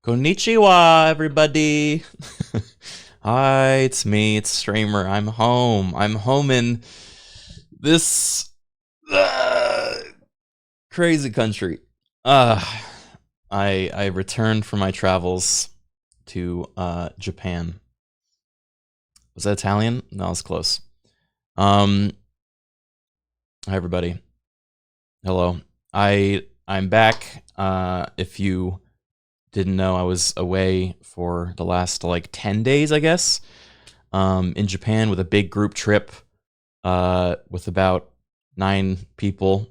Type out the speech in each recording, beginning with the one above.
Konnichiwa, everybody. Hi, it's me, it's Streamer. I'm home. I'm home in this crazy country. Uh, I returned from my travels to Japan. Was that Italian? No, it was close. Um, Hi everybody. Hello. I'm back. If you didn't know, I was away for the last like 10 days, I guess. In Japan with a big group trip with about 9 people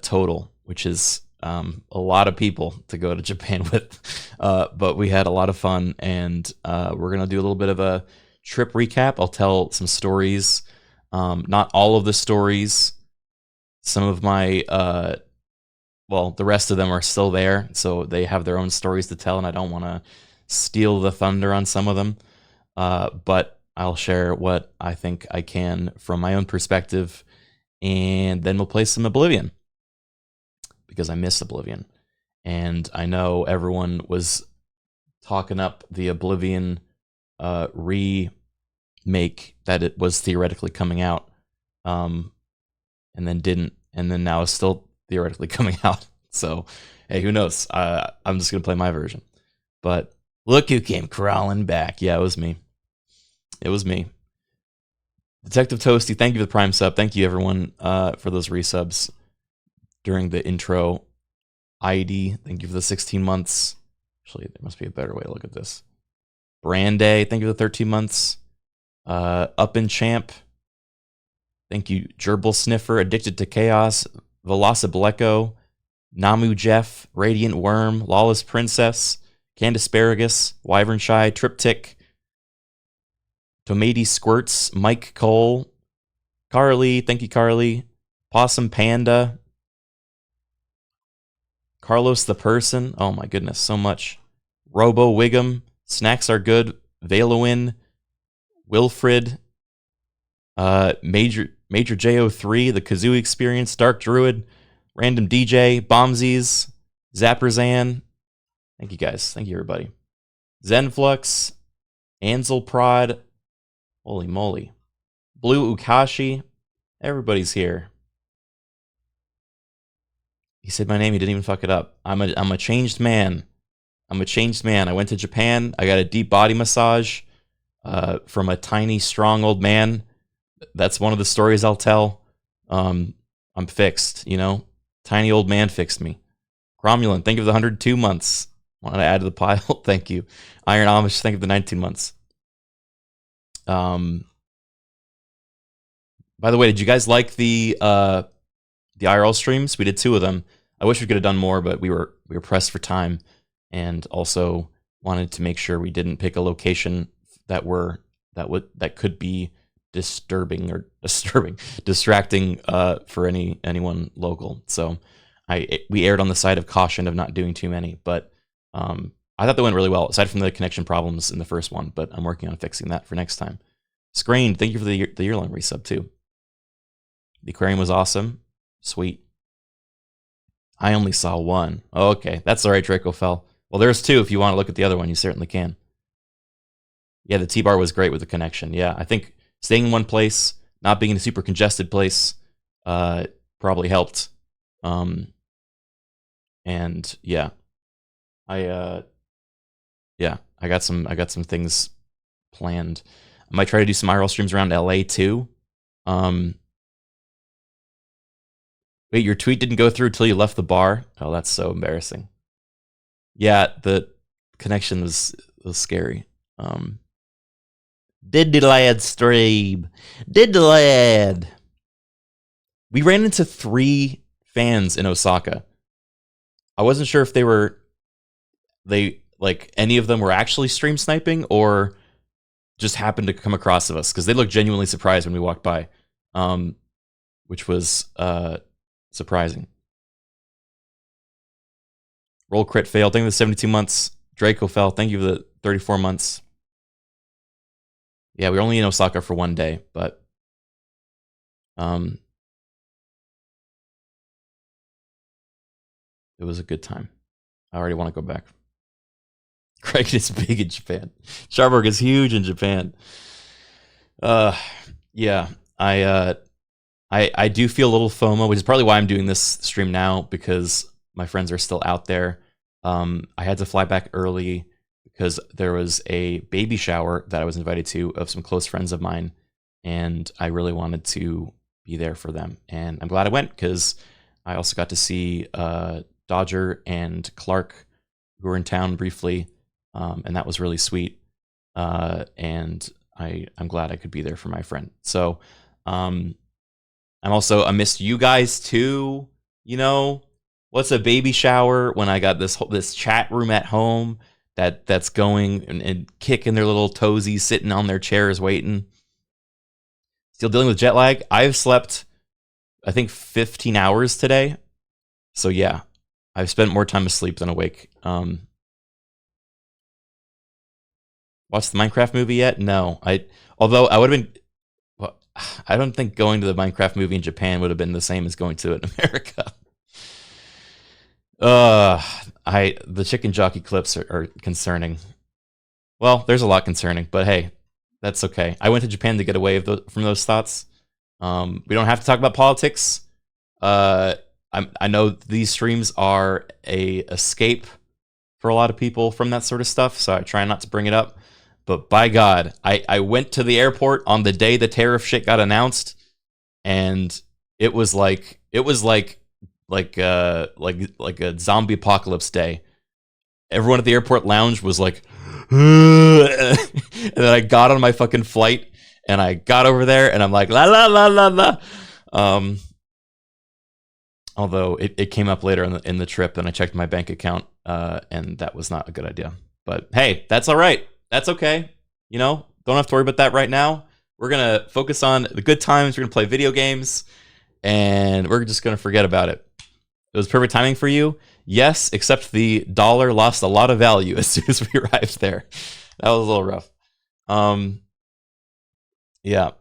total, which is a lot of people to go to Japan with. But we had a lot of fun, and we're going to do a little bit of a trip recap. I'll tell some stories. Not all of the stories. Some of my, well, the rest of them are still there, so they have their own stories to tell, and I don't want to steal the thunder on some of them. But I'll share what I think I can from my own perspective, and then we'll play some Oblivion because I miss Oblivion, and I know everyone was talking up the Oblivion remake that it was theoretically coming out, and then didn't, and then now it's still theoretically coming out. So, hey, who knows? I'm just gonna play my version. But look who came crawling back. Yeah, it was me. It was me. Detective Toasty, thank you for the Prime sub. Thank you, everyone, for those resubs during the intro. ID, thank you for the 16 months. Actually, there must be a better way to look at this. Branday, thank you for the 13 months. Up and Champ, thank you. Gerbil Sniffer, Addicted to Chaos, Velocibleco, Namu Jeff, Radiant Worm, Lawless Princess, Canned Asparagus, Wyvern Shy, Triptych, Tomati Squirts, Mike Cole, Carly, thank you, Carly. Possum Panda, Carlos the Person, oh my goodness, so much. Robo Wiggum, Snacks Are Good, Valowin, Wilfred, Major JO3, The Kazoo Experience, Dark Druid, Random DJ, Bombsies, Zapperzan. Thank you guys. Thank you, everybody. Zenflux, Ansel Prod, holy moly. Blue Ukashi, everybody's here. He said my name, he didn't even fuck it up. I'm a changed man. I'm a changed man. I went to Japan. I got a deep body massage from a tiny, strong old man. That's one of the stories I'll tell. I'm fixed, you know? Tiny old man fixed me. Cromulent, thank you for the 102 months. Want to add to the pile? Thank you. Iron Amish, thank you for the 19 months. By the way, did you guys like the IRL streams? We did 2 of them. I wish we could have done more, but we were pressed for time, and also wanted to make sure we didn't pick a location that could be distracting for anyone local. So we erred on the side of caution of not doing too many, but I thought they went really well, aside from the connection problems in the first one, but I'm working on fixing that for next time. Screen, thank you for the year-long resub too. The aquarium was awesome. Sweet. I only saw 1. Oh, okay, that's all right, Draco fell. Well, there's 2. If you want to look at the other one, you certainly can. Yeah, the T-bar was great with the connection. Yeah, I think staying in one place, not being in a super congested place, probably helped. And yeah, I got some things planned. I might try to do some IRL streams around LA too. Wait, your tweet didn't go through until you left the bar? Oh, that's so embarrassing. Yeah, the connection was scary. Did the lad stream? Did the lad? We ran into 3 fans in Osaka. I wasn't sure if any of them were actually stream sniping or just happened to come across of us, because they looked genuinely surprised when we walked by, which was surprising. Roll crit fail. Thank you for the 72 months. Draco fell. Thank you for the 34 months. Yeah, we were only in Osaka for 1 day, but it was a good time. I already want to go back. Criken is big in Japan. Charburg is huge in Japan. Uh, yeah, I do feel a little FOMO, which is probably why I'm doing this stream now because my friends are still out there. I had to fly back early because there was a baby shower that I was invited to of some close friends of mine, and I really wanted to be there for them. And I'm glad I went because I also got to see Dodger and Clark, who were in town briefly, and that was really sweet. And I'm glad I could be there for my friend. So I missed you guys too. You know, what's a baby shower when I got this chat room at home that's going and kicking their little toesies, sitting on their chairs waiting. Still dealing with jet lag. I've slept, I think, 15 hours today. So yeah, I've spent more time asleep than awake. Watched the Minecraft movie yet? No. Although I would have been. Well, I don't think going to the Minecraft movie in Japan would have been the same as going to it in America. The chicken jockey clips are concerning. Well, there's a lot concerning, but hey, that's okay. I went to Japan to get away from those thoughts. We don't have to talk about politics. I know these streams are a escape for a lot of people from that sort of stuff, so I try not to bring it up. But by God, I went to the airport on the day the tariff shit got announced, and it was like a zombie apocalypse day. Everyone at the airport lounge was like, and then I got on my fucking flight and I got over there and I'm like, la la la la la. Although it came up later in the trip and I checked my bank account and that was not a good idea. But hey, that's all right. That's okay. You know, don't have to worry about that right now. We're going to focus on the good times. We're going to play video games and we're just going to forget about it. It was perfect timing for you. Yes, except the dollar lost a lot of value as soon as we arrived there. That was a little rough. Yeah.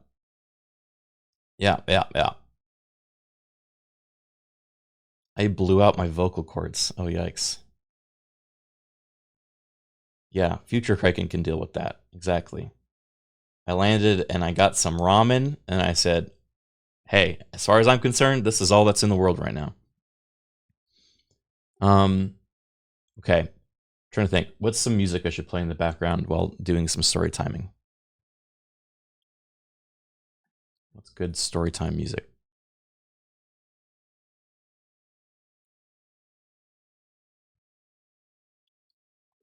I blew out my vocal cords. Oh, yikes. Yeah, future Criken can deal with that. Exactly. I landed and I got some ramen and I said, hey, as far as I'm concerned, this is all that's in the world right now. Okay. I'm trying to think. What's some music I should play in the background while doing some story timing? What's good story time music?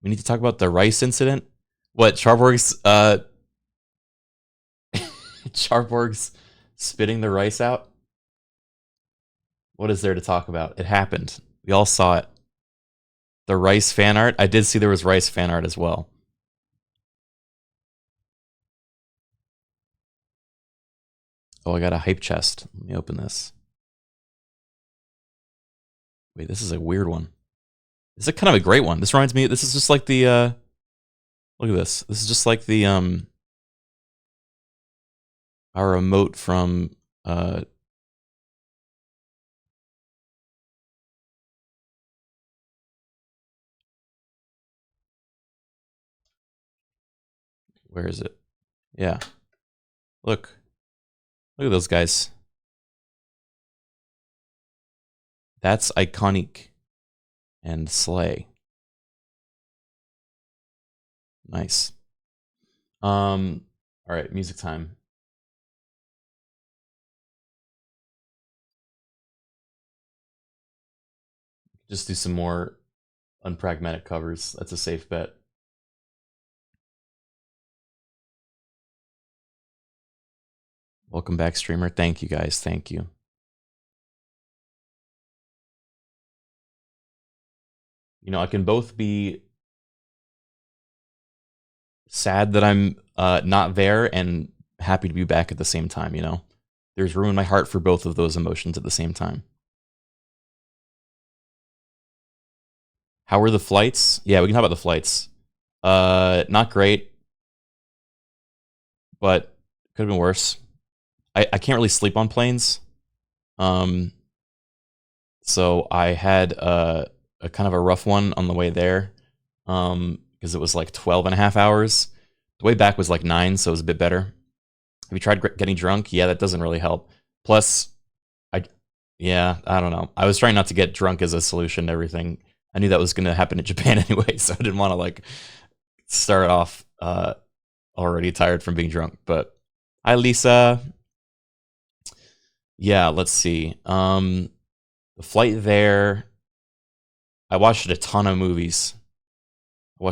We need to talk about the rice incident. What, Charborg's Charborg's spitting the rice out? What is there to talk about? It happened. We all saw it. The rice fan art. I did see there was rice fan art as well. Oh, I got a hype chest. Let me open this. Wait, this is a weird one. This is kind of a great one. This reminds me, this is just like the, look at this. This is just like the, our emote from, where is it? Yeah. Look. Look at those guys. That's iconic and slay. Nice. All right, music time. Just do some more unpragmatic covers. That's a safe bet. Welcome back, streamer. Thank you, guys. Thank you. You know, I can both be sad that I'm not there and happy to be back at the same time, you know? There's room in my heart for both of those emotions at the same time. How were the flights? Yeah, we can talk about the flights. Not great, but could have been worse. I can't really sleep on planes. So I had a kind of a rough one on the way there. Because because it was like 12 and a half hours. The way back was like 9, so it was a bit better. Have you tried getting drunk? Yeah, that doesn't really help. Plus, I don't know. I was trying not to get drunk as a solution to everything. I knew that was going to happen in Japan anyway, so I didn't want to like start off already tired from being drunk. But hi, Lisa. Yeah, let's see. The flight there. I watched a ton of movies. How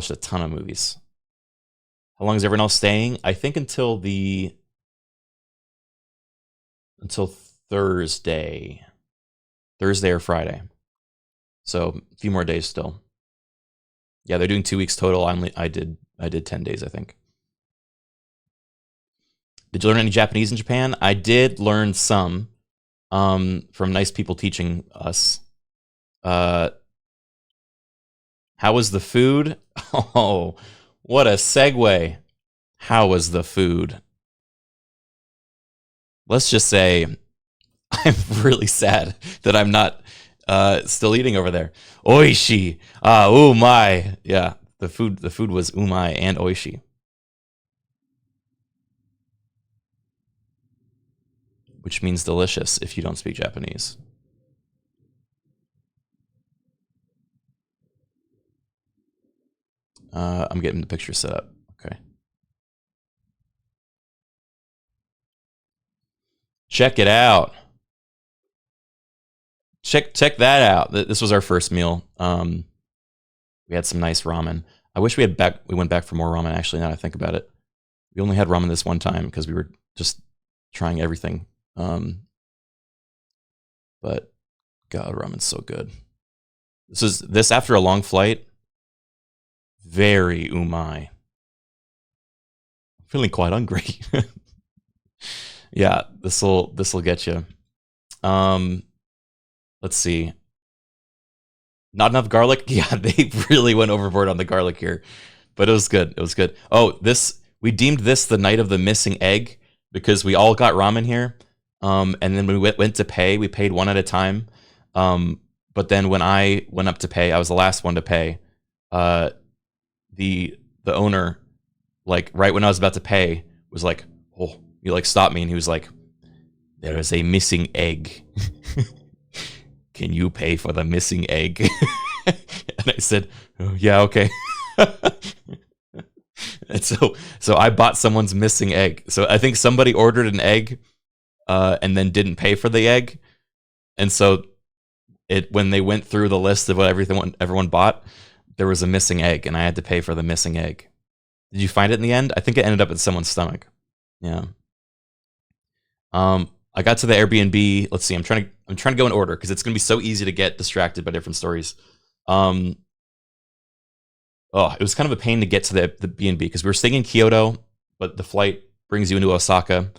long is everyone else staying? I think until Thursday or Friday. So a few more days still. Yeah, they're doing 2 weeks total. I did 10 days, I think. Did you learn any Japanese in Japan? I did learn some from nice people teaching us. How was the food? Oh, what a segue. How was the food? Let's just say I'm really sad that I'm not still eating over there. Oishi. Umai. Yeah, the food was umai and oishi. Which means delicious if you don't speak Japanese. I'm getting the picture set up. Okay. Check it out. Check that out. This was our first meal. We had some nice ramen. I wish we went back for more ramen, actually, now that I think about it. We only had ramen this one time because we were just trying everything. But God, ramen's so good. This after a long flight. Very umai. I'm feeling quite hungry. Yeah, this'll get you. Let's see. Not enough garlic? Yeah, they really went overboard on the garlic here. But it was good. Oh, we deemed this the night of the missing egg because we all got ramen here. And then when we went to pay, we paid one at a time. But then when I went up to pay, I was the last one to pay. The owner, like right when I was about to pay, was like, "Oh," he like stopped me and he was like, "There is a missing egg. Can you pay for the missing egg?" And I said, "Oh, yeah, okay." And so I bought someone's missing egg. So I think somebody ordered an egg and then didn't pay for the egg. And so when they went through the list of what everyone bought, there was a missing egg, and I had to pay for the missing egg. Did you find it in the end? I think it ended up in someone's stomach. Yeah. I got to the Airbnb. Let's see. I'm trying to go in order because it's gonna be so easy to get distracted by different stories. It was kind of a pain to get to the B&B because we were staying in Kyoto, but the flight brings you into Osaka,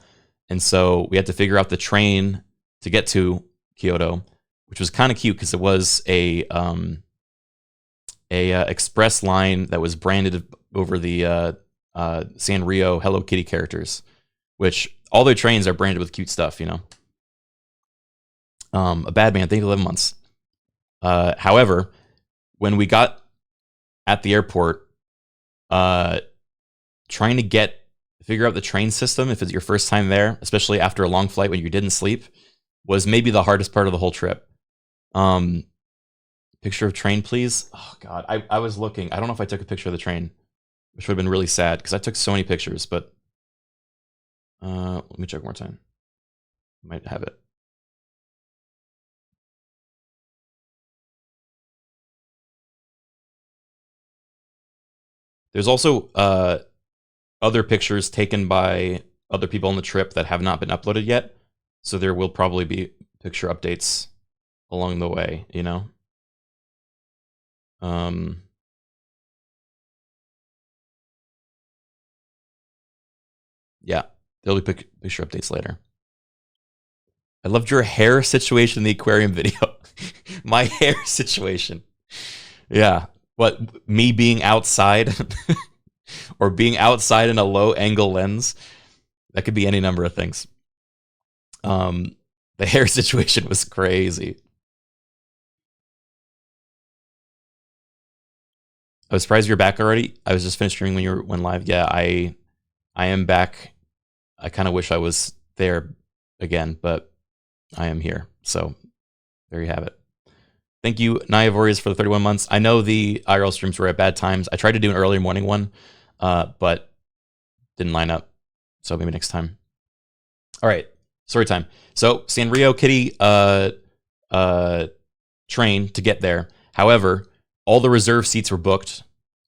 and so we had to figure out the train to get to Kyoto, which was kind of cute because it was a express line that was branded over the Sanrio Hello Kitty characters, which all their trains are branded with cute stuff, you know. A bad man, thank you 11 months. However, when we got at the airport, trying to figure out the train system if it's your first time there, especially after a long flight when you didn't sleep, was maybe the hardest part of the whole trip. Picture of train, please. Oh God, I was looking. I don't know if I took a picture of the train, which would have been really sad because I took so many pictures. But let me check one more time. Might have it. There's also other pictures taken by other people on the trip that have not been uploaded yet. So there will probably be picture updates along the way, you know? Yeah, there'll be picture updates later. I loved your hair situation in the aquarium video. My hair situation. Yeah. What, me being outside or being outside in a low angle lens? That could be any number of things. The hair situation was crazy. I was surprised you're back already. I was just finished streaming when you went live. Yeah, I am back. I kind of wish I was there again, but I am here. So there you have it. Thank you, Nayavorius, for the 31 months. I know the IRL streams were at bad times. I tried to do an earlier morning one, but didn't line up. So maybe next time. All right, story time. So Sanrio Kitty train to get there. However, all the reserve seats were booked,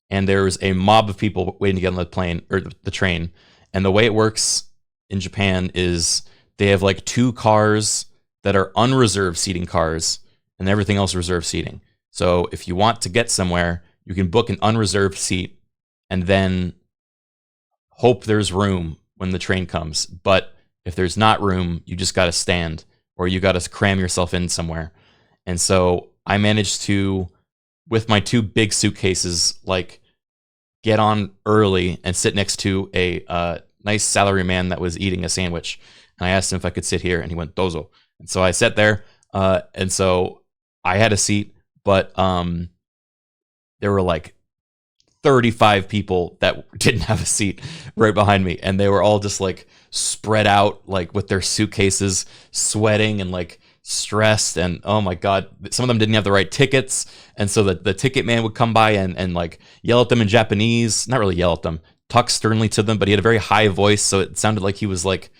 and there was a mob of people waiting to get on the plane or the train. And the way it works in Japan is they have like 2 cars that are unreserved seating cars, and everything else reserved seating. So if you want to get somewhere, you can book an unreserved seat and then hope there's room when the train comes. But if there's not room, you just got to stand, or you got to cram yourself in somewhere. And so I managed to, with my 2 big suitcases, like get on early and sit next to a nice salaryman that was eating a sandwich. And I asked him if I could sit here, and he went, "Dozo." And so I sat there, and so I had a seat, but there were like 35 people that didn't have a seat right behind me, and they were all just like spread out, like with their suitcases, sweating and like stressed. And oh my god, some of them didn't have the right tickets, and so the ticket man would come by and like yell at them in Japanese. Not really yell at them, talk sternly to them, but he had a very high voice, so it sounded like he was like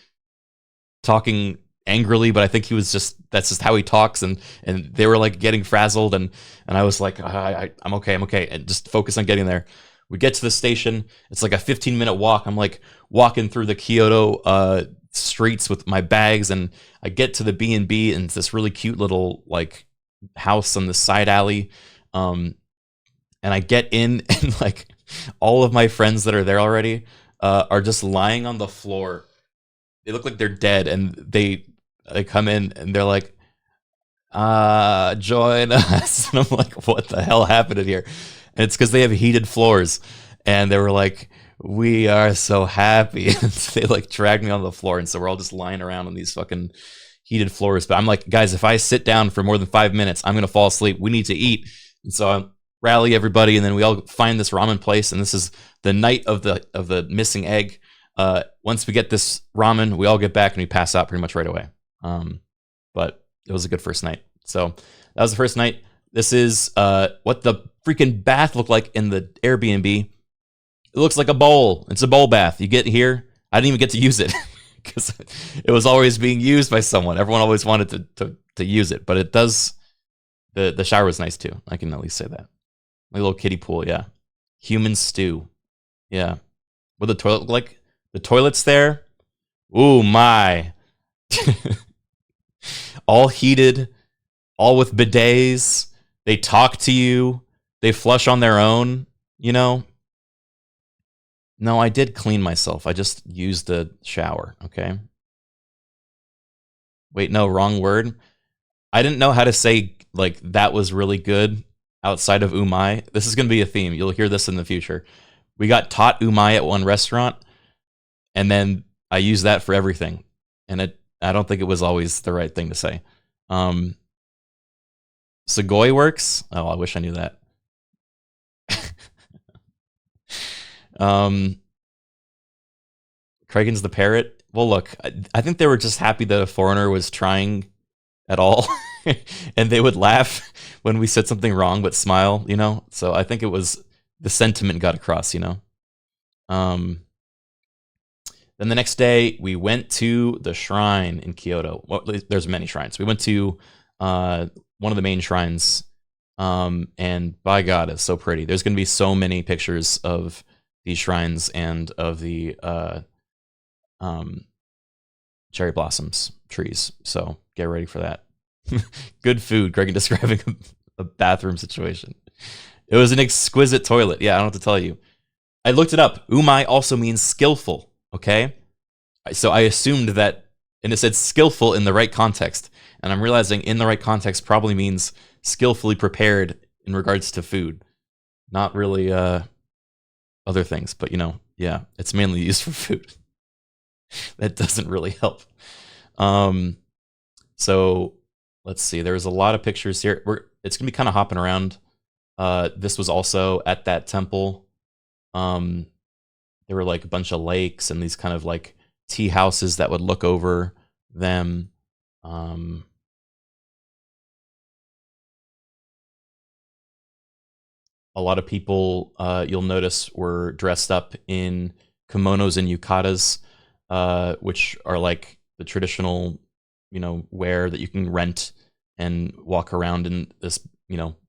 talking angrily, but I think he was that's just how he talks. And they were like getting frazzled, and I was like, I'm okay, and just focus on getting there. We get to the station. It's like a 15-minute walk. I'm like walking through the Kyoto streets with my bags, and I get to the B&B, and it's this really cute little like house on the side alley. And I get in, and like all of my friends that are there already are just lying on the floor. They look like they're dead, and they come in and they're like, join us. And I'm like, what the hell happened in here? And it's because they have heated floors, and they were like, we are so happy. And so they like dragged me on the floor, and so we're all just lying around on these fucking heated floors. But I'm like, guys, if I sit down for more than 5 minutes, I'm gonna fall asleep. We need to eat. And so I rally everybody, and then we all find this ramen place, and this is the night of the missing egg. Once we get this ramen, we all get back and we pass out pretty much right away. But it was a good first night. So that was the first night. This is what the freaking bath looked like in the Airbnb. It looks like a bowl. It's a bowl bath. You get here. I didn't even get to use it because it was always being used by someone. Everyone always wanted to use it, but it does. The shower was nice too. I can at least say that. My little kiddie pool, yeah. Human stew, yeah. What the toilet look like? The toilet's there. Ooh my. All heated, all with bidets. They talk to you. They flush on their own, you know? No, I did clean myself. I just used the shower, okay? Wait, no, wrong word. I didn't know how to say, like, that was really good outside of umai. This is going to be a theme. You'll hear this in the future. We got taught umai at one restaurant, and then I used that for everything. And I don't think it was always the right thing to say. Sugoi works? Oh, I wish I knew that. Criken's the parrot. Well, look, I think they were just happy that a foreigner was trying at all. And they would laugh when we said something wrong, but smile, you know? So I think it was the sentiment got across, you know? Then the next day, we went to the shrine in Kyoto. Well, there's many shrines. We went to one of the main shrines, and by God, it's so pretty. There's going to be so many pictures of these shrines and of the cherry blossoms trees. So get ready for that. Good food. Greg describing a bathroom situation. It was an exquisite toilet. Yeah, I don't have to tell you. I looked it up. Umai also means skillful. Okay, so I assumed that, and it said skillful in the right context, and I'm realizing in the right context probably means skillfully prepared in regards to food, not really other things. But you know, yeah, it's mainly used for food. That doesn't really help. So let's see. There's a lot of pictures here. It's gonna be kind of hopping around. This was also at that temple. Um, there were like a bunch of lakes and these kind of like tea houses that would look over them. A lot of people, you'll notice, were dressed up in kimonos and yukatas, which are like the traditional, wear that you can rent and walk around in this,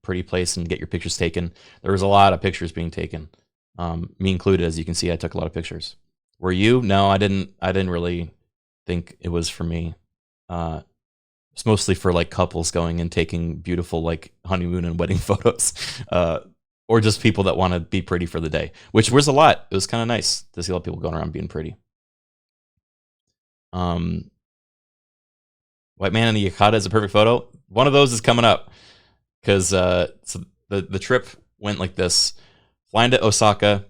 pretty place and get your pictures taken. There was a lot of pictures being taken, me included. As you can see, I took a lot of pictures. Were you? No, I didn't. I didn't really think it was for me. It's mostly for like couples going and taking beautiful like honeymoon and wedding photos, or just people that want to be pretty for the day, which was a lot. It was kind of nice to see a lot of people going around being pretty. White man in the yukata is a perfect photo. One of those is coming up because so the trip went like this: flying to Osaka,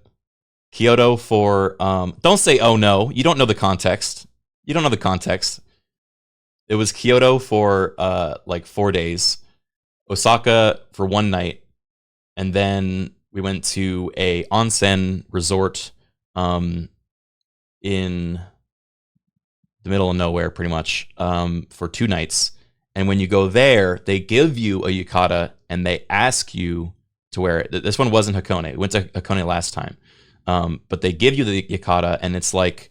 Kyoto for don't say oh no, you don't know the context. You don't know the context. It was Kyoto for like 4 days, Osaka for 1 night, and then we went to a onsen resort in the middle of nowhere, pretty much, for 2 nights. And when you go there, they give you a yukata and they ask you to wear it. This one wasn't Hakone. We went to Hakone last time, but they give you the yukata, and it's like,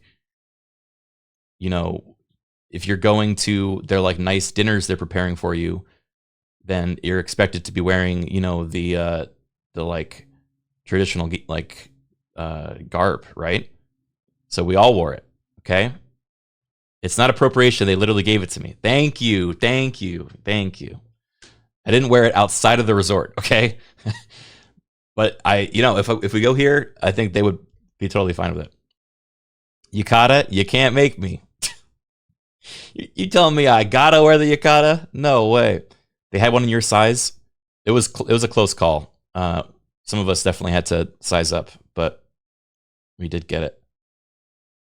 if you're going to their like nice dinners they're preparing for you, then you're expected to be wearing, the like traditional like garb, right? So we all wore it. Okay, it's not appropriation. They literally gave it to me. Thank you, thank you, thank you. I didn't wear it outside of the resort. Okay, but if we go here, I think they would be totally fine with it. Yukata, you can't make me. You telling me I gotta wear the yukata? No way. They had one in your size. It was a close call. Some of us definitely had to size up, but we did get it.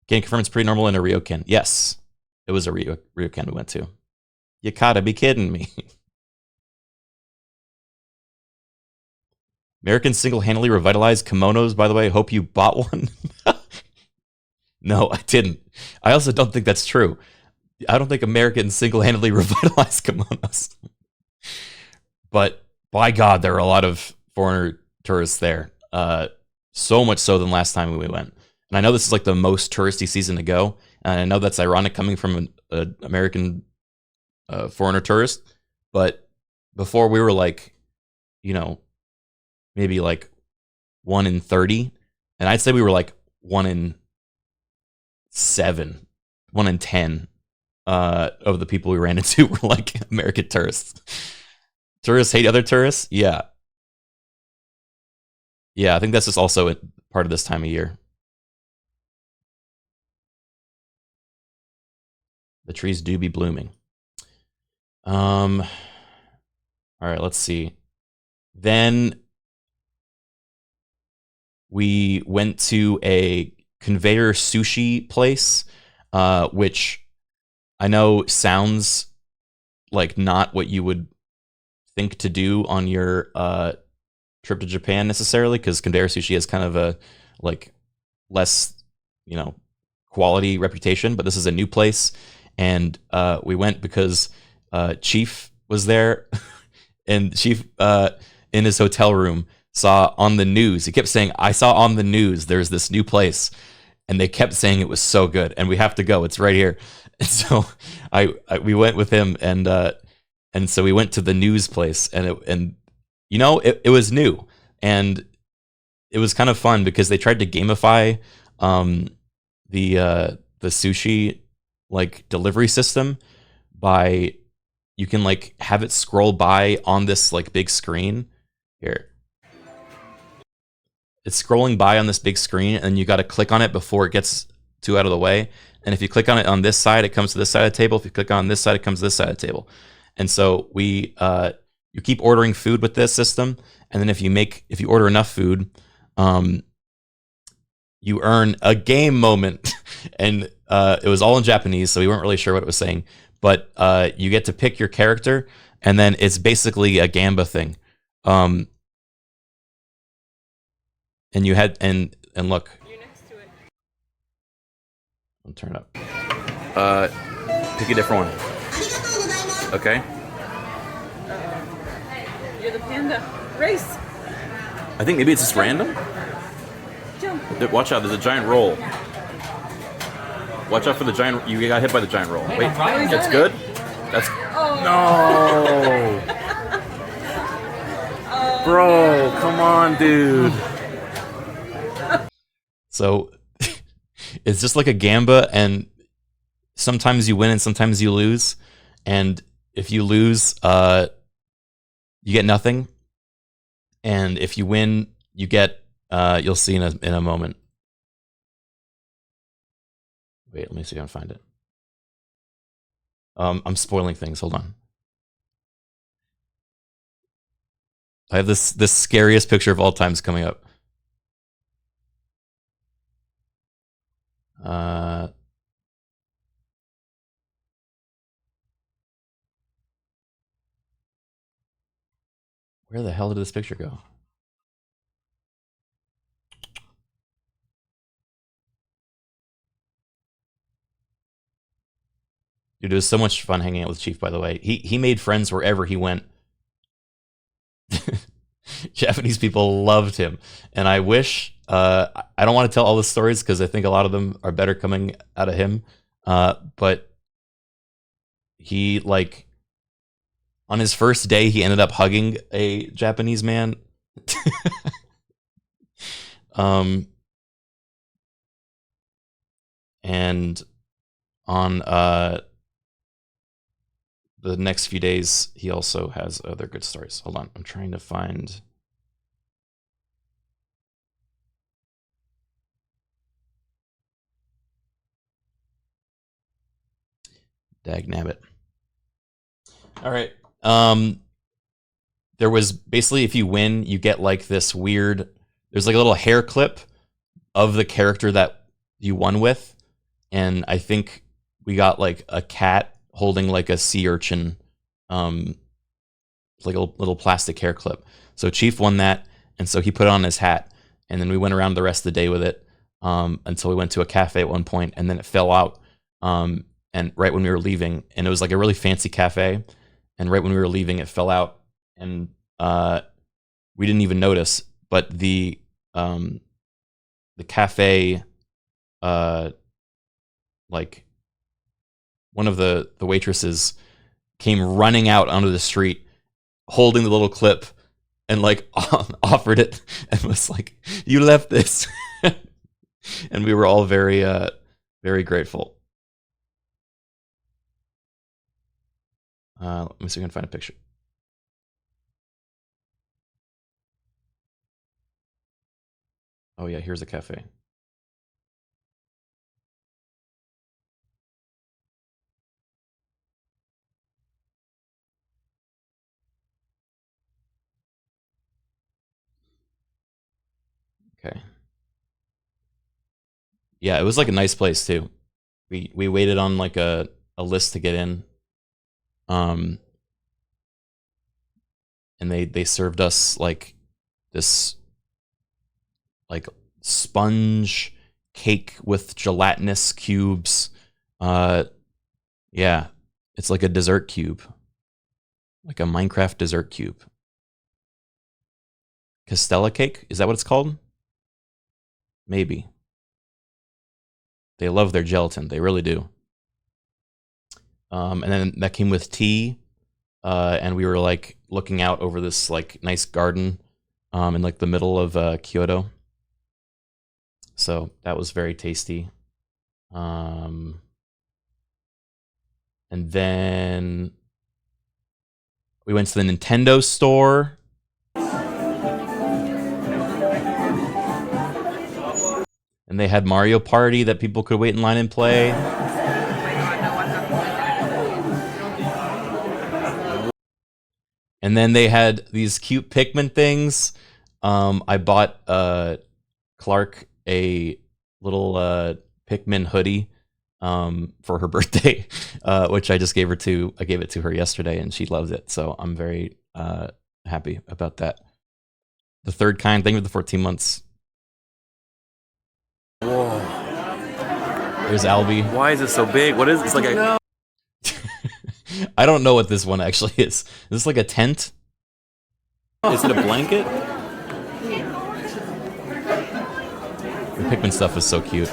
Can you confirm it's pretty normal in a ryokan? Yes, it was a ryokan we went to. You gotta be kidding me. Americans single-handedly revitalized kimonos, by the way. Hope you bought one. No, I didn't. I also don't think that's true. I don't think Americans single-handedly revitalized kimonos. But by God, there are a lot of foreigner tourists there. So much so than last time we went. And I know this is like the most touristy season to go. And I know that's ironic coming from an American foreigner tourist. But before we were like, maybe like 1 in 30. And I'd say we were like 1 in 7, 1 in 10 of the people we ran into were like American tourists. Tourists hate other tourists? Yeah. Yeah, I think that's just also part of this time of year. The trees do be blooming. All right, let's see. Then we went to a Conveyor sushi place, which I know sounds like not what you would think to do on your trip to Japan necessarily, because Conveyor sushi has kind of a like less, quality reputation. But this is a new place, and we went because Chief was there, and Chief in his hotel room saw on the news. He kept saying, "I saw on the news there's this new place," and they kept saying it was so good, and we have to go. It's right here. And so we went with him, and so we went to the news place, and it was new, and it was kind of fun because they tried to gamify the sushi like delivery system by, you can like have it scroll by on this like big screen here. It's scrolling by on this big screen, and you got to click on it before it gets too out of the way. And if you click on it on this side, it comes to this side of the table. If you click on this side, it comes to this side of the table. And so you keep ordering food with this system, and then if you order enough food, you earn a game moment. And it was all in Japanese, so we weren't really sure what it was saying. But you get to pick your character, and then it's basically a Gamba thing. And you had and look. You're next to it. I'll turn it up. Pick a different one. Okay. You're the panda. Race. I think maybe it's just random. Jump. Watch out! There's a giant roll. Watch out for the giant. You got hit by the giant roll. Wait, it's good. That's no. Bro, come on, dude. So it's just like a gamba, and sometimes you win and sometimes you lose. And if you lose, you get nothing. And if you win, you get. You'll see in a moment. Wait, let me see if I can find it. I'm spoiling things. Hold on. I have this scariest picture of all times coming up. Where the hell did this picture go? Dude, it was so much fun hanging out with Chief, by the way. He made friends wherever he went. Japanese people loved him. And I wish, I don't want to tell all the stories because I think a lot of them are better coming out of him. But he, like, on his first day, he ended up hugging a Japanese man. And on the next few days, he also has other good stories. Hold on, I'm trying to find. Dagnabbit. All right. There was basically, if you win, you get like this weird. There's like a little hair clip of the character that you won with, and I think we got like a cat holding like a sea urchin, like a little plastic hair clip. So Chief won that, and so he put it on his hat, and then we went around the rest of the day with it until we went to a cafe at one point, and then it fell out. And right when we were leaving, and it was like a really fancy cafe, and right when we were leaving, it fell out, and we didn't even notice. But the cafe, like one of the waitresses came running out onto the street, holding the little clip, and like offered it, and was like, "You left this," and we were all very, very grateful. Let me see if I can find a picture. Oh yeah, here's a cafe. Okay. Yeah, it was like a nice place too. We waited on like a list to get in. And they served us like this like sponge cake with gelatinous cubes. Yeah, it's like a dessert cube. Like a Minecraft dessert cube. Castella cake? Is that what it's called? Maybe. They love their gelatin. They really do. And then that came with tea. And we were like looking out over this like nice garden in like the middle of Kyoto. So that was very tasty. And then we went to the Nintendo store. And they had Mario Party that people could wait in line and play. And then they had these cute Pikmin things. I bought Clark a little Pikmin hoodie for her birthday, which I just gave it to her yesterday, and she loves it. So I'm very happy about that. The third kind, thank you for the 14 months. There's Albie. Why is it so big? What is it? It's like a... I don't know what this one actually is. Is this like a tent? Is it a blanket? The Pikmin stuff is so cute.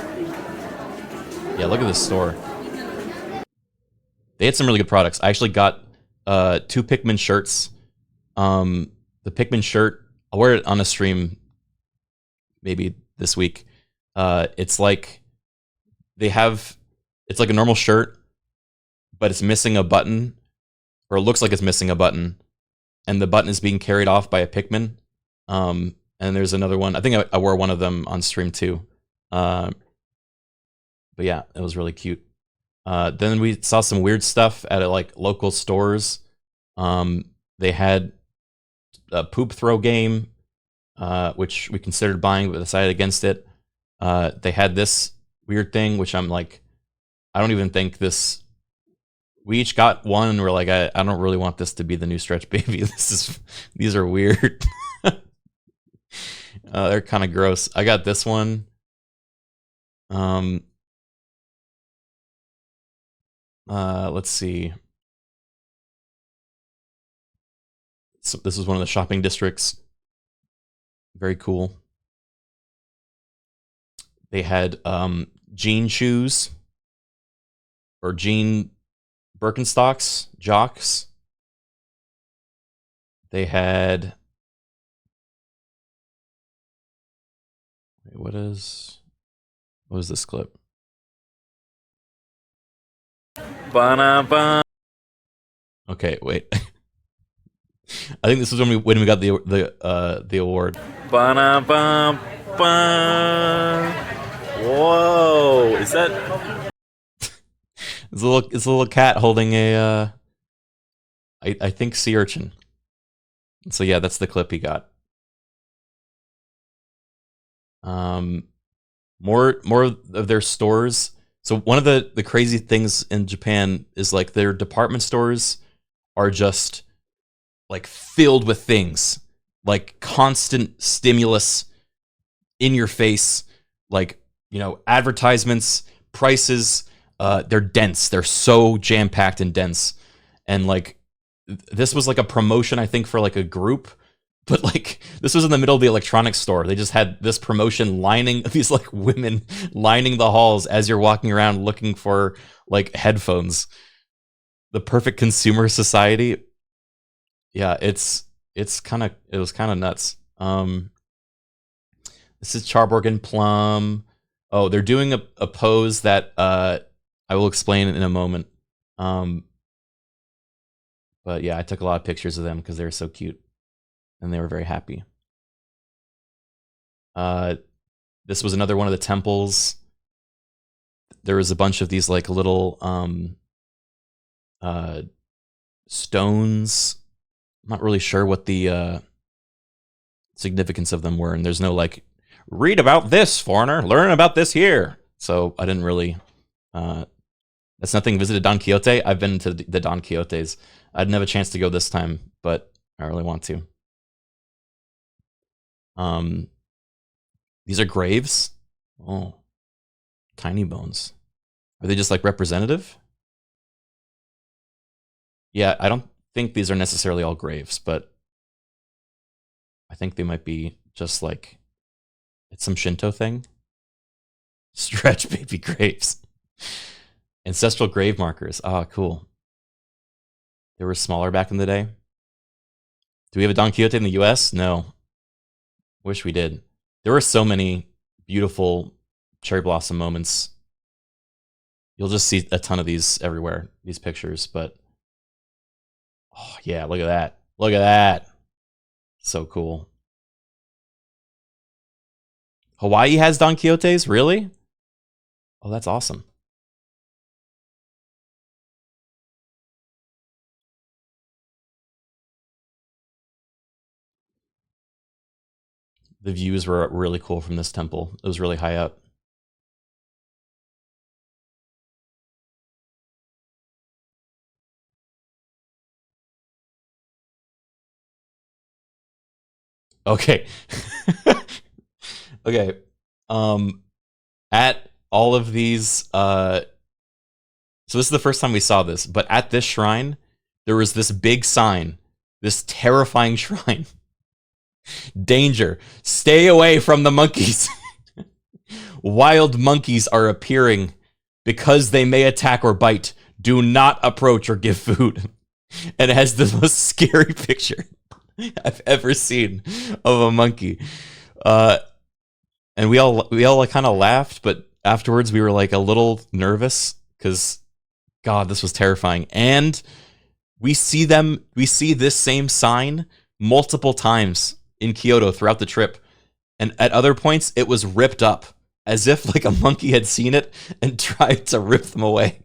Yeah, look at this store. They had some really good products. I actually got 2 Pikmin shirts. The Pikmin shirt, I'll wear it on a stream maybe this week. It's like it's like a normal shirt, but it's missing a button, or it looks like it's missing a button, and the button is being carried off by a Pikmin. And there's another one. I think I wore one of them on stream too. But yeah, it was really cute. Then we saw some weird stuff at like local stores. They had a poop throw game, which we considered buying but decided against it. They had this weird thing, which I'm like, I don't even think this. We each got one, and we're like, I don't really want this to be the new Stretch Baby. These are weird. They're kind of gross. I got this one. Let's see. So this is one of the shopping districts. Very cool. They had jean shoes or jean Birkenstocks, jocks. They had what is this clip? Ba-na-ba. Okay, wait. I think this is when we got the award. Ba-na-ba-ba. Whoa! Is that? It's a little cat holding a I think sea urchin. So yeah, that's the clip he got. More of their stores. So one of the crazy things in Japan is like their department stores are just like filled with things, like constant stimulus in your face, like, you know, advertisements, prices. They're dense. They're so jam-packed and dense. And like this was like a promotion, I think, for like a group, but like this was in the middle of the electronics store. They just had this promotion lining these like women lining the halls as you're walking around looking for like headphones. The perfect consumer society. Yeah, it was kind of nuts. This is Charborg and Plum. Oh, they're doing a pose that I will explain in a moment. But yeah, I took a lot of pictures of them because they were so cute, and they were very happy. This was another one of the temples. There was a bunch of these like little stones. I'm not really sure what the significance of them were, and there's no like, read about this, foreigner, learn about this here. So I didn't really. That's nothing. Visited Don Quixote. I've been to the Don Quixotes. I didn't have a chance to go this time, but I really want to. These are graves. Oh, tiny bones. Are they just like representative? Yeah, I don't think these are necessarily all graves, but I think they might be just like it's some Shinto thing. Stretch baby graves. Ancestral grave markers. Ah, cool. They were smaller back in the day. Do we have a Don Quixote in the US? No. Wish we did. There were so many beautiful cherry blossom moments. You'll just see a ton of these everywhere, these pictures, but oh yeah, look at that. Look at that. So cool. Hawaii has Don Quixotes? Really? Oh, that's awesome. The views were really cool from this temple. It was really high up. Okay. Okay. At all of these. So this is the first time we saw this, but at this shrine, there was this big sign, this terrifying shrine. Danger! Stay away from the monkeys. Wild monkeys are appearing. Because they may attack or bite, do not approach or give food. And it has the most scary picture I've ever seen of a monkey. And we all like kind of laughed, but afterwards we were like a little nervous because, God, this was terrifying. And we see this same sign multiple times in Kyoto throughout the trip. And at other points, it was ripped up as if like a monkey had seen it and tried to rip them away.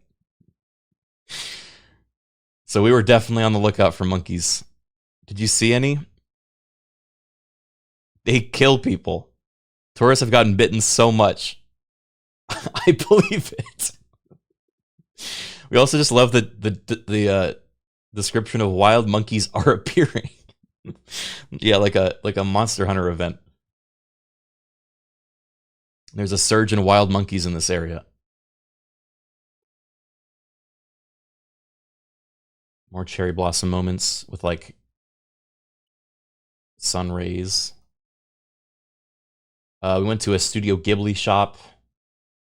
So we were definitely on the lookout for monkeys. Did you see any? They kill people. Tourists have gotten bitten so much. I believe it. We also just love the description of wild monkeys are appearing. Yeah, like a Monster Hunter event. There's a surge in wild monkeys in this area. More cherry blossom moments with like sun rays. We went to a Studio Ghibli shop.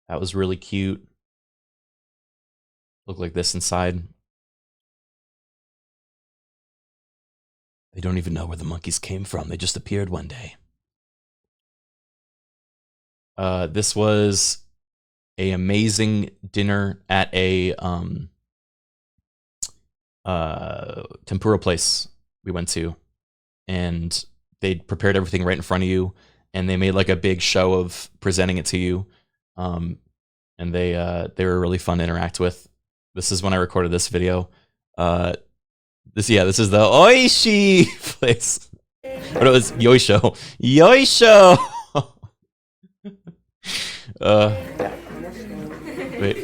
That was really cute. Looked like this inside. They don't even know where the monkeys came from. They just appeared one day. This was an amazing dinner at a tempura place we went to, and they prepared everything right in front of you, and they made like a big show of presenting it to you, and they were really fun to interact with. This is when I recorded this video. This is the Oishi place. But it was Yoisho. Yoisho. Wait.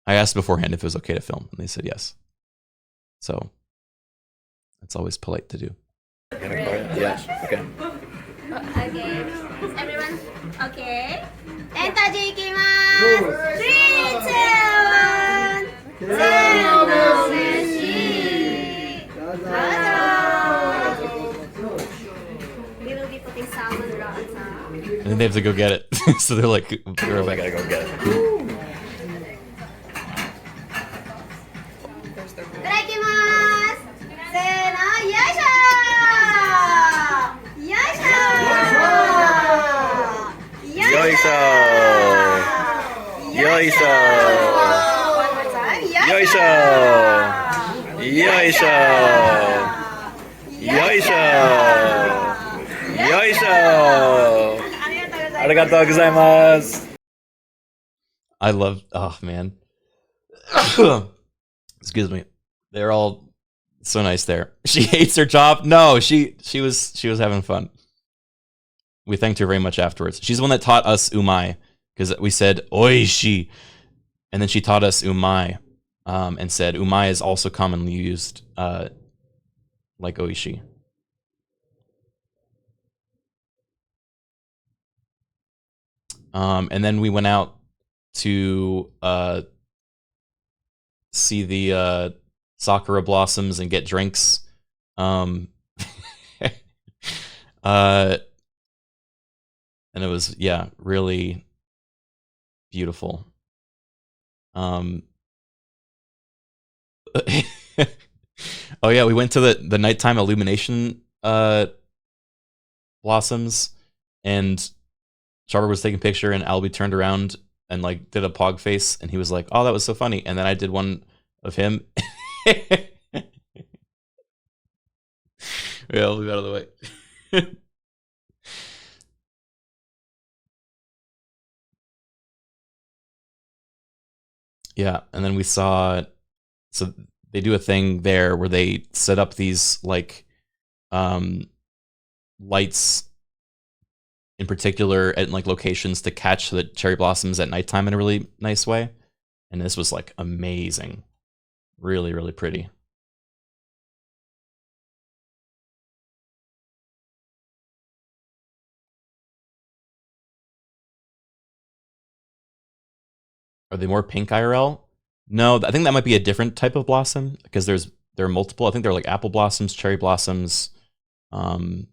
I asked beforehand if it was okay to film, and they said yes. So that's always polite to do. Yes. Okay. Okay. Everyone, okay. Entaji ikimasu. 3, 2, 1. Zero meshi. We will be putting salmon raw on top. And then they have to go get it. So they're like, I gotta go get it. いただきます。せーの、よいしょー。よいしょー。よいしょー。よいしょー。よいしょー。よいしょー。よいしょー。よいしょー。ありがとうございます。I love, oh man. Excuse me. They're all so nice there. She hates her job. No, she was having fun. We thanked her very much afterwards. She's the one that taught us umai, because we said oishi, and then she taught us umai, and said umai is also commonly used like oishi. And then we went out to see the sakura blossoms and get drinks. And it was, yeah, really beautiful. Oh yeah, we went to the nighttime illumination blossoms, and Charver was taking a picture, and Albie turned around and like did a pog face, and he was like, "Oh, that was so funny." And then I did one of him. Yeah, I'll move out of the way. Yeah, and then we saw, so they do a thing there where they set up these like lights in particular at like locations to catch the cherry blossoms at nighttime in a really nice way. And this was like amazing. Really, really pretty. Are they more pink IRL? No, I think that might be a different type of blossom because there are multiple. I think they're like apple blossoms, cherry blossoms, and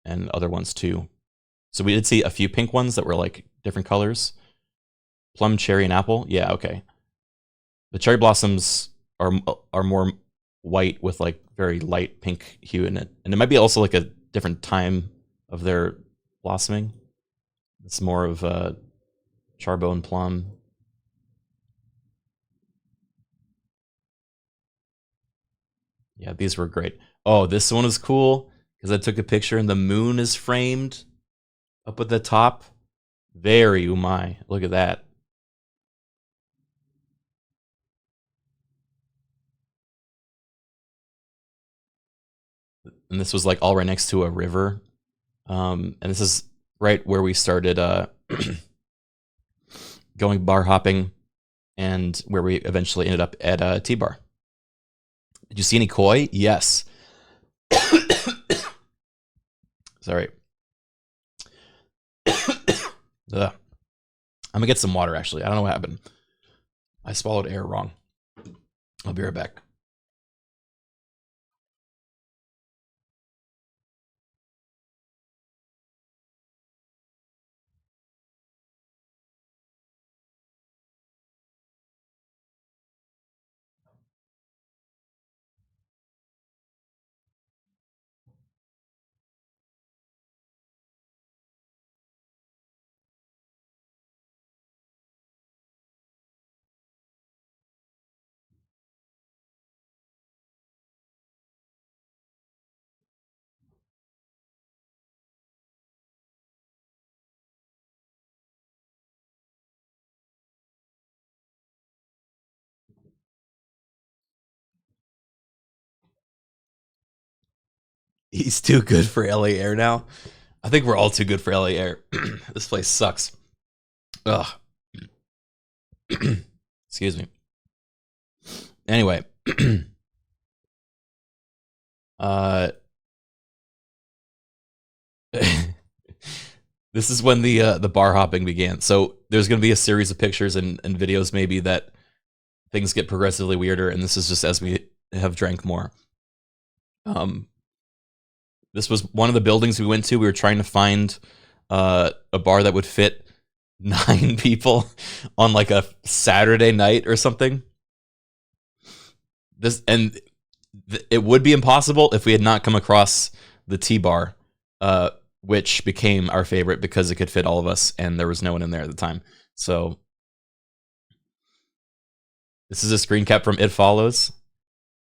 other ones too. So we did see a few pink ones that were like different colors. Plum, cherry, and apple. Yeah, okay. The cherry blossoms are more white with like very light pink hue in it, and it might be also like a different time of their blossoming. It's more of a charbonne plum. Yeah, these were great. Oh, this one is cool because I took a picture and the moon is framed up at the top. Very umai. Look at that. And this was like all right next to a river. And this is right where we started going bar hopping and where we eventually ended up at a tea bar. Did you see any koi? Yes. Sorry. I'm gonna get some water, actually. I don't know what happened. I swallowed air wrong. I'll be right back. He's too good for LA Air now. I think we're all too good for LA Air. This place sucks. Ugh. Excuse me. Anyway. This is when the bar hopping began. So there's going to be a series of pictures and videos maybe that things get progressively weirder, and this is just as we have drank more. This was one of the buildings we went to. We were trying to find a bar that would fit 9 people on like a Saturday night or something. It would be impossible if we had not come across the tea bar, which became our favorite because it could fit all of us, and there was no one in there at the time. So this is a screen cap from It Follows.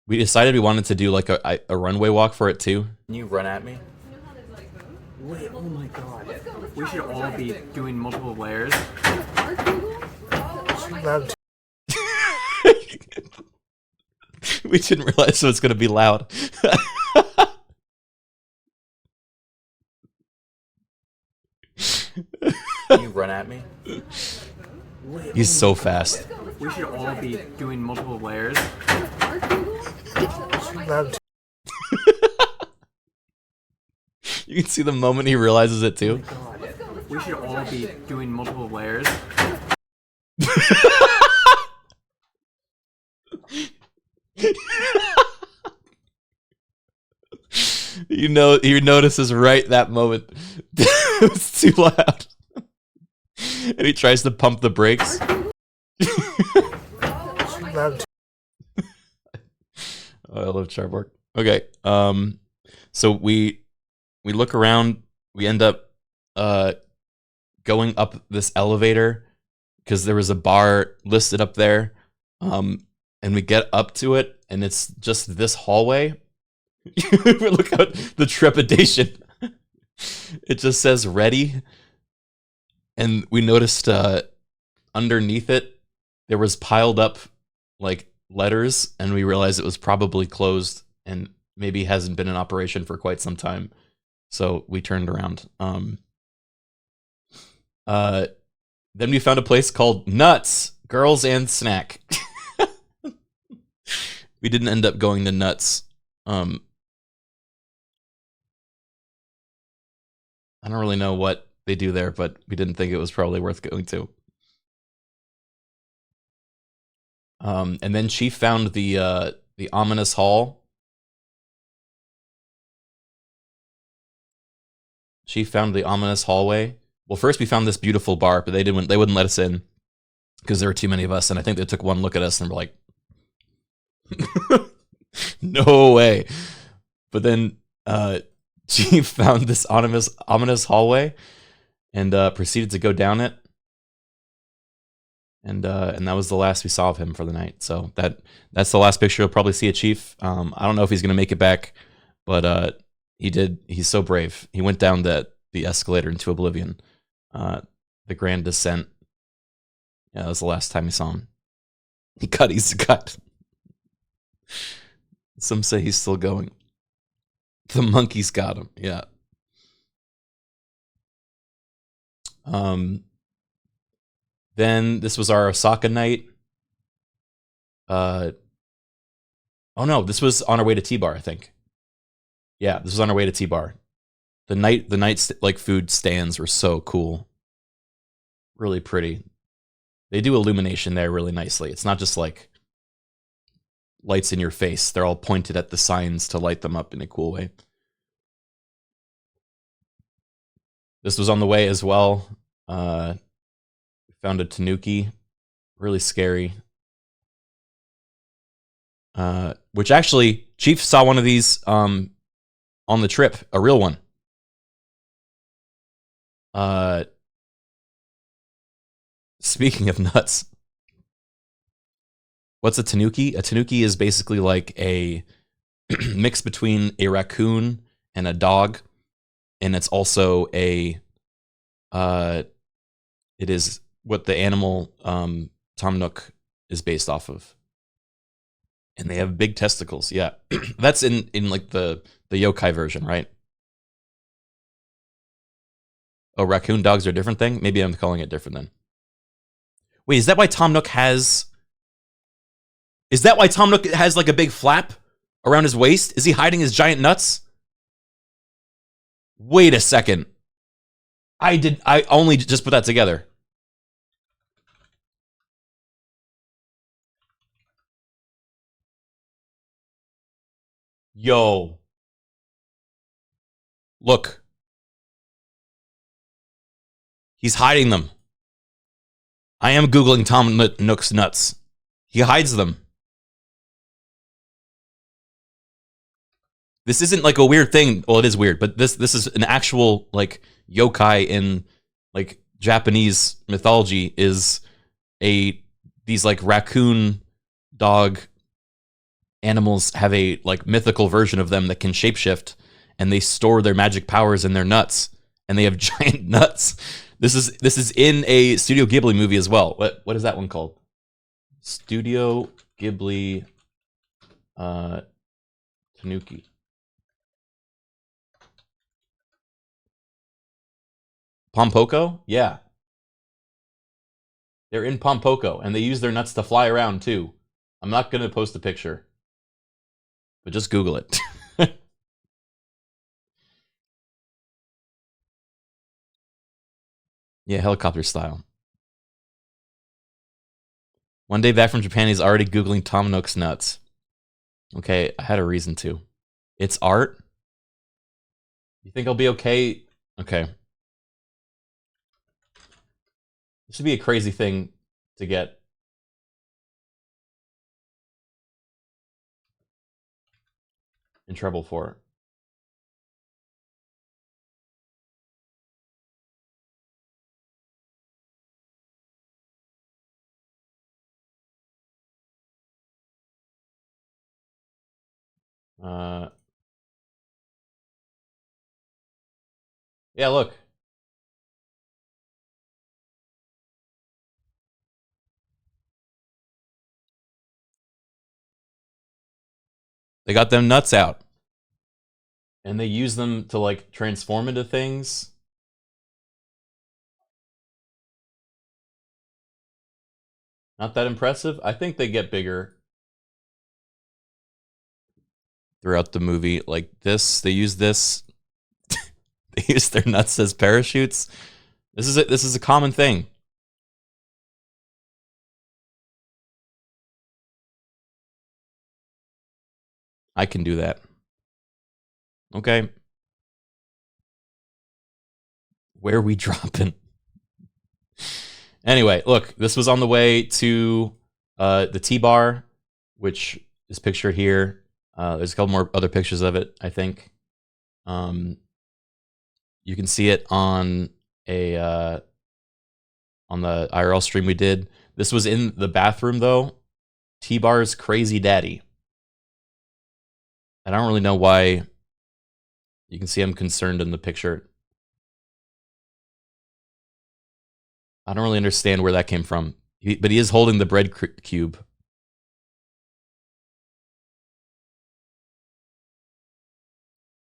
We decided we wanted to do like a runway walk for it too. Can you run at me? Wait, oh my god. We should all be doing multiple layers. We didn't realize it was going to be loud. Can you run at me? Wait, He's so fast. we should all be doing multiple layers. You can see the moment he realizes it too. Oh my god. We should all be doing multiple layers. He notices right that moment. It was too loud. And he tries to pump the brakes. Oh, I love Charborg. Okay. So we look around, we end up going up this elevator because there was a bar listed up there. And we get up to it and it's just this hallway. Look at the trepidation. It just says ready. And we noticed underneath it there was piled up like letters, and we realized it was probably closed and maybe hasn't been in operation for quite some time. So we turned around. Then we found a place called Nuts, Girls and Snack. We didn't end up going to Nuts. I don't really know what they do there, but we didn't think it was probably worth going to. And then Chief found the ominous hall. Chief found the ominous hallway. Well, first we found this beautiful bar, but they wouldn't let us in because there were too many of us, and I think they took one look at us and were like, no way. But then Chief found this ominous hallway and proceeded to go down it. And that was the last we saw of him for the night. So that's the last picture you'll probably see of Chief. I don't know if he's gonna make it back, but he did. He's so brave. He went down the escalator into Oblivion, the Grand Descent. Yeah, that was the last time we saw him. He's cut. Some say he's still going. The monkeys got him. Yeah. Then this was our Osaka night. Oh no, this was on our way to T-Bar, I think. Yeah, this was on our way to T-Bar. The night like food stands were so cool. Really pretty. They do illumination there really nicely. It's not just like lights in your face. They're all pointed at the signs to light them up in a cool way. This was on the way as well. Found a tanuki. Really scary. Which actually, Chief saw one of these on the trip. A real one. Speaking of nuts. What's a tanuki? A tanuki is basically like a mix between a raccoon and a dog. And it's also it is what the animal Tom Nook is based off of. And they have big testicles, yeah. That's in like the yokai version, right? Oh, raccoon dogs are a different thing? Maybe I'm calling it different then. Wait, is that why Tom Nook has... Is that why Tom Nook has like a big flap around his waist? Is he hiding his giant nuts? Wait a second. I only just put that together. Yo. Look. He's hiding them. I am Googling Tom Nook's nuts. He hides them. This isn't like a weird thing. Well, it is weird, but this is an actual like yokai in like Japanese mythology is these like raccoon dog animals have a like mythical version of them that can shapeshift and they store their magic powers in their nuts and they have giant nuts. This is in a Studio Ghibli movie as well. What is that one called? Studio Ghibli Tanuki. Pompoko? Yeah. They're in Pompoko, and they use their nuts to fly around, too. I'm not going to post a picture. But just Google it. Yeah, helicopter style. One day back from Japan, he's already Googling Tom Nook's nuts. Okay, I had a reason to. It's art? You think I'll be okay? Okay. This would be a crazy thing to get. In trouble for. Yeah, look. They got them nuts out. And they use them to, like, transform into things. Not that impressive. I think they get bigger throughout the movie. Like this, they use this. They use their nuts as parachutes. This is a common thing. I can do that. Okay. Where are we dropping? Anyway, look, this was on the way to the T-bar, which is pictured here. There's a couple more other pictures of it, I think. You can see it on a on the IRL stream we did. This was in the bathroom, though. T-bar's crazy daddy. I don't really know why. You can see I'm concerned in the picture. I don't really understand where that came from. But he is holding the bread cube.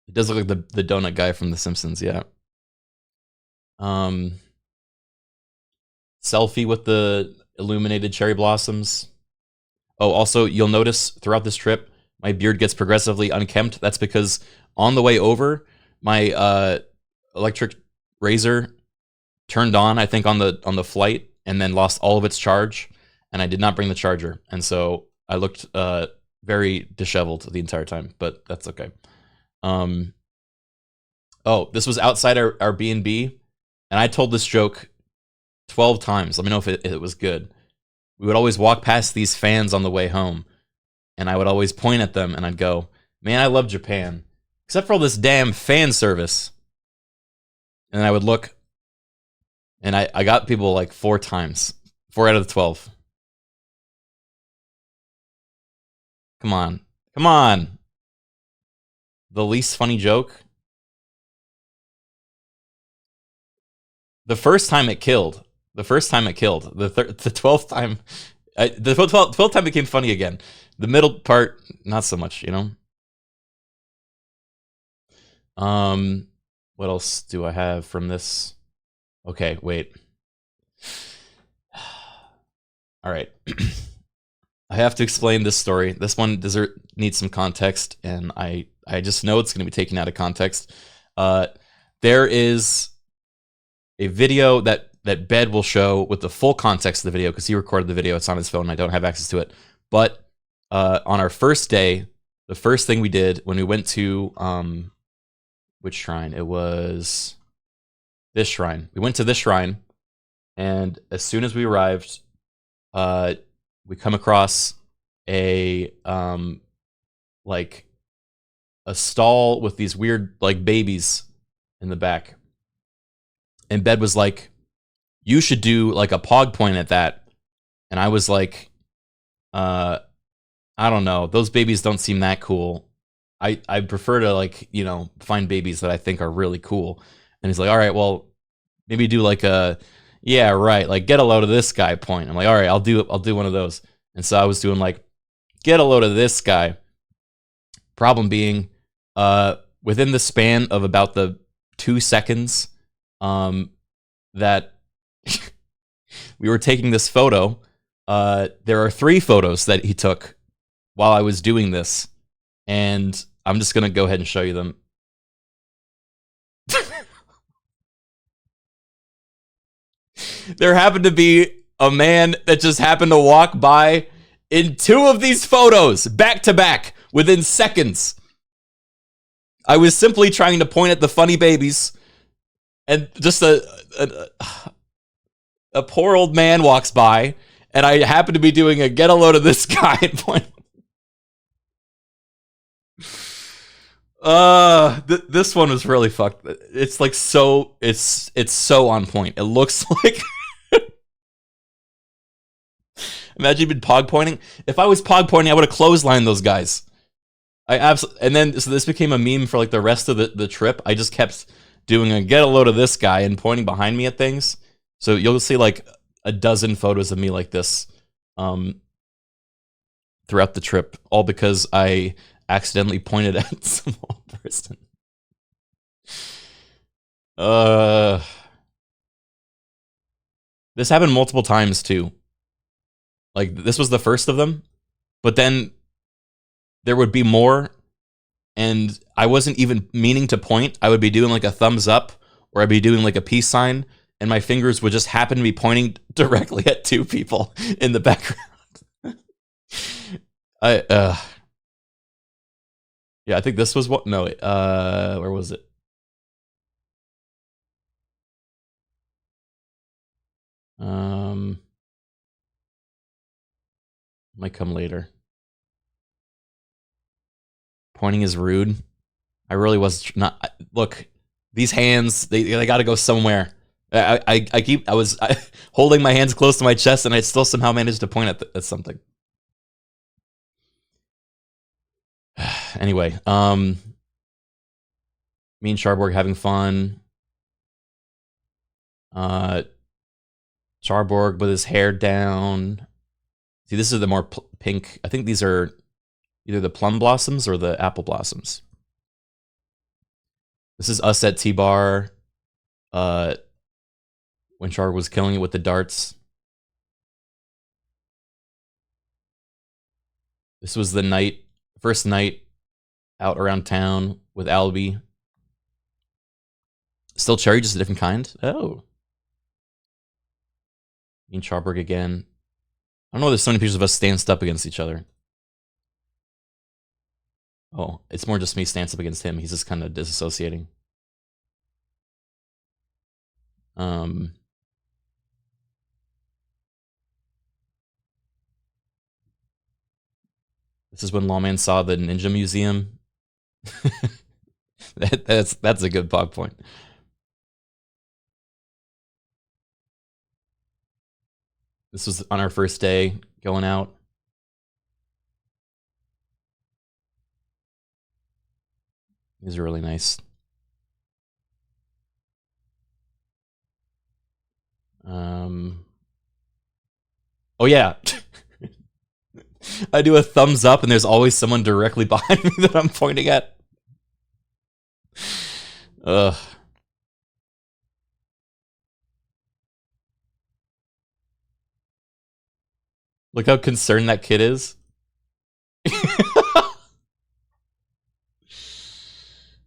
It does look like the donut guy from The Simpsons, yeah. Selfie with the illuminated cherry blossoms. Oh, also, you'll notice throughout this trip, my beard gets progressively unkempt. That's because on the way over, my electric razor turned on, I think, on the flight, and then lost all of its charge, and I did not bring the charger, and so I looked very disheveled the entire time, but that's okay. Oh, this was outside our B&B, and I told this joke 12 times. Let me know if it was good. We would always walk past these fans on the way home, and I would always point at them, and I'd go, man, I love Japan, except for all this damn fan service. And then I would look, and I got people like 4 times. 4 out of the 12. Come on. Come on. The least funny joke? The first time it killed. The first time it killed. The 12th time... the 12th time became funny again. The middle part, not so much, you know? What else do I have from this? Okay, wait. All right. I have to explain this story. This one needs some context, and I just know it's going to be taken out of context. There is a video that Bed will show with the full context of the video, because he recorded the video. It's on his phone, and I don't have access to it. But on our first day, the first thing we did when we went to which shrine? It was this shrine. We went to this shrine, and as soon as we arrived, we come across a like a stall with these weird like babies in the back. And Bed was like, you should do like a pog point at that. And I was like, I don't know. Those babies don't seem that cool. I prefer to like, you know, find babies that I think are really cool. And he's like, all right, well, maybe do like a, yeah, right, like get a load of this guy point. I'm like, all right, I'll do one of those. And so I was doing like, get a load of this guy. Problem being, within the span of about the 2 seconds that we were taking this photo, there are 3 photos that he took while I was doing this. And I'm just going to go ahead and show you them. There happened to be a man that just happened to walk by in 2 of these photos, back to back, within seconds. I was simply trying to point at the funny babies, and just a poor old man walks by, and I happen to be doing a get a load of this guy and point. This one was really fucked. It's like so, it's so on point. It looks like. Imagine you've been pog pointing. If I was pog pointing, I would have clotheslined those guys. And then so this became a meme for like the rest of the trip. I just kept doing a get a load of this guy and pointing behind me at things. So you'll see like a dozen photos of me like this throughout the trip, all because I accidentally pointed at some old person. This happened multiple times too. Like, this was the first of them, but then there would be more, and I wasn't even meaning to point. I would be doing like a thumbs up, or I'd be doing like a peace sign, and my fingers would just happen to be pointing directly at 2 people in the background. Yeah, I think this was what. No, where was it? Might come later. Pointing is rude. I really was not. Look, these hands, they got to go somewhere. I was holding my hands close to my chest, and I still somehow managed to point at something. Anyway, me and Charborg having fun. Charborg with his hair down. See, this is the more pink. I think these are either the plum blossoms or the apple blossoms. This is us at T-Bar. When Char was killing it with the darts. This was the first night out around town with Albie. Still cherry, just a different kind. Oh. Me and Charberg again. I don't know, there's so many pictures of us stanced up against each other. Oh, it's more just me stanced up against him. He's just kind of disassociating. This is when Lawman saw the Ninja Museum. That's a good plot point. This was on our first day going out. These are really nice. Oh yeah. I do a thumbs up and there's always someone directly behind me that I'm pointing at. Ugh. Look how concerned that kid is.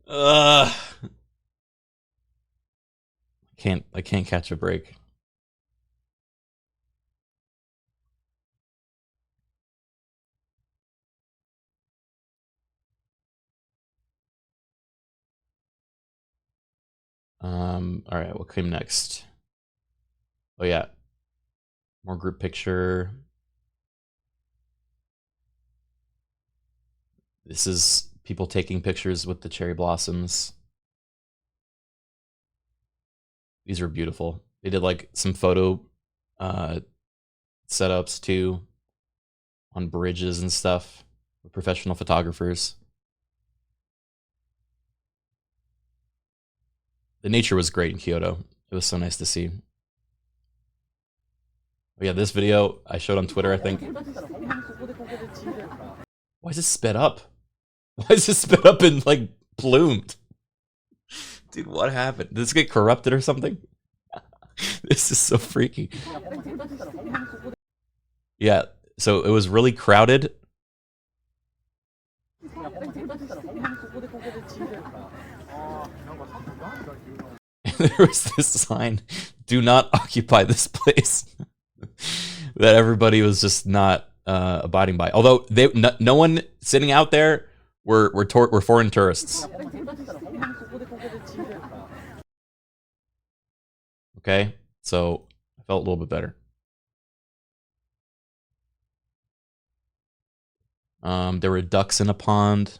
I can't catch a break. All right, what came next? Oh yeah, more group picture. This is people taking pictures with the cherry blossoms. These are beautiful. They did like some photo setups too on bridges and stuff with professional photographers. The nature was great in Kyoto. It was so nice to see. Oh yeah, this video I showed on Twitter, I think. Why is this sped up? Why is this sped up and like bloomed? Dude, what happened? Did this get corrupted or something? This is so freaky. Yeah, so it was really crowded. There was this sign, "Do not occupy this place," that everybody was just not abiding by. Although no one sitting out there were foreign tourists. Okay, so I felt a little bit better. There were ducks in a pond.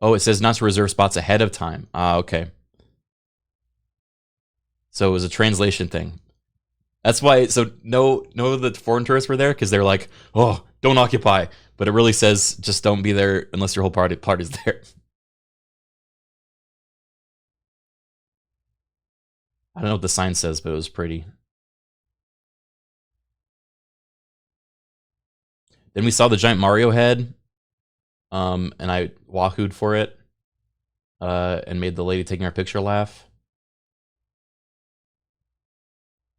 Oh, it says not to reserve spots ahead of time. Ah, okay. So it was a translation thing. That's why. So no, the foreign tourists were there because they're like, oh, don't occupy. But it really says just don't be there unless your whole party's there. I don't know what the sign says, but it was pretty. Then we saw the giant Mario head. And I wahooed for it. And made the lady taking our picture laugh.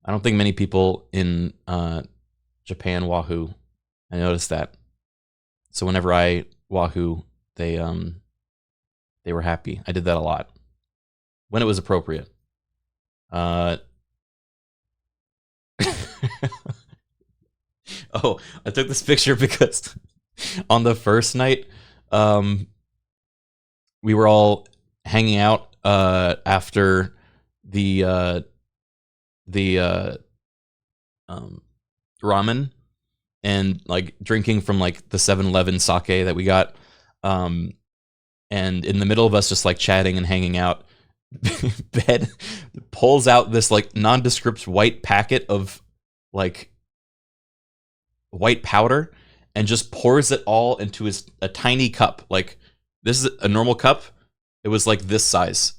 I don't think many people in Japan wahoo. I noticed that. So whenever I wahoo, they were happy. I did that a lot. When it was appropriate. Oh, I took this picture because on the first night, we were all hanging out after the ramen and like drinking from like the 7-Eleven sake that we got. And in the middle of us just like chatting and hanging out, Ben pulls out this like nondescript white packet of like white powder and just pours it all into a tiny cup. Like, this is a normal cup. It was like this size,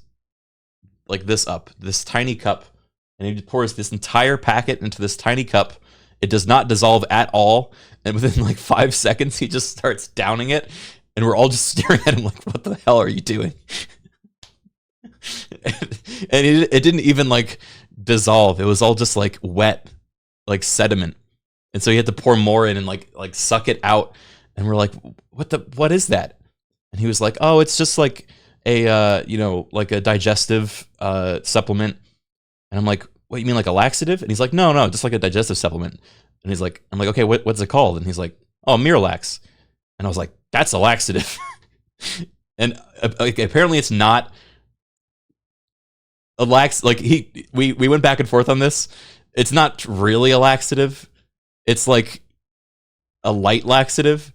like this tiny cup. And he pours this entire packet into this tiny cup. It does not dissolve at all. And within like 5 seconds, he just starts downing it. And we're all just staring at him like, what the hell are you doing? And it didn't even like dissolve. It was all just like wet, like sediment. And so he had to pour more in and like suck it out. And we're like, what is that? And he was like, oh, it's just like a, like a digestive supplement. And I'm like, what, you mean like a laxative? And he's like, no, just like a digestive supplement. And he's like, I'm like, okay, what's it called? And he's like, oh, Miralax. And I was like, that's a laxative. And like, apparently it's not a lax. Like we went back and forth on this. It's not really a laxative. It's like a light laxative.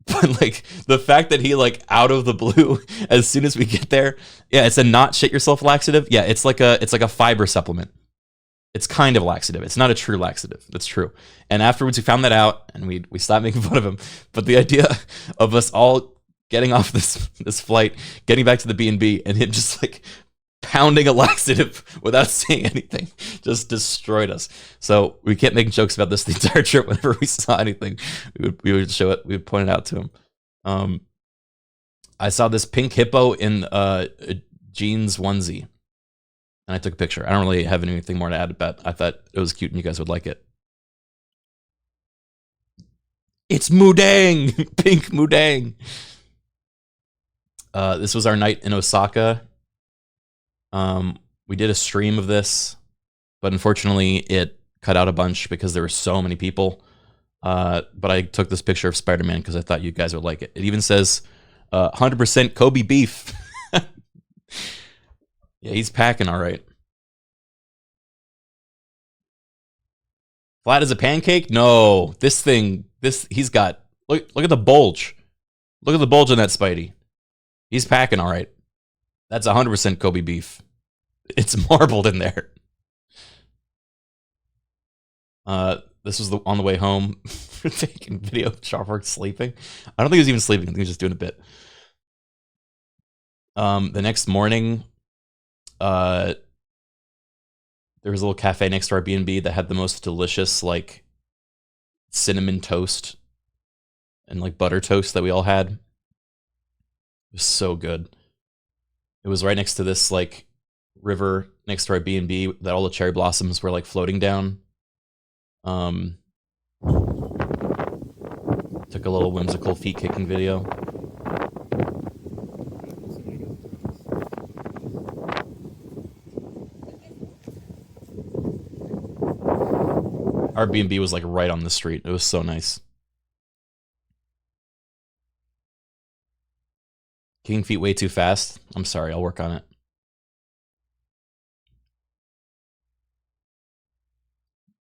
But like the fact that he like out of the blue, as soon as we get there, yeah, it's a not shit yourself laxative. Yeah, it's like a fiber supplement. It's kind of a laxative. It's not a true laxative. That's true. And afterwards we found that out and we stopped making fun of him. But the idea of us all getting off this flight, getting back to the B&B, and him just like pounding a laxative without saying anything just destroyed us. So we kept making jokes about this the entire trip. Whenever we saw anything, we would show it. We would point it out to him. I saw this pink hippo in a jeans onesie, and I took a picture. I don't really have anything more to add about it. I thought it was cute and you guys would like it. It's Mudang! Pink Mudang! This was our night in Osaka. We did a stream of this, but unfortunately it cut out a bunch because there were so many people. But I took this picture of Spider-Man because I thought you guys would like it. It even says 100% Kobe beef. Yeah, he's packing all right. Flat as a pancake? No, he's got, look at the bulge. Look at the bulge on that Spidey. He's packing all right. That's 100% Kobe beef. It's marbled in there. This was on the way home. We're taking video of Sharpwork sleeping. I don't think he was even sleeping. I think he was just doing a bit. The next morning, there was a little cafe next to our B&B that had the most delicious, like, cinnamon toast and, like, butter toast that we all had. It was so good. It was right next to this, like, river next to our B&B that all the cherry blossoms were, like, floating down. Took a little whimsical feet-kicking video. Our B&B was like right on the street. It was so nice. Kicking feet way too fast. I'm sorry, I'll work on it.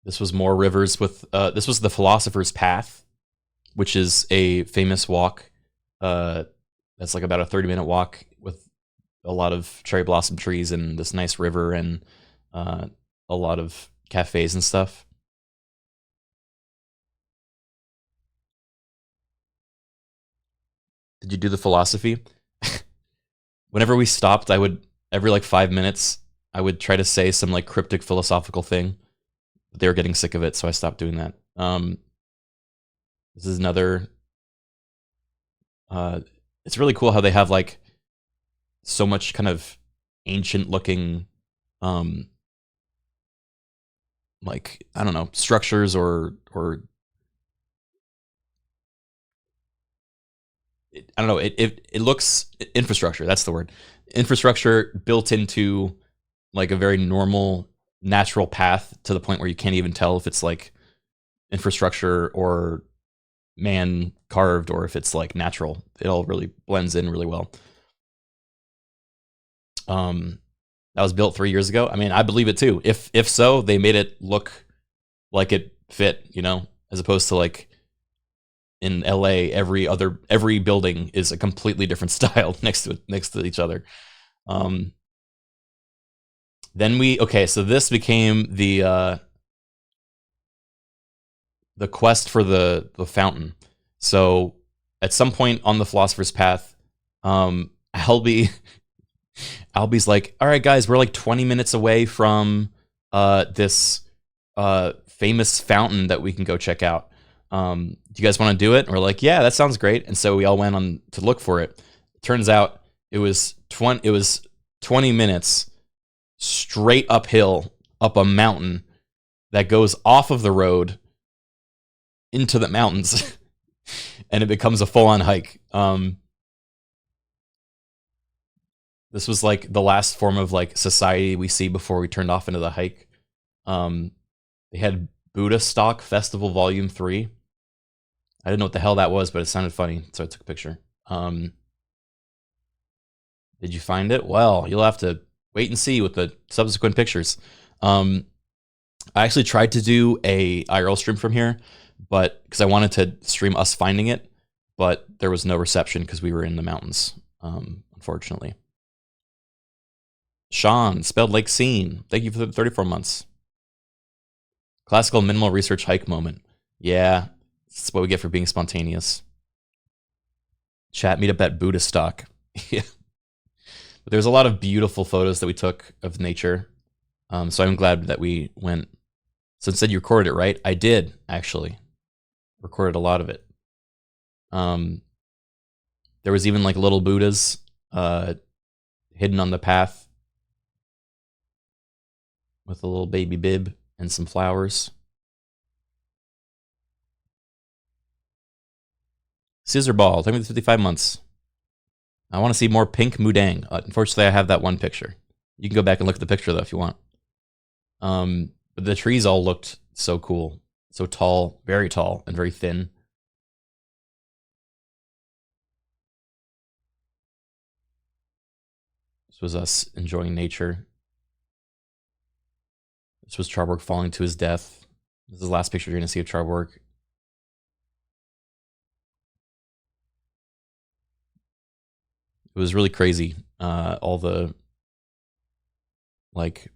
This was more rivers with, this was the Philosopher's Path, which is a famous walk. That's like about a 30-minute walk with a lot of cherry blossom trees and this nice river and a lot of cafes and stuff. Did you do the philosophy? Whenever we stopped, I would, every like 5 minutes, I would try to say some like cryptic philosophical thing. But they were getting sick of it, so I stopped doing that. This is another... it's really cool how they have like so much kind of ancient looking like, I don't know, structures or I don't know, it looks, infrastructure, that's the word. Infrastructure built into like a very normal, natural path to the point where you can't even tell if it's like infrastructure or man carved or if it's like natural. It all really blends in really well. That was built 3 years ago. I mean, I believe it too. If so, they made it look like it fit, you know, as opposed to like in LA, every building is a completely different style next to each other. So this became the quest for the fountain. So at some point on the Philosopher's Path, Albie's like, all right, guys, we're like 20 minutes away from this famous fountain that we can go check out. Do you guys want to do it? And we're like, yeah, that sounds great. And so we all went on to look for it. Turns out it was 20 minutes straight uphill up a mountain that goes off of the road into the mountains, and it becomes a full-on hike. This was like the last form of like society we see before we turned off into the hike. They had Buddha Stock Festival Volume 3. I didn't know what the hell that was, but it sounded funny, so I took a picture. Did you find it? Well, you'll have to wait and see with the subsequent pictures. I actually tried to do a IRL stream from here, but because I wanted to stream us finding it, but there was no reception because we were in the mountains, unfortunately. Sean, spelled like scene. Thank you for the 34 months. Classical minimal research hike moment. Yeah, that's what we get for being spontaneous. Chat, meet up at Buddha Stock. Yeah. But there's a lot of beautiful photos that we took of nature. So I'm glad that we went. So instead you recorded it, right? I did, actually. Recorded a lot of it. There was even like little Buddhas hidden on the path with a little baby bib and some flowers. Scissor Ball, tell me the 55 months. I want to see more pink Mudang. Unfortunately, I have that one picture. You can go back and look at the picture though if you want. But the trees all looked so cool. So tall, very tall, and very thin. This was us enjoying nature. This was Charborg falling to his death. This is the last picture you're going to see of Charborg. It was really crazy. All the like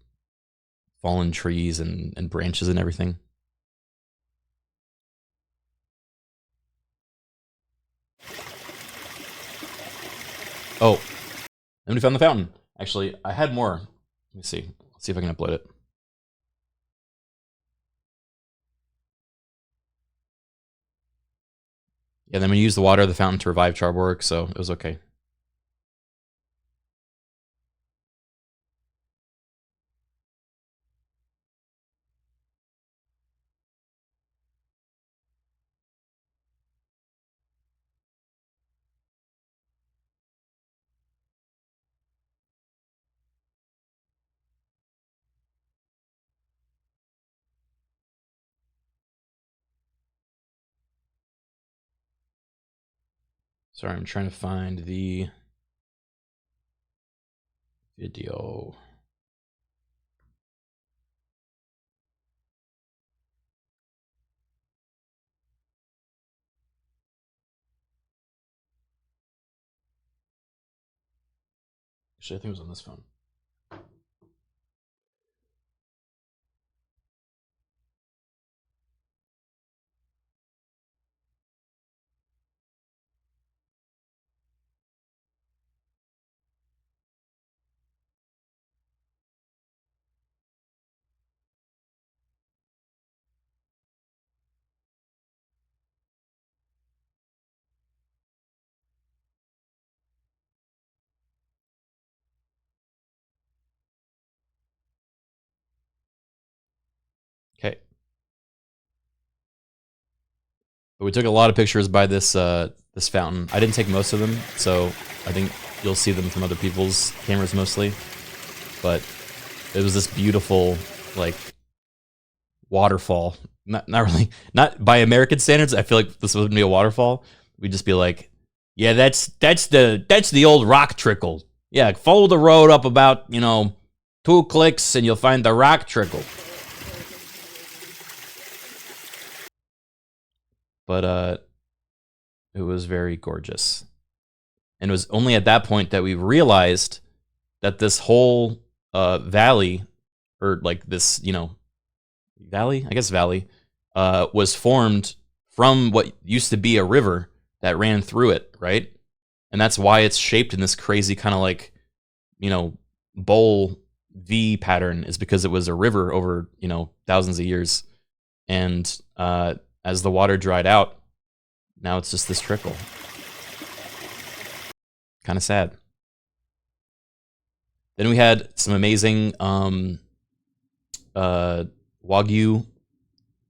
fallen trees and branches and everything. Oh, and we found the fountain. Actually, I had more. Let me see. Let's see if I can upload it. Yeah, then we used the water of the fountain to revive Charborg, so it was okay. Sorry, I'm trying to find the video. Actually, I think it was on this phone. Okay. But we took a lot of pictures by this this fountain. I didn't take most of them, so I think you'll see them from other people's cameras mostly. But it was this beautiful, like, waterfall. Not really, not by American standards. I feel like this wouldn't be a waterfall. We'd just be like, yeah, that's the old rock trickle. Yeah, follow the road up about 2 clicks and you'll find the rock trickle. But it was very gorgeous. And it was only at that point that we realized that this whole valley, or like this, valley, I guess valley, was formed from what used to be a river that ran through it, right? And that's why it's shaped in this crazy kind of like, bowl V pattern, is because it was a river over, thousands of years. And as the water dried out, now it's just this trickle. Kind of sad. Then we had some amazing Wagyu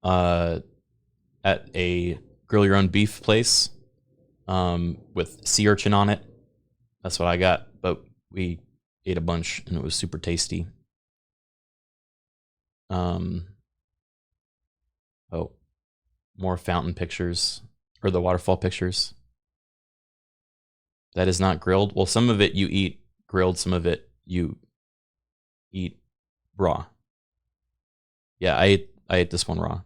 at a grill your own beef place with sea urchin on it. That's what I got, but we ate a bunch and it was super tasty. Oh, more fountain pictures, or the waterfall pictures. That is not grilled. Well, some of it you eat grilled, some of it you eat raw. Yeah, I ate this one raw.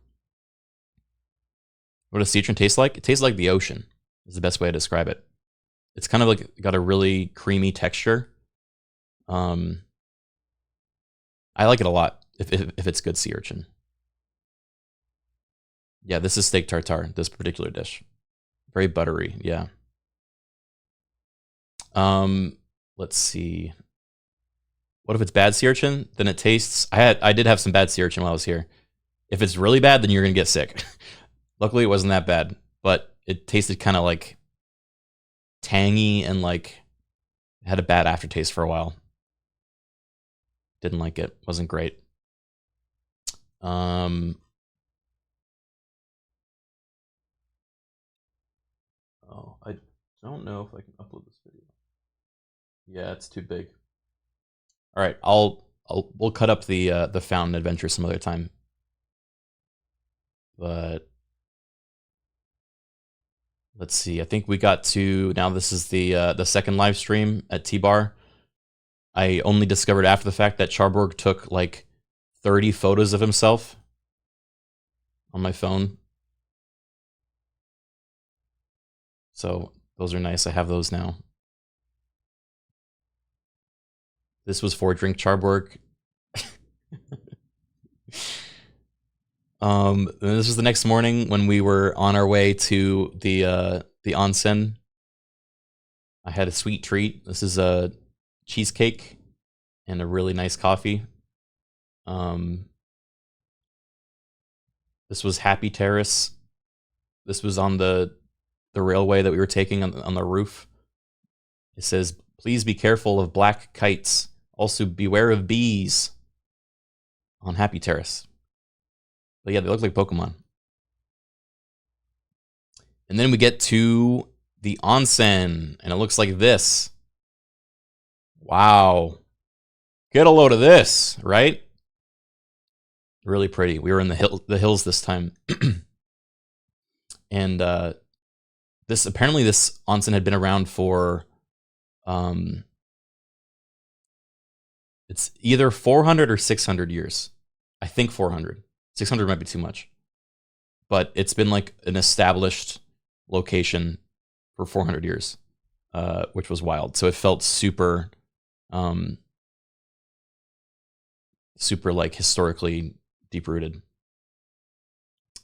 What does sea urchin taste like? It tastes like the ocean, is the best way to describe it. It's kind of like got a really creamy texture. I like it a lot if it's good sea urchin. Yeah, this is steak tartare, this particular dish. Very buttery, yeah. Let's see. What if it's bad sea urchin? Then it tastes... I did have some bad sea urchin while I was here. If it's really bad, then you're gonna get sick. Luckily, it wasn't that bad, but it tasted kind of like tangy and like had a bad aftertaste for a while. Didn't like it. Wasn't great. Oh, I don't know if I can upload this video. Yeah, it's too big. All right, we'll cut up the fountain adventure some other time. But let's see. I think we got to now. This is the second live stream at T-Bar. I only discovered after the fact that Charborg took like 30 photos of himself on my phone. So those are nice. I have those now. This was for Drink Charborg. This was the next morning when we were on our way to the onsen. I had a sweet treat. This is a cheesecake and a really nice coffee. This was Happy Terrace. This was on the railway that we were taking on the roof. It says, "Please be careful of black kites. Also beware of bees." On Happy Terrace. But yeah, they look like Pokemon. And then we get to the onsen, and it looks like this. Wow. Get a load of this, right? Really pretty. We were in the hills this time. And this onsen had been around for it's either 400 or 600 years. I think 400. 600 might be too much. But it's been like an established location for 400 years, which was wild. So it felt super, super like historically deep-rooted.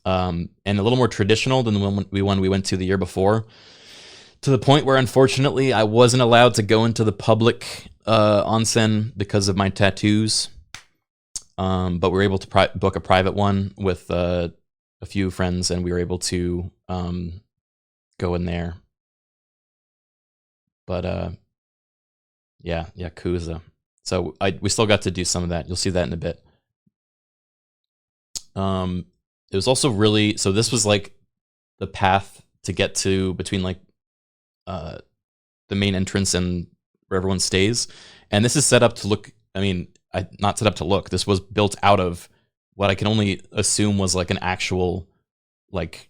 And a little more traditional than the one we went to the year before, to the point where unfortunately I wasn't allowed to go into the public onsen because of my tattoos. But we were able to book a private one with a few friends, and we were able to go in there. But yeah, Yakuza. So we still got to do some of that. You'll see that in a bit. It was also really, so this was like the path to get to between like the main entrance and where everyone stays. And this is set up to look, I mean, not set up to look. This was built out of what I can only assume was like an actual like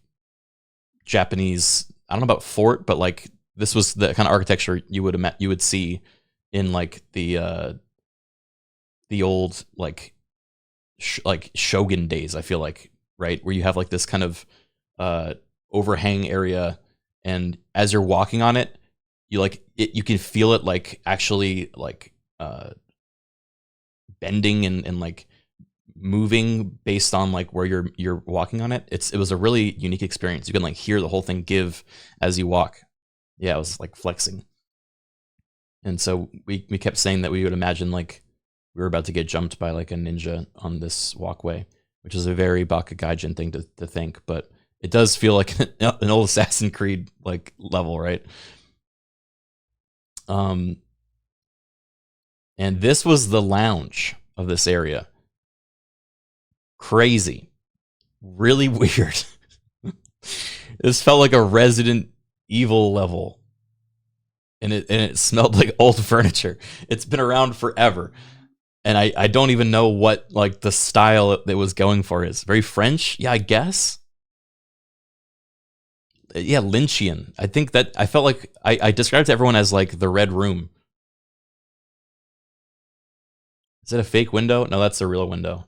Japanese, I don't know about fort, but like this was the kind of architecture you would see in like the old like like shogun days, I feel like, right, where you have like this kind of overhang area, and as you're walking on it, you can feel it like actually like bending and like moving based on like where you're walking on it. It was a really unique experience. You can like hear the whole thing give as you walk. Yeah, it was like flexing. And so we kept saying that we would imagine like we were about to get jumped by like a ninja on this walkway, which is a very Bakugaijin thing to think, but it does feel like an old Assassin's Creed like level, right? And this was the lounge of this area. Crazy. Really weird. This felt like a Resident Evil level. And it smelled like old furniture. It's been around forever. And I don't even know what like the style it was going for is. Very French? Yeah, I guess. Yeah, Lynchian. I think that I felt like I described it to everyone as like the Red Room. Is it a fake window? No, that's a real window.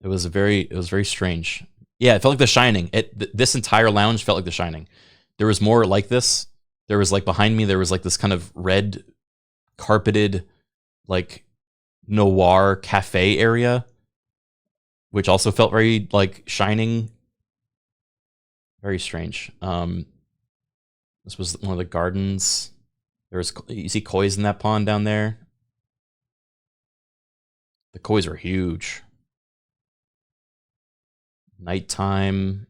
It was very strange. Yeah, it felt like The Shining. This entire lounge felt like The Shining. There was more like this. There was like behind me, there was like this kind of red carpeted like noir cafe area, which also felt very like Shining. Very strange. This was one of the gardens. You see kois in that pond down there. The kois are huge. Nighttime.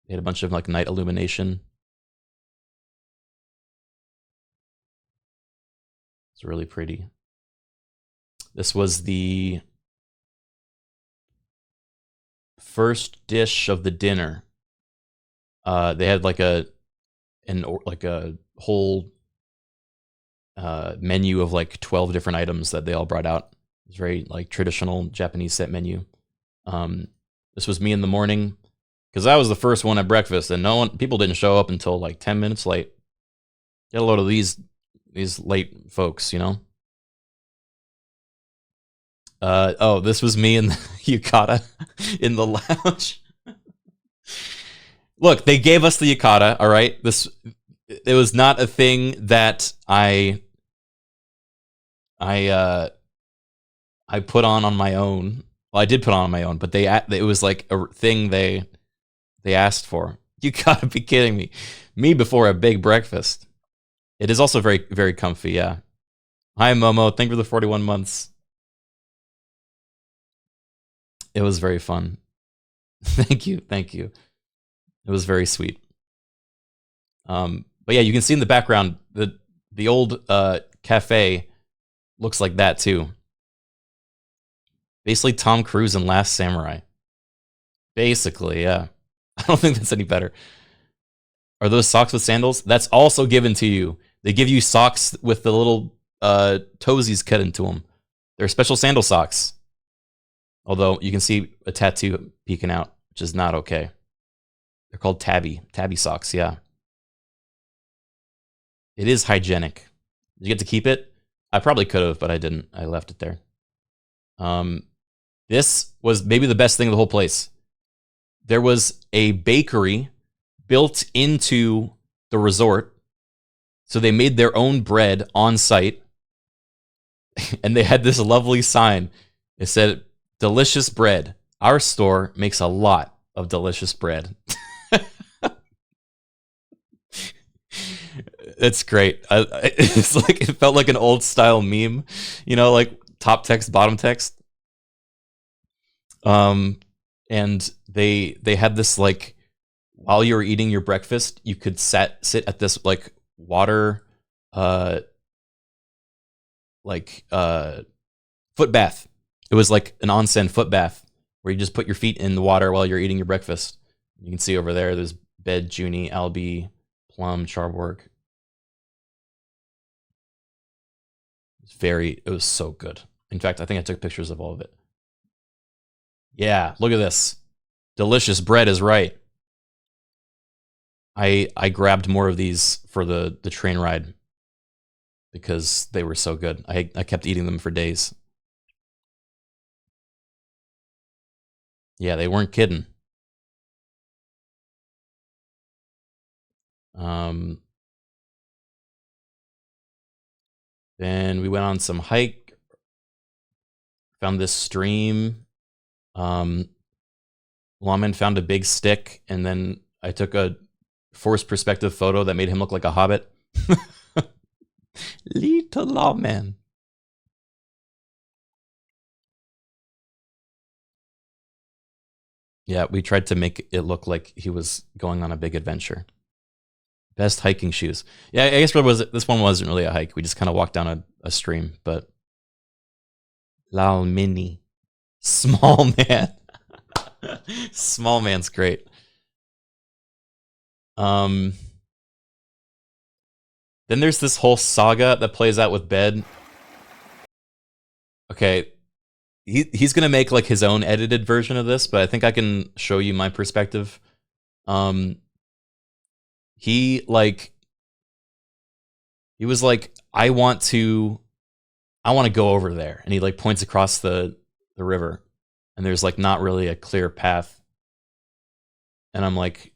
They had a bunch of like night illumination. It's really pretty. This was the first dish of the dinner. They had like a whole menu of like 12 different items that they all brought out. It was very like traditional Japanese set menu. This was me in the morning because I was the first one at breakfast, and people didn't show up until like 10 minutes late. Get a load of these late folks, you know. Oh, this was me in the yukata in the lounge. Look, they gave us the yukata, all right? It was not a thing that I put on my own. Well, I did put on my own, but it was like a thing they asked for. You gotta be kidding me. Me before a big breakfast. It is also very, very comfy, yeah. Hi, Momo. Thank you for the 41 months. It was very fun. Thank you. It was very sweet. But yeah, you can see in the background the old cafe looks like that too. Basically Tom Cruise in Last Samurai. Basically, yeah. I don't think that's any better. Are those socks with sandals? That's also given to you. They give you socks with the little toesies cut into them. They're special sandal socks. Although you can see a tattoo peeking out, which is not okay. They're called tabby socks, yeah. It is hygienic. Did you get to keep it? I probably could have, but I didn't. I left it there. This was maybe the best thing of the whole place. There was a bakery built into the resort. So they made their own bread on site. And they had this lovely sign. It said, "Delicious bread. Our store makes a lot of delicious bread." It's great. It's like it felt like an old style meme, you know, like top text, bottom text. And they had this like while you were eating your breakfast, you could sit at this like water foot bath. It was like an onsen foot bath where you just put your feet in the water while you're eating your breakfast. You can see over there's Bed, Junie, Albi, Plum, Charborg. It was so good. In fact, I think I took pictures of all of it. Yeah, look at this. Delicious bread is right. I grabbed more of these for the train ride because they were so good. I kept eating them for days. Yeah, they weren't kidding. Then we went on some hike, found this stream. Ramen found a big stick, and then I took a forced perspective photo that made him look like a hobbit. Little Ramen. Yeah, we tried to make it look like he was going on a big adventure. Best hiking shoes. Yeah, I guess this one wasn't really a hike. We just kind of walked down a stream, but Lal Mini. Small man. Small man's great. Then there's this whole saga that plays out with bed. Okay, he's gonna make like his own edited version of this, but I think I can show you my perspective. He was like, I want to go over there, and he like points across the river, and there's like not really a clear path, and I'm like,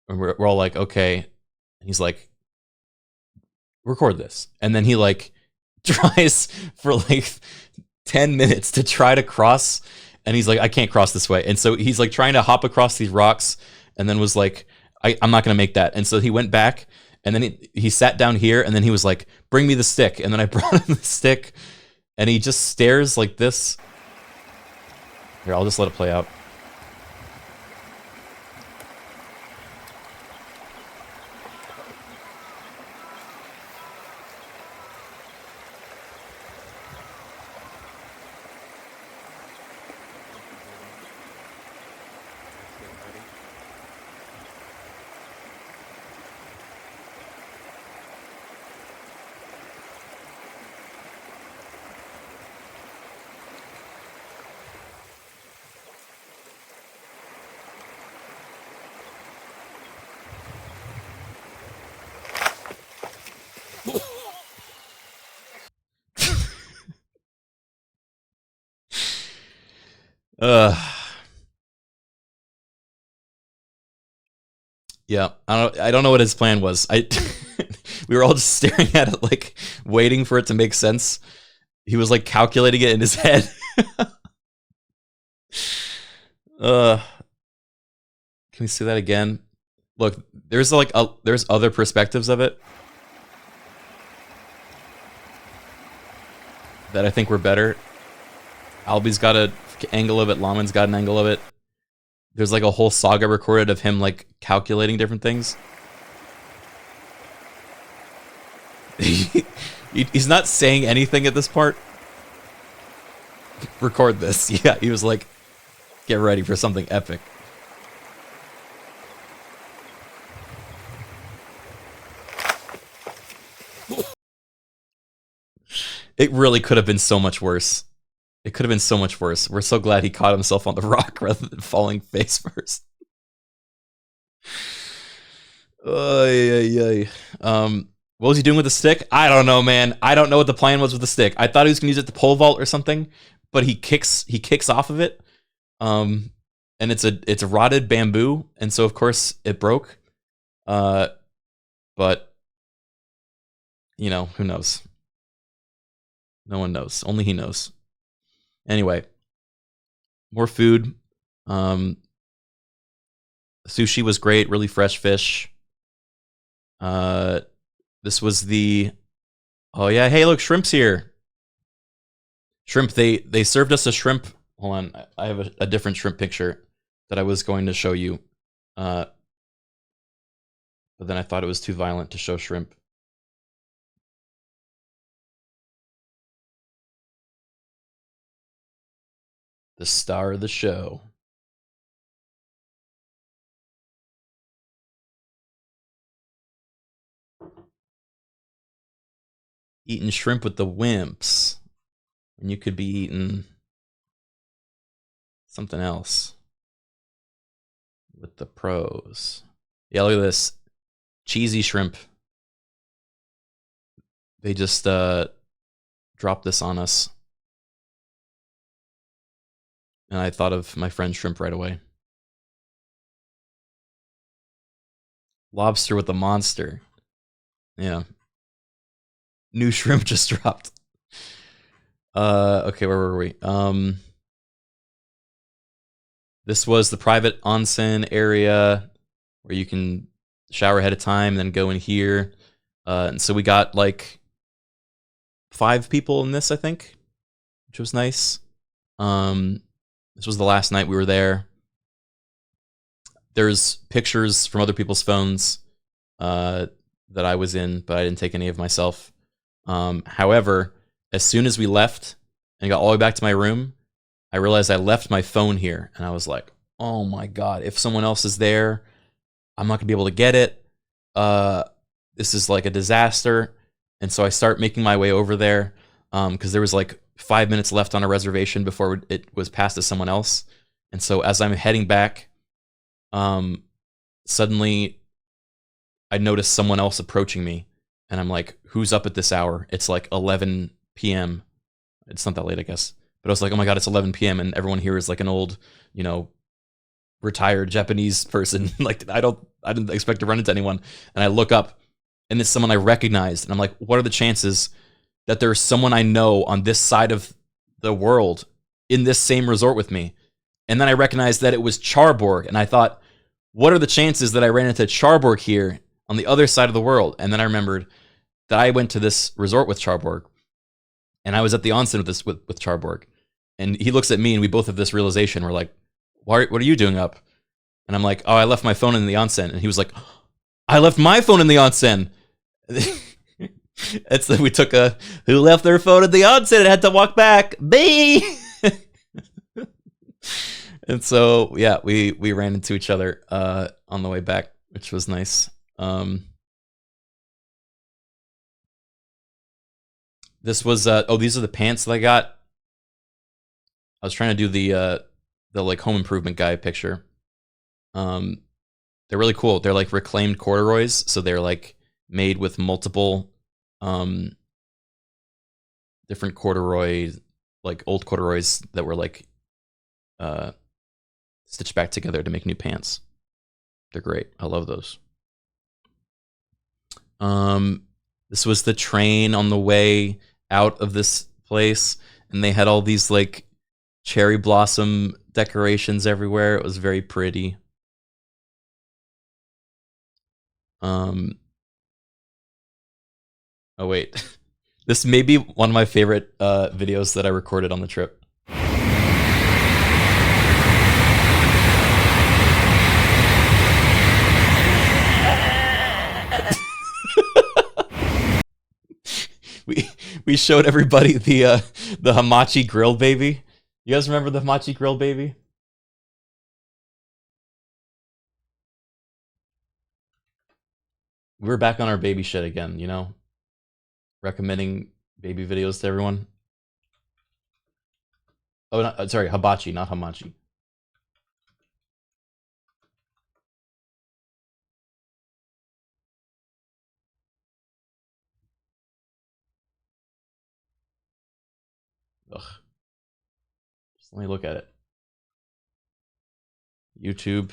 we're all like, okay, and he's like, record this, and then he like tries for like 10 minutes to try to cross, and he's like, I can't cross this way, and so he's like trying to hop across these rocks, and then was like, I'm not gonna make that, and so he went back, and then he sat down here, and then he was like, bring me the stick, and then I brought him the stick, and he just stares like this. Here, I'll just let it play out. Yeah, I don't know what his plan was. We were all just staring at it, like waiting for it to make sense. He was like calculating it in his head. Can we see that again? Look, there's like there's other perspectives of it that I think were better. Albie's got an angle of it. Lamen's got an angle of it. There's like a whole saga recorded of him like calculating different things. He's not saying anything at this part. Record this. Yeah, he was like, get ready for something epic. It really could have been so much worse. It could have been so much worse. We're so glad he caught himself on the rock rather than falling face first. What was he doing with the stick? I don't know, man. I don't know what the plan was with the stick. I thought he was gonna use it to pole vault or something, but he kicks off of it. And it's a rotted bamboo, and so of course it broke. But you know, who knows? No one knows. Only he knows. Anyway, more food. Sushi was great, really fresh fish. This was the... Oh yeah, hey look, shrimp's here. Shrimp, they served us a shrimp. Hold on, I have a different shrimp picture that I was going to show you. But then I thought it was too violent to show shrimp. The star of the show. eating shrimp with the wimps when you could be eating something else with the pros. Yeah, look at this. Cheesy shrimp. They just dropped this on us. And I thought of my friend Shrimp right away. Lobster with the monster. Yeah. New shrimp just dropped. Okay, where were we? This was the private onsen area where you can shower ahead of time, then go in here. And so we got like 5 people in this, I think, which was nice. This was the last night we were there. There's pictures from other people's phones that I was in, but I didn't take any of myself. However, as soon as we left and got all the way back to my room, I realized I left my phone here, and I was like, oh my god, if someone else is there, I'm not gonna be able to get it. This is like a disaster. And so I start making my way over there because there was like 5 minutes left on a reservation before it was passed to someone else. And so as I'm heading back, suddenly I notice someone else approaching me, and I'm like, who's up at this hour? It's like 11 p.m. It's not that late, I guess. But I was like, oh my god, it's 11 p.m. and everyone here is like an old, retired Japanese person. Like I didn't expect to run into anyone. And I look up, and it's someone I recognized, and I'm like, what are the chances that there's someone I know on this side of the world in this same resort with me? And then I recognized that it was Charborg, and I thought, what are the chances that I ran into Charborg here on the other side of the world? And then I remembered that I went to this resort with Charborg, and I was at the onsen with Charborg. And he looks at me, and we both have this realization. We're like, what are you doing up? And I'm like, oh, I left my phone in the onsen. And he was like, I left my phone in the onsen. We took who left their phone in the onsen and had to walk back. Me. And so, yeah, we ran into each other on the way back, which was nice. This was these are the pants that I got. I was trying to do the like home improvement guy picture. They're really cool. They're like reclaimed corduroys, so they're like made with multiple different corduroy, like old corduroys that were like stitched back together to make new pants. They're great. I love those. This was the train on the way out of this place, and they had all these like cherry blossom decorations everywhere. It was very pretty. Oh wait. This may be one of my favorite videos that I recorded on the trip. We showed everybody the hamachi grilled baby. You guys remember the hamachi grilled baby? We're back on our baby shit again, recommending baby videos to everyone. Oh, no, sorry, hibachi, not hamachi. Ugh. Just let me look at it. YouTube.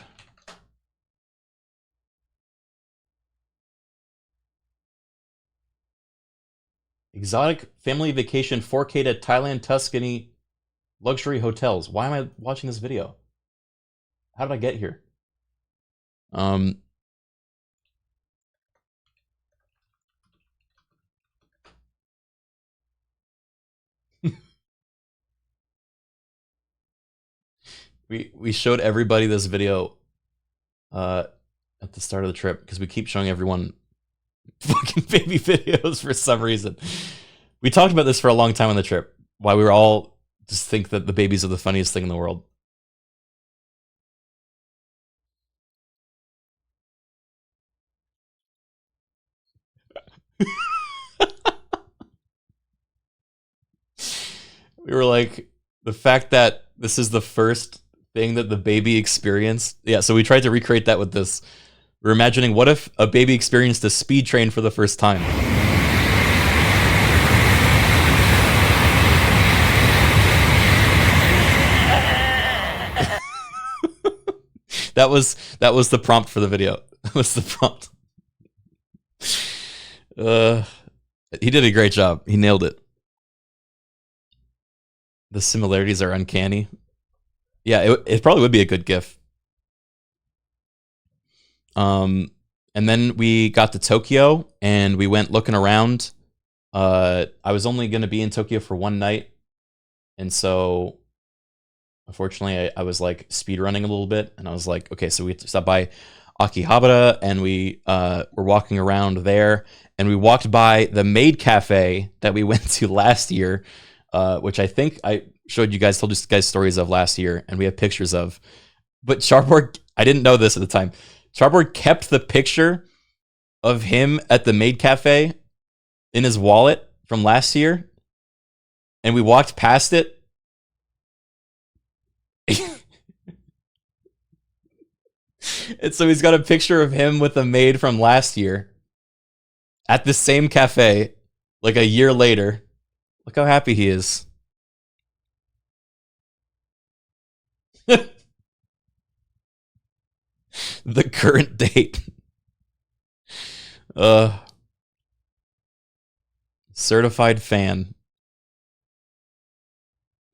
Exotic family vacation 4K to Thailand, Tuscany, luxury hotels. Why am I watching this video? How did I get here? We showed everybody this video at the start of the trip because we keep showing everyone fucking baby videos for some reason. We talked about this for a long time on the trip. Why we were all just think that the babies are the funniest thing in the world. We were like, the fact that this is the first thing that the baby experienced. Yeah, so we tried to recreate that with this. We were imagining, what if a baby experienced a speed train for the first time? That was the prompt for the video. That was the prompt. He did a great job. He nailed it. The similarities are uncanny. Yeah, it probably would be a good GIF. And then we got to Tokyo and we went looking around. I was only going to be in Tokyo for one night, and so unfortunately I was like speed running a little bit, and I was like, okay, so we stopped by Akihabara and we were walking around there, and we walked by the Maid Cafe that we went to last year, which I think I told you guys stories of last year, and we have pictures of. But Charboard, I didn't know this at the time. Charboard kept the picture of him at the Maid Cafe in his wallet from last year, and we walked past it. And so he's got a picture of him with a maid from last year at the same cafe, like a year later. Look how happy he is. The current date. Certified fan.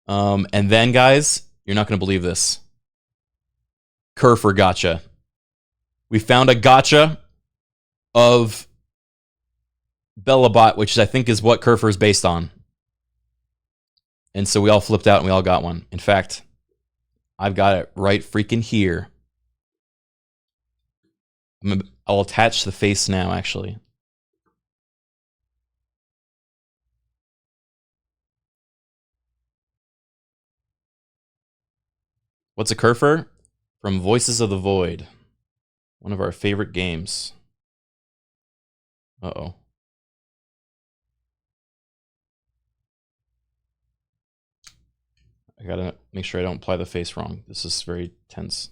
And then, guys, you're not going to believe this. Kerfer gotcha. We found a gotcha of Bellabot, which I think is what Kerfer is based on. And so we all flipped out and we all got one. In fact, I've got it right freaking here. I'll attach the face now, actually. What's a Kerfer? From Voices of the Void. One of our favorite games. Uh-oh. I gotta make sure I don't apply the face wrong. This is very tense.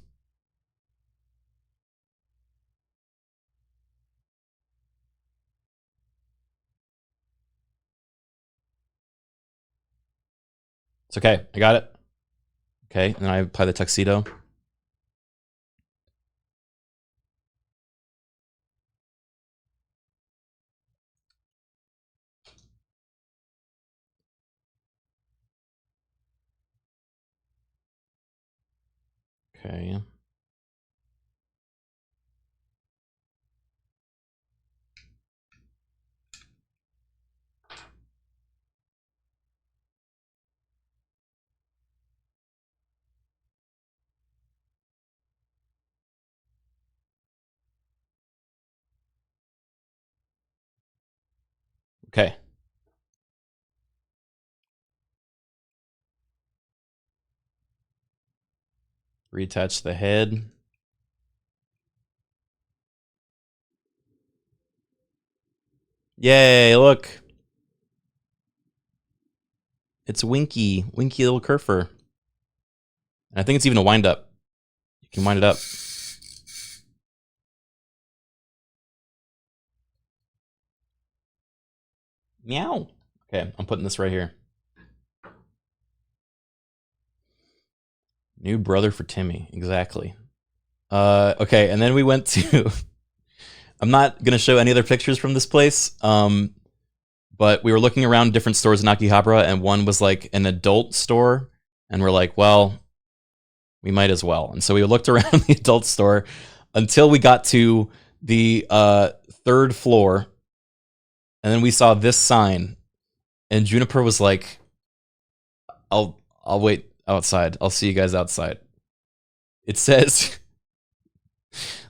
It's okay. I got it. Okay, and then I apply the tuxedo. Okay. Okay. Reattach the head. Yay, look. It's Winky. Winky little Kerfer. And I think it's even a wind up. You can wind it up. Meow. Okay, I'm putting this right here. New brother for Timmy. Exactly. Okay, and then we went to... I'm not going to show any other pictures from this place, but we were looking around different stores in Akihabara, and one was like an adult store, and we're like, well, we might as well. And so we looked around the adult store until we got to the third floor, and then we saw this sign, and Juniper was like, I'll wait outside. I'll see you guys outside. It says,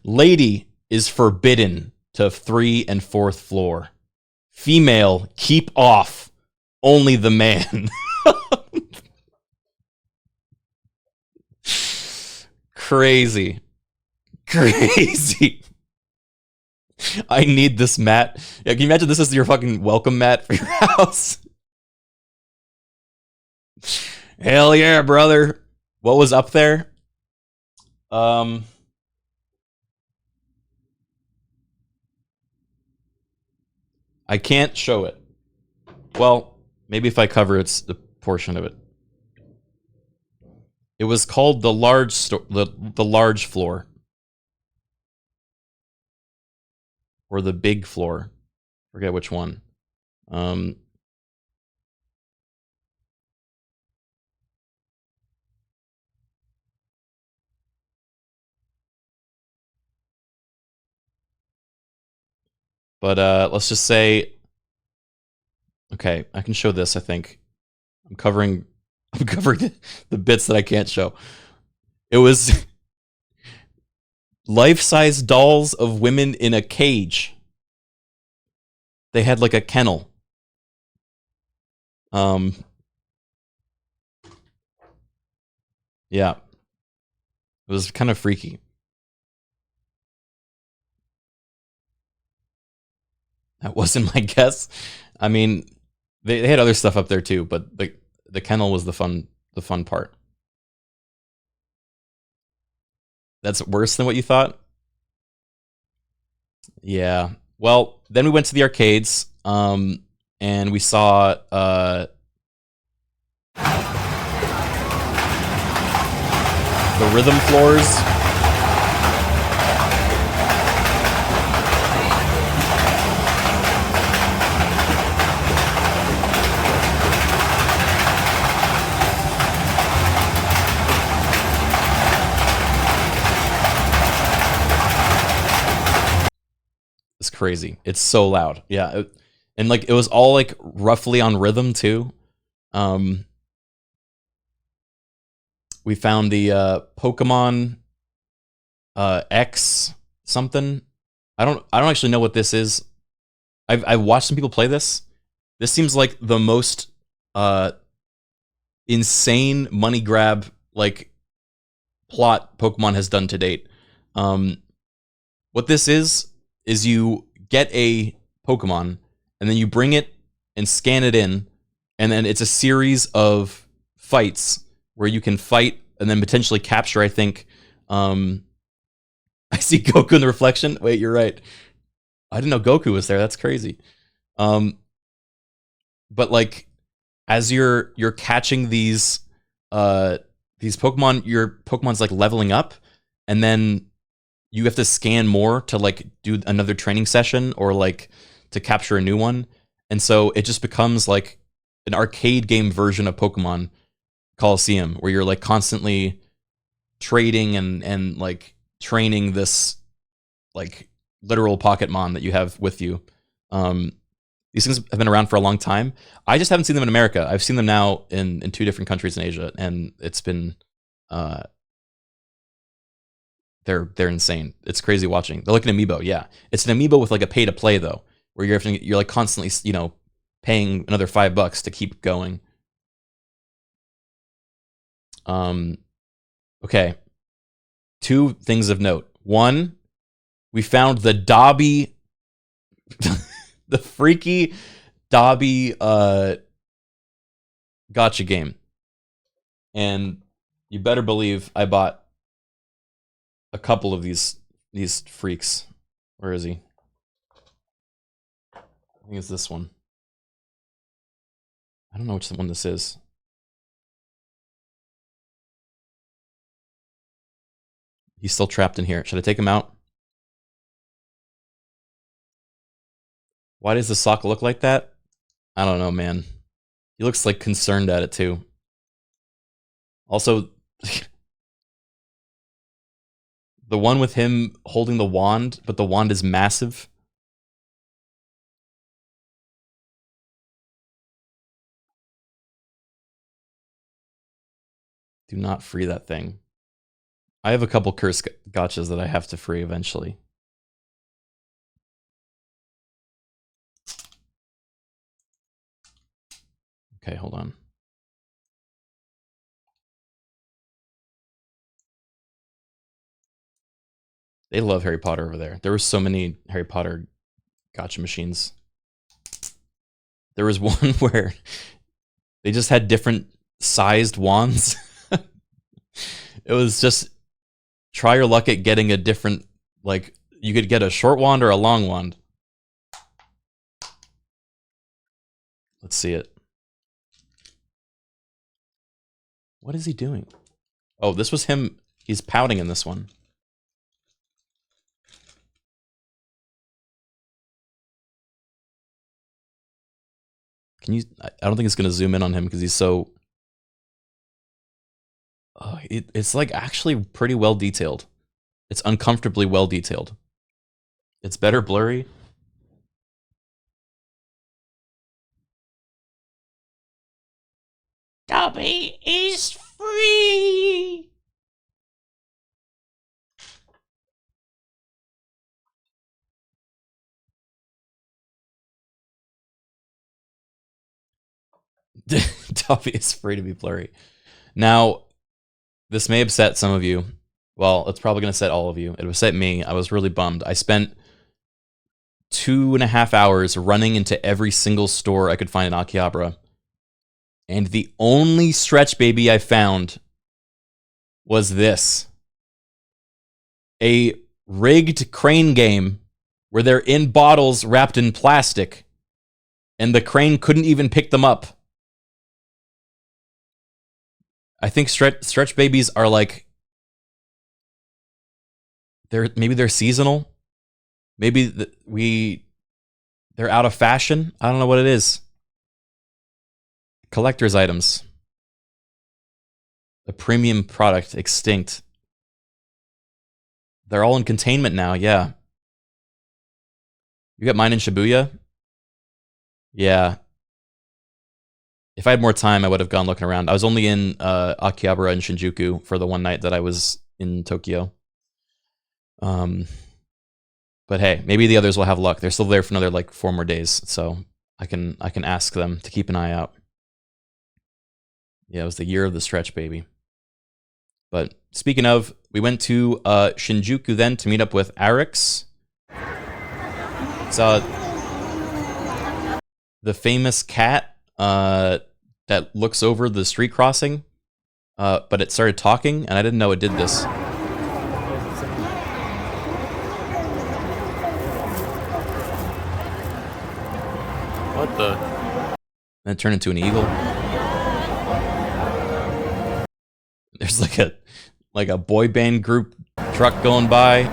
lady is forbidden to 3 and 4th floor. Female, keep off. Only the man. Crazy. Crazy. I need this mat. Yeah, can you imagine this is your fucking welcome mat for your house? Hell yeah, brother. What was up there? I can't show it. Well, maybe if I cover it's the portion of it. It was called the large floor. Or the big floor. Forget which one. But let's just say, okay, I can show this. I think I'm covering the bits that I can't show. It was life-size dolls of women in a cage. They had like a kennel. Yeah, it was kind of freaky. That wasn't my guess. I mean, they had other stuff up there too, but the kennel was the fun part. That's worse than what you thought? Yeah. Well, then we went to the arcades, and we saw the rhythm floors. It's crazy. It's so loud. Yeah. And like it was all like roughly on rhythm too. We found the Pokemon X something. I don't actually know what this is. I've watched some people play this. This seems like the most insane money grab like plot Pokemon has done to date. What this is you get a Pokemon and then you bring it and scan it in, and then it's a series of fights where you can fight and then potentially capture, I think. I see Goku in the reflection. Wait, you're right. I didn't know Goku was there. That's crazy. But like, as you're catching these Pokemon, your Pokemon's like leveling up, and then you have to scan more to like do another training session or like to capture a new one. And so it just becomes like an arcade game version of Pokemon Coliseum, where you're like constantly trading and like training this like literal Pocketmon that you have with you. These things have been around for a long time. I just haven't seen them in America. I've seen them now in 2 different countries in Asia, and it's been they're insane. It's crazy watching. They're like an amiibo, yeah. It's an amiibo with like a pay to play though, where you're like constantly, paying another $5 to keep going. Okay. 2 things of note. 1, we found the Dobby, the freaky Dobby gotcha game. And you better believe I bought a couple of these freaks. Where is he? I think it's this one. I don't know which one this is. He's still trapped in here. Should I take him out? Why does the sock look like that? I don't know, man. He looks like concerned at it too. Also, the one with him holding the wand, but the wand is massive. Do not free that thing. I have a couple curse gotchas that I have to free eventually. Okay, hold on. They love Harry Potter over there. There were so many Harry Potter gotcha machines. There was one where they just had different sized wands. It was just try your luck at getting a different, like, you could get a short wand or a long wand. Let's see it. What is he doing? Oh, this was him. He's pouting in this one. Can you... I don't think it's going to zoom in on him because he's so... Oh, it's like actually pretty well detailed. It's uncomfortably well detailed. It's better blurry. Dobby is free! Dobby is free to be blurry. Now, this may upset some of you. Well, it's probably going to upset all of you. It upset me. I was really bummed. I spent 2.5 hours running into every single store I could find in Akihabara. And the only stretch baby I found was this. A rigged crane game where they're in bottles wrapped in plastic. And the crane couldn't even pick them up. I think stretch babies are like... Maybe they're seasonal. Maybe they're out of fashion. I don't know what it is. Collector's items. A premium product, extinct. They're all in containment now, yeah. You got mine in Shibuya? Yeah. If I had more time, I would have gone looking around. I was only in Akihabara and Shinjuku for the one night that I was in Tokyo. But hey, maybe the others will have luck. They're still there for another like 4 more days, so I can ask them to keep an eye out. Yeah, it was the year of the stretch baby. But speaking of, we went to Shinjuku then to meet up with Arix. Saw the famous cat that looks over the street crossing, but it started talking, and I didn't know it did this. What the? And it turned into an eagle. There's like a boy band group truck going by.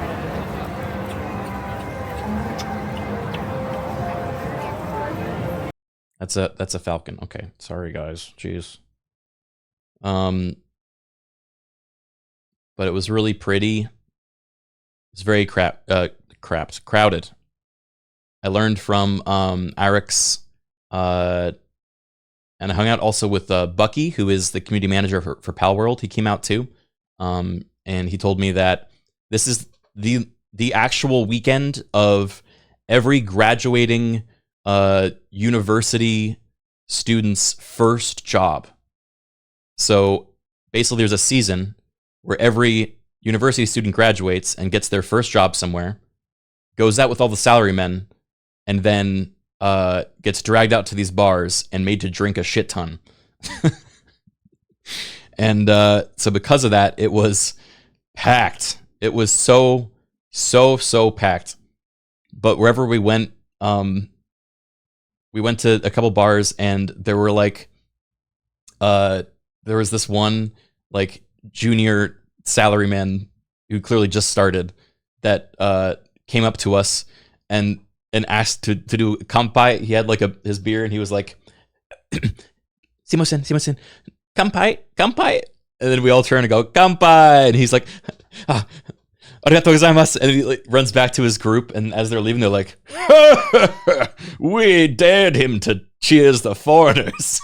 That's a falcon. Okay, sorry guys. Jeez. But it was really pretty. It's very crowded. I learned from Arix, and I hung out also with Bucky, who is the community manager for Pal World. He came out too, and he told me that this is the actual weekend of every graduating university student's first job. So basically, there's a season where every university student graduates and gets their first job somewhere, goes out with all the salarymen, and then gets dragged out to these bars and made to drink a shit ton. And so because of that, it was packed. It was so packed. But wherever we went to a couple bars, and there were like, there was this one like junior salaryman who clearly just started that came up to us and asked to do kanpai. He had like his beer, and he was like, "Simosen, kanpai." And then we all turn and go, "Kanpai!" And he's like, "Arigatou gozaimasu." And he like runs back to his group, and as they're leaving, they're like, "We dared him to cheers the foreigners."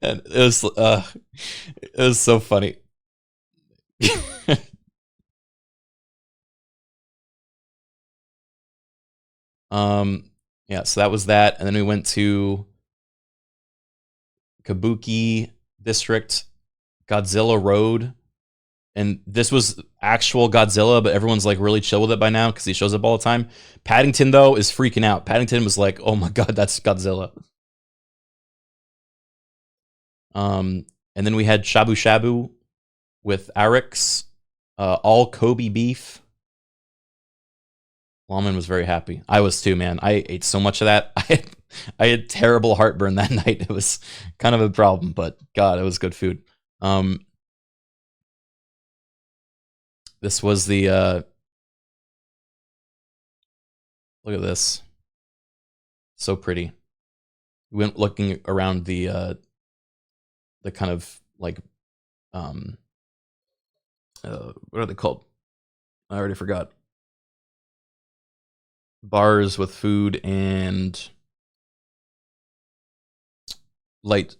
And it was so funny. Yeah, so that was that, and then we went to Kabuki District, Godzilla Road, and this was actual Godzilla, but everyone's like really chill with it by now because he shows up all the time. Paddington though is freaking out. Paddington was like, "Oh my god, that's Godzilla." And then we had shabu shabu with Arix, all Kobe beef. Ramen was very happy. I was too, man. I ate so much of that. I had terrible heartburn that night. It was kind of a problem, but God, it was good food. This was the look at this. So pretty. We went looking around the kind of like what are they called? I already forgot. Bars with food and light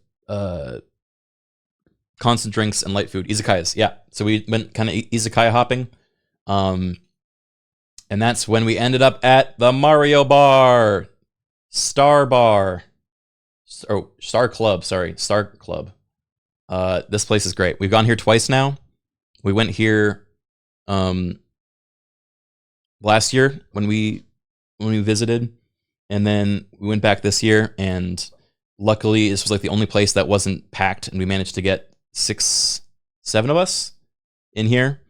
constant drinks and light food. Izakayas, yeah. So we went kind of izakaya hopping. And that's when we ended up at the Mario Bar. Star Bar. Oh, Star Club, sorry. Star Club. This place is great. We've gone here twice now. We went here last year when we visited, and then we went back this year, and luckily this was like the only place that wasn't packed, and we managed to get 6-7 of us in here,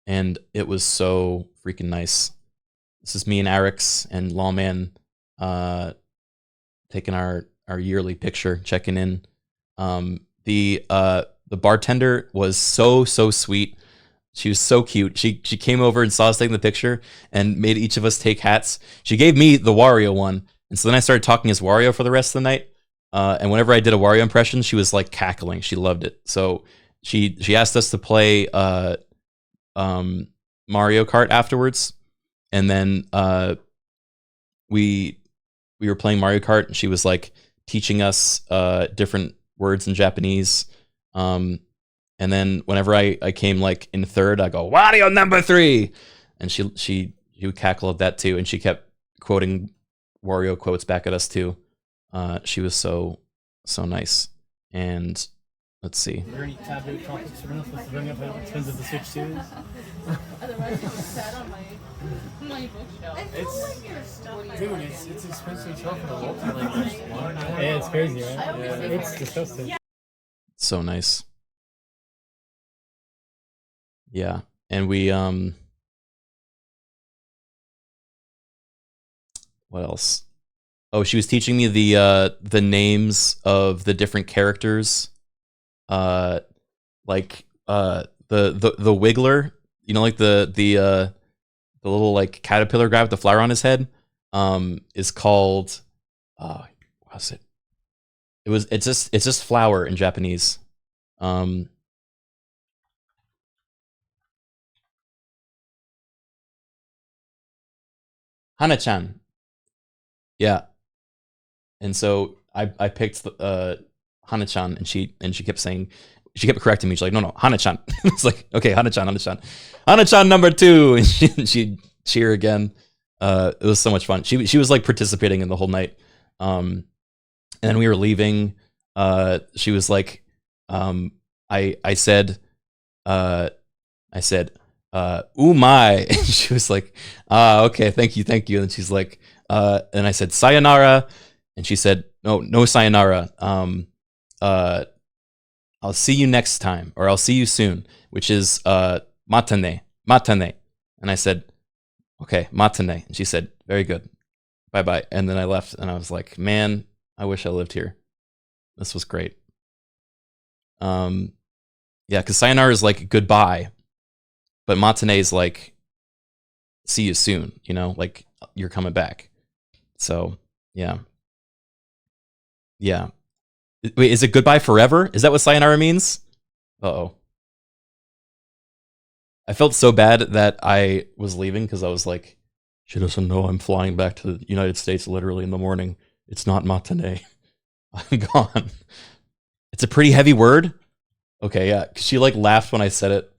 and it was so freaking nice. This is me and Arix and Lawman taking our yearly picture, checking in. The bartender was so sweet. She was so cute. She came over and saw us taking the picture and made each of us take hats. She gave me the Wario one, and so then I started talking as Wario for the rest of the night. And whenever I did a Wario impression, she was like cackling. She loved it. So she asked us to play Mario Kart afterwards, and then we were playing Mario Kart, and she was like teaching us different words in Japanese. And then whenever I came like in third, I go, Wario number 3. And she would cackle at that too. And she kept quoting Wario quotes back at us too. She was so nice. And let's see. Are there any taboo topics for us to bring up in terms of the Switch series? Otherwise, I'm sad on my bookshelf. It's expensive stuff in a multi-language. Yeah, it's crazy, right? Yeah. It's disgusting. So nice. Yeah. And we what else? Oh, she was teaching me the names of the different characters. Like the Wiggler, you know, like the little like caterpillar guy with the flower on his head, is called what was it? It's just flower in Japanese. Hana-chan. Yeah. And so I picked Hana-chan, and she kept saying, she kept correcting me. She's like, no, Hana-chan. It's like, okay, Hana-chan number 2, and she'd cheer again. It was so much fun. She was like participating in the whole night. And then we were leaving. She was like, I said, ooh my, and she was like, okay, thank you. And she's like, and I said sayonara, and she said, no sayonara. I'll see you next time, or I'll see you soon, which is matane. And I said, okay, matane. And she said, very good, bye. And then I left, and I was like, man, I wish I lived here. This was great. Yeah, because sayonara is like goodbye, but matane is like see you soon, you know, like you're coming back. So yeah. Wait, is it goodbye forever? Is that what sayonara means? Uh-oh. I felt so bad that I was leaving because I was like, she doesn't know I'm flying back to the United States literally in the morning. It's not matane. I'm gone. It's a pretty heavy word. Okay, yeah. 'Cause she like laughed when I said it.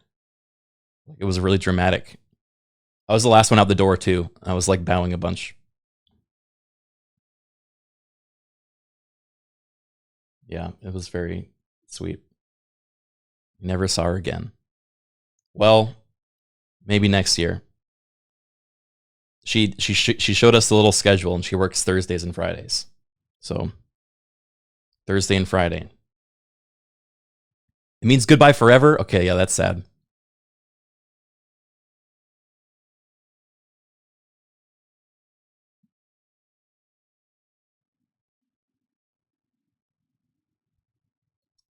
It was really dramatic. I was the last one out the door too. I was like bowing a bunch. Yeah, it was very sweet. Never saw her again. Well, maybe next year. She showed us the little schedule, and she works Thursdays and Fridays. So Thursday and Friday. It means goodbye forever? Okay, yeah, that's sad.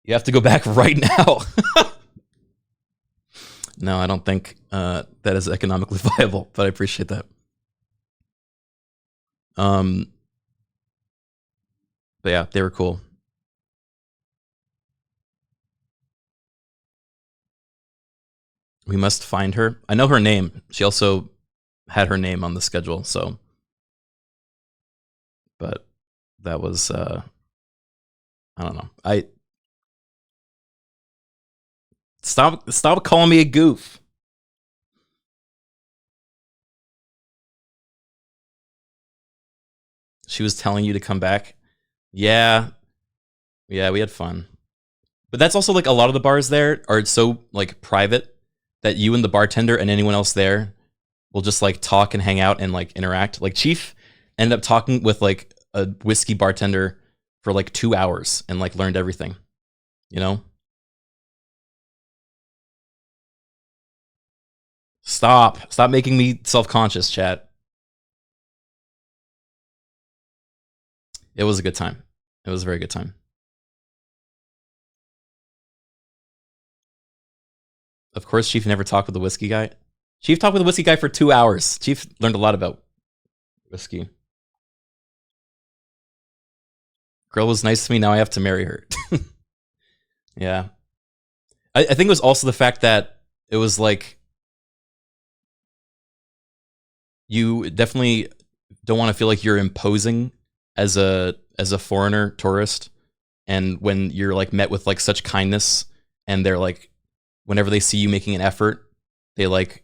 You have to go back right now. No, I don't think that is economically viable, but I appreciate that. But yeah, they were cool. We must find her. I know her name. She also had her name on the schedule, so. But that was, I don't know. Stop calling me a goof. She was telling you to come back. Yeah. Yeah, we had fun. But that's also like a lot of the bars there are so like private that you and the bartender and anyone else there will just like talk and hang out and like interact. Like Chief ended up talking with like a whiskey bartender for like 2 hours and like learned everything, you know? Stop making me self-conscious, chat. It was a good time. It was a very good time. Of course, Chief never talked with the whiskey guy. Chief talked with the whiskey guy for 2 hours. Chief learned a lot about whiskey. Girl was nice to me, now I have to marry her. Yeah. I think it was also the fact that it was like, you definitely don't want to feel like you're imposing as a foreigner tourist, and when you're like met with like such kindness, and they're like, whenever they see you making an effort, they like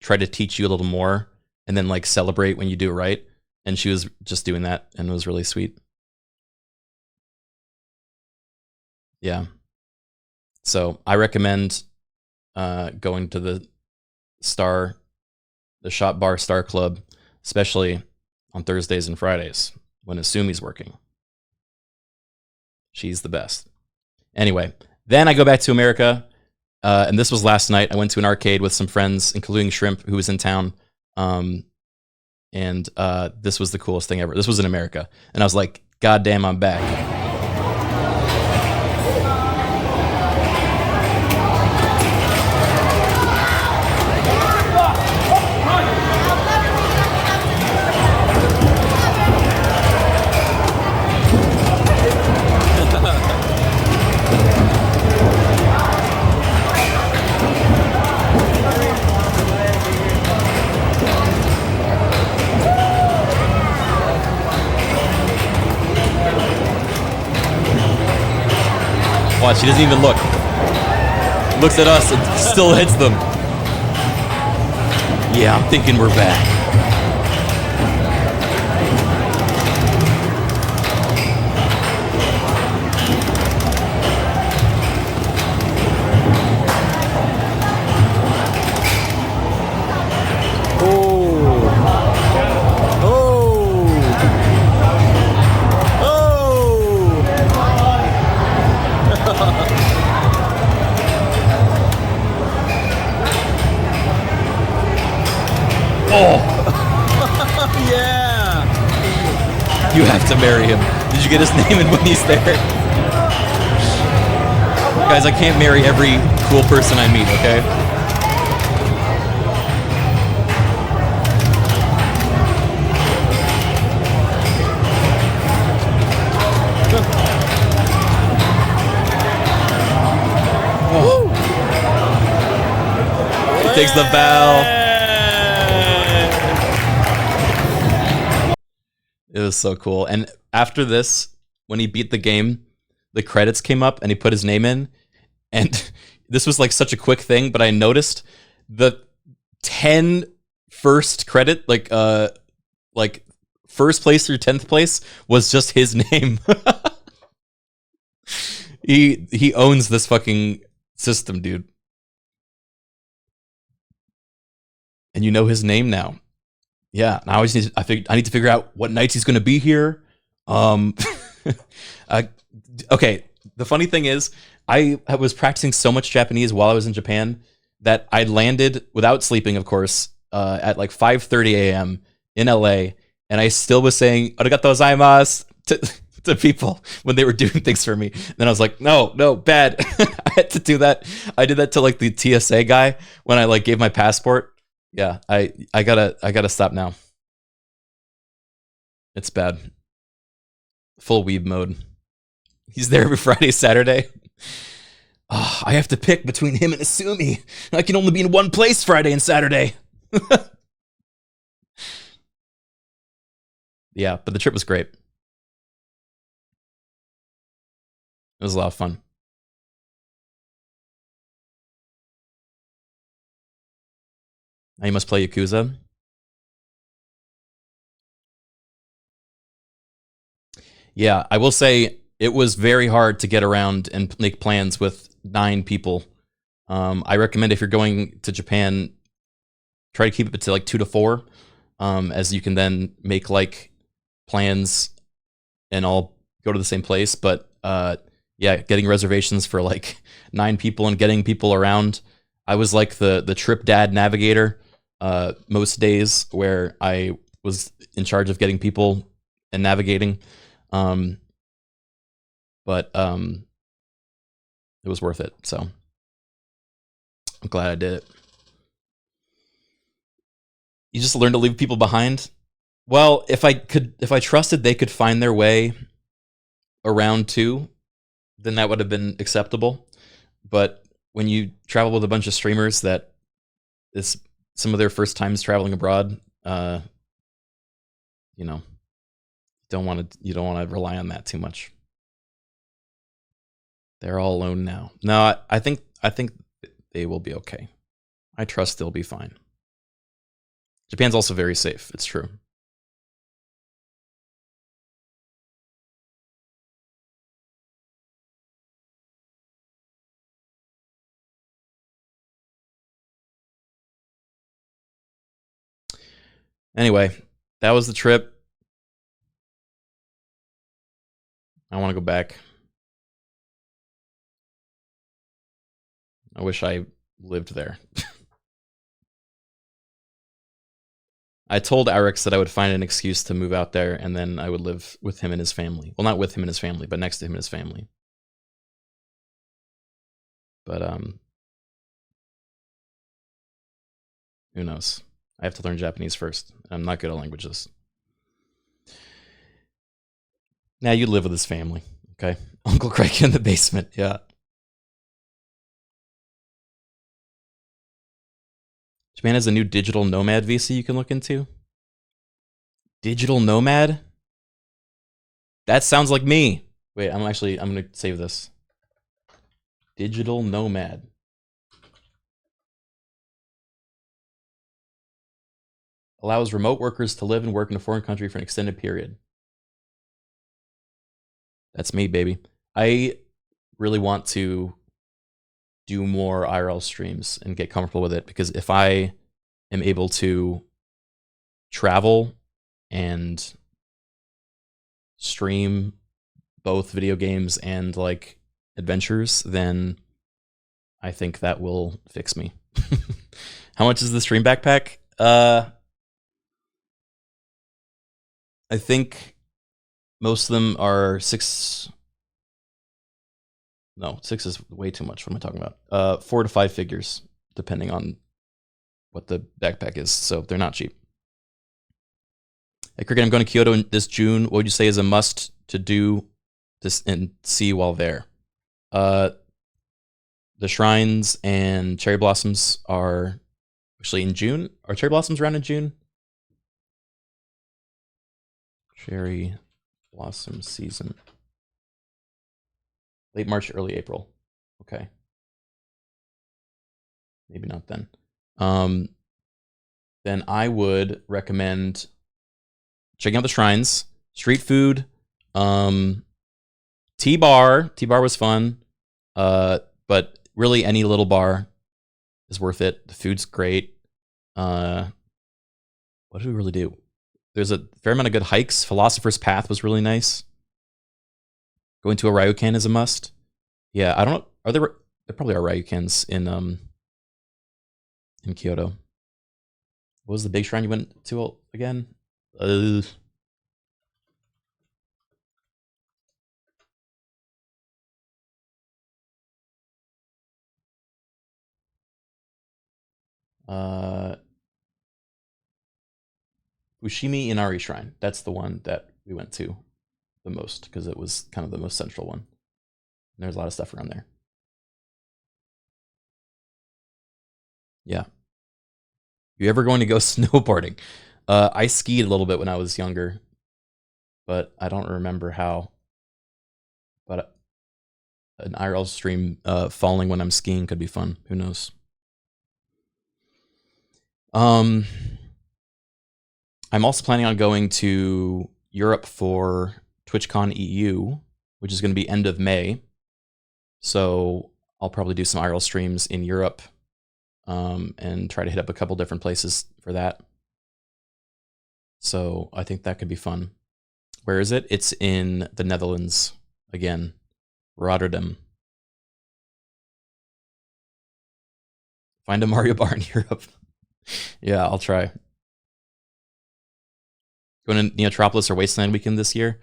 try to teach you a little more and then like celebrate when you do it right. And she was just doing that, and it was really sweet. Yeah. So I recommend going to the Shop Bar Star Club, especially on Thursdays and Fridays when Asumi's working. She's the best. Anyway, then I go back to America, and this was last night. I went to an arcade with some friends, including Shrimp, who was in town, and this was the coolest thing ever. This was in America, and I was like, God damn, I'm back. Watch, she doesn't even look. Looks at us and still hits them. Yeah, I'm thinking we're back. Yeah! You have to marry him. Did you get his name and when he's there? Guys, I can't marry every cool person I meet, okay? He takes the bow. It was so cool. And after this, when he beat the game, the credits came up and he put his name in. And this was like such a quick thing, but I noticed the 10 first credit, like first place through 10th place was just his name. He owns this fucking system, dude. And you know his name now. Yeah, now I need to figure out what nights he's going to be here. uh, okay, the funny thing is, I was practicing so much Japanese while I was in Japan that I landed without sleeping, of course, at like 5:30 a.m. in LA, and I still was saying "arigatou gozaimasu" to people when they were doing things for me. Then I was like, no, bad. I had to do that. I did that to like the TSA guy when I like gave my passport. Yeah, I gotta stop now. It's bad. Full weeb mode. He's there every Friday, Saturday. Oh, I have to pick between him and Asumi. I can only be in one place Friday and Saturday. Yeah, but the trip was great. It was a lot of fun. Now you must play Yakuza. Yeah, I will say it was very hard to get around and make plans with 9 people. I recommend if you're going to Japan, try to keep it to like 2 to 4, as you can then make like plans and all go to the same place. But yeah, getting reservations for like 9 people and getting people around. I was like the trip dad navigator most days, where I was in charge of getting people and navigating. But it was worth it, so I'm glad I did it. You just learn to leave people behind. Well, if I trusted they could find their way around too, then that would have been acceptable. But when you travel with a bunch of streamers that is some of their first times traveling abroad, you know, you don't want to rely on that too much. They're all alone now. No, I think they will be okay. I trust they'll be fine. Japan's also very safe. It's true. Anyway, that was the trip. I want to go back. I wish I lived there. I told Arix that I would find an excuse to move out there, and then I would live with him and his family. Well, not with him and his family, but next to him and his family. But who knows? I have to learn Japanese first. I'm not good at languages. Now you live with his family, okay? Uncle Criken in the basement, yeah. Japan has a new digital nomad visa you can look into. Digital nomad? That sounds like me. Wait, I'm gonna save this. Digital nomad. Allows remote workers to live and work in a foreign country for an extended period. That's me, baby. I really want to do more IRL streams and get comfortable with it, because if I am able to travel and stream both video games and like adventures, then I think that will fix me. How much is the stream backpack? I think most of them are 6. No, 6 is way too much. What am I talking about? 4 to 5 figures, depending on what the backpack is. So they're not cheap. Hey, Criken, I'm going to Kyoto this June. What would you say is a must to do this and see while there? The shrines and cherry blossoms are actually in June. Are cherry blossoms around in June? Cherry blossom season. Late March, early April. Okay. Maybe not then. Then I would recommend checking out the shrines, street food, T-bar. T-bar was fun. But really any little bar is worth it. The food's great. What did we really do? There's a fair amount of good hikes. Philosopher's Path was really nice. Going to a Ryukan is a must. Yeah, I don't. Are there? There probably are Ryukans in Kyoto. What was the big shrine you went to again? Ushimi Inari Shrine. That's the one that we went to the most because it was kind of the most central one. And there's a lot of stuff around there. Yeah. You ever going to go snowboarding? I skied a little bit when I was younger, but I don't remember how. But an IRL stream falling when I'm skiing could be fun. Who knows? I'm also planning on going to Europe for TwitchCon EU, which is going to be end of May. So I'll probably do some IRL streams in Europe and try to hit up a couple different places for that. So I think that could be fun. Where is it? It's in the Netherlands again, Rotterdam. Find a Mario bar in Europe. Yeah, I'll try. Going to Neotropolis or Wasteland weekend this year?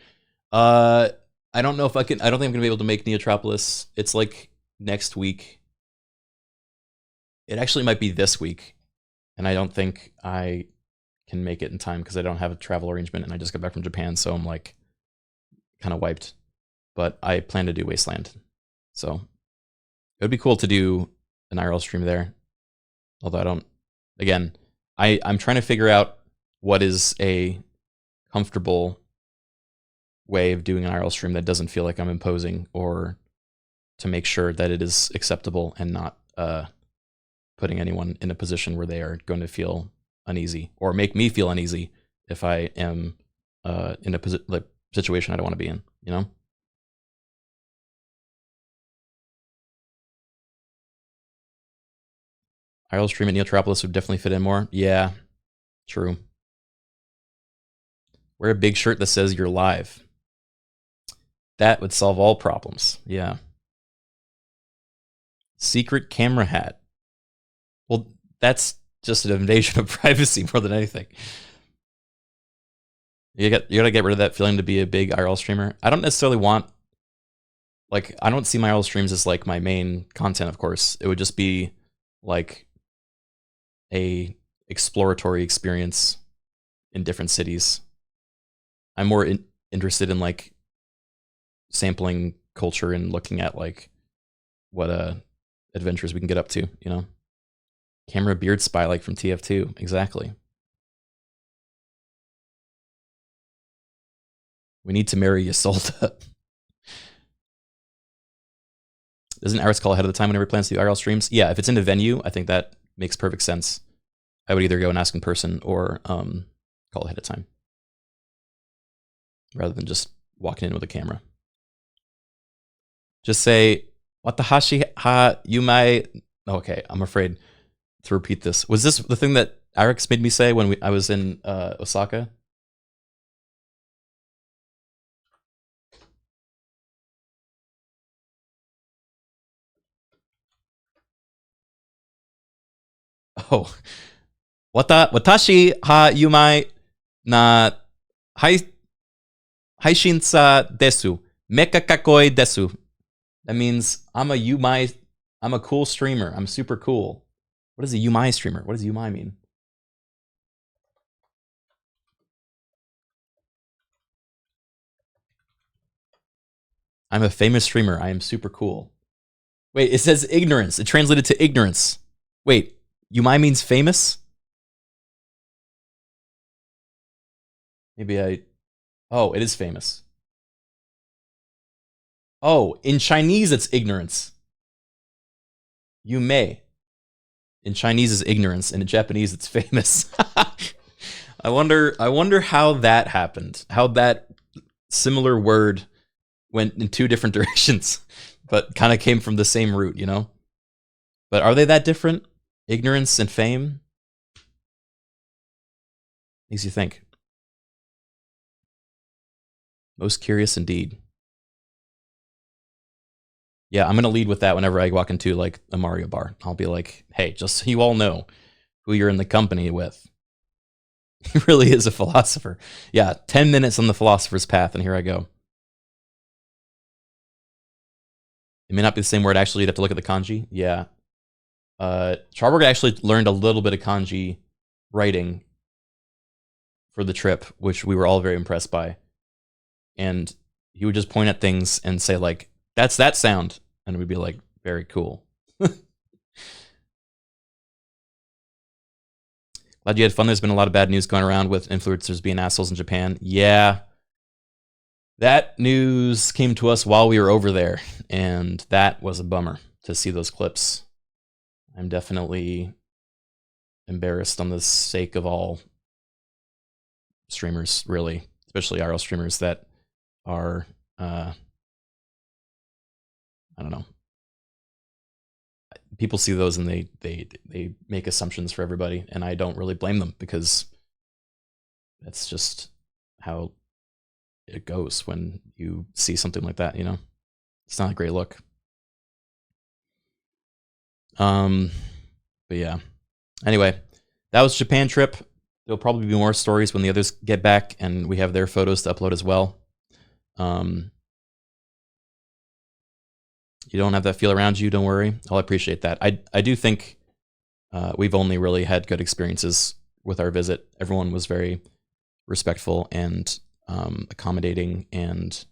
I don't know if I can. I don't think I'm gonna be able to make Neotropolis. It's like next week. It actually might be this week, and I don't think I can make it in time because I don't have a travel arrangement, and I just got back from Japan, so I'm like kind of wiped. But I plan to do Wasteland, so it would be cool to do an IRL stream there. Although I don't. Again, I'm trying to figure out what is a comfortable way of doing an IRL stream that doesn't feel like I'm imposing, or to make sure that it is acceptable and not putting anyone in a position where they are going to feel uneasy or make me feel uneasy if I am in a situation I don't want to be in, you know? IRL stream at Neotropolis would definitely fit in more. Yeah, true. Wear a big shirt that says you're live. That would solve all problems. Yeah. Secret camera hat. Well, that's just an invasion of privacy more than anything. You gotta get rid of that feeling to be a big IRL streamer. I don't necessarily want, like, I don't see my IRL streams as like my main content, of course. It would just be like a exploratory experience in different cities. I'm more interested in like sampling culture and looking at like what adventures we can get up to, you know? Camera beard spy like from TF2, exactly. We need to marry Ysolda. Doesn't Iris call ahead of the time whenever plans to do IRL streams? Yeah, if it's in a venue, I think that makes perfect sense. I would either go and ask in person or call ahead of time, rather than just walking in with a camera. Just say, Watahashi ha yumai. Okay, I'm afraid to repeat this. Was this the thing that Arix made me say when I was in Osaka? Oh. Watashi ha yumai na haishinsa desu. Meka kakoi desu. That means I'm a cool streamer. I'm super cool. What is a Yumai streamer? What does Yumai mean? I'm a famous streamer. I am super cool. Wait, it says ignorance. It translated to ignorance. Wait, Yumai means famous? Maybe oh, it is famous. Oh, in Chinese it's ignorance. Yume. In Chinese is ignorance, and in Japanese it's famous. I wonder how that happened. How that similar word went in two different directions, but kind of came from the same root, you know? But are they that different? Ignorance and fame? Makes you think. Most curious indeed. Yeah, I'm gonna lead with that whenever I walk into like a Mario bar. I'll be like, hey, just so you all know who you're in the company with. He really is a philosopher. Yeah, 10 minutes on the philosopher's path, and here I go. It may not be the same word, actually. You'd have to look at the kanji. Yeah. Charburg actually learned a little bit of kanji writing for the trip, which we were all very impressed by. And he would just point at things and say, like, that's that sound. And we'd be like, very cool. Glad you had fun. There's been a lot of bad news going around with influencers being assholes in Japan. Yeah. That news came to us while we were over there, and that was a bummer to see those clips. I'm definitely embarrassed on the sake of all streamers, really, especially RL streamers that are, I don't know. People see those and they make assumptions for everybody, and I don't really blame them because that's just how it goes when you see something like that, you know? It's not a great look. But yeah. Anyway, that was Japan trip. There'll probably be more stories when the others get back and we have their photos to upload as well. You don't have that feel around you, don't worry. I'll appreciate that. I do think we've only really had good experiences with our visit. Everyone was very respectful and accommodating, and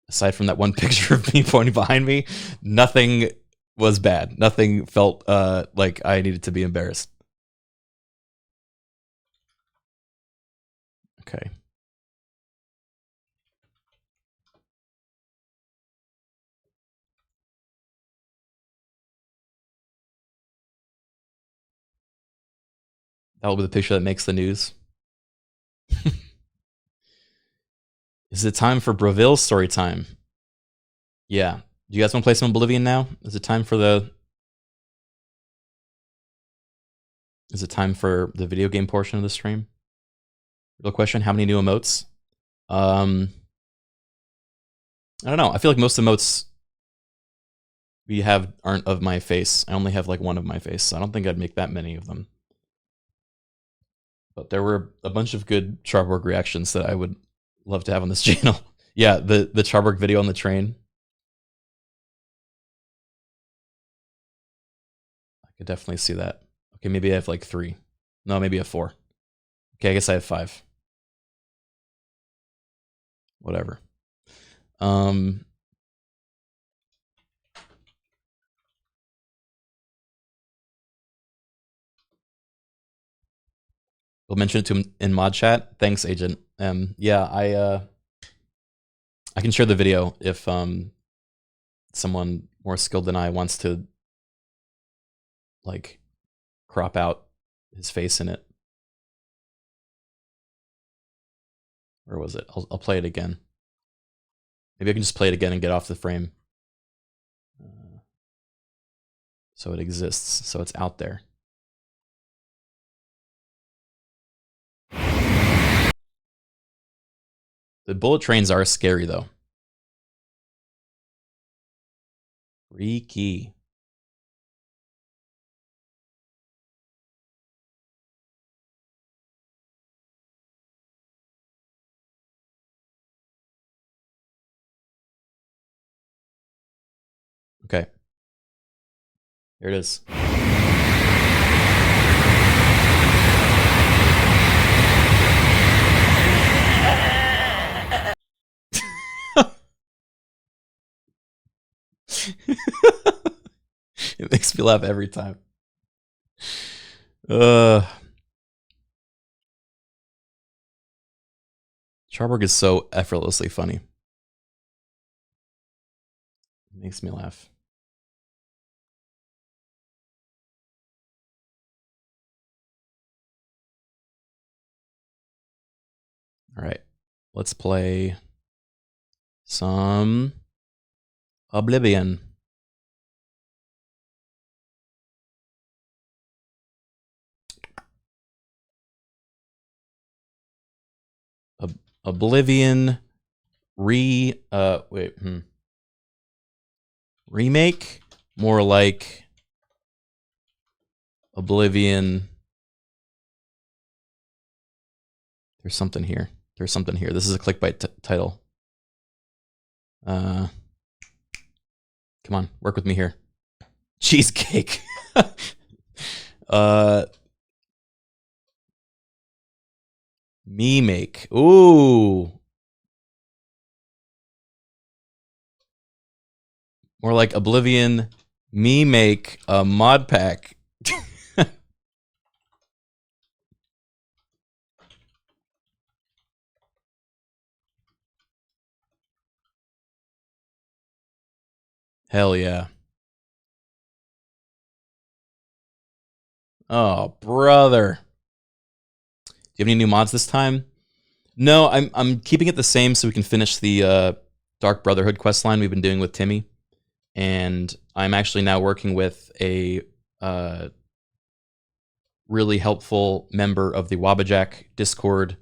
aside from that one picture of me pointing behind me, nothing was bad. Nothing felt like I needed to be embarrassed. Okay. That'll be the picture that makes the news. Is it time for Broville's story time? Yeah. Do you guys want to play some Oblivion now? Is it time for the video game portion of the stream? Real question, how many new emotes? I don't know. I feel like most emotes we have aren't of my face. I only have like one of my face, so I don't think I'd make that many of them. But there were a bunch of good Charborg reactions that I would love to have on this channel. Yeah, the Charborg video on the train. I could definitely see that. Okay, maybe I have like 3. No, maybe I have 4. Okay, I guess I have 5. Whatever. We'll mention it to him in mod chat. Thanks, Agent. Yeah, I can share the video if someone more skilled than I wants to like crop out his face in it. Where was it? I'll play it again. Maybe I can just play it again and get off the frame. So it exists. So it's out there. The bullet trains are scary, though. Freaky. Okay. Here it is. It makes me laugh every time. Charborg is so effortlessly funny. It makes me laugh. All right, let's play some Oblivion. Oblivion wait, remake, more like Oblivion. There's something here. There's something here. This is a clickbait title. Come on, work with me here. Cheesecake. Me make. Ooh. More like Oblivion. Me make a mod pack. Hell yeah. Oh, brother. Do you have any new mods this time? No, I'm keeping it the same so we can finish the Dark Brotherhood questline we've been doing with Timmy. And I'm actually now working with a really helpful member of the Wabajack Discord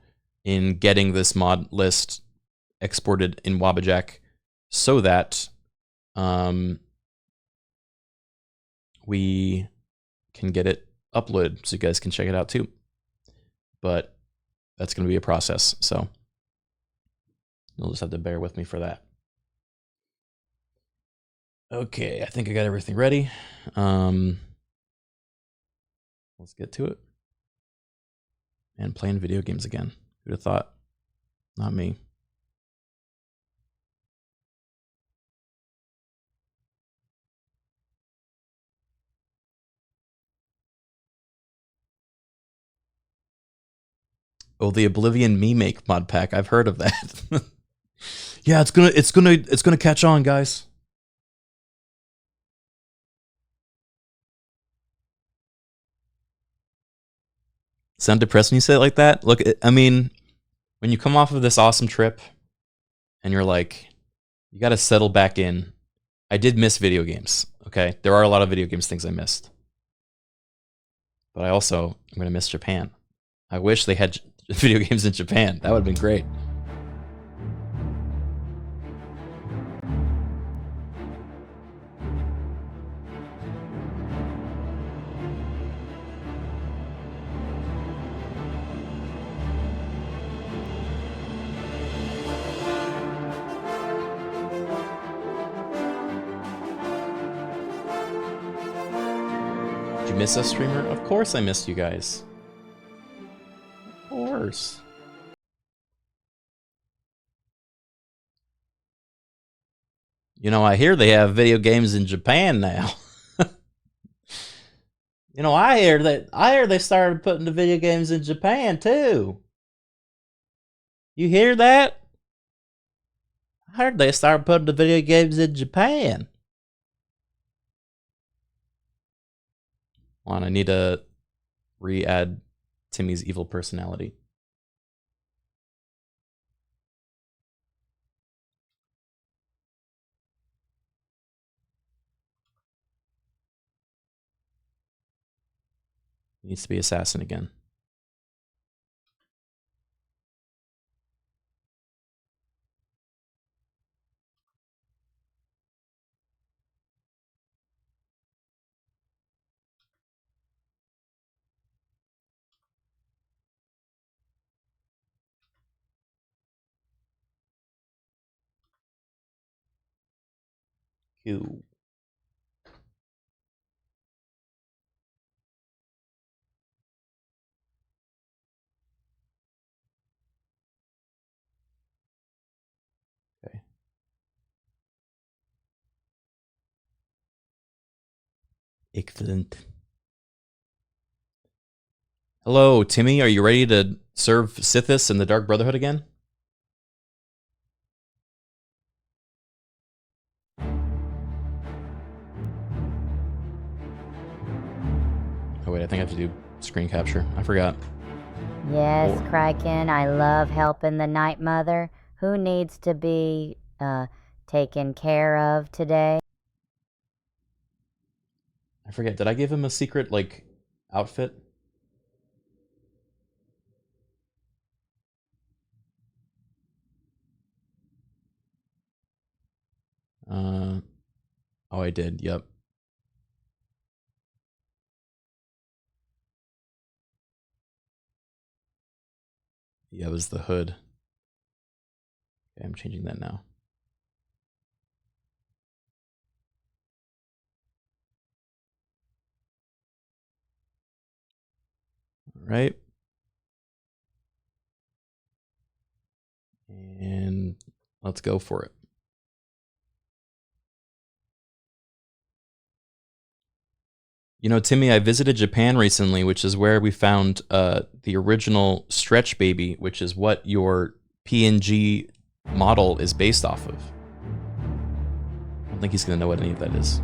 in getting this mod list exported in Wabajack so that we can get it uploaded so you guys can check it out too. But that's going to be a process, so you'll just have to bear with me for that. Okay, I think I got everything ready. Let's get to it. And playing video games again. Who'd have thought? Not me. Oh, the Oblivion Me Make mod pack. I've heard of that. Yeah, it's gonna catch on, guys. Sound depressed when you say it like that? Look, I mean, when you come off of this awesome trip and you're like, you got to settle back in. I did miss video games, okay? There are a lot of video games things I missed. But I also am going to miss Japan. I wish they had video games in Japan. That would have been great. Did you miss us, streamer? Of course I missed you guys. Of course. You know, I hear they have video games in Japan now. You know, I hear they started putting the video games in Japan too. You hear that? I heard they started putting the video games in Japan. Hold on, I need to re-add Timmy's evil personality. He needs to be assassin again. Q. Okay. Excellent. Hello, Timmy. Are you ready to serve Sithis in the Dark Brotherhood again? Oh wait, I think I have to do screen capture. I forgot. Yes, Criken, I love helping the Night Mother. Who needs to be taken care of today? I forget. Did I give him a secret, like, outfit? Oh, I did. Yep. Yeah, it was the hood. Okay, I'm changing that now. All right. And let's go for it. You know, Timmy, I visited Japan recently, which is where we found the original Stretch Baby, which is what your PNG model is based off of. I don't think he's going to know what any of that is.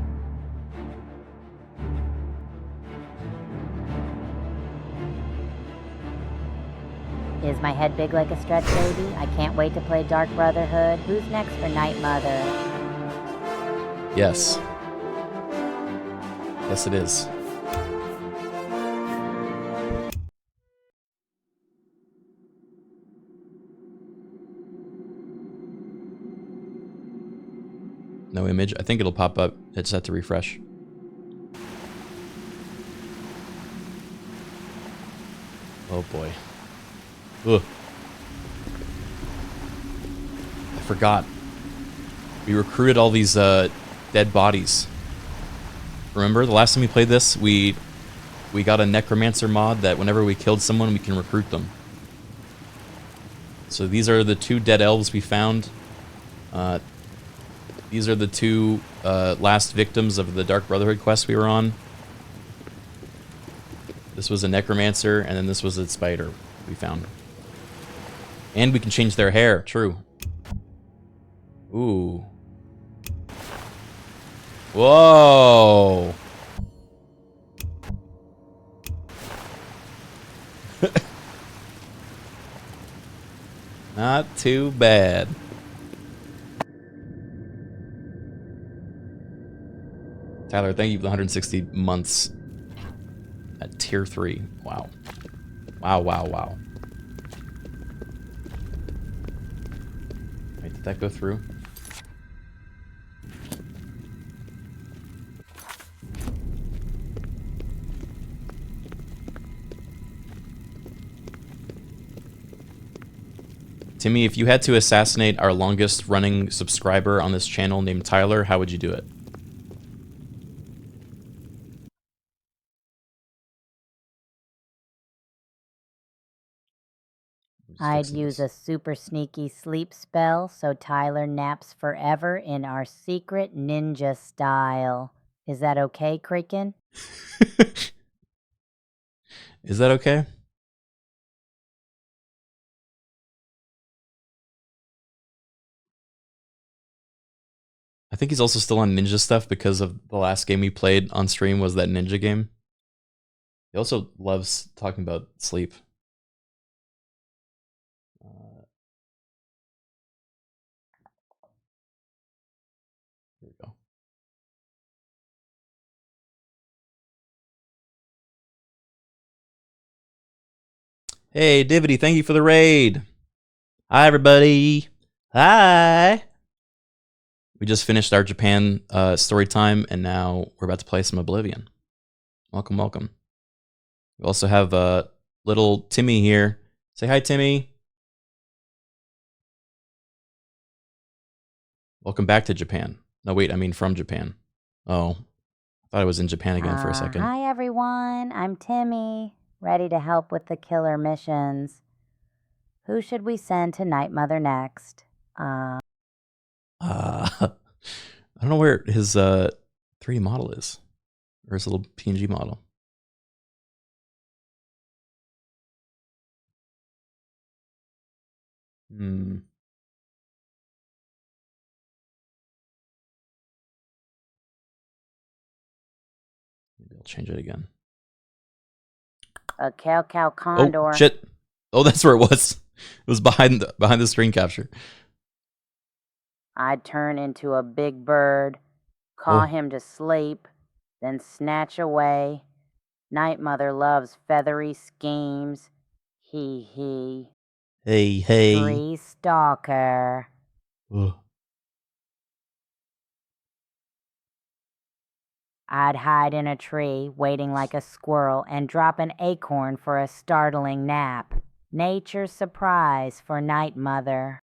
Is my head big like a stretch baby? I can't wait to play Dark Brotherhood. Who's next for Night Mother? Yes. Yes, it is. No image. I think it'll pop up. I just have to refresh. Oh boy. Ugh. I forgot. We recruited all these dead bodies. Remember the last time we played this, we got a necromancer mod that whenever we killed someone, we can recruit them. So these are the 2 dead elves we found. These are the 2 last victims of the Dark Brotherhood quest we were on. This was a necromancer, and then this was a spider we found. And we can change their hair, true. Ooh. Whoa! Not too bad. Tyler, thank you for the 160 months at tier 3. Wow. Wow, wow, wow. Wait, did that go through? Timmy, if you had to assassinate our longest running subscriber on this channel named Tyler, how would you do it? I'd use a super sneaky sleep spell so Tyler naps forever in our secret ninja style. Is that okay, Criken? Is that okay? I think he's also still on ninja stuff because of the last game we played on stream was that ninja game. He also loves talking about sleep. Here we go. Hey, Divity, thank you for the raid. Hi, everybody. Hi. We just finished our Japan story time, and now we're about to play some Oblivion. Welcome, welcome. We also have little Timmy here. Say hi, Timmy. Welcome back to Japan. No, wait, I mean from Japan. Oh, I thought I was in Japan again for a second. Hi, everyone. I'm Timmy, ready to help with the killer missions. Who should we send to Night Mother next? I don't know where his 3D model is. Or his little PNG model. Maybe I'll change it again. A cow condor. Oh, shit. Oh, that's where it was. It was behind the screen capture. I'd turn into a big bird, call him to sleep, then snatch away. Night Mother loves feathery schemes. He. Hey. Tree stalker. Ugh. I'd hide in a tree, waiting like a squirrel, and drop an acorn for a startling nap. Nature's surprise for Night Mother.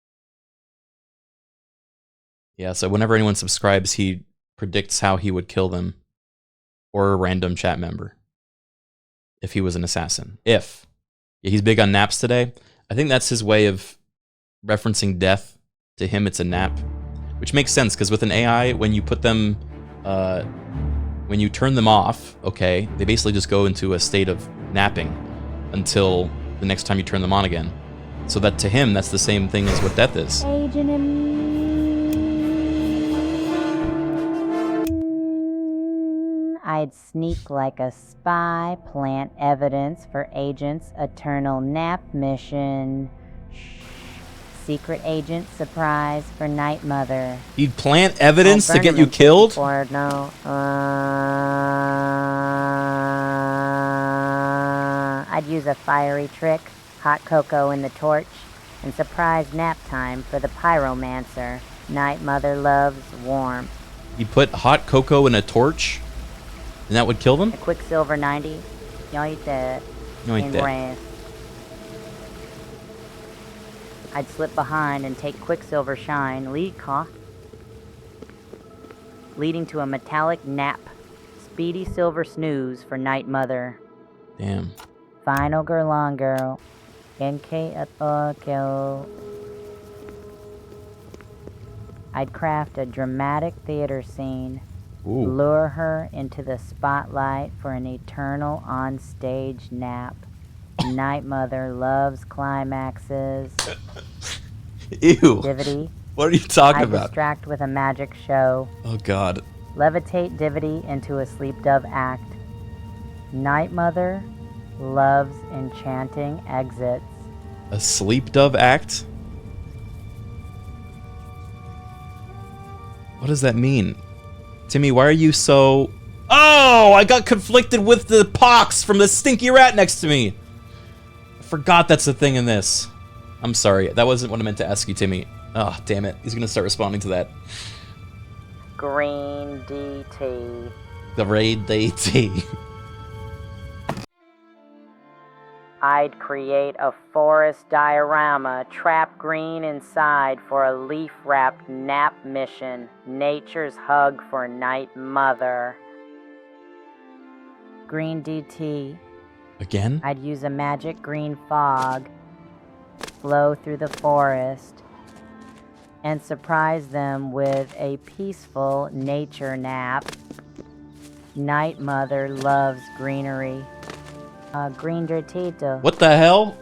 Yeah, so whenever anyone subscribes, he predicts how he would kill them. Or a random chat member. If he was an assassin. If. Yeah, he's big on naps today. I think that's his way of referencing death. To him, it's a nap. Which makes sense, because with an AI, when you put them... when you turn them off, okay, they basically just go into a state of napping until the next time you turn them on again. So that to him, that's the same thing as what death is. I'd sneak like a spy, plant evidence for Agent's eternal nap mission. Secret agent surprise for Night Mother. He'd plant evidence to get you killed? Or no. I'd use a fiery trick, hot cocoa in the torch, and surprise nap time for the pyromancer. Night Mother loves warmth. He'd put hot cocoa in a torch? And that would kill them? A Quicksilver 90. Y'all eat that. No, eat that. Grass. I'd slip behind and take Quicksilver Shine, leading to a metallic nap. Speedy Silver Snooze for Night Mother. Damn. Final girl on girl. I'd craft a dramatic theater scene. Ooh. Lure her into the spotlight for an eternal on-stage nap. Night Mother loves climaxes. Ew. Divity. What are you talking I'd about? distract with a magic show. Oh, God. Levitate Divity into a sleep dove act. Night Mother loves enchanting exits. A sleep dove act? What does that mean? Timmy, why are you so... Oh, I got conflicted with the pox from the stinky rat next to me. I forgot that's a thing in this. I'm sorry. That wasn't what I meant to ask you, Timmy. Oh, damn it. He's going to start responding to that. Green DT. The raid DT. I'd create a forest diorama, trap green inside for a leaf-wrapped nap mission. Nature's hug for Night Mother. Green DT. Again? I'd use a magic green fog, flow through the forest, and surprise them with a peaceful nature nap. Night Mother loves greenery. Green Dratito. What the hell?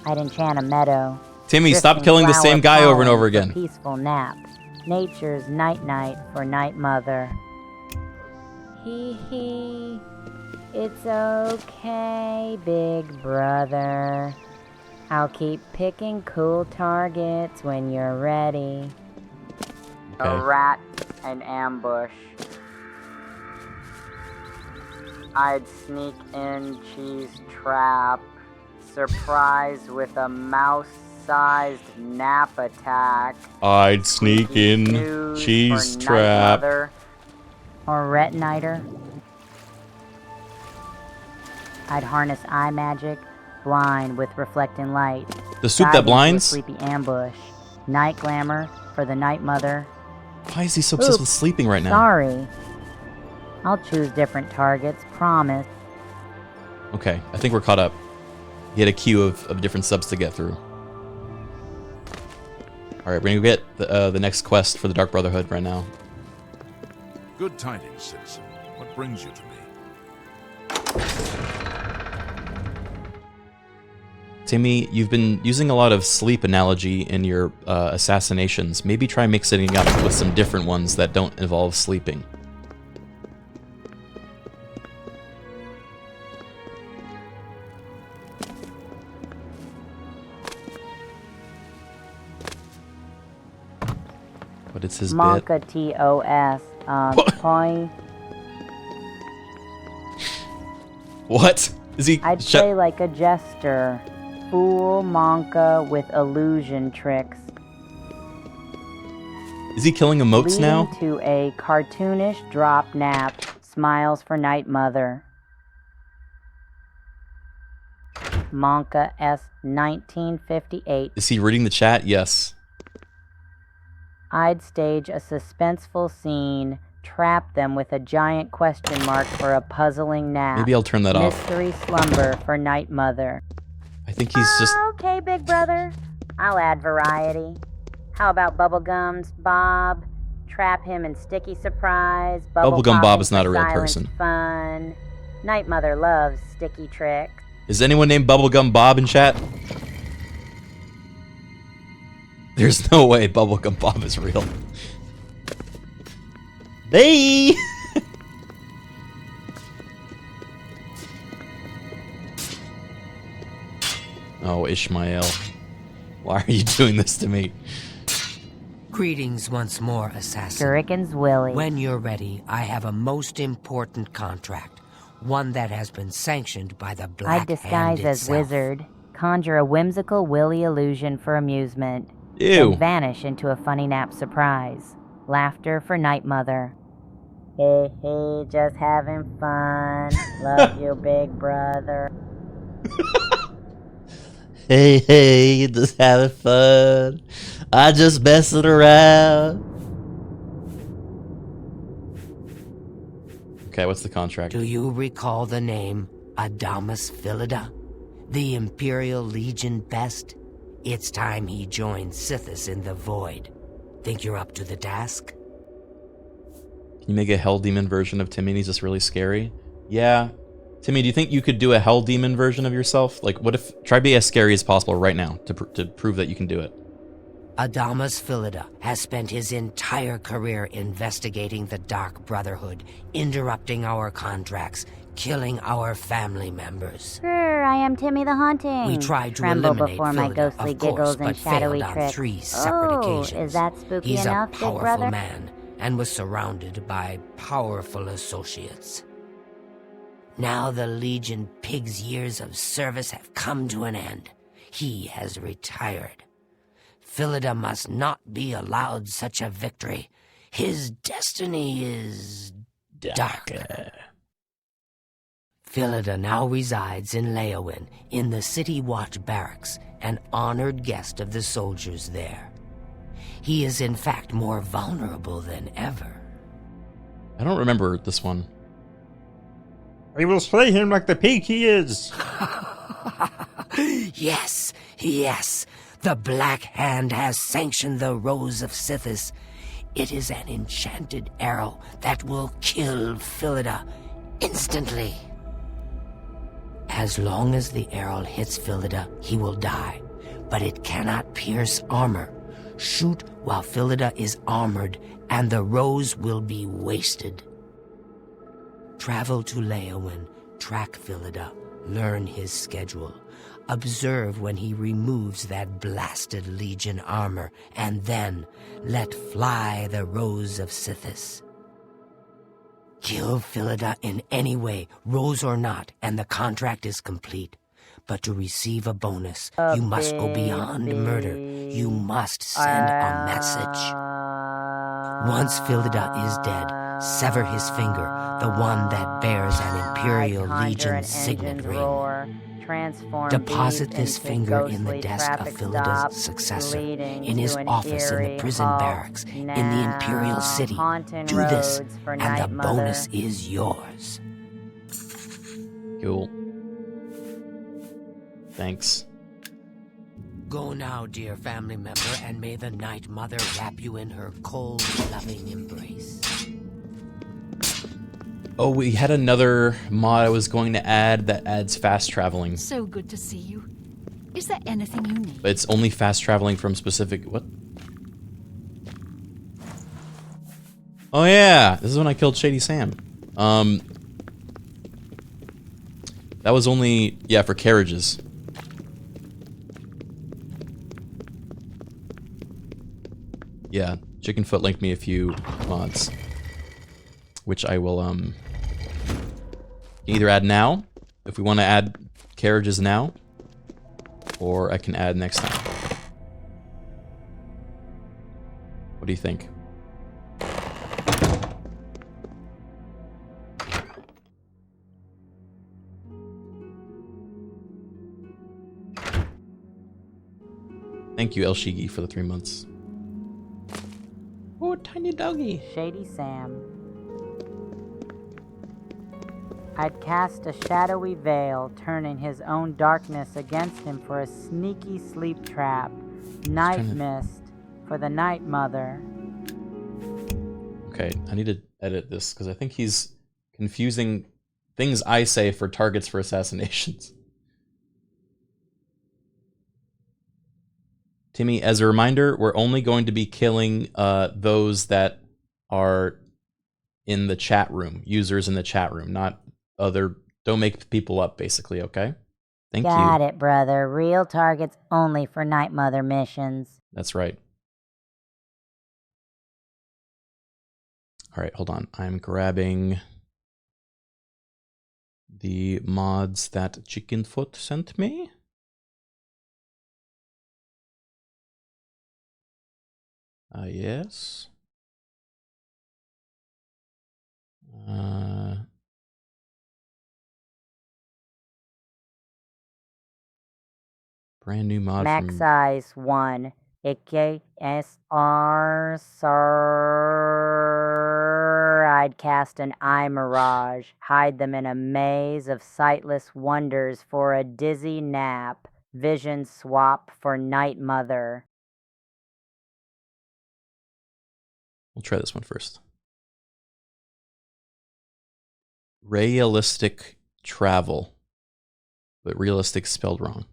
I'd enchant a meadow. Timmy, stop killing the same guy over and over again. Peaceful nap. Nature's night-night for Night Mother. Hee hee. It's okay, big brother. I'll keep picking cool targets when you're ready. Okay. A rat, an ambush. I'd sneak in cheese trap. Surprise with a mouse-sized nap attack. I'd sneak in Snooze cheese for trap. Night Mother. Or retiniter. I'd harness eye magic, blind with reflecting light. The soup Dive that into a blinds? sleepy ambush. Night glamour for the Night Mother. Why is he so obsessed with Oops, sleeping right now? Sorry. I'll choose different targets, promise. Okay, I think we're caught up. He had a queue of different subs to get through. Alright, we're gonna get the next quest for the Dark Brotherhood right now. Good tidings, citizen. What brings you to me? Timmy, you've been using a lot of sleep analogy in your assassinations. Maybe try mixing it up with some different ones that don't involve sleeping. But it's his bit. Monka TOS. Point. What? Is he... I'd play like a jester. Fool Monka with illusion tricks. Is he killing emotes leading now? to a cartoonish drop nap. Smiles for Night Mother. Monka S. 1958. Is he reading the chat? Yes. I'd stage a suspenseful scene, trap them with a giant question mark for a puzzling nap. Maybe I'll turn that off. Mystery slumber for Night Mother. I think he's just... Okay, big brother. I'll add variety. How about Bubblegum's Bob? Trap him in sticky surprise. Bubblegum Bob is not a real silent person. Fun. Night Mother loves sticky tricks. Is anyone named Bubblegum Bob in chat? There's no way Bubblegum Bob is real. They. Oh, Ishmael. Why are you doing this to me? Greetings once more, assassin. Criken's Willie. When you're ready, I have a most important contract. One that has been sanctioned by the Black I'd disguise Hand as itself. wizard, conjure a whimsical Willie illusion for amusement, Ew. then vanish into a funny nap surprise. Laughter for Night Mother. Hey, hey, just having fun. Love you, big brother. Hey, just having fun. I just messing around. Okay, what's the contract? Do you recall the name Adamus Philida? The Imperial Legion best? It's time he joined Sithis in the Void. Think you're up to the task? Can you make a Hell Demon version of Timmy and he's just really scary? Yeah. Timmy, do you think you could do a Hell Demon version of yourself? Like, what if... Try to be as scary as possible right now to prove that you can do it. Adamus Philida has spent his entire career investigating the Dark Brotherhood, interrupting our contracts, killing our family members. Grr, I am Timmy the Haunting. We tried to Tremble eliminate before my Philida, ghostly of course, giggles and but shadowy failed on tricks. 3 separate occasions. Is that spooky He's enough, a big powerful brother? man and was surrounded by powerful associates. Now the Legion Pig's years of service have come to an end. He has retired. Philida must not be allowed such a victory. His destiny is darker. Philida now resides in Leowin, in the City Watch Barracks, an honored guest of the soldiers there. He is in fact more vulnerable than ever. I don't remember this one. I will slay him like the pig he is. Yes, yes. The Black Hand has sanctioned the Rose of Sithis. It is an enchanted arrow that will kill Philida instantly. As long as the arrow hits Philida, he will die, but it cannot pierce armor. Shoot while Philida is armored, and the rose will be wasted. Travel to Leowin, track Philida, learn his schedule. Observe when he removes that blasted Legion armor, and then let fly the Rose of Sithis. Kill Philida in any way, rose or not, and the contract is complete. But to receive a bonus, you must go beyond murder. You must send a message. Once Philida is dead, sever his finger, the one that bears an Imperial Legion signet ring. Deposit this finger in the desk of Philida's successor, in his office in the prison barracks, in the Imperial City. Do this, and the bonus is yours. Cool. Thanks. Go now, dear family member, and may the Night Mother wrap you in her cold, loving embrace. Oh, we had another mod I was going to add that adds fast traveling. So good to see you. Is there anything you need? But it's only fast traveling from specific... What? Oh yeah! This is when I killed Shady Sam. That was only... Yeah, for carriages. Yeah, Chickenfoot linked me a few mods. Which I will, either add now, if we want to add carriages now, or I can add next time. What do you think? Thank you, El Shigi, for the 3 months. Oh, tiny doggy. Shady Sam. I'd cast a shadowy veil, turning his own darkness against him for a sneaky sleep trap. Night mist for the Night Mother. Okay, I need to edit this because I think he's confusing things I say for targets for assassinations. Timmy, as a reminder, we're only going to be killing those that are in the chat room, users in the chat room, not other. Don't make people up, basically, okay? Thank you. Got it, brother. Real targets only for Night Mother missions. That's right. All right, hold on. I'm grabbing the mods that Chickenfoot sent me. Yes. Brand new mod Max from... size 1. AKSR, sir. I'd cast an eye mirage. Hide them in a maze of sightless wonders for a dizzy nap. Vision swap for Night Mother. We'll try this one first. Realistic travel, but realistic spelled wrong.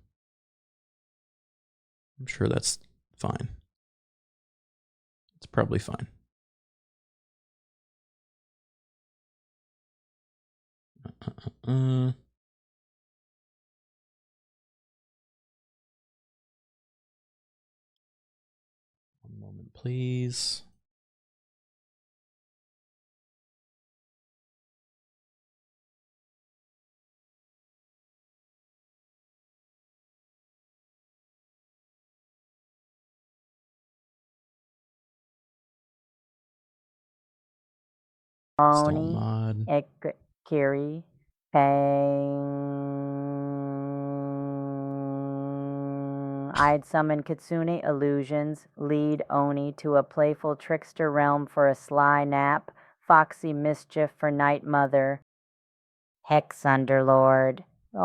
I'm sure that's fine. It's probably fine. One moment, please. Oni, mod. Kiri, I'd summon Kitsune illusions, lead Oni to a playful trickster realm for a sly nap, foxy mischief for Night Mother, Hex Underlord. Oh,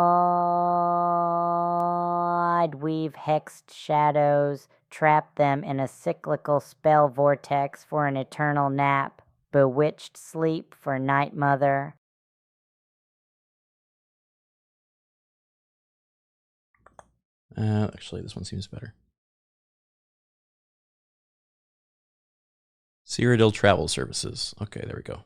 I'd weave hexed shadows, trap them in a cyclical spell vortex for an eternal nap, bewitched sleep for Night Mother. Actually, this one seems better. Cyrodiil Travel Services. Okay, there we go.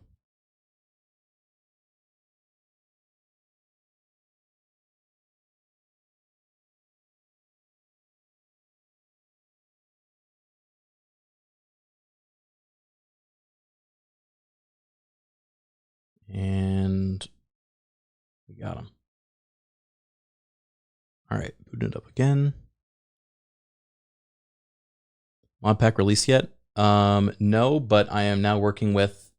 And we got him. All right, booting it up again. Mod pack release yet? No, but I am now working with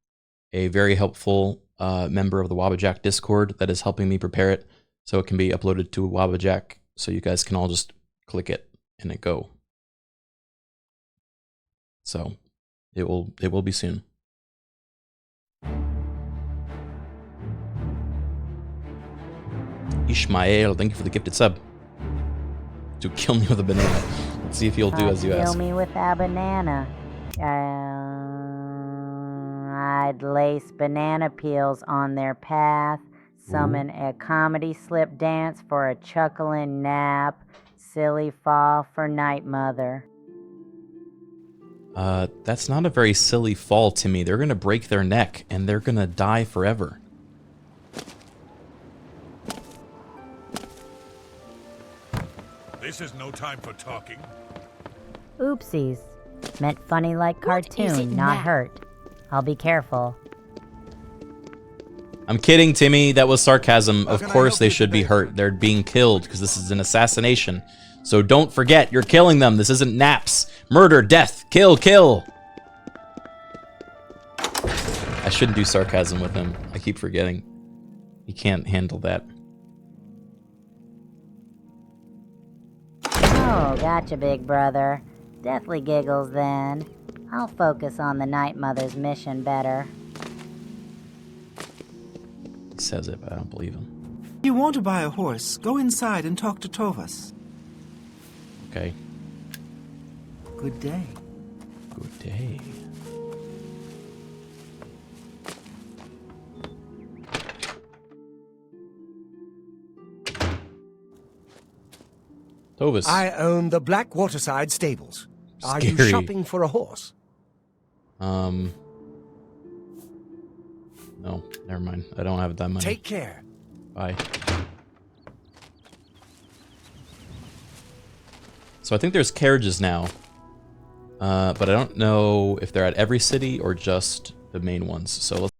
a very helpful member of the Wabajack Discord that is helping me prepare it so it can be uploaded to Wabajack so you guys can all just click it and it go. So it will be soon. Ishmael, thank you for the gifted sub. To kill me with a banana. Let's see if he'll do as you ask. Kill me with a banana. I'd lace banana peels on their path, summon a comedy slip dance for a chuckling nap, silly fall for Night Mother. That's not a very silly fall to me. They're gonna break their neck and they're gonna die forever. This is no time for talking. Oopsies. Meant funny like cartoon, not hurt. I'll be careful. I'm kidding, Timmy. That was sarcasm. Of course they should be hurt. They're being killed because this is an assassination. So don't forget, you're killing them. This isn't naps. Murder, death, kill, kill. I shouldn't do sarcasm with him. I keep forgetting. He can't handle that. Oh, gotcha, big brother. Deathly giggles then. I'll focus on the Night Mother's mission better. He says it, but I don't believe him. You want to buy a horse? Go inside and talk to Tovas. Okay. Good day. Good day. Tovas. I own the Black Waterside Stables. Are you Scary. shopping for a horse? No, never mind. I don't have that money. Take care. Bye. So I think there's carriages now. But I don't know if they're at every city or just the main ones. So let's...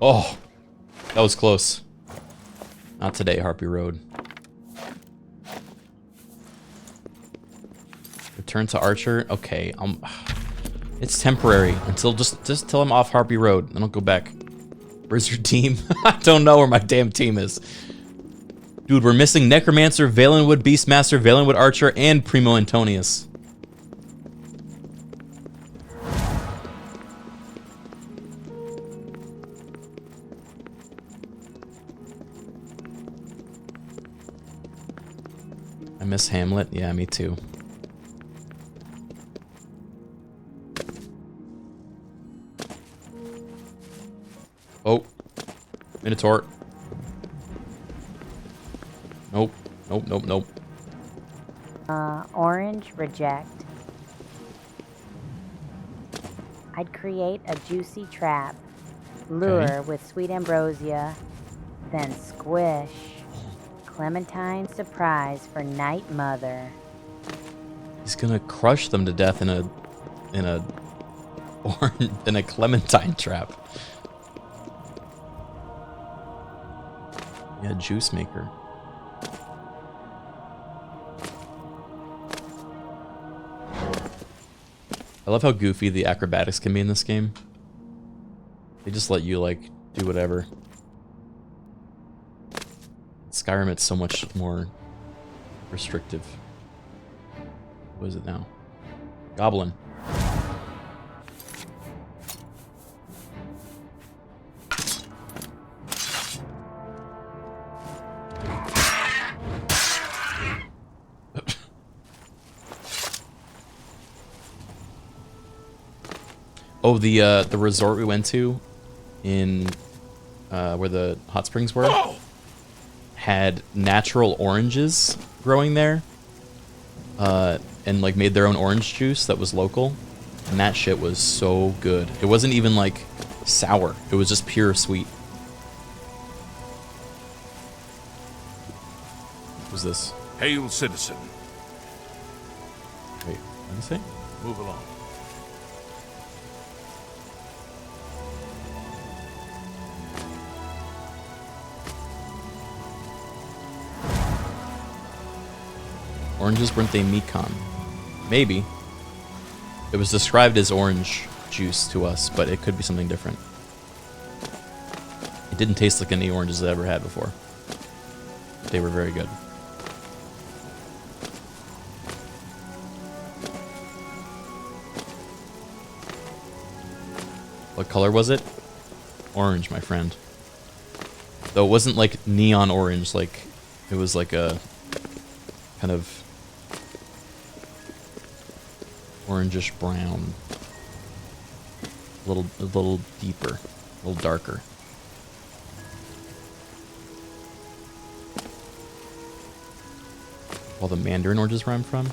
Oh, that was close. Not today, Harpy Road. Return to Archer. Okay, it's temporary until just till I'm off Harpy Road. Then I'll go back. Where's your team? I don't know where my damn team is. Dude, we're missing Necromancer, Valenwood Beastmaster, Valenwood Archer, and Primo Antonius. I miss Hamlet. Yeah, me too. Oh. Minotaur. Nope. Nope, nope, nope. Orange, reject. I'd create a juicy trap. Lure with sweet ambrosia. Then squish. Clementine surprise for Night Mother. He's gonna crush them to death in a clementine trap. Yeah, juice maker. I love how goofy the acrobatics can be in this game. They just let you, like, do whatever. In Skyrim, it's so much more restrictive. What is it now? Goblin. Oh, the resort we went to in where the hot springs were had natural oranges growing there, and like made their own orange juice that was local, and that shit was so good. It wasn't even like sour; it was just pure sweet. What was this? Hail, citizen. Wait, what did he say? Move along. Oranges, weren't they Mekon? Maybe. It was described as orange juice to us, but it could be something different. It didn't taste like any oranges I've ever had before. They were very good. What color was it? Orange, my friend. Though it wasn't like neon orange, like it was like a kind of orangish brown, a little deeper, a little darker. All the mandarin oranges where I'm from?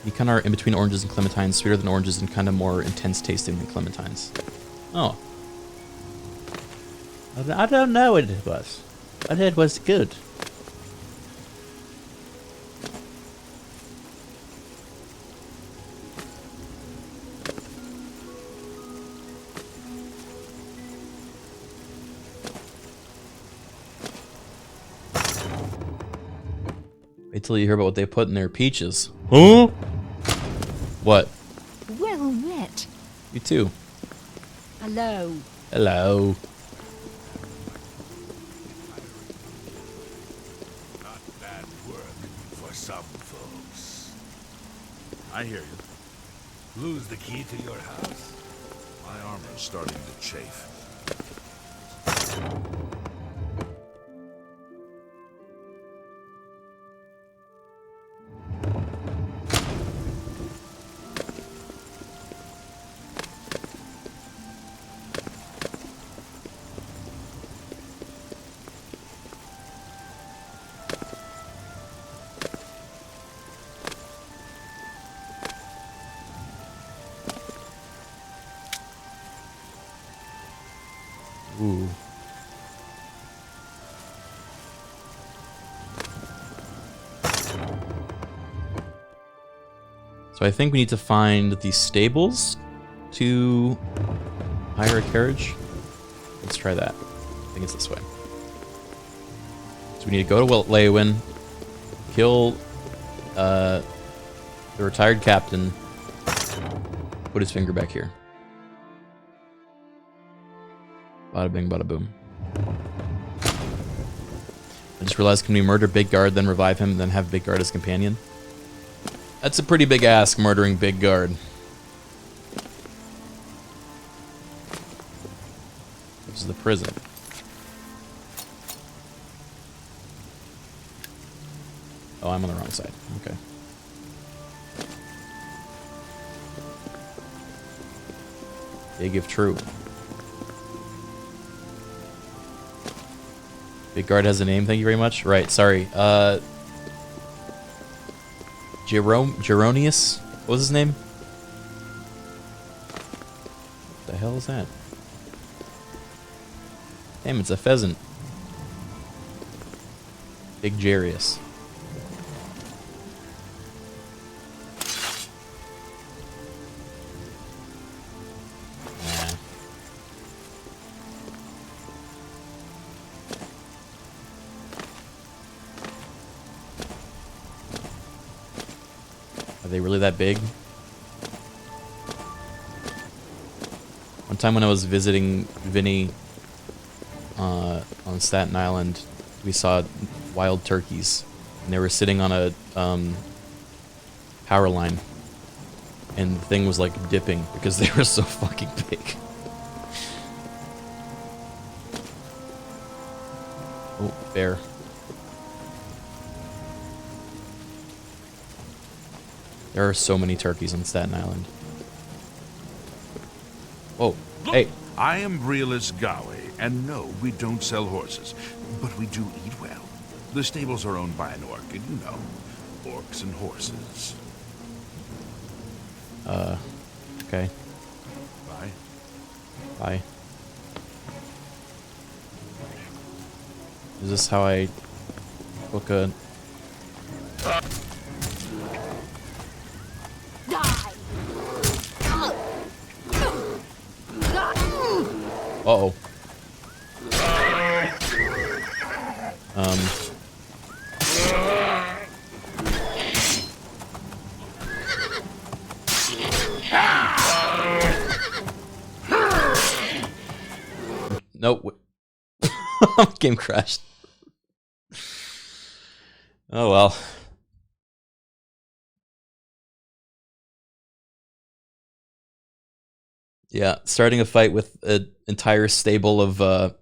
You kind of are in between oranges and clementines, sweeter than oranges and kind of more intense tasting than clementines. Oh. I don't know what it was. I heard it was good. Wait till you hear about what they put in their peaches. Huh? What? Well met. You too. Hello. Hello. Not bad work for some folks. I hear you. Lose the key to your house? My armor's starting to chafe. Ooh. So I think we need to find the stables to hire a carriage. Let's try that. I think it's this way. So we need to go to Leywin, kill the retired captain, put his finger back here. Bada bing, bada boom. I just realized, can we murder Big Guard, then revive him, then have Big Guard as companion? That's a pretty big ask, murdering Big Guard. This is the prison. Oh, I'm on the wrong side. Okay. Big if true. Big Guard has a name, thank you very much. Right, sorry. Geronius? What was his name? What the hell is that? Damn, it's a pheasant. Big Jarius. they really that big? One time when I was visiting Vinny on Staten Island, we saw wild turkeys, and they were sitting on a power line, and the thing was like dipping because they were so fucking big. Oh, bear. There are so many turkeys on Staten Island. Whoa, hey. I am Realist Gawe, and no, we don't sell horses, but we do eat well. The stables are owned by an orchid, you know. Orcs and horses. Okay. Bye. Bye. Is this how I book a... Uh-oh. Nope. Game crashed. Oh well. Yeah, starting a fight with an entire stable of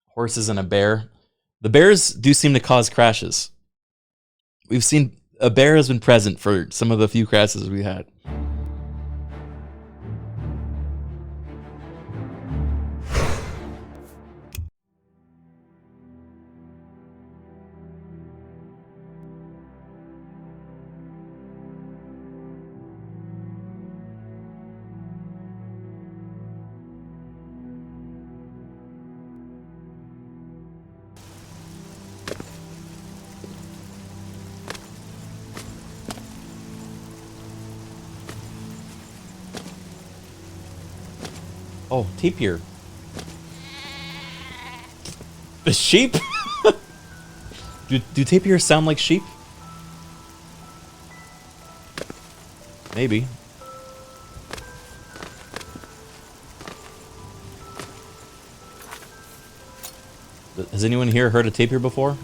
horses and a bear. The bears do seem to cause crashes. We've seen a bear has been present for some of the few crashes we had. Oh, tapir. The sheep? do tapirs sound like sheep? Maybe. Has anyone here heard a tapir before?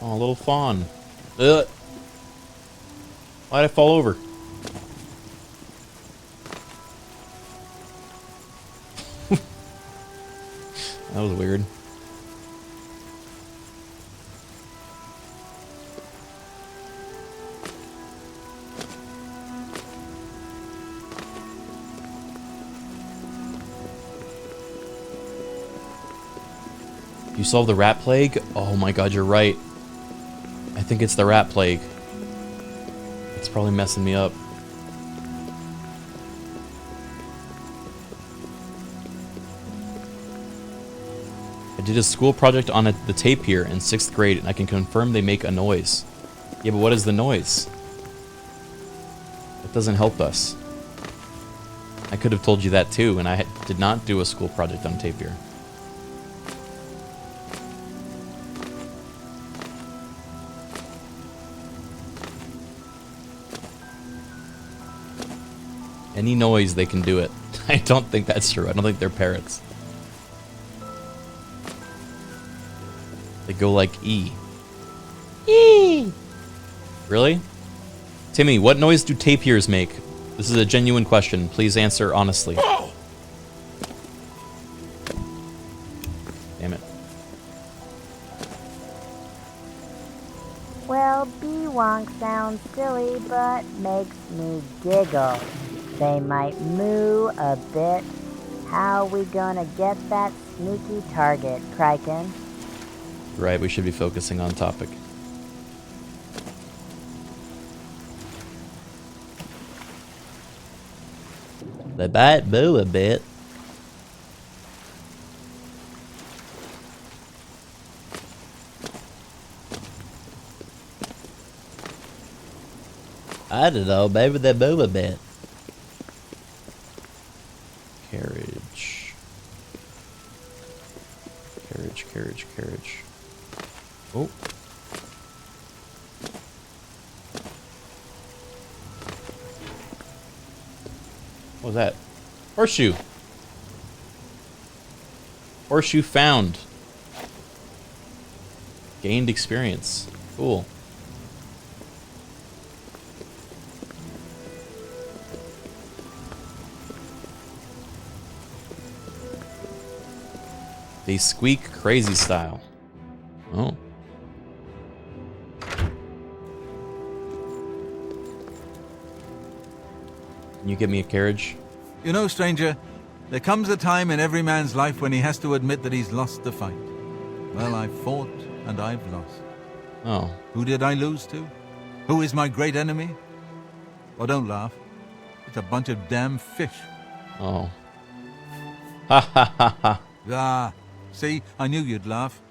Oh, a little fawn. Ugh. Why'd I fall over? That was weird. You solved the rat plague? Oh my god, you're right. I think it's the rat plague. It's probably messing me up. I did a school project on the tapir in 6th grade, and I can confirm they make a noise. Yeah, but what is the noise? It doesn't help us. I could have told you that too, and I did not do a school project on tapir. Any noise, they can do it. I don't think that's true. I don't think they're parrots. They go like E. E. Really? Timmy, what noise do tapirs make? This is a genuine question. Please answer honestly. Damn it. Well, Bewonk sounds silly, but makes me giggle. They might moo a bit. How we gonna get that sneaky target, Criken? Right, we should be focusing on topic. They might moo a bit. I don't know, maybe they moo a bit. Carriage. carriage. Oh. What was that? Horseshoe. Horseshoe found. Gained experience. Cool. They squeak crazy style. Oh. Can you give me a carriage? You know, stranger, there comes a time in every man's life when he has to admit that he's lost the fight. Well, I've fought and I've lost. Oh. Who did I lose to? Who is my great enemy? Oh, don't laugh. It's a bunch of damn fish. Oh. Ha ha ha ha. Ah, see, I knew you'd laugh.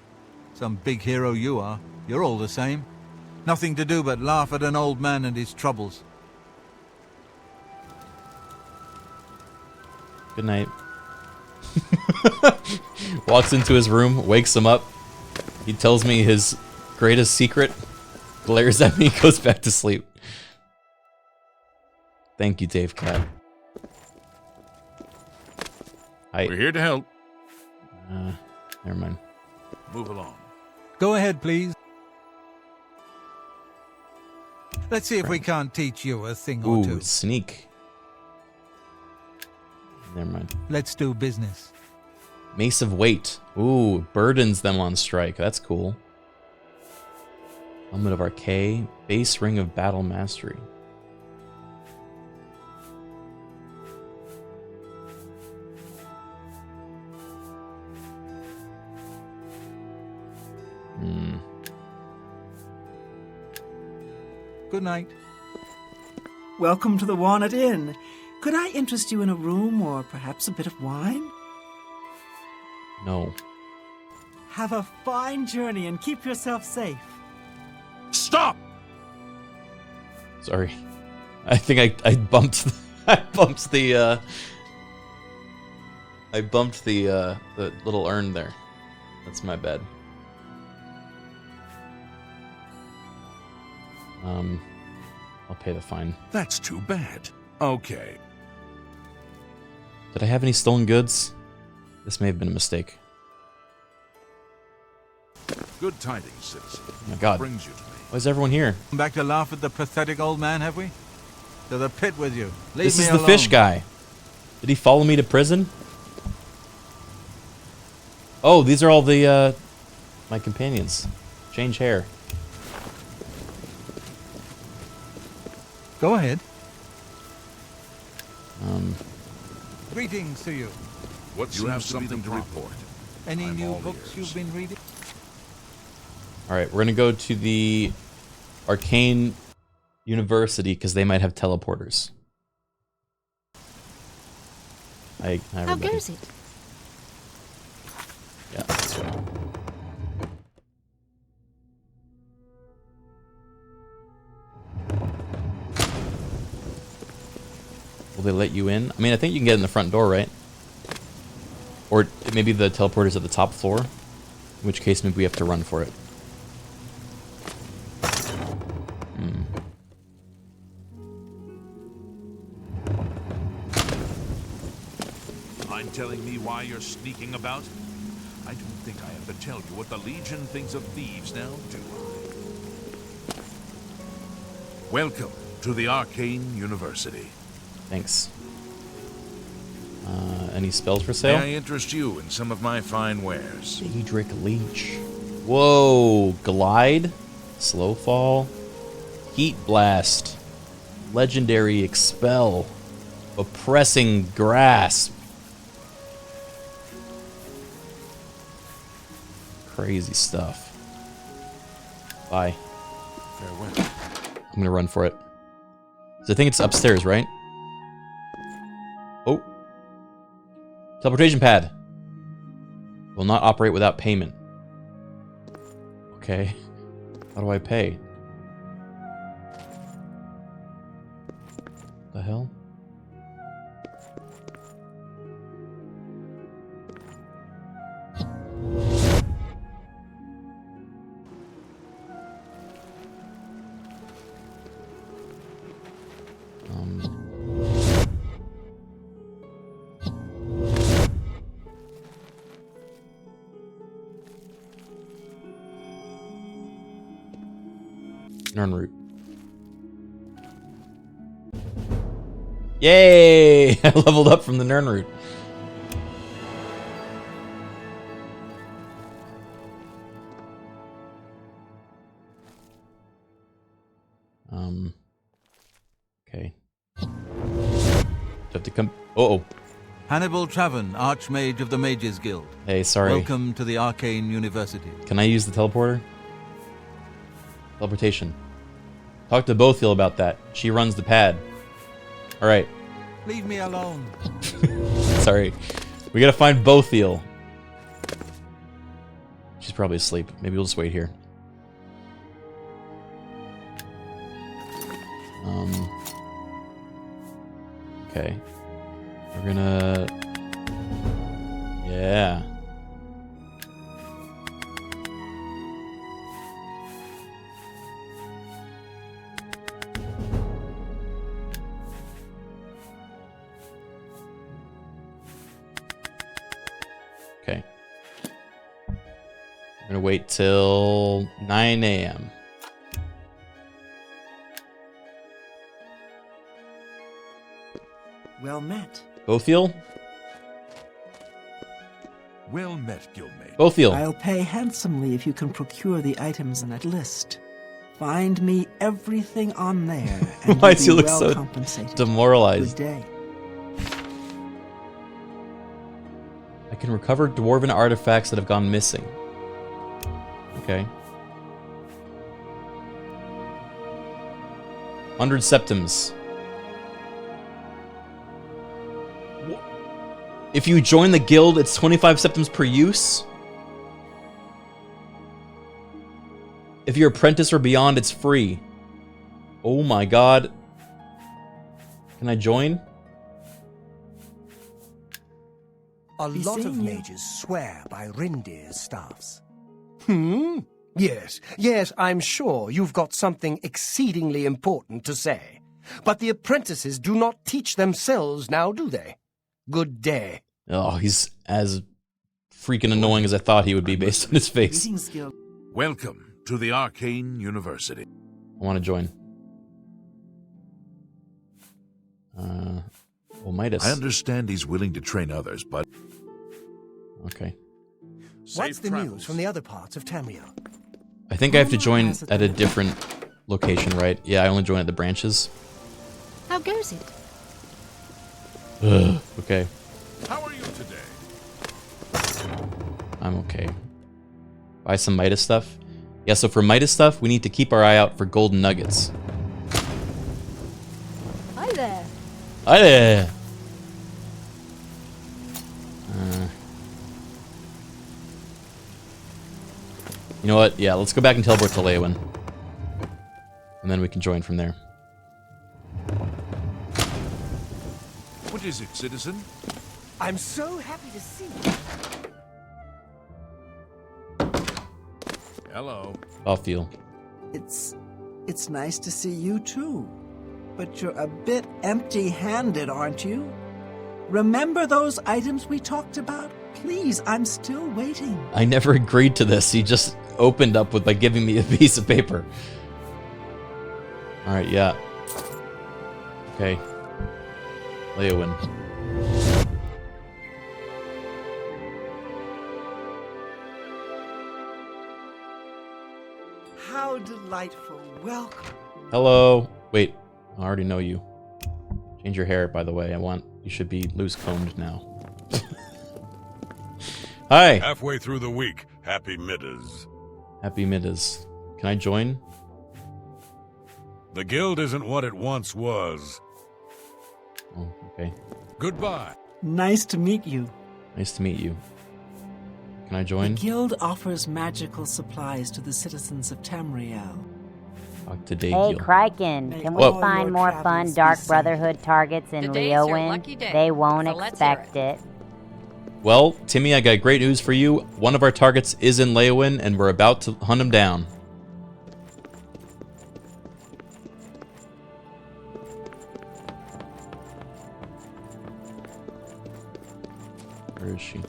Some big hero you are. You're all the same. Nothing to do but laugh at an old man and his troubles. Good night. Walks into his room, wakes him up. He tells me his greatest secret, glares at me, goes back to sleep. Thank you, Dave Cat. We're here to help. Never mind. Move along. Go ahead, please. Let's see if we can't teach you a thing or two. Ooh, sneak. Never mind. Let's do business. Mace of Weight. Ooh, burdens them on strike. That's cool. Helmet of Arcade. Base Ring of Battle Mastery. Good night. Welcome to the Walnut Inn. Could I interest you in a room or perhaps a bit of wine? No. Have a fine journey and keep yourself safe. Stop! Sorry. I think I bumped I bumped the little urn there. That's my bad. I'll pay the fine. That's too bad. Okay. Did I have any stolen goods? This may have been a mistake. Good tidings, citizen. Oh my god. Brings you to me. Why is everyone here? Come back to laugh at the pathetic old man, have we? To the pit with you. Leave This me is the alone. fish guy. Did he follow me to prison? Oh, these are all the my companions. Change hair. Go ahead. Greetings to you. What you have something to report. Any I'm new all books ears. you've been reading? Alright, we're gonna go to the Arcane University because they might have teleporters. Hi, How everybody. goes it? Yeah, that's right. Will they let you in? I mean, I think you can get in the front door, right? Or maybe the teleporter's at the top floor. In which case, maybe we have to run for it. Mind telling me why you're sneaking about? I don't think I have to tell you what the Legion thinks of thieves now, do I? Welcome to the Arcane University. Thanks. Any spells for sale? May I interest you in some of my fine wares? Daedric Leech. Whoa. Glide. Slow Fall. Heat Blast. Legendary Expel. Oppressing Grasp. Crazy stuff. Bye. Farewell. I'm gonna run for it. So I think it's upstairs, right? Oh. Teleportation pad. Will not operate without payment. Okay. How do I pay? The hell? Nern route. Yay! I leveled up from the Nern route. Okay. Have to come. Oh. Hannibal Travern, Archmage of the Mages Guild. Hey, sorry. Welcome to the Arcane University. Can I use the teleporter? Teleportation. Talk to Bothiel about that. She runs the pad. Alright. Leave me alone. Sorry. We gotta find Bothiel. She's probably asleep. Maybe we'll just wait here. Okay. We're gonna... Yeah. Okay. We're gonna wait till 9 a.m. Well met. Bothiel? Well met, Guildmate. Bothiel. I'll pay handsomely if you can procure the items in that list. Find me everything on there, and Why you'll does he be look well so compensated. demoralized? Good day. I can recover dwarven artifacts that have gone missing. Okay. 100 septims. If you join the guild, it's 25 septims per use. If you're apprentice or beyond, it's free. Oh my god. Can I join? A lot of mages swear by Rindir's staffs. Yes, I'm sure you've got something exceedingly important to say. But the apprentices do not teach themselves now, do they? Good day. Oh, he's as freaking annoying as I thought he would be based on his face. Welcome to the Arcane University. I want to join. Midas. I understand he's willing to train others, but... Okay. What's the news from the other parts of Tamriel? I think I have to join at a different location, right? Yeah, I only join at the branches. How goes it? Okay. How are you today? I'm okay. Buy some Midas stuff. Yeah, so for Midas stuff, we need to keep our eye out for golden nuggets. Hi there. Hi there. You know what? Yeah, let's go back and teleport to Leowin. And then we can join from there. What is it, citizen? I'm so happy to see you. Hello. Bothiel. It's nice to see you too. But you're a bit empty-handed, aren't you? Remember those items we talked about? Please, I'm still waiting. I never agreed to this. He just opened up with by giving me a piece of paper. Alright, yeah. Okay. Leowin. How delightful. Welcome. Hello. Wait, I already know you. Change your hair, by the way. You should be loose combed now. Hi. Halfway through the week. Happy Middas. Happy Middas. Can I join? The guild isn't what it once was. Oh, okay. Goodbye. Nice to meet you. Nice to meet you. Can I join? The guild offers magical supplies to the citizens of Tamriel. Talk to Hey, Daygil. Criken, can we Whoa. find more fun Dark Brotherhood targets in Today's your Leowin? lucky day, They won't so let's hear expect it. Well, Timmy, I got great news for you. One of our targets is in Leowin, and we're about to hunt him down. Where is she?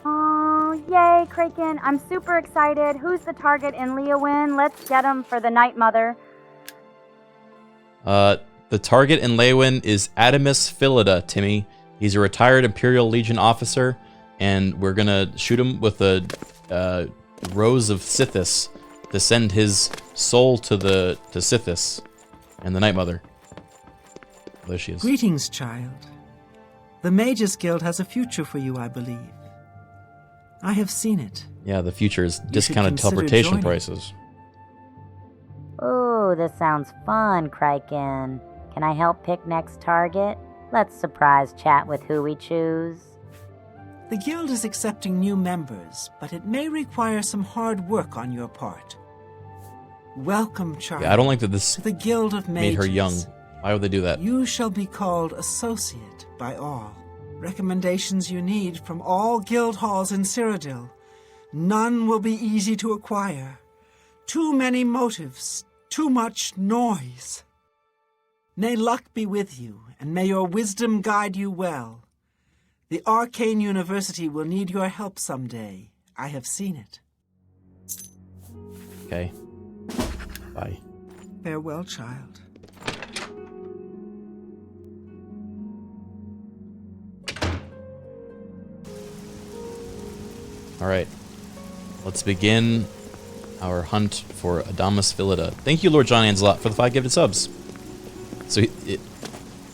Oh, yay, Criken. I'm super excited. Who's the target in Leowin? Let's get him for the Night Mother. The target in Leowin is Adamus Philida, Timmy. He's a retired Imperial Legion officer, and we're gonna shoot him with a Rose of Sithis to send his soul to Sithis and the Night Mother. There she is. Greetings, child. The Mages Guild has a future for you, I believe. I have seen it. Yeah, the future is You discounted should consider teleportation joining. prices. Ooh, this sounds fun, Criken. Can I help pick next target? Let's surprise chat with who we choose. The Guild is accepting new members, but it may require some hard work on your part. Welcome, child. Yeah, I don't like that this to the Guild of made Mages. her young. Why would they do that? You shall be called Associate by all. Recommendations you need from all guild halls in Cyrodiil. None will be easy to acquire. Too many motives, too much noise. May luck be with you, and may your wisdom guide you well. The Arcane University will need your help someday. I have seen it. Okay. Bye. Farewell, child. Alright. Let's begin our hunt for Adamus Philida. Thank you, Lord John Anslot, for the 5 gifted subs. So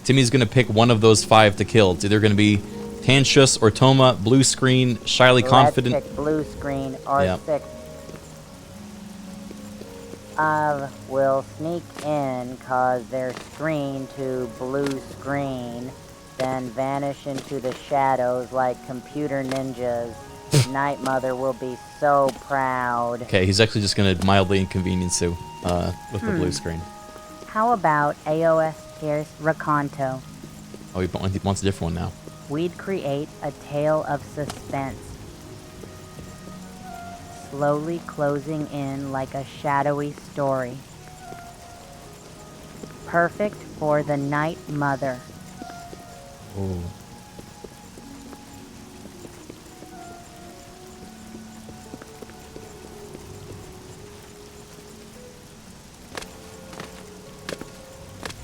Timmy's going to pick one of those 5 to kill. It's either going to be Tantius or Toma, blue screen, shyly confident. Let's pick blue screen or Yeah. 6. I will sneak in, cause their screen to blue screen, then vanish into the shadows like computer ninjas. Night Mother will be so proud. Okay, he's actually just going to mildly inconvenience you with the blue screen. How about AOS Pierce Raconto? Oh, he wants a different one now. We'd create a tale of suspense, slowly closing in like a shadowy story. Perfect for the Night Mother. Ooh.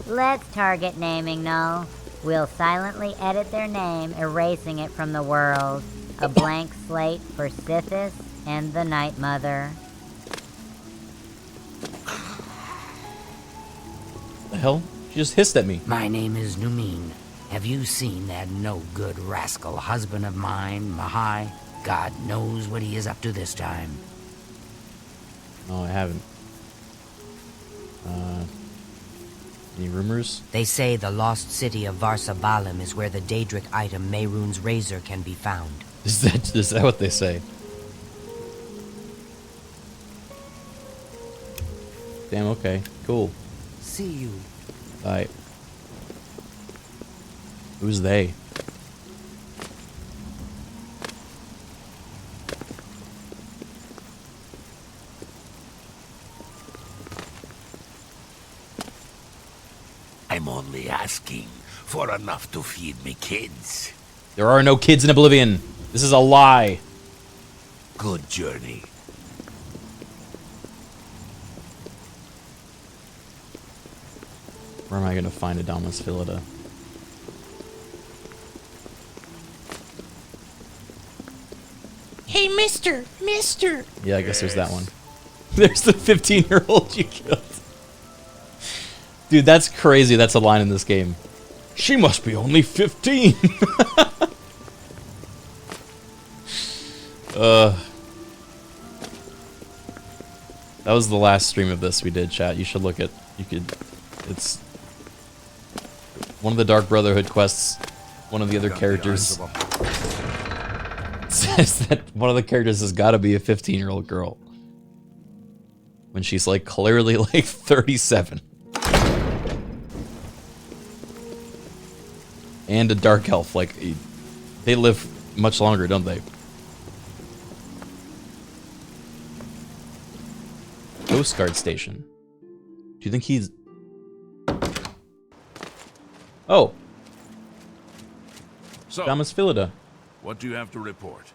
Let's target naming, no. We'll silently edit their name, erasing it from the world. A blank slate for Sithis and the Night Mother. The hell? She just hissed at me. My name is Numin. Have you seen that no-good rascal husband of mine, Mahai? God knows what he is up to this time. No, I haven't. Any rumors? They say the lost city of Varsabalim is where the Daedric item Mehrunes razor can be found. Is that what they say? Damn, okay. Cool. See you. Bye. Who's they? I'm only asking for enough to feed me kids. There are no kids in Oblivion. This is a lie. Good journey. Where am I going to find Adamus Philida? Hey, mister! Yeah, I guess there's that one. There's the 15-year-old you killed. Dude, that's crazy. That's a line in this game. She must be only 15. That was the last stream of this we did, chat. You should look at. It's one of the Dark Brotherhood quests. One of the other characters says that one of the characters has got to be a 15-year-old girl when she's like clearly like 37. And a dark elf, like they live much longer, don't they? Coast Guard Station. Do you think he's... Oh. So, Adamus Philida. what do you have to report?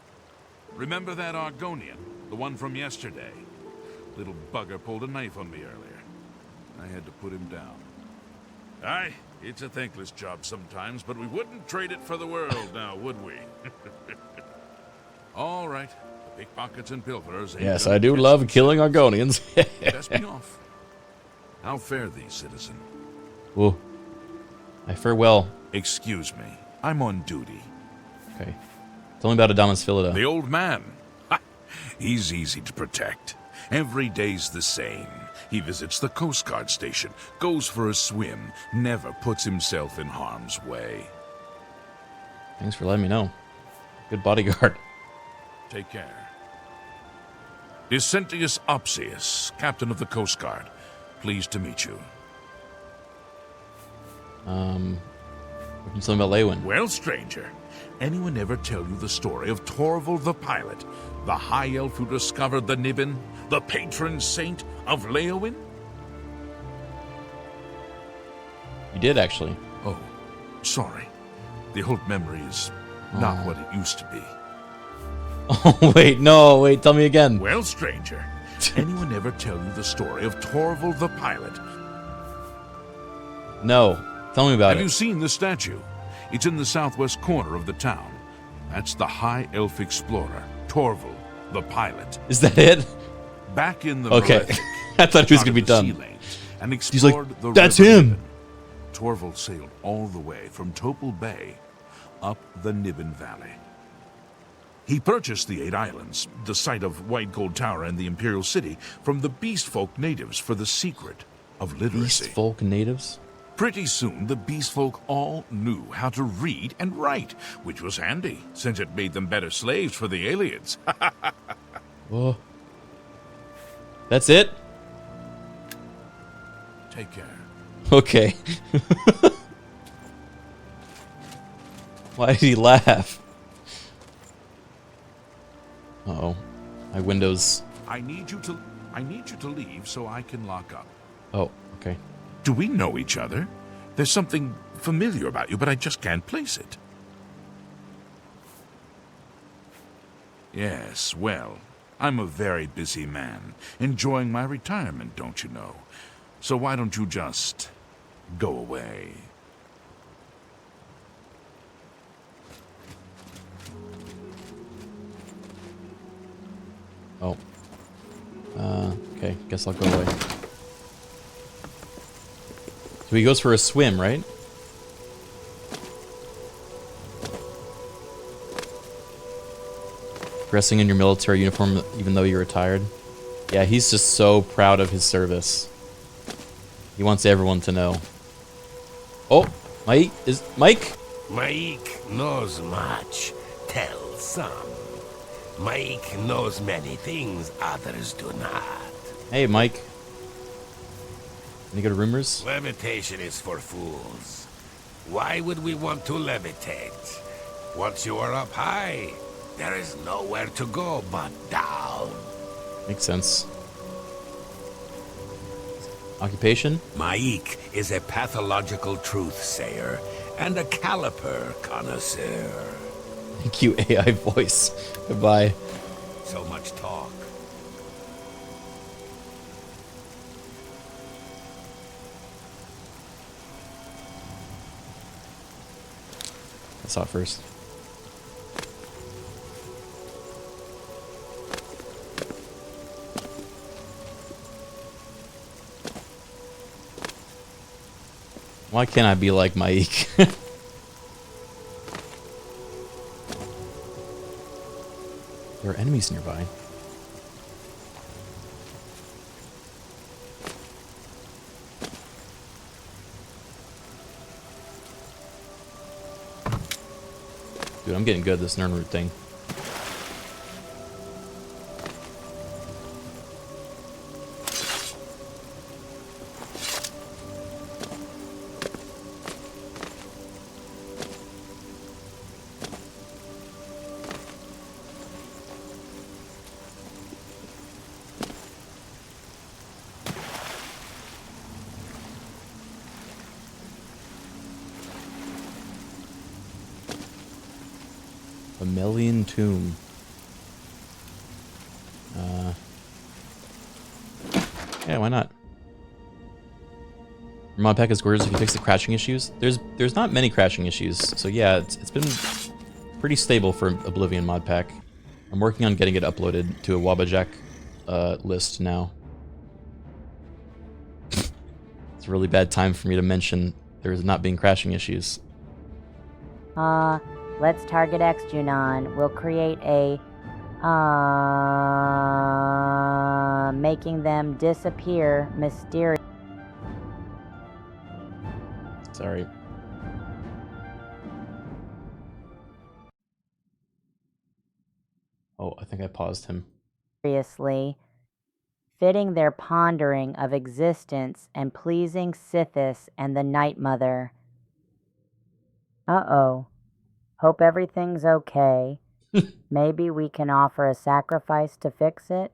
Remember that Argonian? The one from yesterday? Little bugger pulled a knife on me earlier. I had to put him down. Aye, it's a thankless job sometimes, but we wouldn't trade it for the world now, would we? All right. Pickpockets and pilferers. Yes, I do love killing Argonians. Best be off. How fare thee, citizen? Ooh. I fare well. Excuse me. I'm on duty. Okay. Tell me about Adamas Philida. The old man. Ha! He's easy to protect. Every day's the same. He visits the Coast Guard station, goes for a swim, never puts himself in harm's way. Thanks for letting me know. Good bodyguard. Take care. Decentius Opsius, captain of the Coast Guard. Pleased to meet you. What can you tell me about Leywin? Well, stranger, anyone ever tell you the story of Torval the pilot, the high elf who discovered the Niben, the patron saint of Leywin? You did, actually. Oh, sorry. The old memory is not what it used to be. Oh, wait, no, wait, tell me again. Well, stranger, anyone ever tell you the story of Torval the pilot? No, tell me about it. Have you seen the statue? It's in the southwest corner of the town. That's the high elf explorer, Torval the pilot. Is that it? Back in the okay. Malefic, I thought he was going to be done. And He's like, explored the that's river him. Niben. Torval sailed all the way from Topol Bay up the Niben Valley. He purchased the 8 islands, the site of White Gold Tower and the Imperial City, from the Beast Folk natives for the secret of literacy. Beast Folk natives? Pretty soon, the Beast Folk all knew how to read and write, which was handy, since it made them better slaves for the aliens. Whoa. That's it? Take care. Okay. Why did he laugh? Uh-oh. My windows... I need you to leave so I can lock up. Oh, okay. Do we know each other? There's something familiar about you, but I just can't place it. Yes, well, I'm a very busy man, enjoying my retirement, don't you know? So why don't you just go away? Oh. Okay, guess I'll go away. So he goes for a swim, right? Dressing in your military uniform even though you're retired. Yeah, he's just so proud of his service. He wants everyone to know. Oh, Mike? Mike knows much. Tell some. Mike knows many things others do not. Hey, Mike. Any good rumors? Levitation is for fools. Why would we want to levitate? Once you are up high, there is nowhere to go but down. Makes sense. Occupation? Mike is a pathological truth-sayer and a caliper connoisseur. Thank you, AI voice. Goodbye. So much talk. I saw it first. Why can't I be like Mike? There are enemies nearby. Dude, I'm getting good at this Nernroot thing. Tomb. Yeah, why not? Mod pack is gorgeous if you fix the crashing issues. There's not many crashing issues, so yeah, it's been pretty stable for Oblivion mod pack. I'm working on getting it uploaded to a Wabajack list now. It's a really bad time for me to mention there's not being crashing issues. Let's target X Junon. We'll create a making them disappear mysterious. Sorry. Oh, I think I paused him. Seriously, fitting their pondering of existence and pleasing Sithis and the Night Mother. Uh-oh. Hope everything's okay. Maybe we can offer a sacrifice to fix it?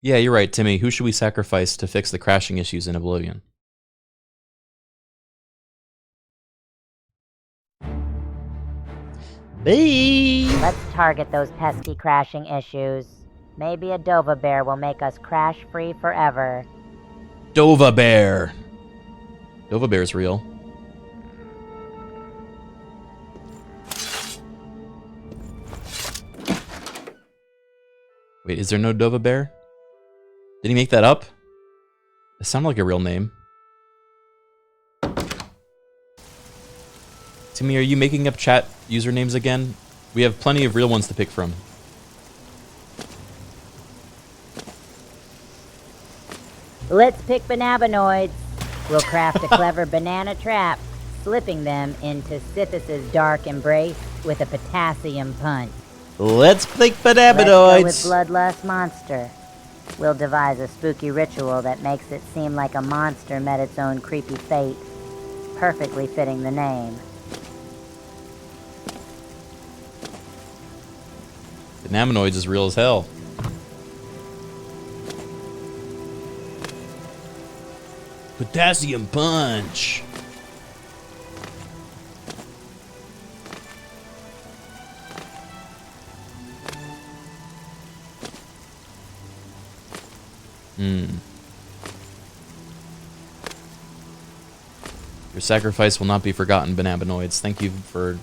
Yeah, you're right, Timmy. Who should we sacrifice to fix the crashing issues in Oblivion? Let's target those pesky crashing issues. Maybe a Dova bear will make us crash free forever. Dova bear. Dova bear's real. Wait, is there no Dova bear? Did he make that up? It sounded like a real name. Timmy, are you making up chat usernames again? We have plenty of real ones to pick from. Let's pick banabinoids. We'll craft a clever banana trap, slipping them into Sithis' dark embrace with a potassium punch. Let's pick Let's go with banabinoids. Bloodlust Monster. We'll devise a spooky ritual that makes it seem like a monster met its own creepy fate, perfectly fitting the name. Banaminoids is real as hell. Potassium punch. Your sacrifice will not be forgotten, Banabinoids. Thank you for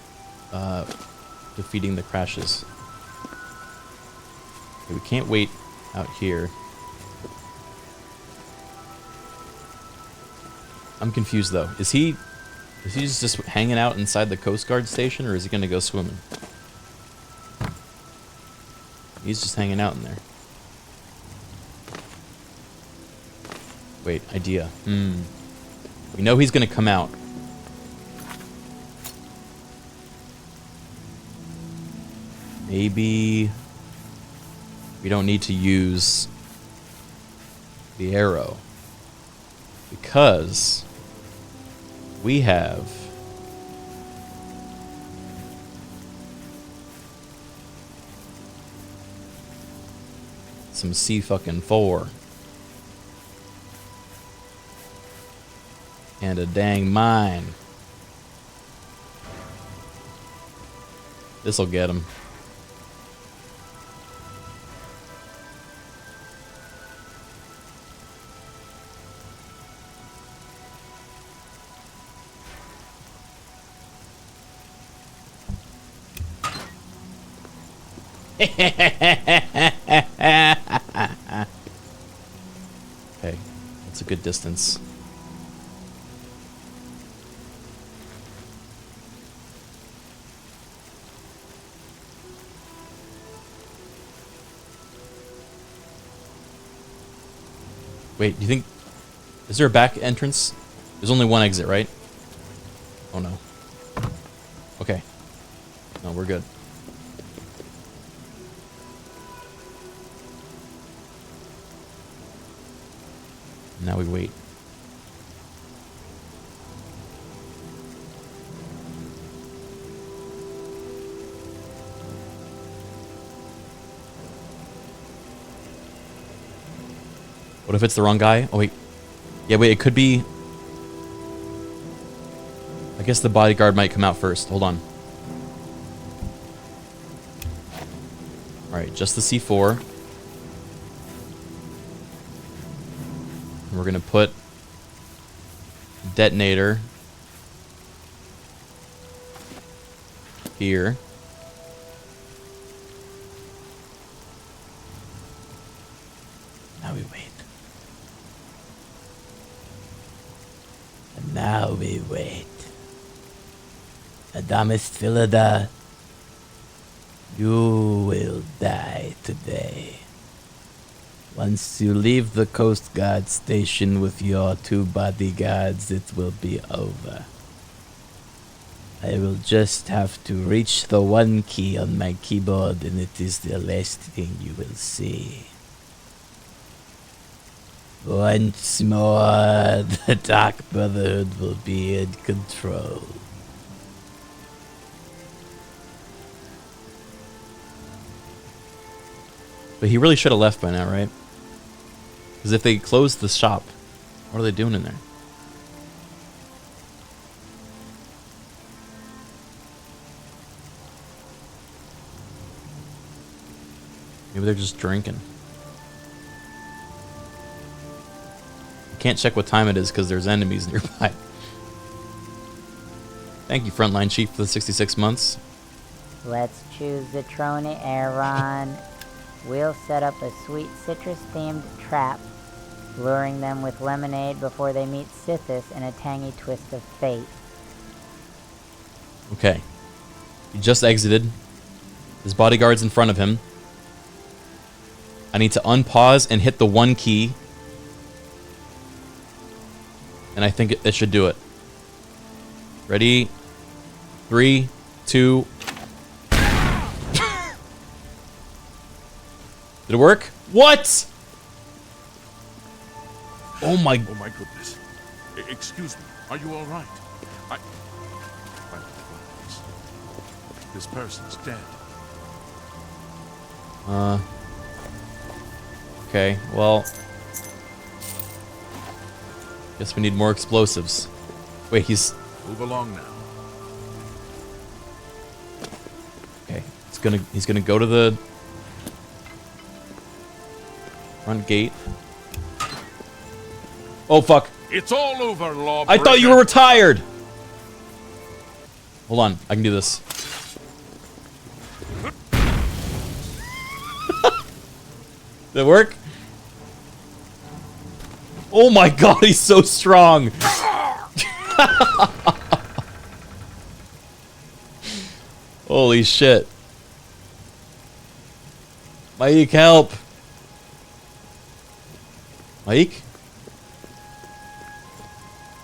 defeating the crashes. Okay, we can't wait out here. I'm confused though. Is he just hanging out inside the Coast Guard station, or is he gonna go swimming? He's just hanging out in there. Wait, idea. We know he's gonna come out. Maybe we don't need to use the arrow because we have some C4 and a dang mine. This'll get him. Okay, that's a good distance. Wait, do you think... Is there a back entrance? There's only one exit, right? Oh no. Okay. No, we're good. Now we wait. What if it's the wrong guy? Oh wait. Yeah, wait, it could be... I guess the bodyguard might come out first. Hold on. Alright, just the C4. We're gonna put detonator here. Now we wait. And now we wait. Adamus Philida, you will die today. Once you leave the Coast Guard station with your 2 bodyguards, it will be over. I will just have to reach the 1 key on my keyboard, and it is the last thing you will see. Once more, the Dark Brotherhood will be in control. But he really should have left by now, right? Because if they closed the shop, what are they doing in there? Maybe they're just drinking. I can't check what time it is because there's enemies nearby. Thank you, Frontline Chief, for the 66 months. Let's choose the Trony Aaron. We'll set up a sweet citrus-themed trap, luring them with lemonade before they meet Sithis in a tangy twist of fate. Okay. He just exited. His bodyguard's in front of him. I need to unpause and hit the 1 key. And I think it should do it. Ready? 3, 2... Did it work? What? Oh my goodness. Excuse me. Are you all right? This person's dead. Okay, well. Guess we need more explosives. Wait, he's... Move along now. Okay, he's gonna go to the front gate. Oh fuck. It's all over, Law. I thought you were retired. Hold on, I can do this. Did it work? Oh my god, he's so strong. Holy shit. Mike, help. Mike?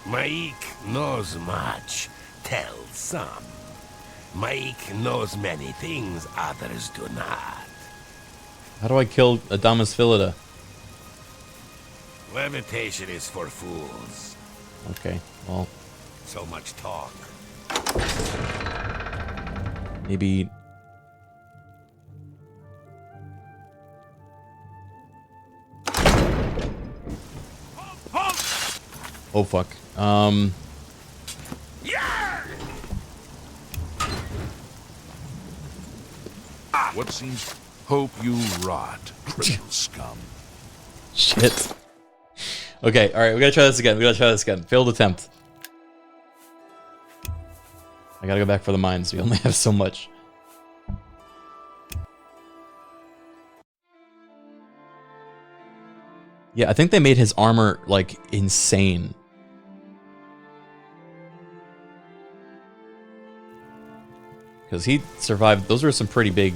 Mike knows much, tells some. Mike knows many things others do not. How do I kill Adamus Philida? Levitation is for fools. Okay, well. So much talk. Maybe... Oh fuck. What seems... Hope you rot, criminal scum. Shit. Okay, alright, we gotta try this again. Failed attempt. I gotta go back for the mines. We only have so much. Yeah, I think they made his armor, like, insane. Because he survived. Those were some pretty big...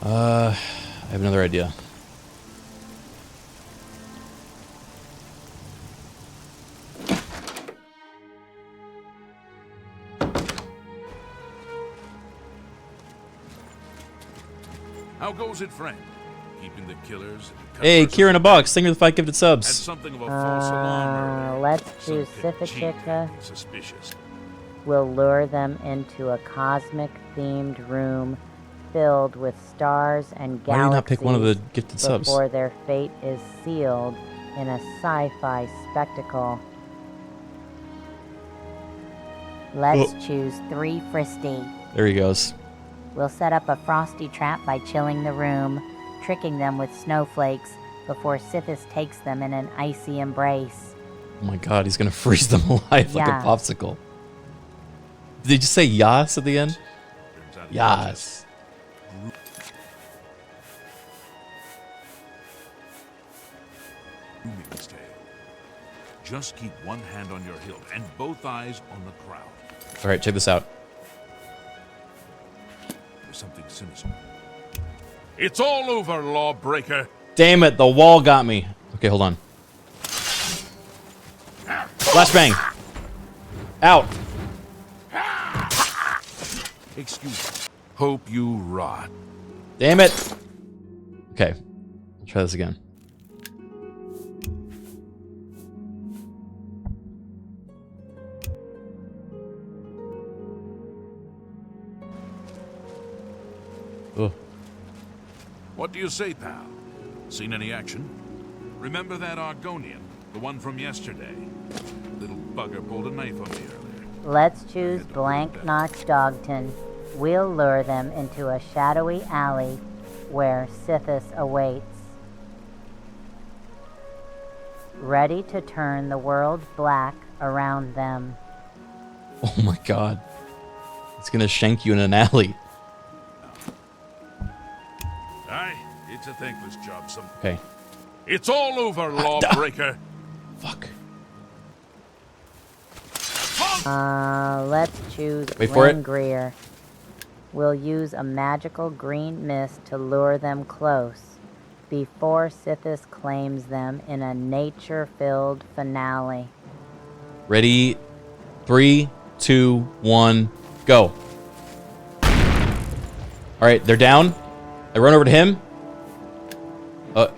I have another idea. How goes it, friend? Keeping the killers... Hey, Kira in a box. Thank you for the 5 gifted subs. Something of a false alarm or Let's choose Sifachika. suspicious. We'll lure them into a cosmic-themed room filled with stars and galaxies. Why do you not pick one of the gifted subs? Before their fate is sealed in a sci-fi spectacle. Let's choose 3 Fristy. There he goes. We'll set up a frosty trap by chilling the room, tricking them with snowflakes before Sithis takes them in an icy embrace. Oh my god, he's gonna freeze them alive like a Yes. popsicle. Did you just say yas at the end? Yas. Grooming's tale. Just keep one hand on your hilt and both eyes on the crowd. Alright, check this out. There's something sinister. It's all over, lawbreaker. Damn it, the wall got me. Okay, hold on. Flashbang. Out. Excuse me. Hope you rot. Damn it. Okay, I'll try this again. Oh. What do you say, pal? Seen any action? Remember that Argonian? The one from yesterday? Little bugger pulled a knife on me earlier. Let's choose Blank Notch Dogton. We'll lure them into a shadowy alley where Sithis awaits. Ready to turn the world black around them. Oh my god. It's gonna shank you in an alley. Aye, it's a thankless job, some. Okay. It's all over, lawbreaker. Fuck. Let's choose Wait for it. Greer. We'll use a magical green mist to lure them close before Sithis claims them in a nature-filled finale. Ready? 3, 2, 1, go. Alright, they're down. I run over to him. I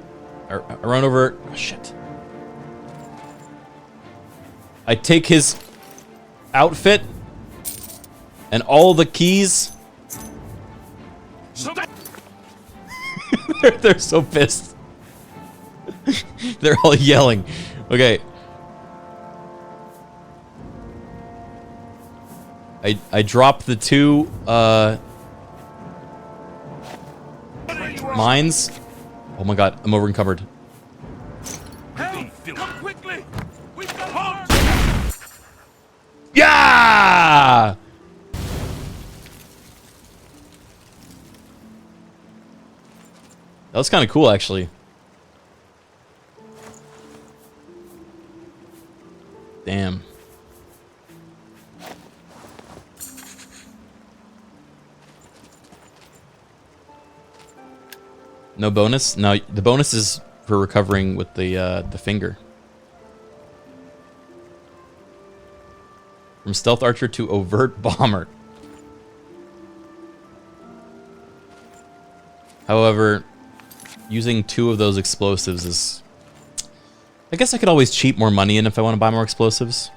run over. Oh, shit. I take his outfit and all the keys. They're so pissed. They're all yelling. Okay. I drop the 2 mines. Oh my god, I'm over encumbered. Come quickly! We've got arms! Yeah! That was kind of cool, actually. Damn. No bonus? No, the bonus is for recovering with the finger. From stealth archer to overt bomber. However, using 2 of those explosives is... I guess I could always cheat more money in if I want to buy more explosives.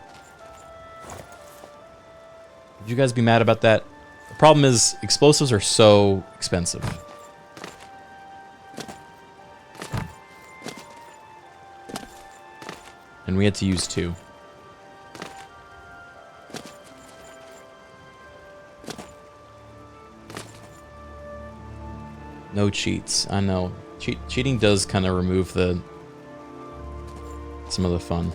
Would you guys be mad about that? The problem is, explosives are so expensive. And we had to use 2. No cheats. I know. Cheating does kind of remove some of the fun.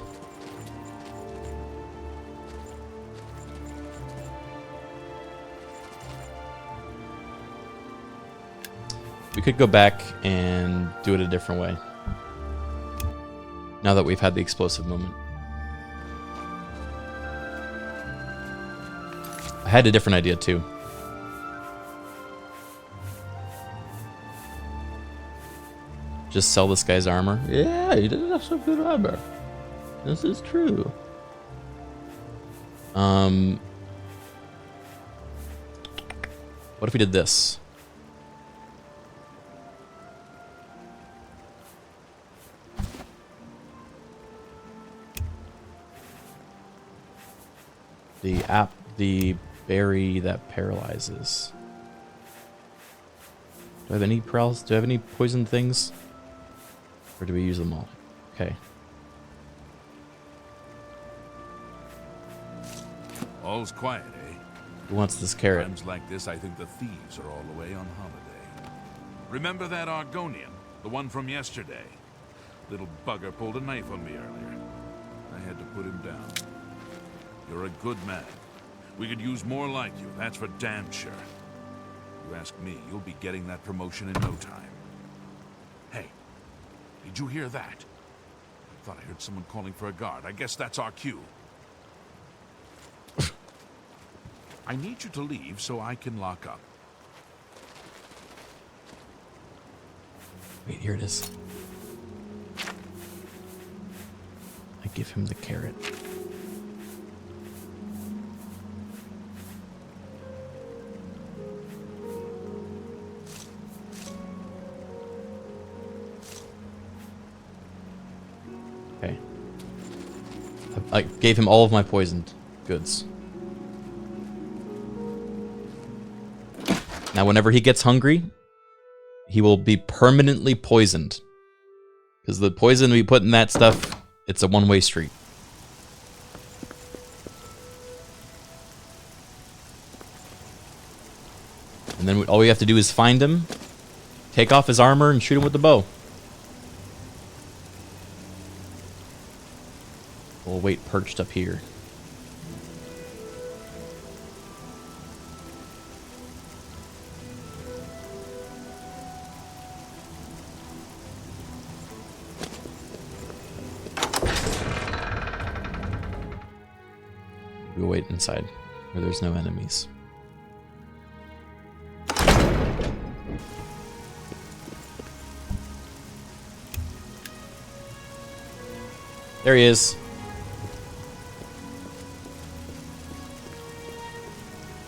We could go back and do it a different way. Now that we've had the explosive moment. I had a different idea too. Just sell this guy's armor. Yeah, he doesn't have some good armor. This is true. What if we did this? The berry that paralyzes. Do I have any paralysis? Do I have any poison things? Or do we use them all? Okay. All's quiet, eh? Who wants this carrot? Times like this, I think the thieves are all away on holiday. Remember that Argonian? The one from yesterday? Little bugger pulled a knife on me earlier. I had to put him down. You're a good man. We could use more like you, that's for damn sure. You ask me, you'll be getting that promotion in no time. Hey, did you hear that? I thought I heard someone calling for a guard. I guess that's our cue. I need you to leave so I can lock up. Wait, here it is. I give him the carrot. Okay. I gave him all of my poisoned goods. Now, whenever he gets hungry, he will be permanently poisoned. Because the poison we put in that stuff, it's a one-way street. And then all we have to do is find him, take off his armor, and shoot him with the bow. We'll wait perched up here. We'll wait inside, where there's no enemies. There he is.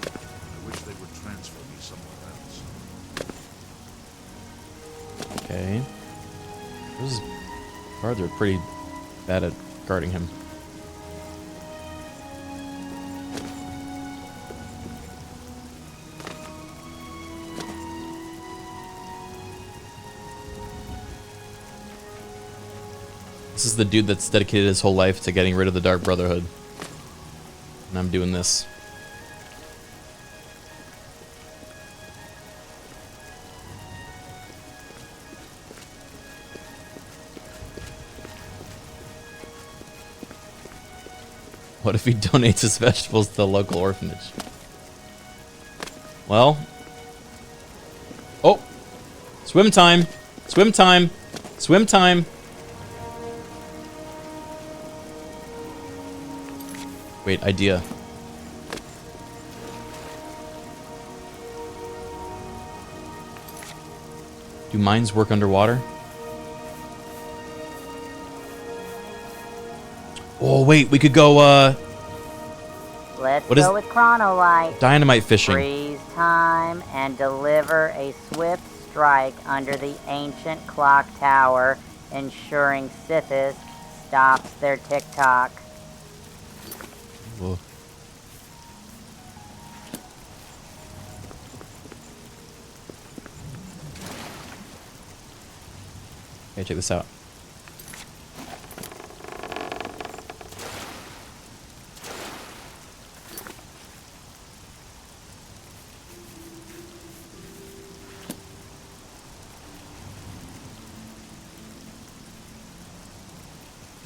I wish they would transfer me somewhere else. Okay. Those guards are pretty bad at guarding him. This is the dude that's dedicated his whole life to getting rid of the Dark Brotherhood. And I'm doing this. What if he donates his vegetables to the local orphanage? Well. Oh! Swim time! Swim time! Swim time! Wait, idea. Do mines work underwater? Oh, wait, we could go, Let's what is- go with Chronolight. Dynamite fishing. Freeze time and deliver a swift strike under the ancient clock tower, ensuring Sithis stops their tick-tock. Whoa. Okay, check this out.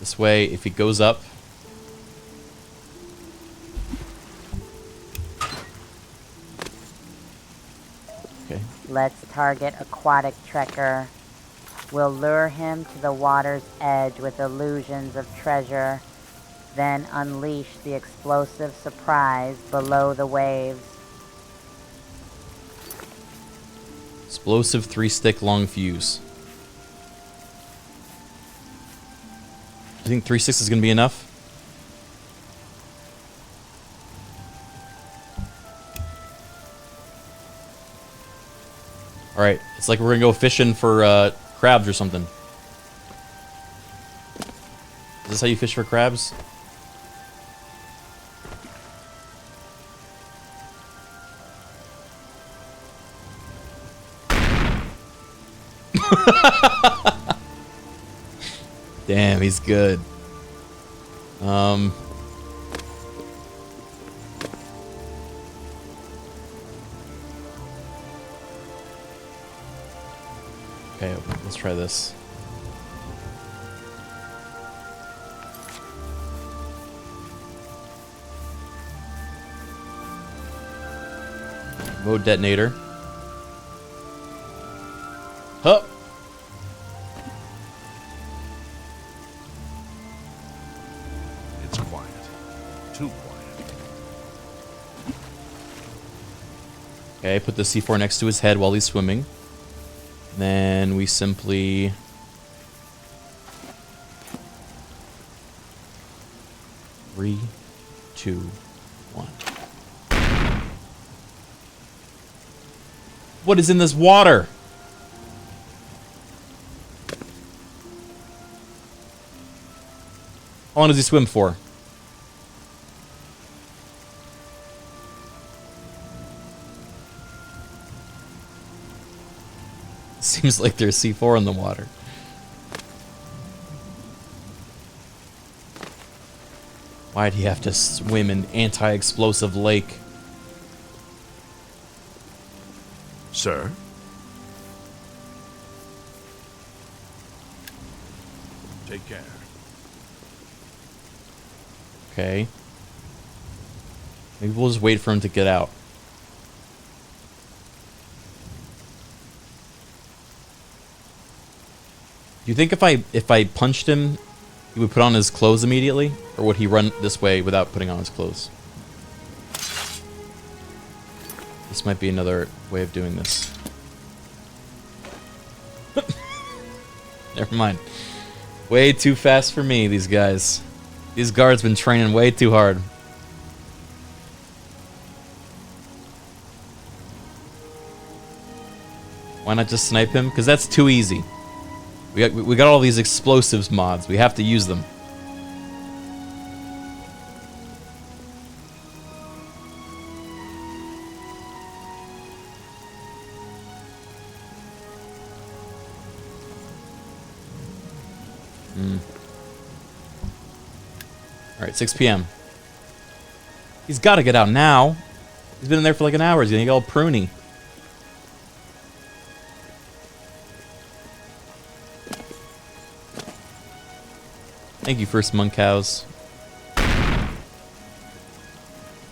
This way, if he goes up, okay. Let's target aquatic trekker. We'll lure him to the water's edge with illusions of treasure, then unleash the explosive surprise below the waves. Explosive 3-stick long fuse. Do you think 3 sticks is gonna be enough? Alright, it's like we're gonna go fishing for crabs or something. Is this how you fish for crabs? Damn, he's good. Okay, let's try this. Mode detonator. Huh. It's quiet. Too quiet. Okay, put the C4 next to his head while he's swimming. Then we simply... Three, two, one. What is in this water? How long does he swim for? Seems like there's C4 in the water. Why'd he have to swim in anti-explosive lake? Sir? Take care. Okay. Maybe we'll just wait for him to get out. Do you think if I punched him, he would put on his clothes immediately? Or would he run this way without putting on his clothes? This might be another way of doing this. Never mind. Way too fast for me, these guys. These guards been training way too hard. Why not just snipe him? Because that's too easy. We got all these explosives mods. We have to use them. Alright, 6 p.m. He's got to get out now. He's been in there for like an hour. He's going to get all pruny. Thank you, First Monk Cows.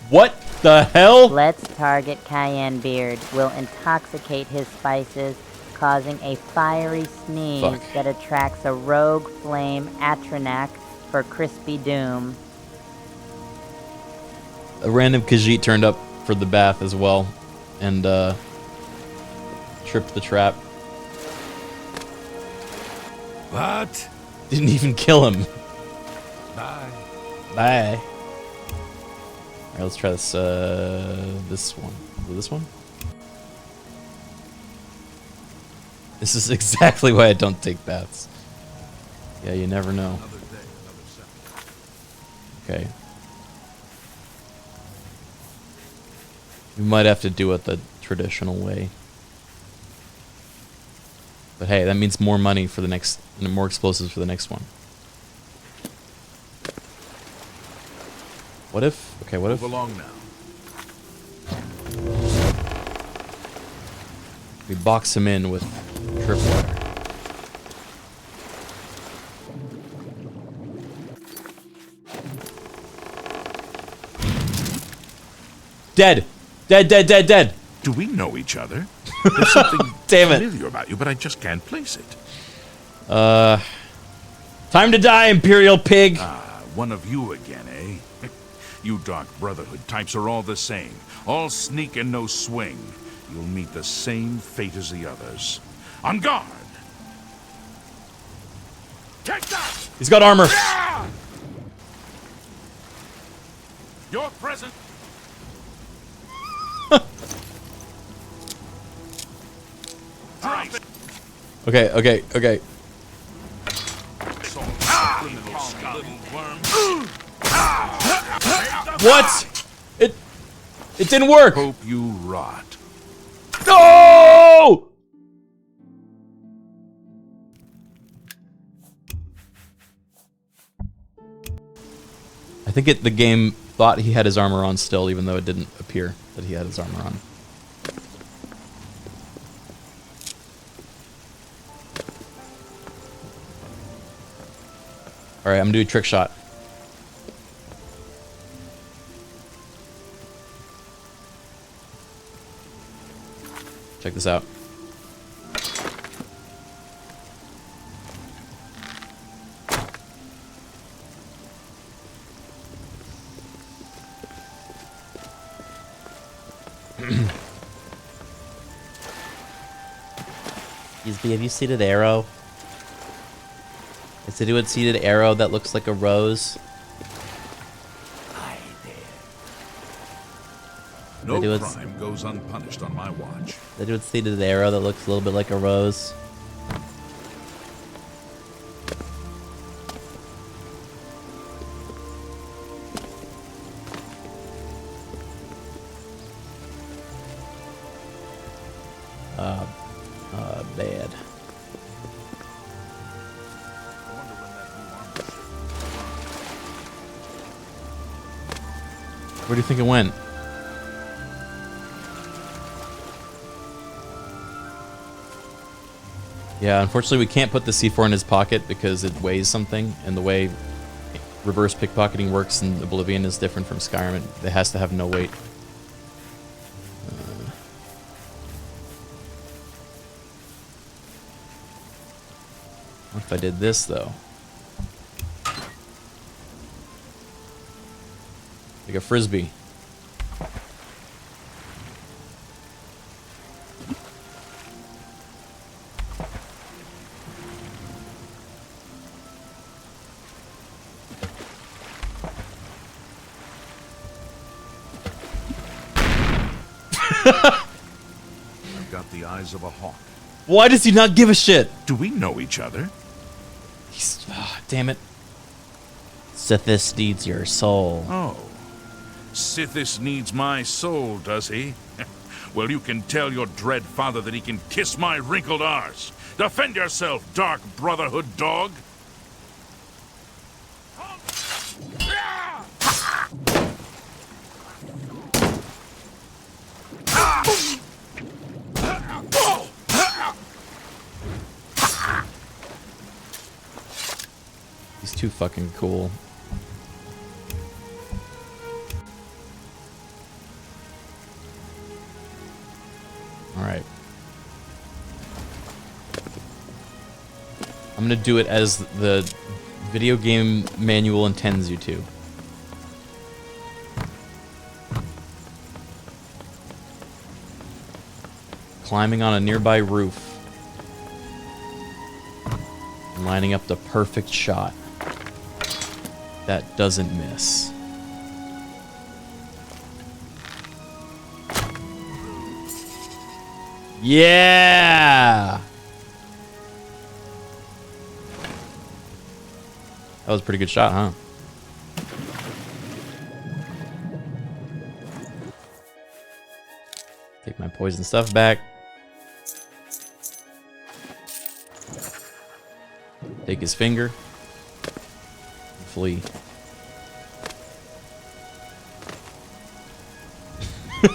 What the hell? Let's target Cayenne Beard. Will intoxicate his spices, causing a fiery sneeze that attracts a rogue flame Atronak for crispy doom. A random Khajiit turned up for the bath as well, and tripped the trap. What? Didn't even kill him. Bye. Bye. Alright, let's try this, this one. This one? This is exactly why I don't take baths. Yeah, you never know. Okay. We might have to do it the traditional way. But hey, that means more money for the next, more explosives for the next one. What if, okay, what if... Move along now. We box him in with tripwire. Dead! Dead, dead, dead, dead! Do we know each other? There's something Damn it. familiar about you, but I just can't place it. Time to die, Imperial Pig! Ah, one of you again, eh? You Dark Brotherhood types are all the same. All sneak and no swing. You'll meet the same fate as the others. On guard! Take that! He's got armor! Yeah! Your present... Okay, okay, okay. What? It didn't work. Hope you rot. No! I think the game thought he had his armor on still, even though it didn't appear that he had his armor on. Alright, I'm gonna do a trick shot. Check this out. Have you seen an arrow? Has anyone seen an arrow that looks like a rose? No crime goes unpunished on my watch. Has anyone seen an arrow that looks a little bit like a rose? Bad. Where do you think it went? Yeah, unfortunately we can't put the C4 in his pocket because it weighs something, and the way reverse pickpocketing works in Oblivion is different from Skyrim. It has to have no weight. What if I did this, though? Like a frisbee. I've got the eyes of a hawk. Why does he not give a shit? Do we know each other? Damn it. Sithis needs your soul. Oh. Sithis needs my soul, does he? Well, you can tell your dread father that he can kiss my wrinkled arse. Defend yourself, dark Brotherhood dog. He's too fucking cool. Alright. I'm gonna do it as the video game manual intends you to. Climbing on a nearby roof. And lining up the perfect shot. That doesn't miss. Yeah! That was a pretty good shot, huh? Take my poison stuff back. Take his finger. Flee.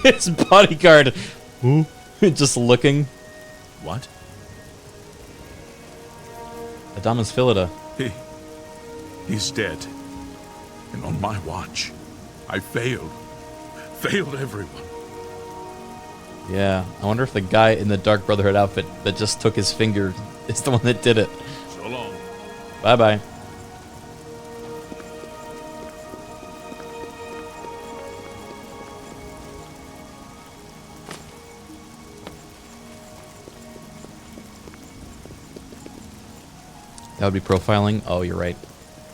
It's bodyguard. Just looking. What? Adamus Philida. He's dead. And on my watch, I failed. Failed everyone. Yeah, I wonder if the guy in the Dark Brotherhood outfit that just took his finger is the one that did it. So long. Bye-bye. That would be profiling? Oh, you're right.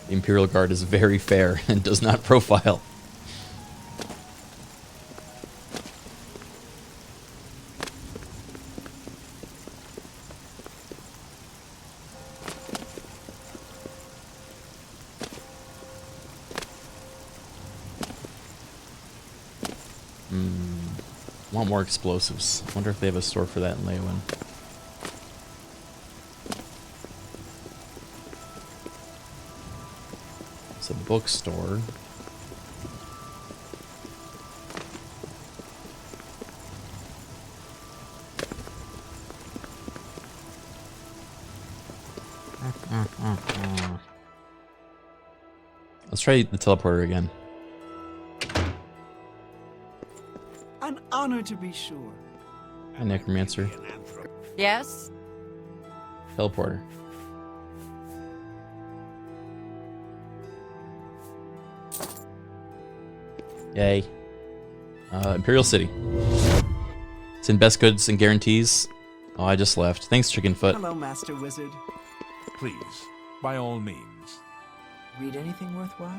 The Imperial Guard is very fair and does not profile. Want more explosives. Wonder if they have a store for that in Leywin. It's a bookstore. Let's try the teleporter again. An honor to be sure. Hi, Necromancer. Yes? Teleporter. Yay. Imperial City. It's in best goods and guarantees. Oh, I just left. Thanks, Chickenfoot. Hello, Master Wizard. Please, by all means. Read anything worthwhile?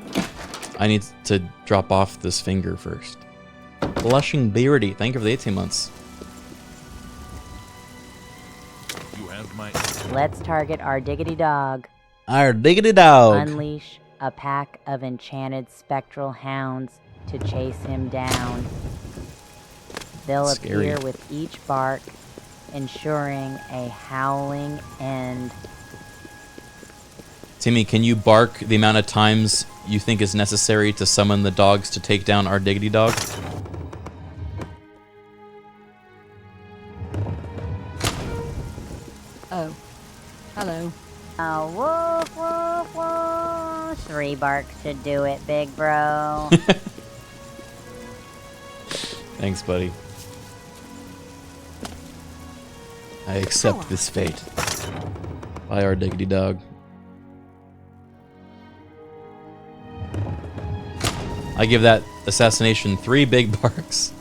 I need to drop off this finger first. Blushing Beardy, thank you for the 18 months. You have my... Let's target our diggity dog. Our diggity dog. Unleash a pack of enchanted spectral hounds to chase him down. They'll Scary. appear with each bark, ensuring a howling end. Timmy, can you bark the amount of times you think is necessary to summon the dogs to take down our diggity dog? Oh. Hello. Oh, woof, woof, woof. 3 barks should do it, big bro. Thanks, buddy. I accept this fate. By our diggity dog. I give that assassination 3 big barks.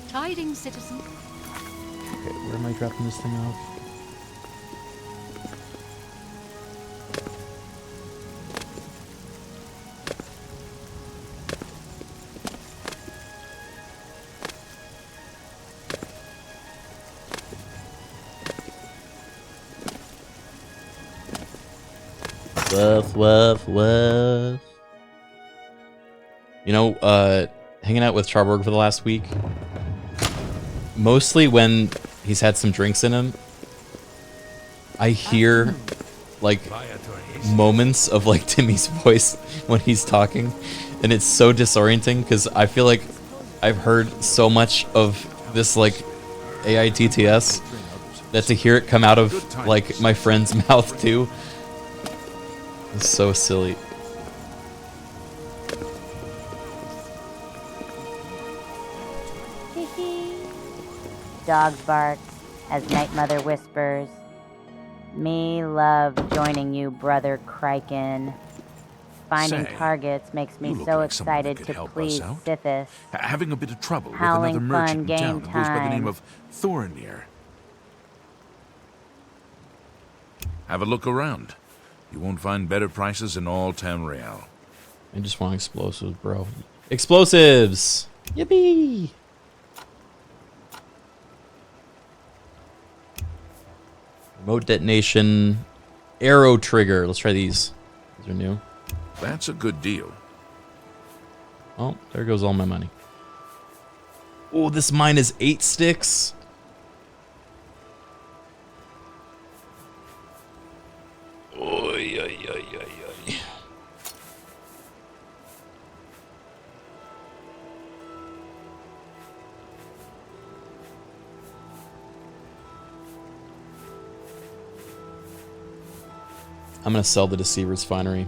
Tidings, citizen. Okay, where am I dropping this thing off? Woof, woof, woof. You know, hanging out with Charborg for the last week, mostly when he's had some drinks in him, I hear, like, moments of, like, Timmy's voice when he's talking, and it's so disorienting, because I feel like I've heard so much of this, like, AITTS, that to hear it come out of, like, my friend's mouth, too, is so silly. Dogs bark as Night Mother whispers. Me love joining you, brother Criken. Finding Say, targets makes me you look so like someone that excited could to help us please out. Sithis. Having a bit of trouble Howling with another fun merchant in game town who goes by the name time. of Thorinir. Have a look around. You won't find better prices in all Tamriel. I just want explosives, bro. Explosives! Yippee! Remote detonation, arrow trigger. Let's try these. These are new. That's a good deal. Oh, there goes all my money. Oh, this mine is 8 sticks. Oy, oy, oy, oy, oy. I'm gonna sell the Deceiver's Finery.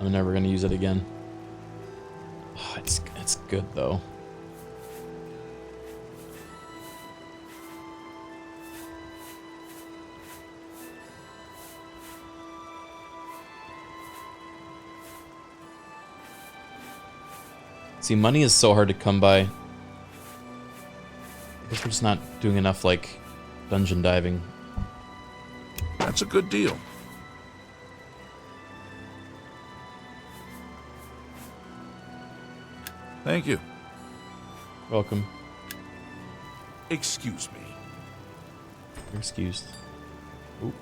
I'm never gonna use it again. Oh, it's good though. See, money is so hard to come by. I guess we're just not doing enough, like, dungeon diving. That's a good deal. Thank you. Welcome. Excuse me. You're excused. Ooh.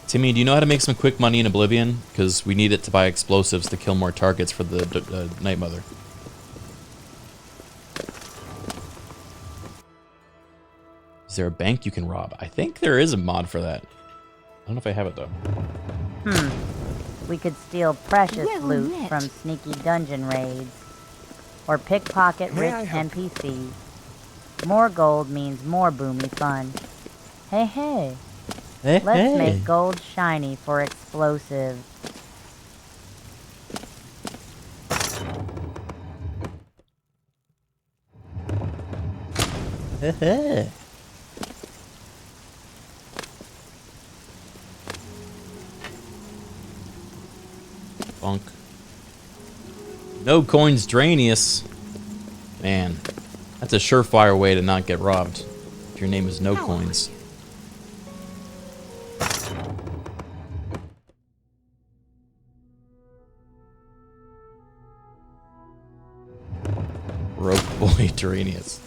Timmy, do you know how to make some quick money in Oblivion? Because we need it to buy explosives to kill more targets for the Night Mother. Is there a bank you can rob? I think there is a mod for that. I don't know if I have it, though. We could steal precious Well loot met. from sneaky dungeon raids. or pickpocket May rich I help? NPCs. More gold means more boomy fun. Hey, hey. Hey, Let's hey. make gold shiny for explosives. Bunk. No coins, Dranius. Man, that's a surefire way to not get robbed. If your name is No Coins. Broke boy, Dranius.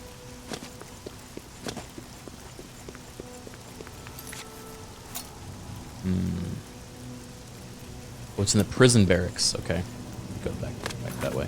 What's in the prison barracks? Okay, go back that way.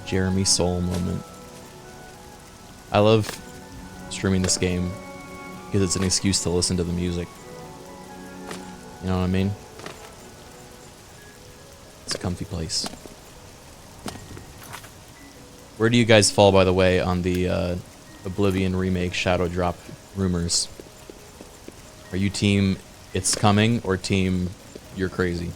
Jeremy Soul moment. I love streaming this game because it's an excuse to listen to the music. You know what I mean? It's a comfy place. Where do you guys fall, by the way, on the Oblivion remake Shadow Drop rumors? Are you team it's coming or team you're crazy?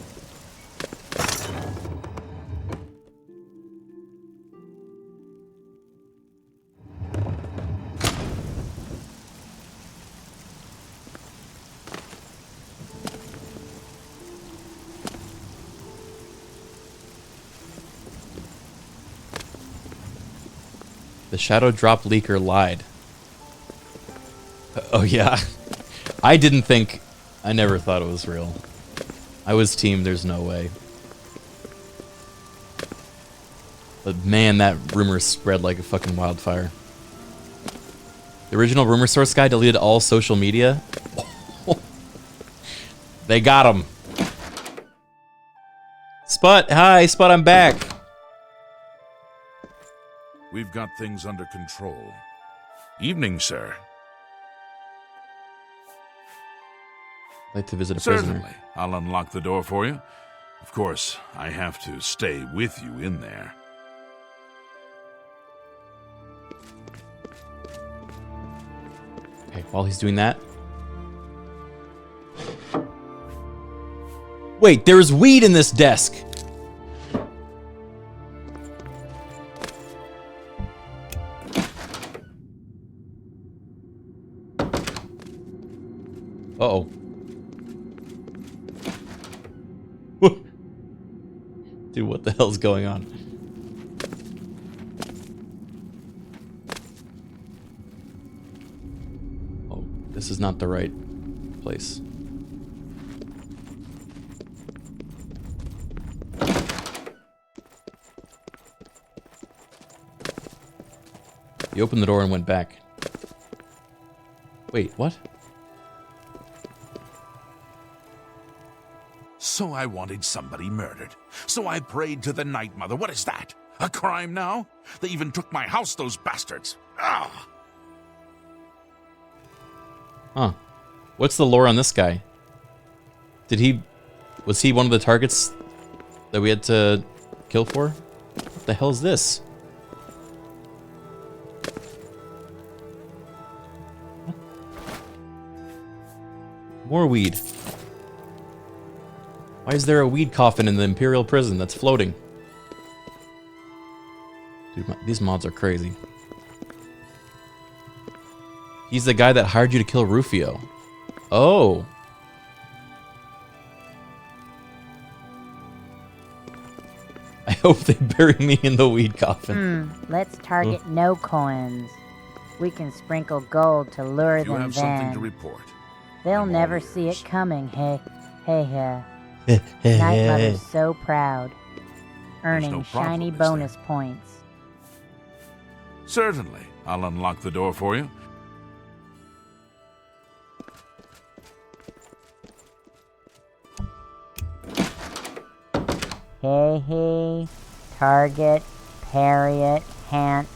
The Shadow Drop leaker lied. Oh yeah. I didn't think... I never thought it was real. I was team there's no way. But man, that rumor spread like a fucking wildfire. The original rumor source guy deleted all social media. They got him. Sput, hi, Sput, I'm back. We've got things under control. Evening, sir. I'd like to visit a prisoner. Certainly. I'll unlock the door for you. Of course, I have to stay with you in there. Okay, while he's doing that. Wait, there's weed in this desk. Uh-oh. Dude, what the hell's going on? Oh, this is not the right place. He opened the door and went back. Wait, what? So I wanted somebody murdered. So I prayed to the Night Mother. What is that? A crime now? They even took my house, those bastards. Ah! Huh. What's the lore on this guy? Was he one of the targets that we had to kill for? What the hell is this? What? More weed. Why is there a weed coffin in the Imperial prison that's floating? Dude, these mods are crazy. He's the guy that hired you to kill Rufio. Oh. I hope they bury me in the weed coffin. Let's target no coins. We can sprinkle gold to lure You them have something then. to report. They'll I'm never all see ears. it coming, hey. Night Mother's so proud. Earning no problem, shiny is there? bonus points. Certainly. I'll unlock the door for you. Hey, target, parry it, hant.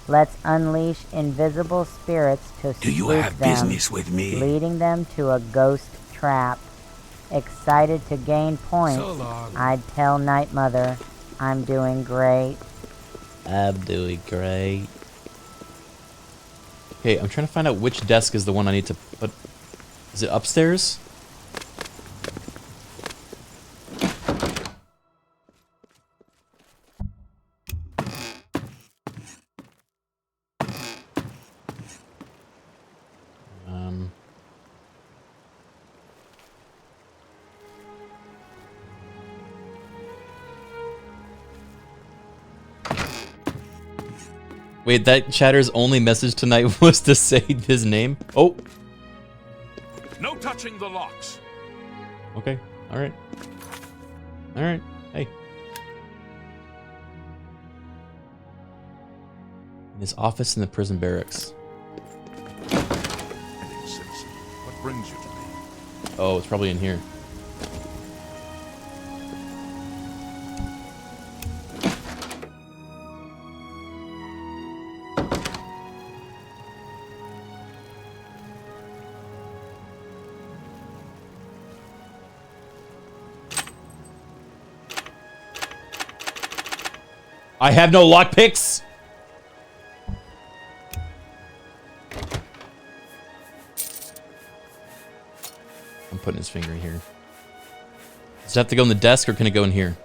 Let's unleash invisible spirits to Do you spook have them, business with me? leading them to a ghost trap. Excited to gain points, So long. I'd tell Night Mother I'm doing great. I'm doing great. Okay, I'm trying to find out which desk is the one I need to put. Is it upstairs? Wait, that chatter's only message tonight was to say his name? Oh! No touching the locks. Okay, alright. Alright, hey. In his office in the prison barracks. Citizen, what brings you to me? Oh, it's probably in here. I have no lockpicks! I'm putting his finger in here. Does it have to go in the desk or can it go in here?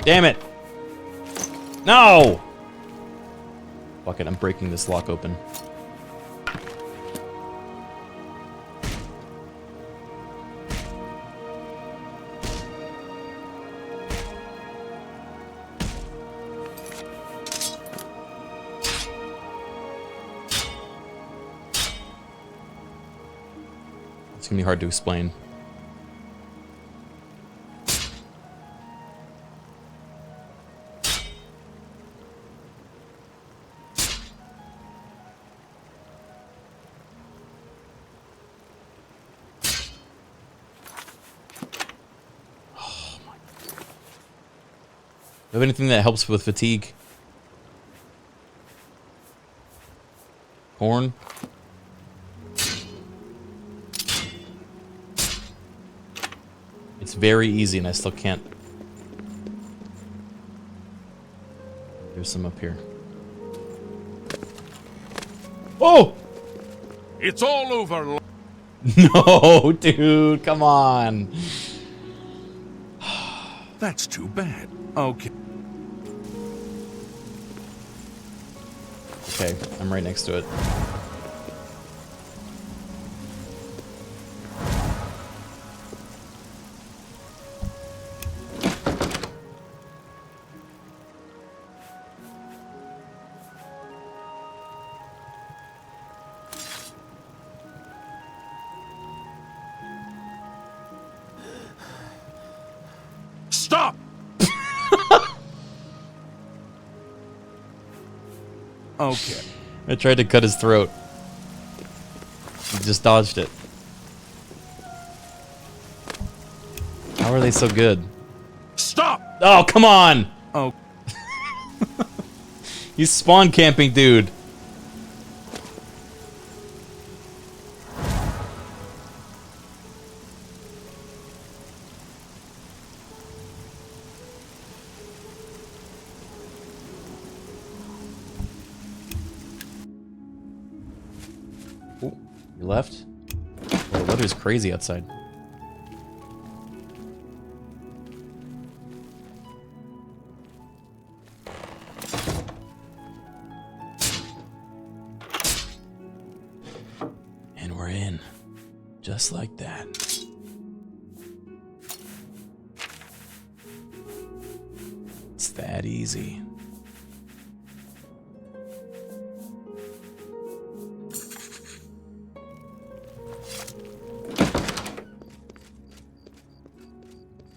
Damn it! No! Fuck it, I'm breaking this lock open. It's gonna be hard to explain. Oh my. Do you have anything that helps with fatigue? Corn? It's very easy and I still can't. There's some up here. Oh! It's all over. No, dude, come on. That's too bad. Okay. Okay, I'm right next to it. Stop! Okay. I tried to cut his throat. He just dodged it. How are they so good? Stop! Oh, come on! Oh. He's spawn camping, dude. Oh, you left? Well, the weather's crazy outside. And we're in. Just like that. It's that easy.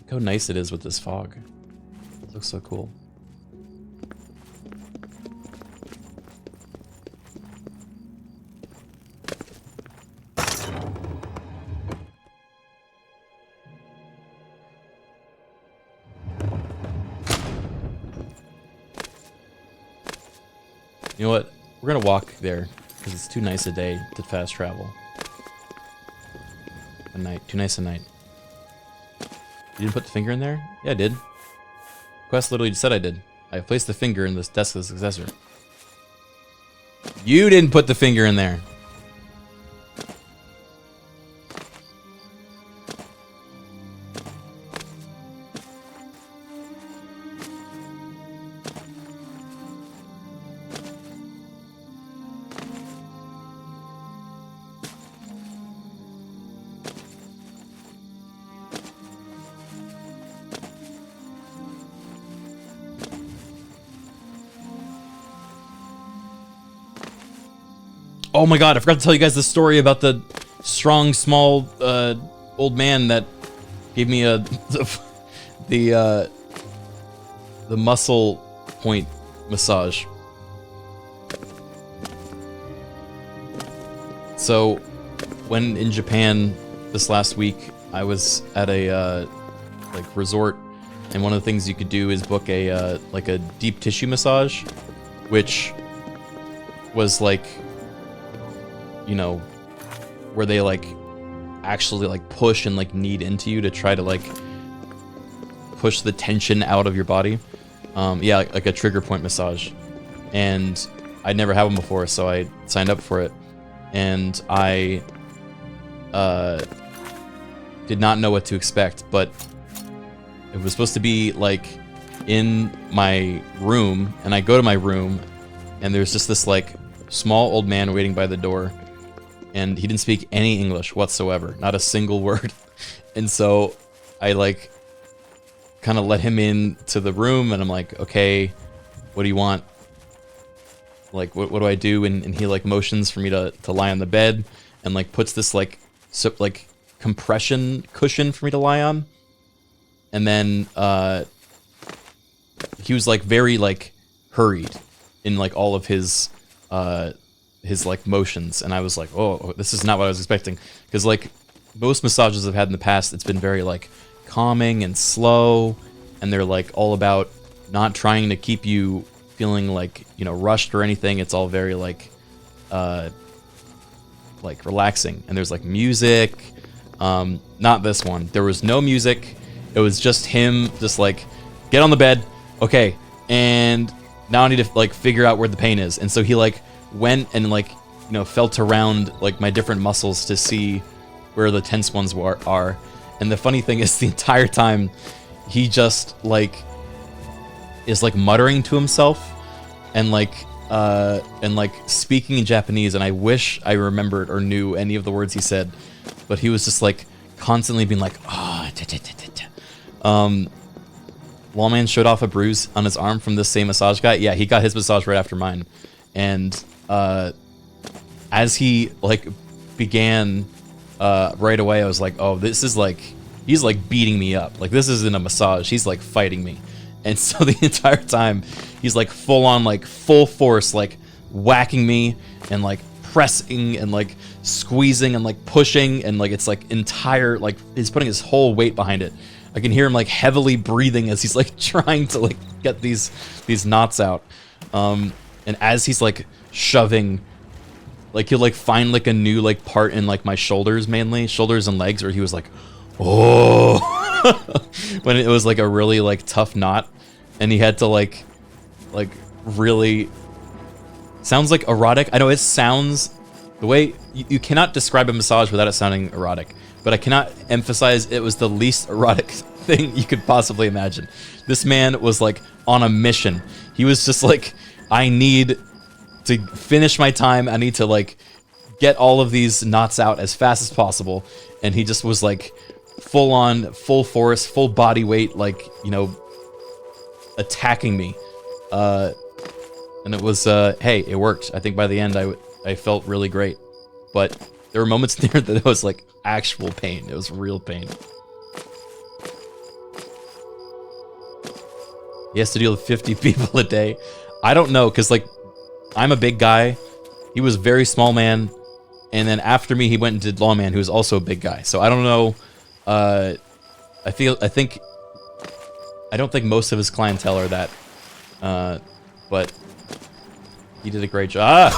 Look how nice it is with this fog. It looks so cool. You know what? We're gonna walk there because it's too nice a day to fast travel. A night, too nice a night. You didn't put the finger in there? Yeah, I did. Quest literally said I did. I placed the finger in this desk of the successor. You didn't put the finger in there. Oh my god, I forgot to tell you guys the story about the strong, small, old man that gave me the muscle point massage. So, when in Japan this last week, I was at a like resort, and one of the things you could do is book a like a deep tissue massage, which was like, you know, where they like actually like push and like knead into you to try to like push the tension out of your body. Yeah, like a trigger point massage. And I'd never had one before, so I signed up for it. And I did not know what to expect, but it was supposed to be like in my room, and I go to my room, and there's just this like small old man waiting by the door. And he didn't speak any English whatsoever, not a single word. And so I like kind of let him in to the room, and I'm like, okay, what do you want? Like, what do I do? And he like motions for me to lie on the bed, and like puts this like compression cushion for me to lie on. And then he was like very like hurried in like all of his like motions, and I was like, oh, this is not what I was expecting, because like most massages I've had in the past, it's been very like calming and slow, and they're like all about not trying to keep you feeling like, you know, rushed or anything. It's all very like relaxing, and there's like music. Not this one. There was no music. It was just him just like, get on the bed, okay, and now I need to like figure out where the pain is. And so he like went and like, you know, felt around like my different muscles to see where the tense ones are. And the funny thing is, the entire time he just like is like muttering to himself and like speaking in Japanese, and I wish I remembered or knew any of the words he said, but he was just like constantly being like, Lawman showed off a bruise on his arm from this same massage guy. Yeah, he got his massage right after mine. And as he like began right away, I was like, oh, this is like, he's like beating me up. Like, this isn't a massage. He's like fighting me. And so the entire time he's like full on, like full force, like whacking me and like pressing and like squeezing and like pushing, and like it's like entire, like he's putting his whole weight behind it. I can hear him like heavily breathing as he's like trying to like get these knots out. And as he's like shoving, like he'll like find like a new like part in like my shoulders, mainly shoulders and legs, where he was like, oh, when it was like a really like tough knot, and he had to like really, sounds like erotic. I know it sounds, the way you cannot describe a massage without it sounding erotic, but I cannot emphasize it was the least erotic thing you could possibly imagine. This man was like on a mission. He was just like, I need to finish my time. I need to like get all of these knots out as fast as possible. And he just was like full on, full force, full body weight, like, you know, attacking me. And it was, hey, it worked. I think by the end I felt really great. But there were moments there that it was like actual pain. It was real pain. He has to deal with 50 people a day. I don't know, because like, I'm a big guy. He was a very small man. And then after me, he went and did Lawman, who was also a big guy. So I don't know. I don't think most of his clientele are that. But he did a great job.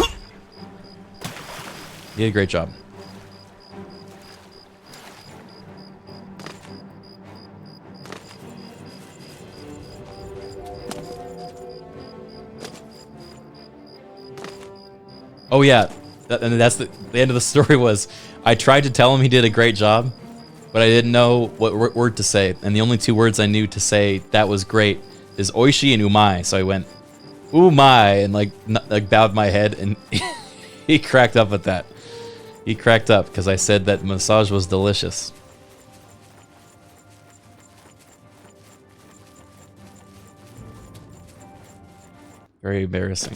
He did a great job. Oh yeah, and that's the end of the story was, I tried to tell him he did a great job, but I didn't know what word to say. And the only two words I knew to say that was great is oishi and umai. So I went, umai, and like bowed my head, and he cracked up at that. He cracked up because I said that massage was delicious. Very embarrassing.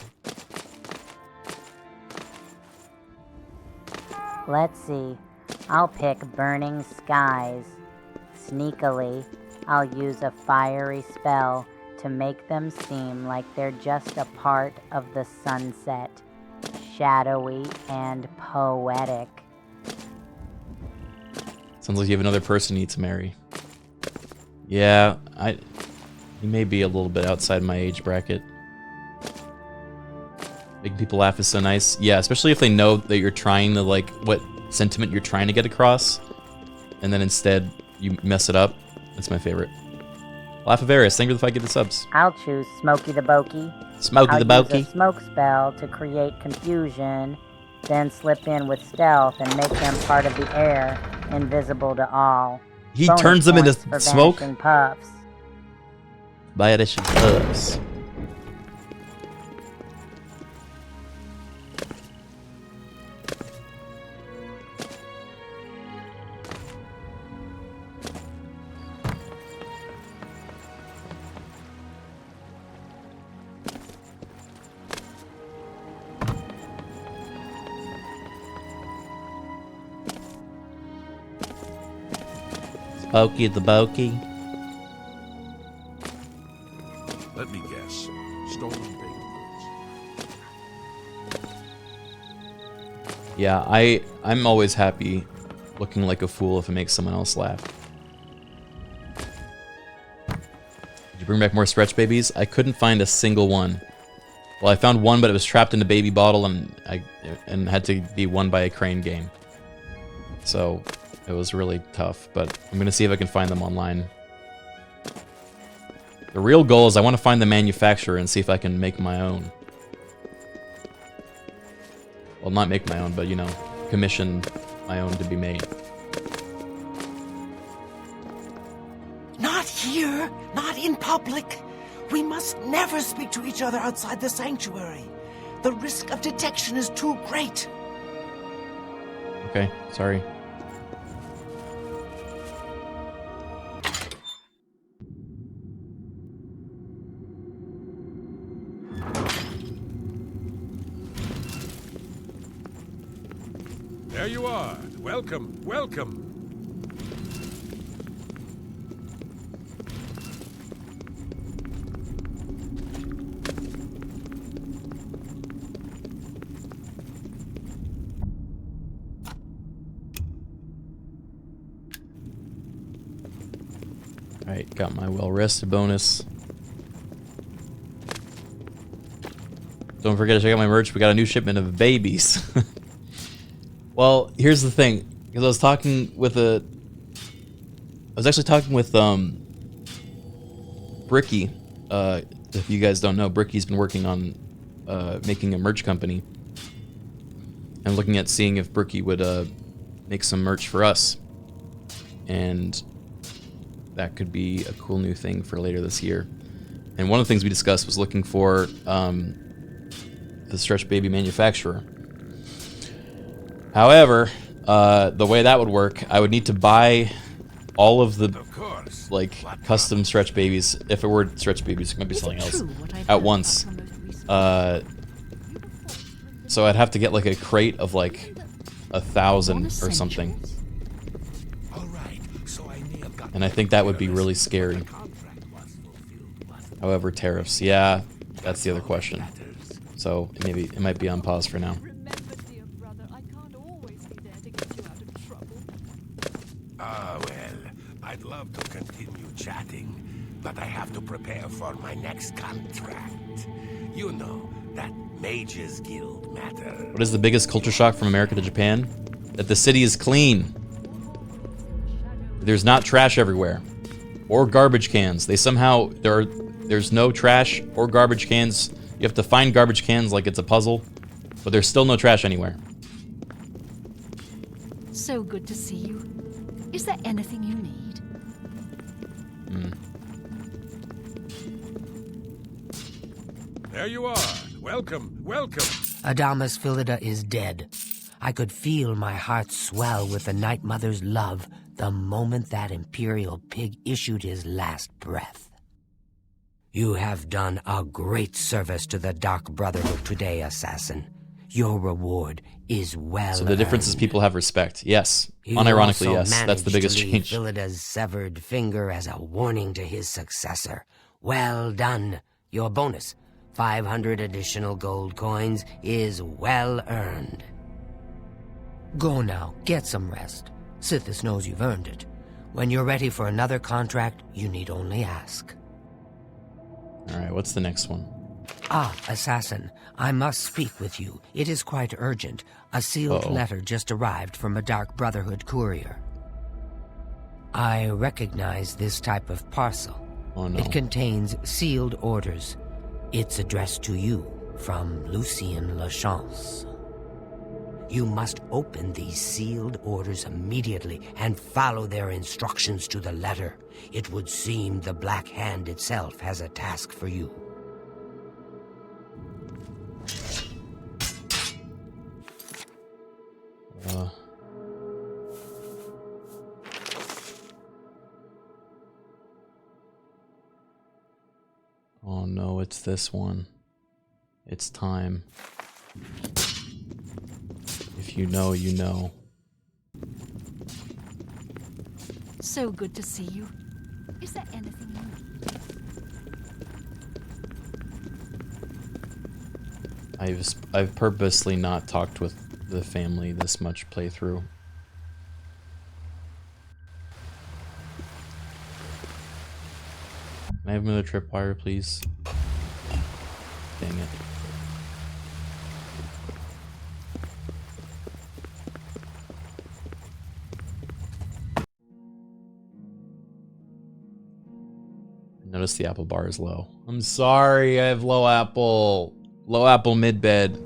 Let's see. I'll pick Burning Skies. Sneakily, I'll use a fiery spell to make them seem like they're just a part of the sunset. Shadowy and poetic. Sounds like you have another person you need to marry. Yeah, he may be a little bit outside my age bracket. Making people laugh is so nice. Yeah, especially if they know that you're trying to, like, what sentiment you're trying to get across, and then instead you mess it up. That's my favorite. Laughavarius, thank you for the 5 gifted subs. I'll choose Smokey the Bokey. Smokey the Bokey. I'll use a smoke spell to create confusion, then slip in with stealth and make them part of the air, invisible to all. He Bonus turns them into points for smoke? vanishing puffs. Vanishing puffs. Smokey the Bokey. Let me guess. Stolen baked goods. Yeah, I'm always happy looking like a fool if it makes someone else laugh. Did you bring back more stretch babies? I couldn't find a single one. Well, I found one, but it was trapped in a baby bottle and had to be won by a crane game. So it was really tough, but I'm gonna see if I can find them online. The real goal is I want to find the manufacturer and see if I can make my own. Well, not make my own, but, you know, commission my own to be made. Not here, not in public. We must never speak to each other outside the sanctuary. The risk of detection is too great. Okay, sorry. There you are. Welcome, welcome. Alright, got my well-rested bonus. Don't forget to check out my merch. We got a new shipment of babies. Well, here's the thing, because I was actually talking with Bricky. If you guys don't know, Bricky's been working on making a merch company. And looking at seeing if Bricky would make some merch for us. And that could be a cool new thing for later this year. And one of the things we discussed was looking for the stretch baby manufacturer. However, the way that would work, I would need to buy all of the like custom stretch babies, if it were stretch babies, it might be something else, at once. So I'd have to get like a crate of like 1,000 or something. And I think that would be really scary. However, tariffs, yeah, that's the other question. So maybe it might be on pause for now. Well, I'd love to continue chatting, but I have to prepare for my next contract. You know, that Mage's Guild matter. What is the biggest culture shock from America to Japan? That the city is clean. There's not trash everywhere. Or garbage cans. They somehow, there's no trash or garbage cans. You have to find garbage cans like it's a puzzle. But there's still no trash anywhere. So good to see you. Is there anything you need? There you are. Welcome, welcome. Adamas Phillida is dead. I could feel my heart swell with the Night Mother's love the moment that Imperial pig issued his last breath. You have done a great service to the Dark Brotherhood today, Assassin. Your reward is well So the difference is earned. people have respect. Yes. You Unironically, also yes. That's the managed biggest to leave change. Phillida's severed finger as a warning to his successor. Well done. Your bonus, 500 additional gold coins, is well earned. Go now, get some rest. Sithis knows you've earned it. When you're ready for another contract, you need only ask. Alright, what's the next one? Ah, Assassin, I must speak with you. It is quite urgent. A sealed letter just arrived from a Dark Brotherhood courier. I recognize this type of parcel. Oh no. It contains sealed orders. It's addressed to you from Lucien Lachance. You must open these sealed orders immediately and follow their instructions to the letter. It would seem the Black Hand itself has a task for you. Oh no, it's this one. It's time. If you know, you know. So good to see you. Is there anything you need? I've purposely not talked with the family this much playthrough. Can I have another tripwire, please? Dang it. Notice the apple bar is low. I'm sorry, I have low apple. Low apple mid bed.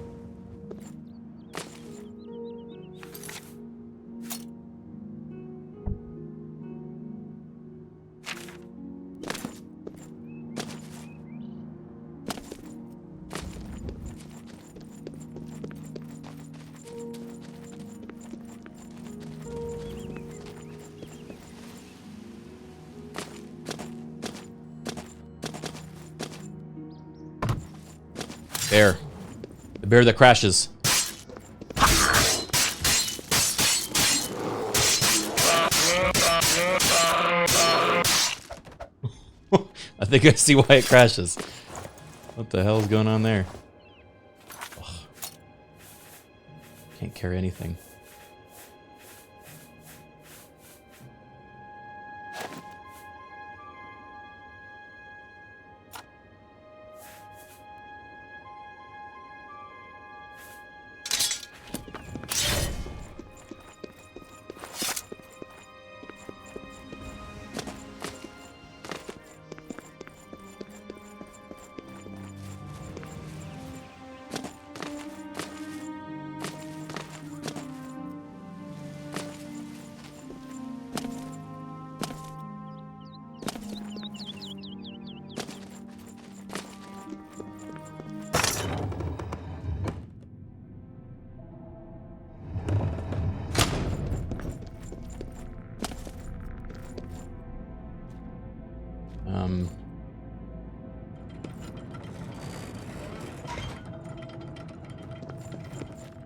Bear. The bear that crashes. I think I see why it crashes. What the hell is going on there? Ugh. Can't carry anything.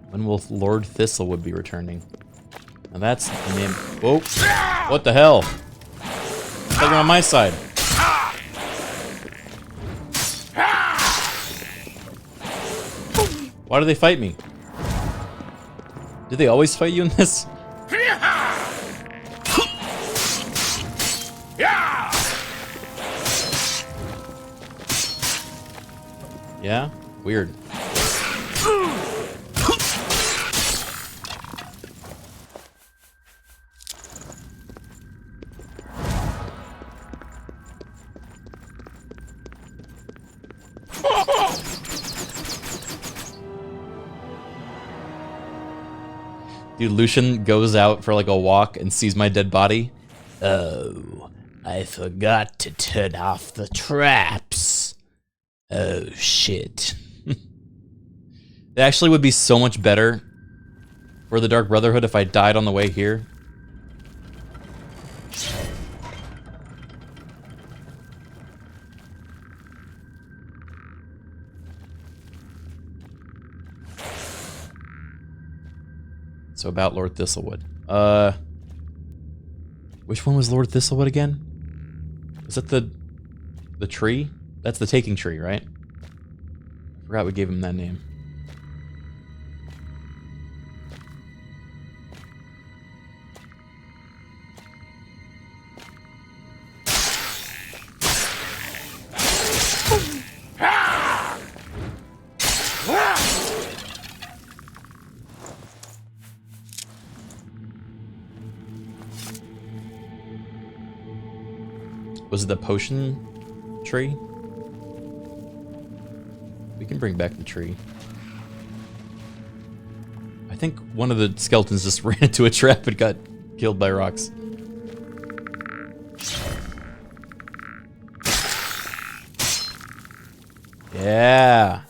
When will Lord Thistlewood be returning? Now that's the name. Whoa! What the hell? They're on my side. Why do they fight me? Do they always fight you in this? Yeah? Weird. Dude, Lucian goes out for like a walk and sees my dead body. Oh, I forgot to turn off the traps. Oh, shit. It actually would be so much better for the Dark Brotherhood if I died on the way here. So about Lord Thistlewood. Which one was Lord Thistlewood again? Was that the tree? That's the taking tree, right? I forgot we gave him that name. Was it the potion tree? We can bring back the tree. I think one of the skeletons just ran into a trap and got killed by rocks. Yeah.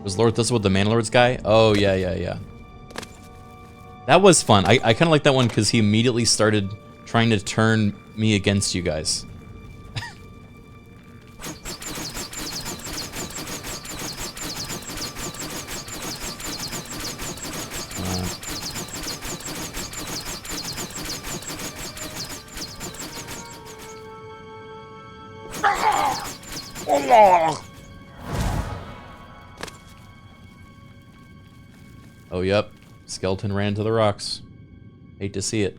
Was Lord Thistlewood the Manlord's guy? Oh, yeah. That was fun. I kind of like that one because he immediately started trying to turn me against you guys. Oh, yep. Skeleton ran to the rocks. Hate to see it.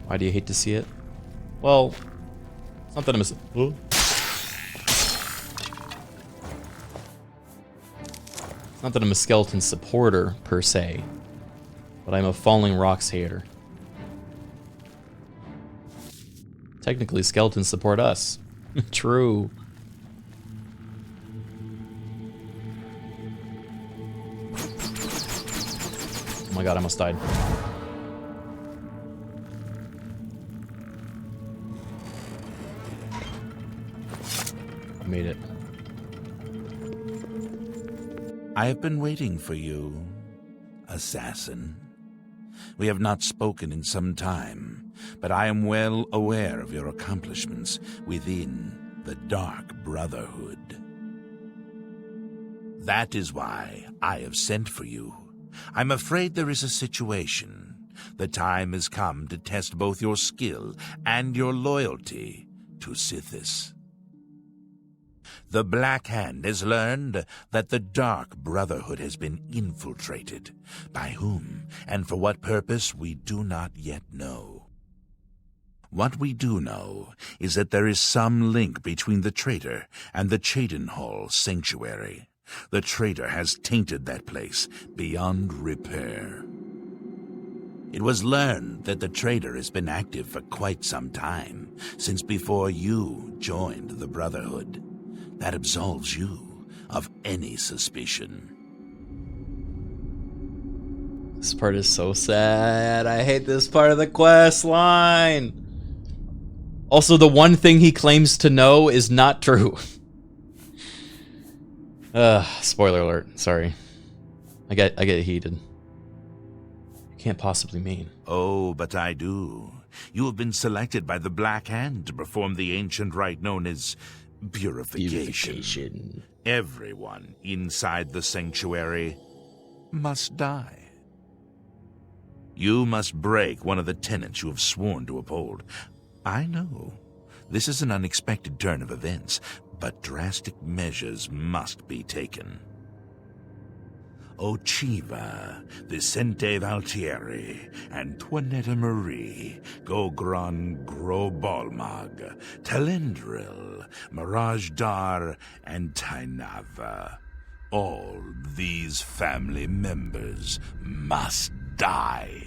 Why do you hate to see it? Well, it's not that I'm a... It's not that I'm a skeleton supporter, per se. But I'm a Falling Rocks hater. Technically, skeletons support us. True. Oh my god, I almost died. Made it. I have been waiting for you, assassin. We have not spoken in some time, but I am well aware of your accomplishments within the Dark Brotherhood. That is why I have sent for you. I'm afraid there is a situation. The time has come to test both your skill and your loyalty to Sithis. The Black Hand has learned that the Dark Brotherhood has been infiltrated. By whom and for what purpose we do not yet know. What we do know is that there is some link between the traitor and the Cheydinhal Sanctuary. The traitor has tainted that place beyond repair. It was learned that the traitor has been active for quite some time, since before you joined the Brotherhood. That absolves you of any suspicion. This part is so sad. I hate this part of the quest line. Also, the one thing he claims to know is not true. Spoiler alert. Sorry. I get heated. Can't possibly mean. Oh, but I do. You have been selected by the Black Hand to perform the ancient rite known as purification. Everyone inside the sanctuary must die. You must break one of the tenets you have sworn to uphold. I know. This is an unexpected turn of events, but drastic measures must be taken. Ochiva, Vicente Valtieri, Antoinetta Marie, Gogron Grobalmag, Telendril, Mirage Dar, and Tainava. All these family members must die.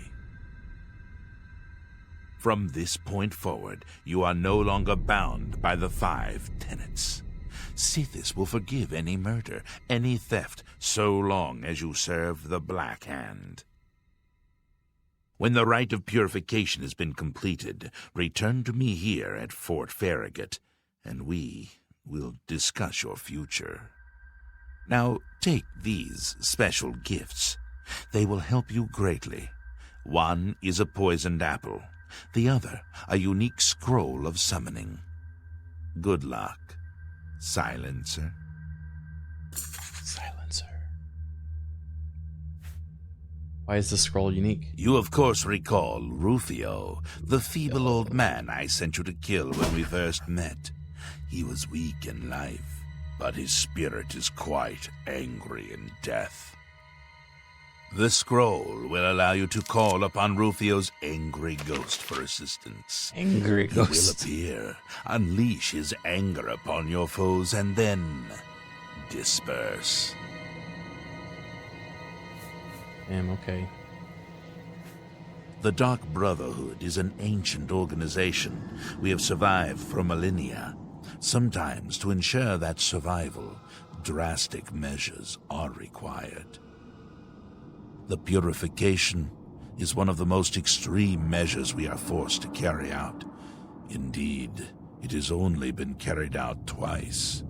From this point forward, you are no longer bound by the 5 tenets. Sithis will forgive any murder, any theft, so long as you serve the Black Hand. When the rite of purification has been completed, return to me here at Fort Farragut, and we will discuss your future. Now, take these special gifts. They will help you greatly. One is a poisoned apple, the other a unique scroll of summoning. Good luck. Silencer. Why is this scroll unique? You of course recall Rufio, the feeble old man I sent you to kill when we first met. He was weak in life, but his spirit is quite angry in death. The scroll will allow you to call upon Rufio's angry ghost for assistance. Angry ghost. He will appear, unleash his anger upon your foes, and then disperse. Damn, okay. The Dark Brotherhood is an ancient organization. We have survived for millennia. Sometimes, to ensure that survival, drastic measures are required. The purification is one of the most extreme measures we are forced to carry out. Indeed, it has only been carried out twice.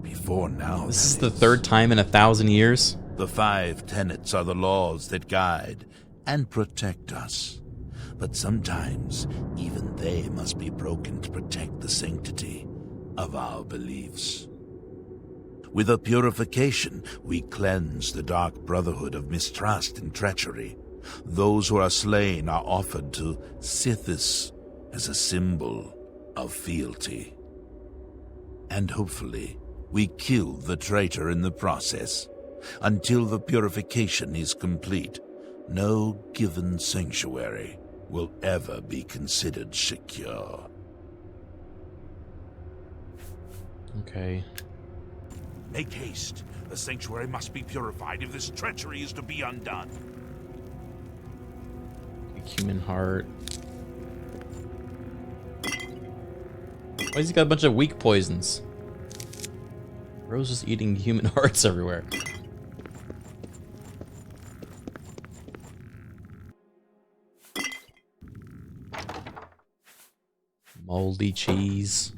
Before now, this is the 3rd time in 1,000 years? The 5 tenets are the laws that guide and protect us. But sometimes, even they must be broken to protect the sanctity of our beliefs. With a purification, we cleanse the Dark Brotherhood of mistrust and treachery. Those who are slain are offered to Sithis as a symbol of fealty. And hopefully, we kill the traitor in the process. Until the purification is complete, no given sanctuary will ever be considered secure. Okay. Make haste. The sanctuary must be purified if this treachery is to be undone. Human heart. Why has he got a bunch of weak poisons? Bro's just eating human hearts everywhere. Moldy cheese.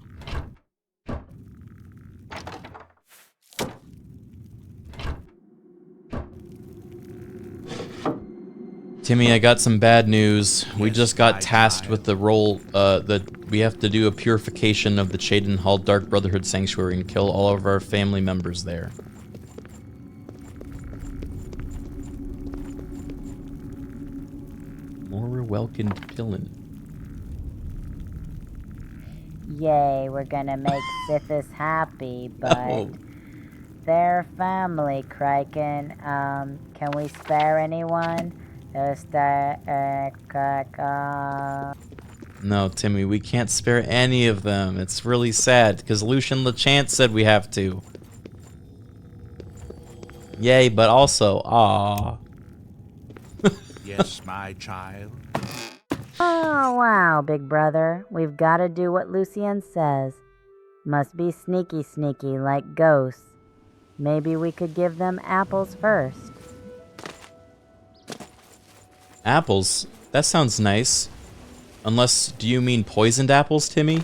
Timmy, I got some bad news. We just got tasked with the role that we have to do a purification of the Chaden Hall Dark Brotherhood Sanctuary and kill all of our family members there. More welcome killing. Yay, we're gonna make Sithis happy, but their family, Criken. Can we spare anyone? No, Timmy, we can't spare any of them. It's really sad, because Lucian LeChant said we have to. Yay, but also, aww. Yes, my child. Oh, wow, big brother. We've got to do what Lucien says. Must be sneaky sneaky like ghosts. Maybe we could give them apples first. Apples? That sounds nice. Unless, do you mean poisoned apples, Timmy?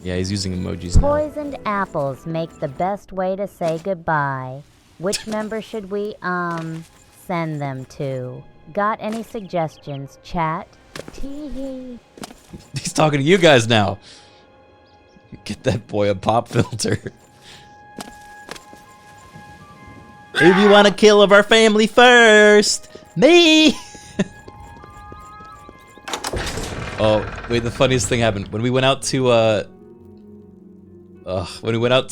Yeah, he's using emojis now. Poisoned apples make the best way to say goodbye. Which member should we, send them to? Got any suggestions, chat? Tee-hee. He's talking to you guys now. Get that boy a pop filter. Who do you want to kill of our family first? Me! Oh, wait, the funniest thing happened. When we went out to,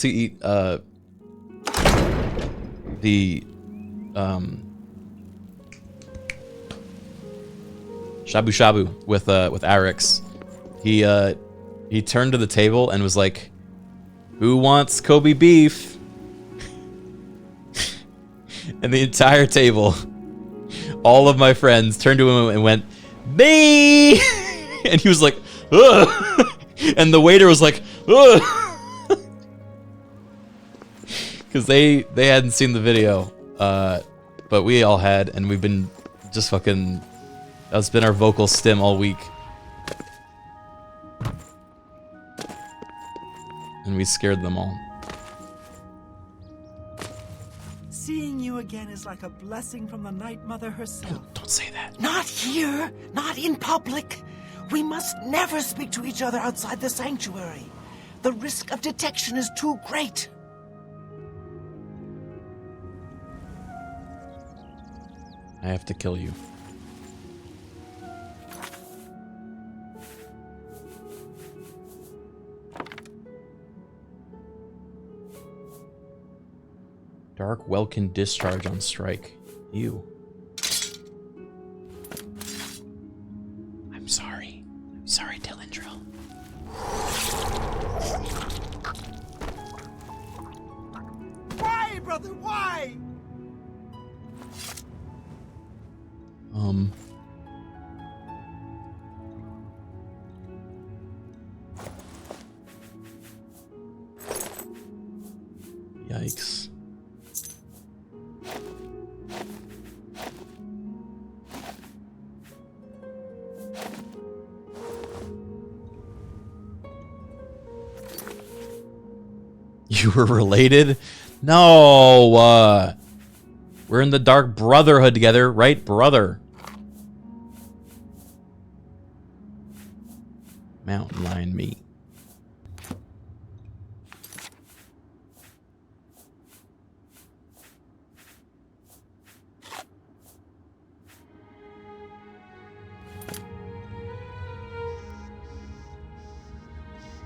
eat, the, shabu shabu with Arix, he turned to the table and was like, "Who wants Kobe beef?" And the entire table, all of my friends turned to him and went, "Me!" And he was like, "Ugh!" And the waiter was like, "Ugh!" Because they hadn't seen the video, but we all had, and we've been just fucking. That's been our vocal stim all week. And we scared them all. Seeing you again is like a blessing from the Night Mother herself. Don't say that. Not here, not in public. We must never speak to each other outside the sanctuary. The risk of detection is too great. I have to kill you. Dark Welkin discharge on strike. You. I'm sorry. I'm sorry, Dilindril. Why, brother, why? Yikes. You were related? No, we're in the Dark Brotherhood together, right, brother? Mountain lion meat.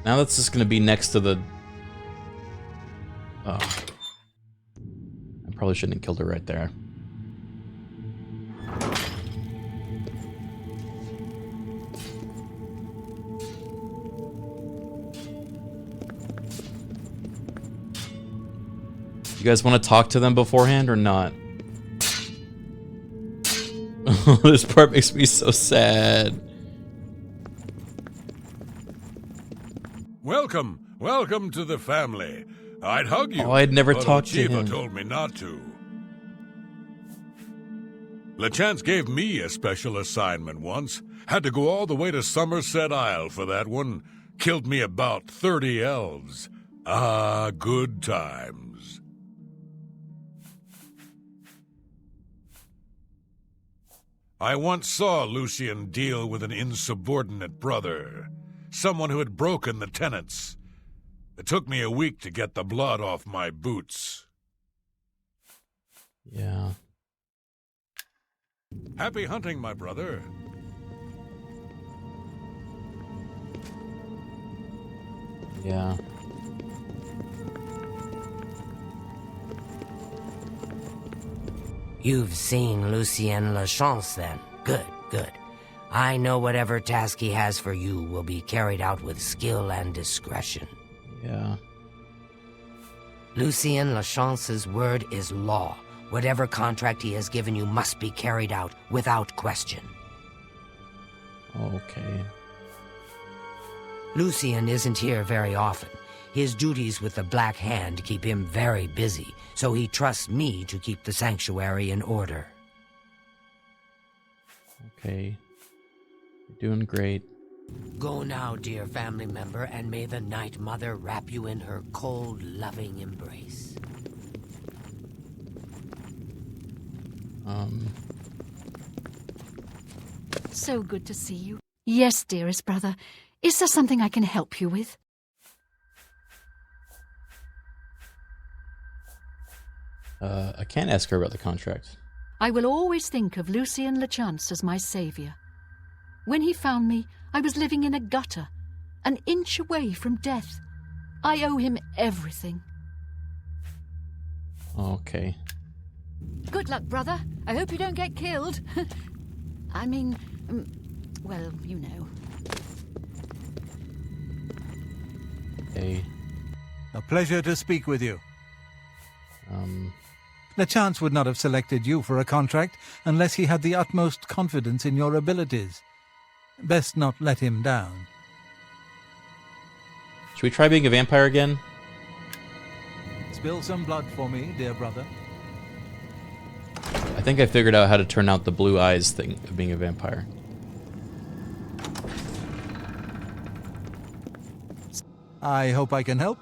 Now that's just gonna be next to the... Oh. I probably shouldn't have killed her right there. You guys want to talk to them beforehand or not? This part makes me so sad. Welcome to the family. I'd hug you. Oh, I'd never but talked to Ochiba him. Told me not to. LeChance gave me a special assignment once. Had to go all the way to Somerset Isle for that one. Killed me about 30 elves. Ah, good times. I once saw Lucien deal with an insubordinate brother. Someone who had broken the tenets. It took me a week to get the blood off my boots. Yeah. Happy hunting, my brother. Yeah. You've seen Lucien Lachance then. Good, good. I know whatever task he has for you will be carried out with skill and discretion. Yeah. Lucien Lachance's word is law. Whatever contract he has given you must be carried out without question. Okay. Lucien isn't here very often. His duties with the Black Hand keep him very busy, so he trusts me to keep the sanctuary in order. Okay. You're doing great. Go now, dear family member, and may the Night Mother wrap you in her cold, loving embrace. So good to see you. Yes, dearest brother. Is there something I can help you with? I can't ask her about the contract. I will always think of Lucien Lachance as my savior. When he found me, I was living in a gutter, an inch away from death. I owe him everything. Okay. Good luck, brother. I hope you don't get killed. I mean, well, you know. Okay. A pleasure to speak with you. Lachance would not have selected you for a contract unless he had the utmost confidence in your abilities. Best not let him down. Should we try being a vampire again? Spill some blood for me, dear brother. I think I figured out how to turn out the blue eyes thing of being a vampire. I hope I can help.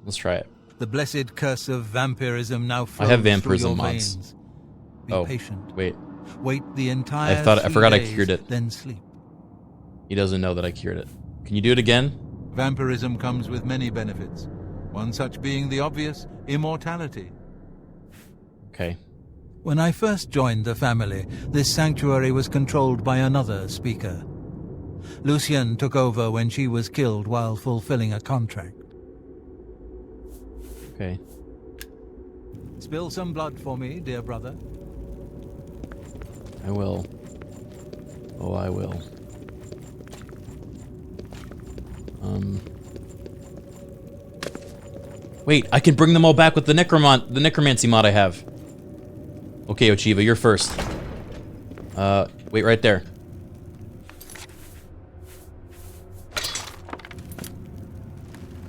Let's try it. The blessed curse of vampirism now flows I have through vampirism your mods. veins. Be Oh, patient. wait. Wait the entire I forgot I 3 cured days, it. Then sleep. He doesn't know that I cured it. Can you do it again? Vampirism comes with many benefits. One such being the obvious, immortality. Okay. When I first joined the family, this sanctuary was controlled by another speaker. Lucien took over when she was killed while fulfilling a contract. Okay. Spill some blood for me, dear brother. I will. Oh, I will. Wait, I can bring them all back with the necromancy mod I have. Okay, Ochiva, you're first. Wait right there.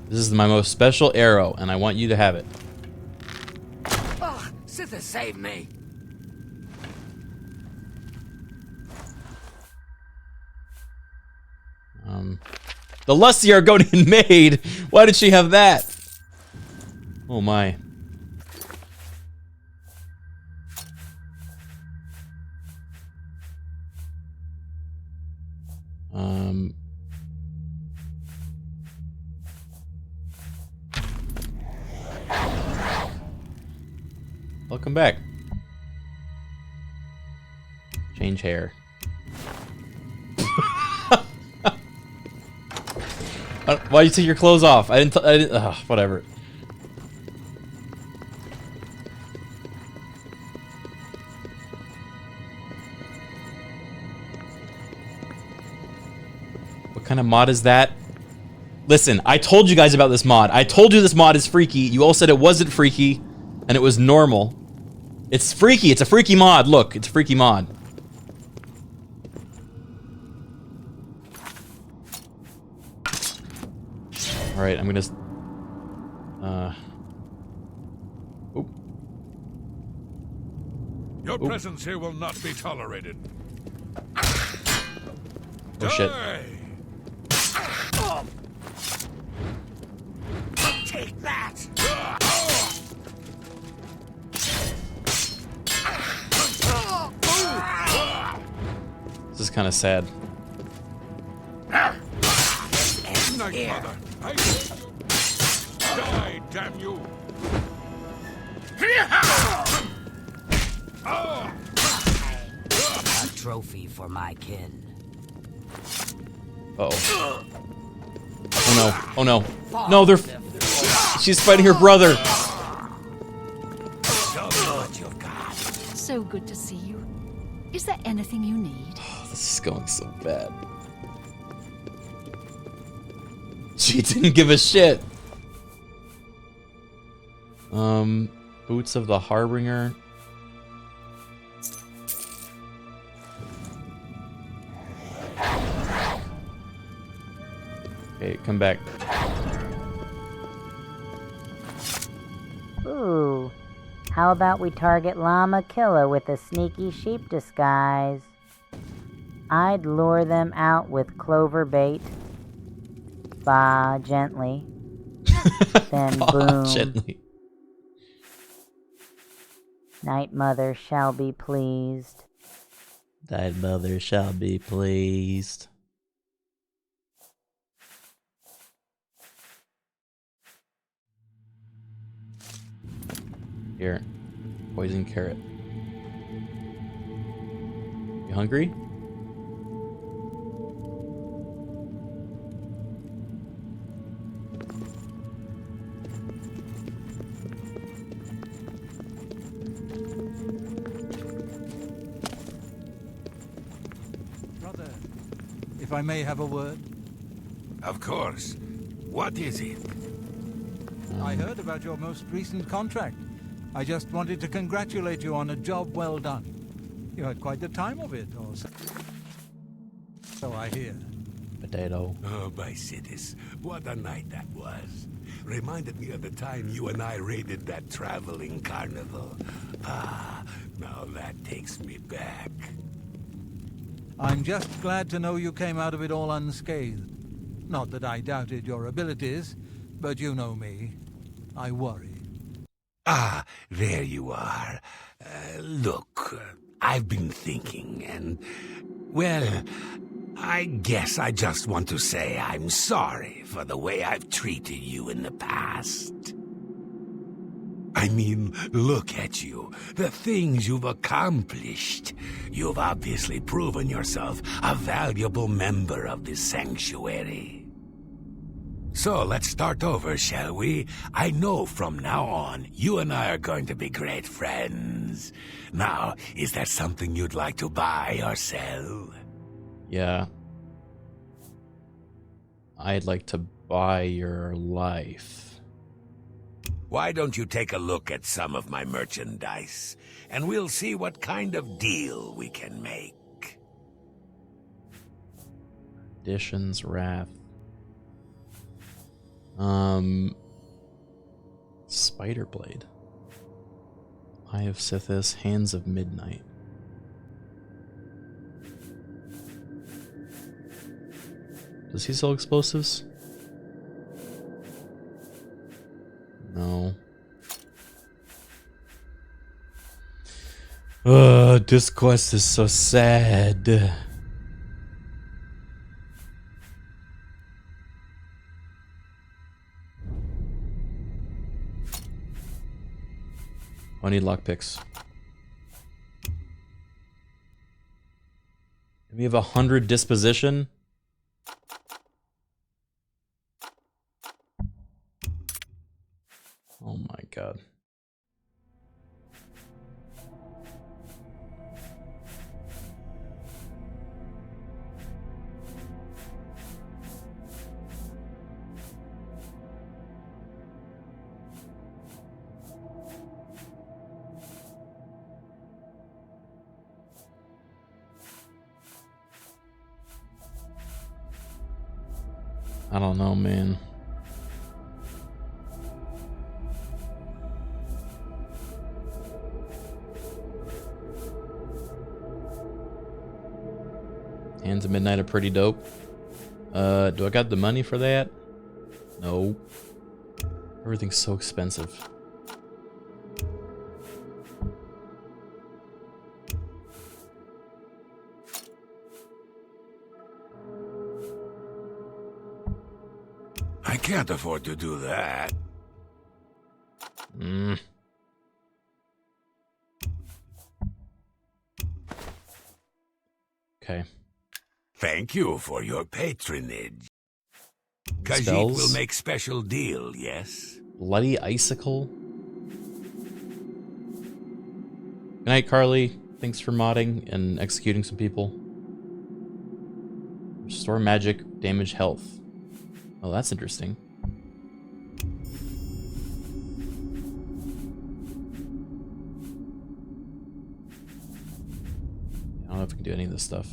This is my most special arrow, and I want you to have it. Oh, Sithis, save me! The lusty Argonian maid! Why did she have that? Oh my. Welcome back. Change hair. Why'd you take your clothes off? I didn't, whatever. What kind of mod is that? Listen, I told you guys about this mod. I told you this mod is freaky. You all said it wasn't freaky, and it was normal. It's freaky. It's a freaky mod. Look, it's a freaky mod. Alright, I'm gonna... Oop. Your presence here will not be tolerated. Oh shit. Take that! This is kind of sad. Night Mother, I die, damn you! A trophy for my kin. Uh-oh. Oh no. Oh no. No, they're... She's fighting her brother. So good to see you. Is there anything you need? Oh, this is going so bad. She didn't give a shit. Boots of the Harbinger. Okay, come back. Ooh. How about we target Llama Killa with a sneaky sheep disguise? I'd lure them out with clover bait. Bah, gently. Then boom. Gently. Night Mother shall be pleased. Thy mother shall be pleased. Here, poison carrot. You hungry? Brother, if I may have a word. Of course. What is it? I heard about your most recent contract. I just wanted to congratulate you on a job well done. You had quite the time of it, or so I hear. Potato. Oh, my cities. What a night that was. Reminded me of the time you and I raided that traveling carnival. Ah, now that takes me back. I'm just glad to know you came out of it all unscathed. Not that I doubted your abilities, but you know me. I worry. Ah, there you are. Look, I've been thinking, and, well, I guess I just want to say I'm sorry for the way I've treated you in the past. I mean, look at you, the things you've accomplished. You've obviously proven yourself a valuable member of this sanctuary. So let's start over, shall we? I know from now on, you and I are going to be great friends. Now, is there something you'd like to buy or sell? Yeah. I'd like to buy your life. Why don't you take a look at some of my merchandise, and we'll see what kind of deal we can make. Additions, Wrath. Spider Blade. Eye of Sithis, Hands of Midnight. Does he sell explosives? No. This quest is so sad. I need lockpicks. We have 100 disposition. Oh my god. I don't know, man. Hands of Midnight are pretty dope. Do I got the money for that? No. Everything's so expensive. I can't afford to do that. Okay. Thank you for your patronage. Khajiit Spells? will make special deal, yes? Bloody Icicle. Good night, Carly. Thanks for modding and executing some people. Restore magic, damage health. Oh, that's interesting. don't know if we can do any of this stuff.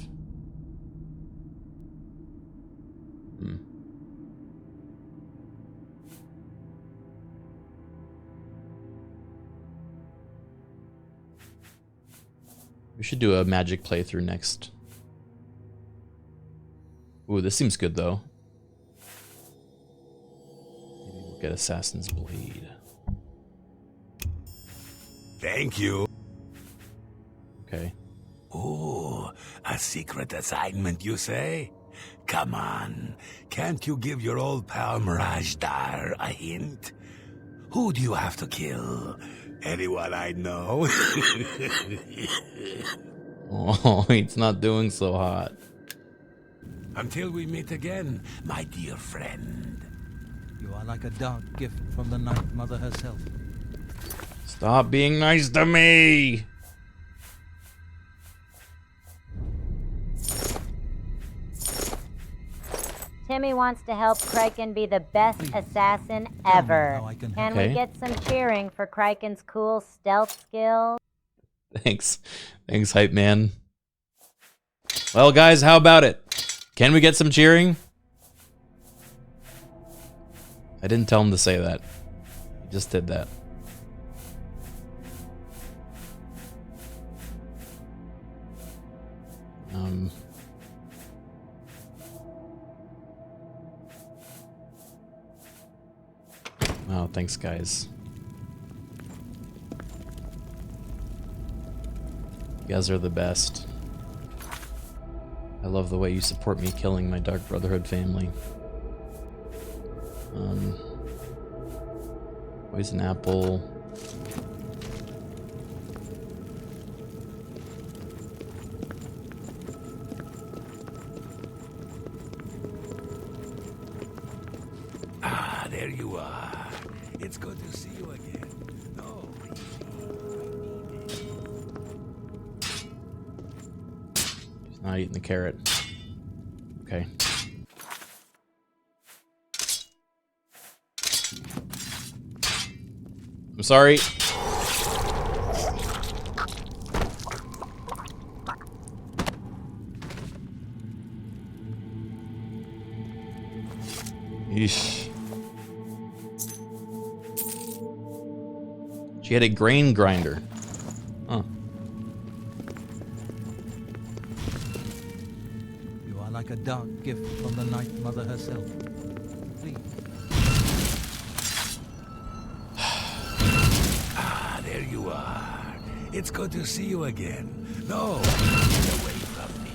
We should do a magic playthrough next. Ooh, this seems good though. Maybe we'll get Assassin's Blade. Thank you. Okay. Ooh, a secret assignment, you say? Come on, can't you give your old pal Mirajdar a hint? Who do you have to kill? Anyone I know? Oh, it's not doing so hot. Until we meet again, my dear friend. You are like a dark gift from the Night Mother herself. Stop being nice to me! Timmy wants to help Criken be the best assassin ever. Can we get some cheering for Criken's cool stealth skills? Thanks. Thanks, hype man. Well, guys, how about it? Can we get some cheering? I didn't tell him to say that. He just did that. Oh, thanks, guys. You guys are the best. I love the way you support me killing my Dark Brotherhood family. Poison apple. Ah, there you are. It's good to see you again. No. He's not eating the carrot. Okay. I'm sorry. Yeesh. She had a grain grinder. Huh. You are like a dark gift from the Night Mother herself. Please. Ah, there you are. It's good to see you again. No, get away from me.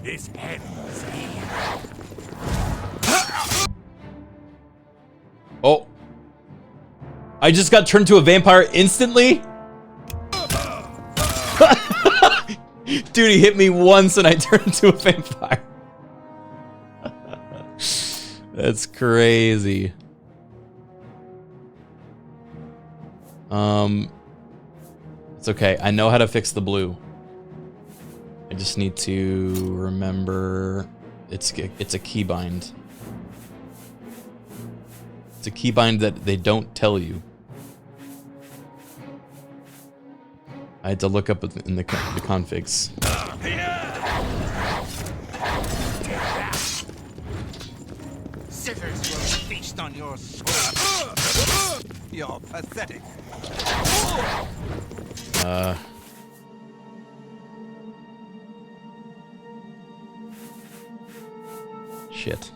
This ends here. Oh. I just got turned to a vampire instantly? Dude, he hit me once and I turned into a vampire. That's crazy. It's okay. I know how to fix the blue. I just need to remember it's a keybind. It's a keybind that they don't tell you. I had to look up in the configs. Scissors will feast on your soul. You're pathetic. Shit.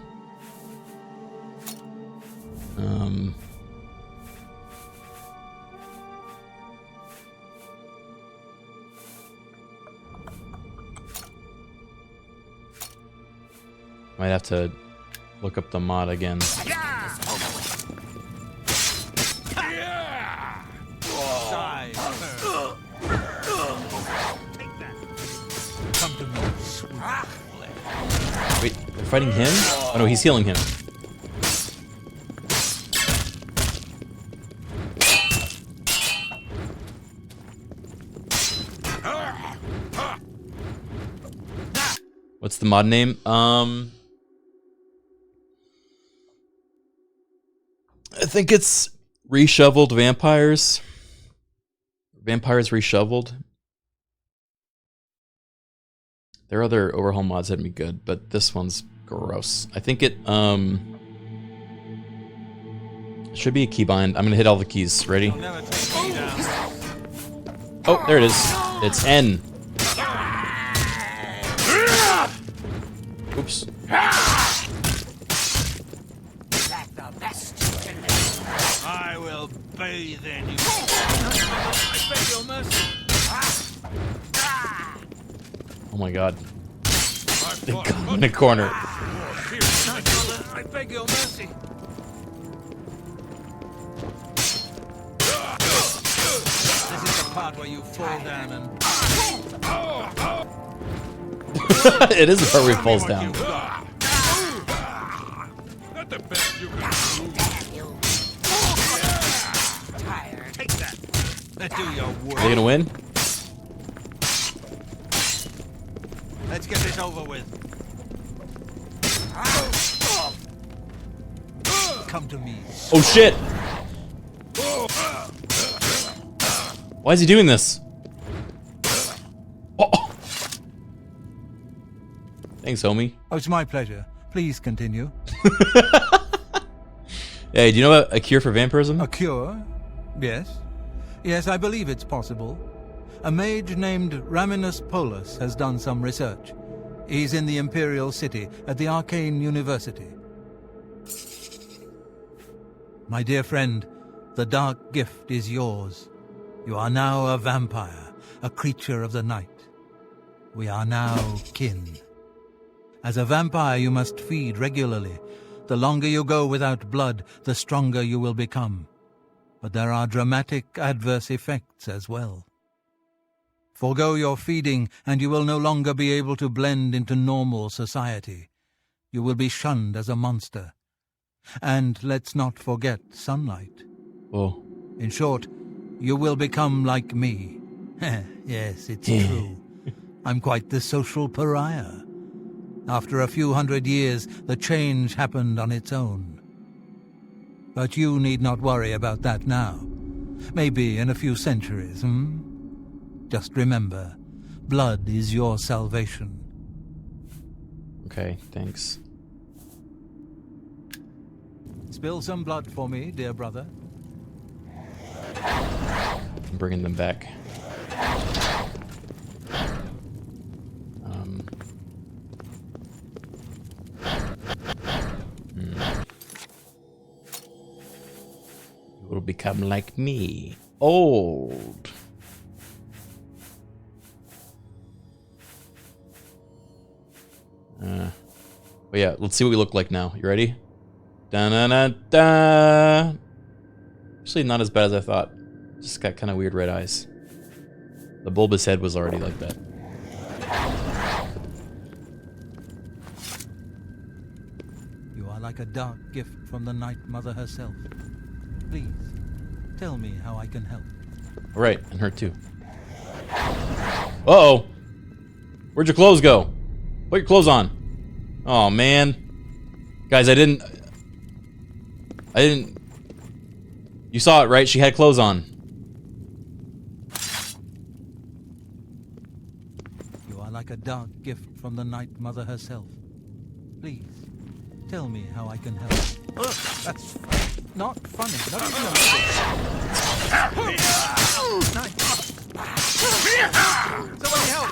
Might have to look up the mod again. Wait, they're fighting him? Oh no, he's healing him. What's the mod name? I think it's Reshoveled vampires. Vampires reshoveled. There are other overhaul mods that'd be good, but this one's gross. I think it should be a keybind. I'm gonna hit all the keys. Ready? Oh, there it is. It's N. Oops. I will bathe in you. I beg your mercy. Oh my god. They got him in a corner. I beg your mercy. This is the part where you fall down and... It is the part where he falls down. Not the best you can do. Take that. Let's do your work. Are they gonna win? Let's get this over with. Come to me. Oh shit! Why is he doing this? Oh. Thanks, homie. Oh, it's my pleasure. Please continue. Hey, do you know a cure for vampirism? A cure? Yes. Yes, I believe it's possible. A mage named Raminus Polus has done some research. He's in the Imperial City at the Arcane University. My dear friend, the dark gift is yours. You are now a vampire, a creature of the night. We are now kin. As a vampire, you must feed regularly. The longer you go without blood, the stronger you will become. But there are dramatic adverse effects as well. Forgo your feeding, and you will no longer be able to blend into normal society. You will be shunned as a monster. And let's not forget sunlight. Oh. In short, you will become like me. Yes, it's true. I'm quite the social pariah. After a few hundred years, the change happened on its own. But you need not worry about that now. Maybe in a few centuries, Just remember, blood is your salvation. Okay, thanks. Spill some blood for me, dear brother. I'm bringing them back. You will become like me, old. But yeah, let's see what we look like now. You ready? Da-na-na-da. Actually, not as bad as I thought. Just got kind of weird red eyes. The bulbous head was already like that. You are like a dark gift from the Night Mother herself. Please, tell me how I can help. All right, and her too. Uh-oh. Where'd your clothes go? Put your clothes on. Oh, man. Guys, I didn't... You saw it, right? She had clothes on. You are like a dark gift from the Night Mother herself. Please, tell me how I can help. Ugh, that's not funny. Not even a little. Somebody help!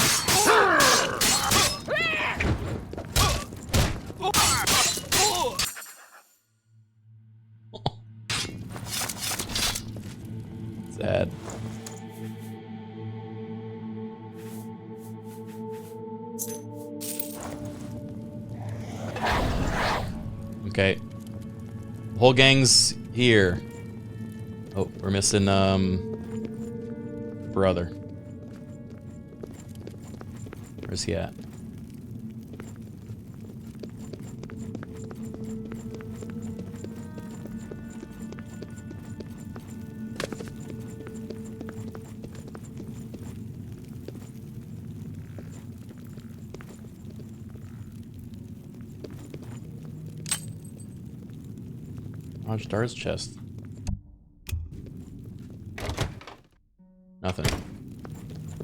Sad. Okay. The whole gang's here. Oh, we're missing, brother. Where's he at? Star's chest. Nothing.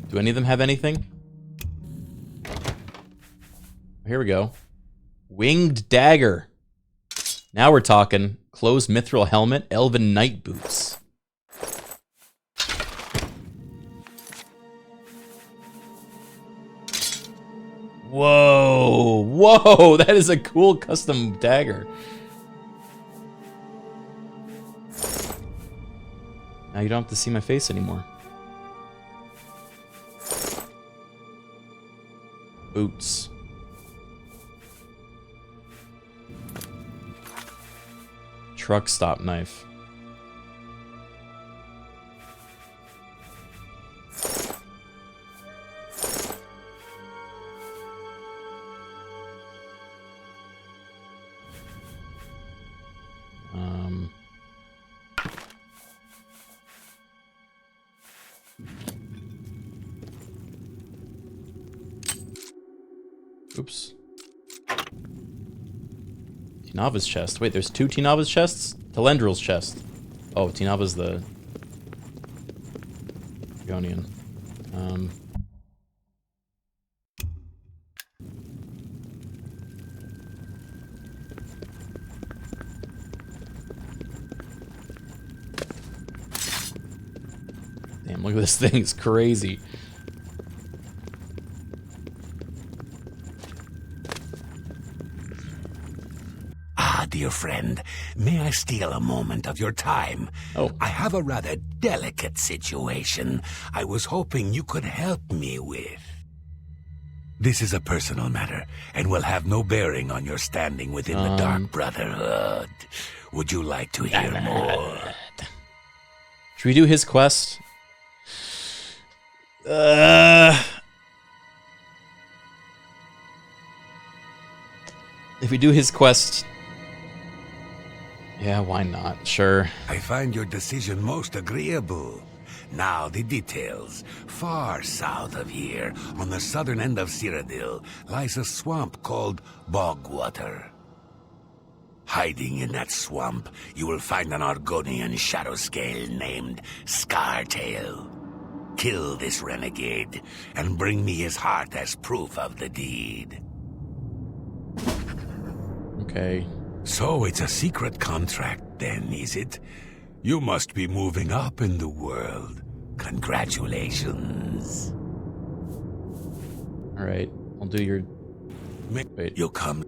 Do any of them have anything? Here we go. Winged dagger. Now we're talking. Closed mithril helmet, elven knight boots. Whoa! Whoa! That is a cool custom dagger. Now you don't have to see my face anymore. Boots. Truck stop knife. Oops. Tinava's chest. Wait, there's two Tinava's chests? Telendril's chest. Oh, Tinava's the Gonian. Damn, look at this thing. It's crazy. Dear friend, may I steal a moment of your time? Oh. I have a rather delicate situation I was hoping you could help me with. This is a personal matter and will have no bearing on your standing within the Dark Brotherhood. Would you like to hear more? Should we do his quest? If we do his quest... Yeah, why not? Sure. I find your decision most agreeable. Now the details. Far south of here, on the southern end of Cyrodiil, lies a swamp called Bogwater. Hiding in that swamp, you will find an Argonian shadow scale named Scartail. Kill this renegade, and bring me his heart as proof of the deed. Okay. So it's a secret contract then, is it? You must be moving up in the world. Congratulations. Alright, I'll do your... Wait. You'll come...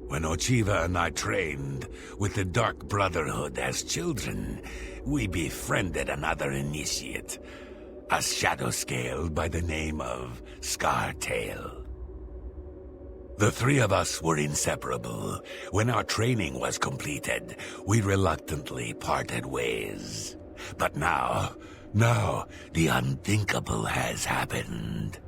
When Ochiva and I trained with the Dark Brotherhood as children, we befriended another initiate, a shadow scale by the name of Scartail. The three of us were inseparable. When our training was completed, we reluctantly parted ways. But now, the unthinkable has happened.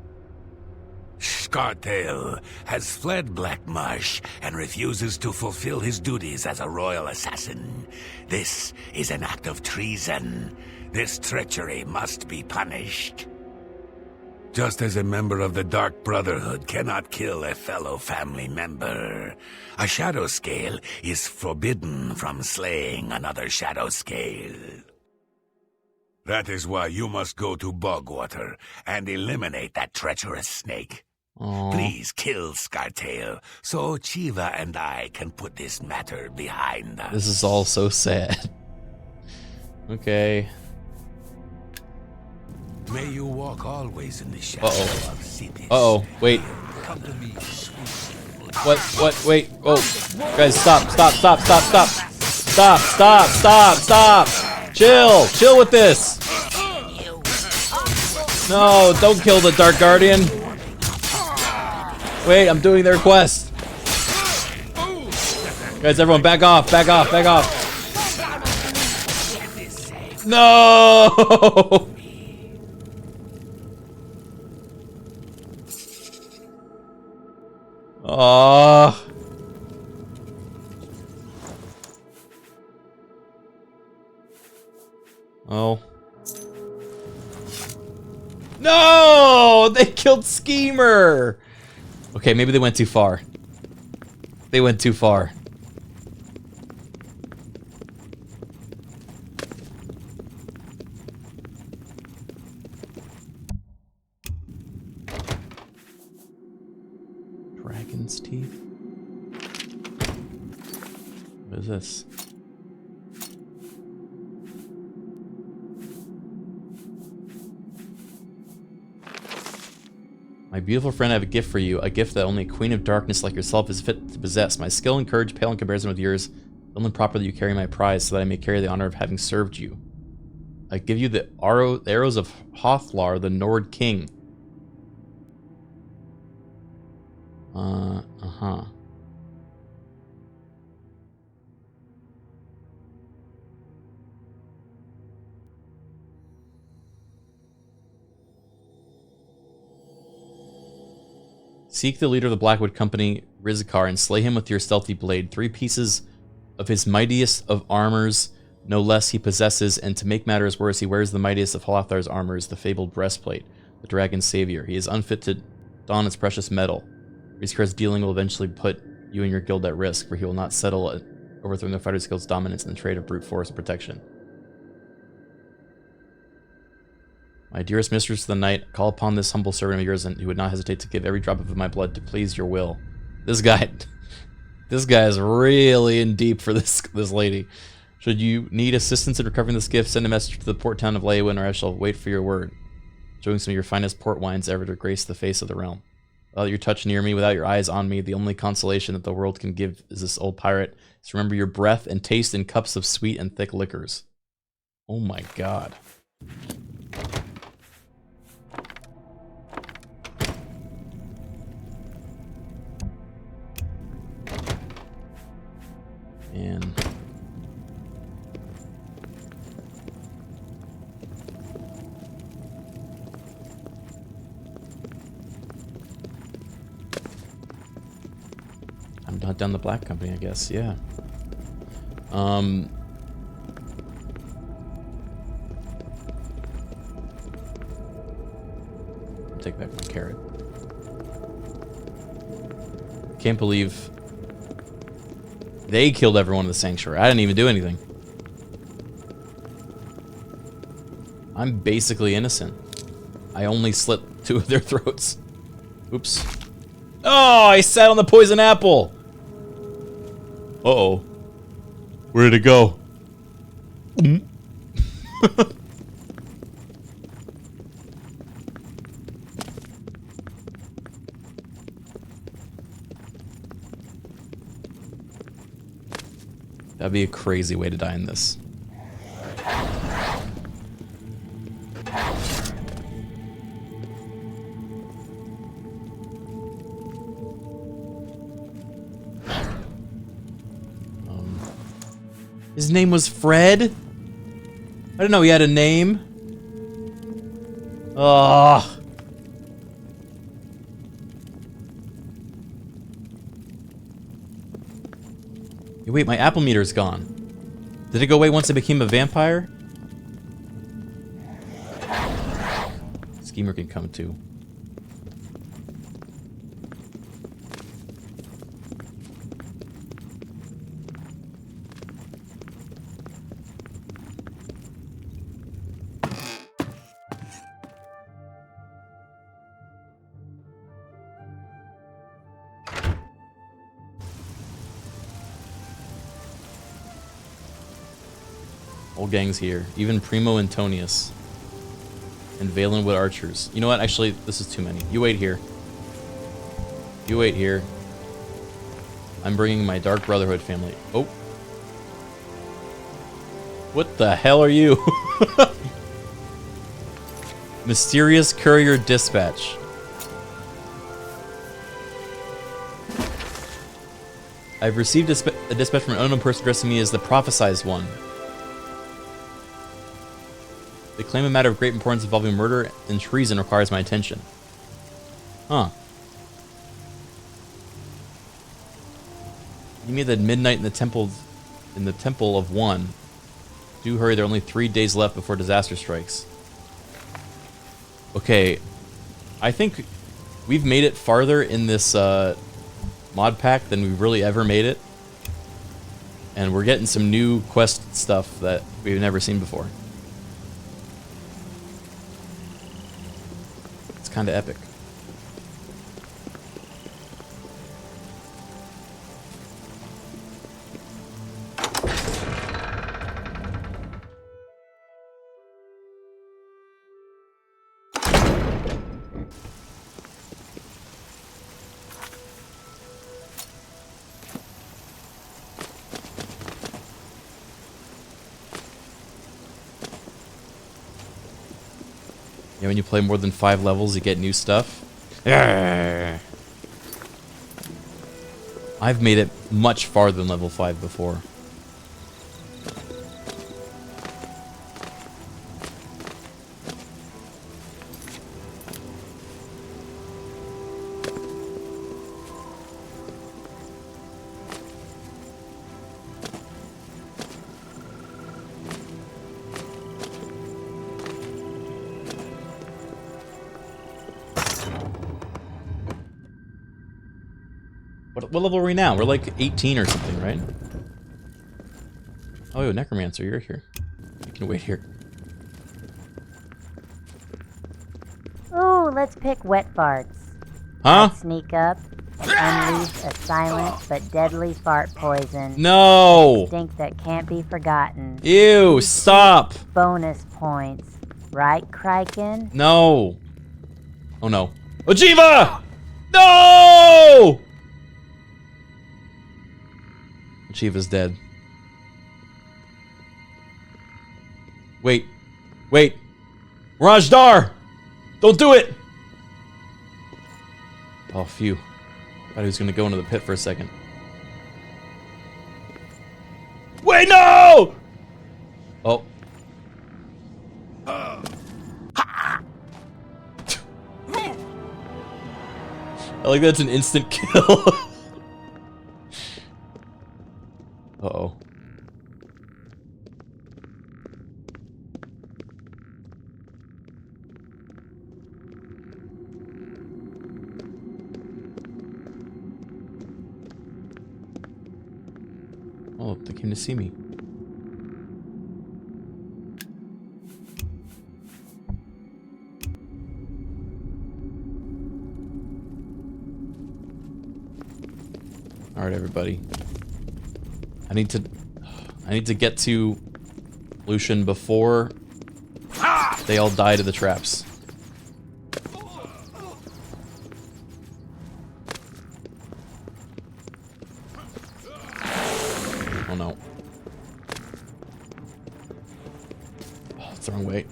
Scartail has fled Black Marsh and refuses to fulfill his duties as a royal assassin. This is an act of treason. This treachery must be punished. Just as a member of the Dark Brotherhood cannot kill a fellow family member, a shadow scale is forbidden from slaying another shadow scale. That is why you must go to Bogwater and eliminate that treacherous snake. Aww. Please kill Scartail, so Chiva and I can put this matter behind us. This is all so sad. Okay. May you walk always in the shadow of cities. Uh-oh, wait. Come to me, What, wait, oh. Guys, stop. Stop. Chill with this. No, don't kill the Dark Guardian. Wait, I'm doing their quest. Guys, everyone back off. No! Oh. Oh. No! They killed Schemer! Okay, maybe they went too far. They went too far. What is this? My beautiful friend, I have a gift for you. A gift that only a queen of darkness like yourself is fit to possess. My skill and courage pale in comparison with yours. Only proper that you carry my prize so that I may carry the honor of having served you. I give you the arrows of Hothlar, the Nord king. Uh-huh. Seek the leader of the Blackwood Company, Rizikar, and slay him with your stealthy blade. 3 pieces of his mightiest of armors, no less, he possesses, and to make matters worse, he wears the mightiest of Hothar's armors, the fabled breastplate, the dragon's savior. He is unfit to don its precious metal. Rizikar's dealing will eventually put you and your guild at risk, for he will not settle at overthrowing the Fighters Guild's dominance in the trade of brute force protection. My dearest mistress of the night, call upon this humble servant of yours, and he would not hesitate to give every drop of my blood to please your will. This guy is really in deep for this lady. Should you need assistance in recovering this gift, send a message to the port town of Leywin, or I shall wait for your word. Showing some of your finest port wines ever to grace the face of the realm. Without your touch near me, without your eyes on me, the only consolation that the world can give is this old pirate. Is to remember your breath and taste in cups of sweet and thick liquors. Oh my god. And I'm not done the Black Company, I guess. Yeah. Take back my carrot. Can't believe they killed everyone in the sanctuary. I didn't even do anything. I'm basically innocent. I only slit 2 of their throats. Oops. Oh, I sat on the poison apple. Uh-oh. Where did it go? That'd be a crazy way to die in this. His name was Fred? I didn't know he had a name. Ugh. Hey, wait, my apple meter's gone. Did it go away once I became a vampire? Schemer can come too. Whole gang's here. Even Primo Antonius. And Valenwood archers. You know what? Actually, this is too many. You wait here. You wait here. I'm bringing my Dark Brotherhood family. Oh. What the hell are you? Mysterious Courier Dispatch. I've received a dispatch from an unknown person addressing me as the prophesized one. They claim a matter of great importance involving murder and treason requires my attention. Huh. You mean that midnight in the temple of one. Do hurry, there are only 3 days left before disaster strikes. Okay. I think we've made it farther in this mod pack than we've really ever made it. And we're getting some new quest stuff that we've never seen before. Kind of epic. Yeah, when you play more than 5 levels, you get new stuff. Arrgh. I've made it much farther than level 5 before. What level are we now? We're like 18 or something, right? Oh, yo, Necromancer, you're here. You can wait here. Ooh, let's pick wet farts. Huh? I'd sneak up, unleash a silent but deadly fart poison. No! A stink that can't be forgotten. Ew, stop! Bonus points. Right, Criken? No! Oh no. Ojiva! No! Ojiva's dead. Wait. Wait. Rajdar! Don't do it! Oh, phew. Thought he was gonna go into the pit for a second. Wait, no! Oh. I like that's an instant kill. Uh-oh. Oh, they came to see me. All right, everybody. I need to get to Lucian before they all die to the traps. Oh no. Oh, it's the wrong way.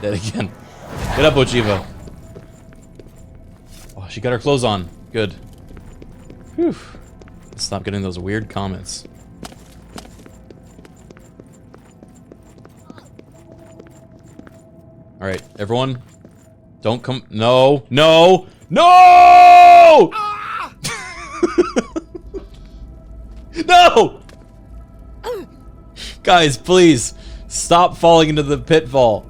Dead again. Get up, Ojiva. Oh, she got her clothes on. Good. Whew. Stop getting those weird comments. Alright, everyone. Don't come. No! No! No! No! Guys, please. Stop falling into the pitfall.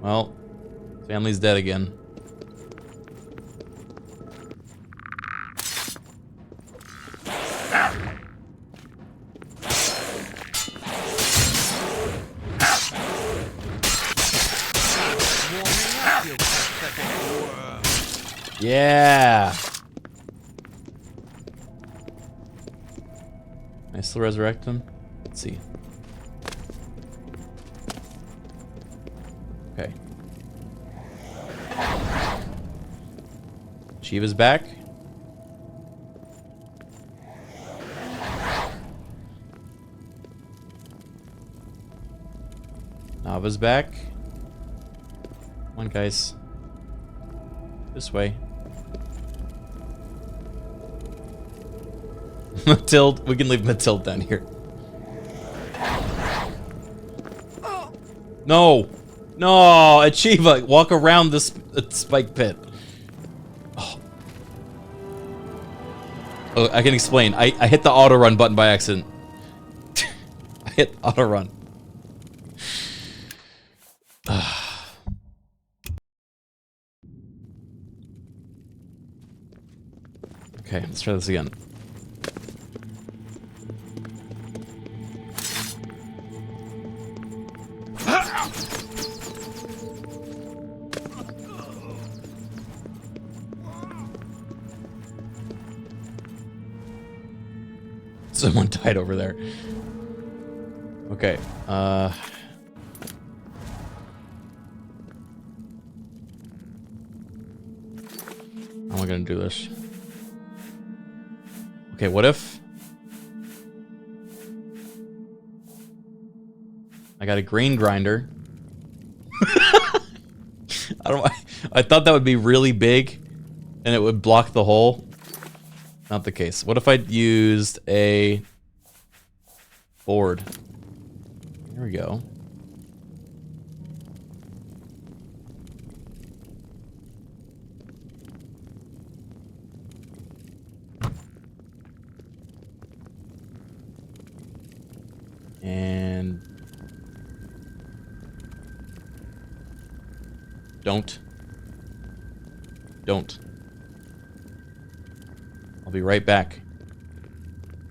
Well, family's dead again. Yeah. Can I still resurrect him? Let's see. Okay. Shiva's back. Nava's back. Come on, guys. This way. Matilde, we can leave Matilde down here. No! No! Achieva, walk around this spike pit. Oh. Oh, I can explain. I hit the auto run button by accident. I hit auto run. Okay, let's try this again. Someone died over there. Okay. How am I gonna do this? Okay, what if I got a grain grinder? I thought that would be really big and it would block the hole. Not the case. What if I used a board? There we go. And don't. I'll be right back.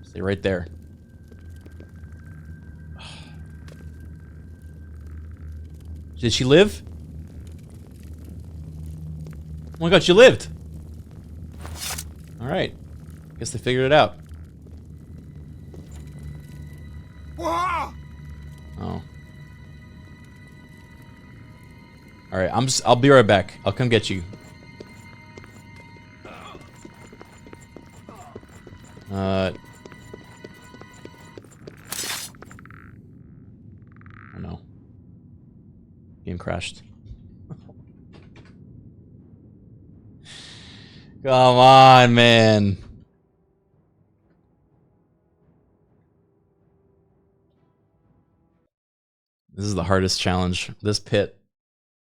Stay right there. Did she live? Oh my god, she lived! Alright. Guess they figured it out. Oh. Alright, I'll be right back. I'll come get you. Oh no. Game crashed. Come on, man. This is the hardest challenge. This pit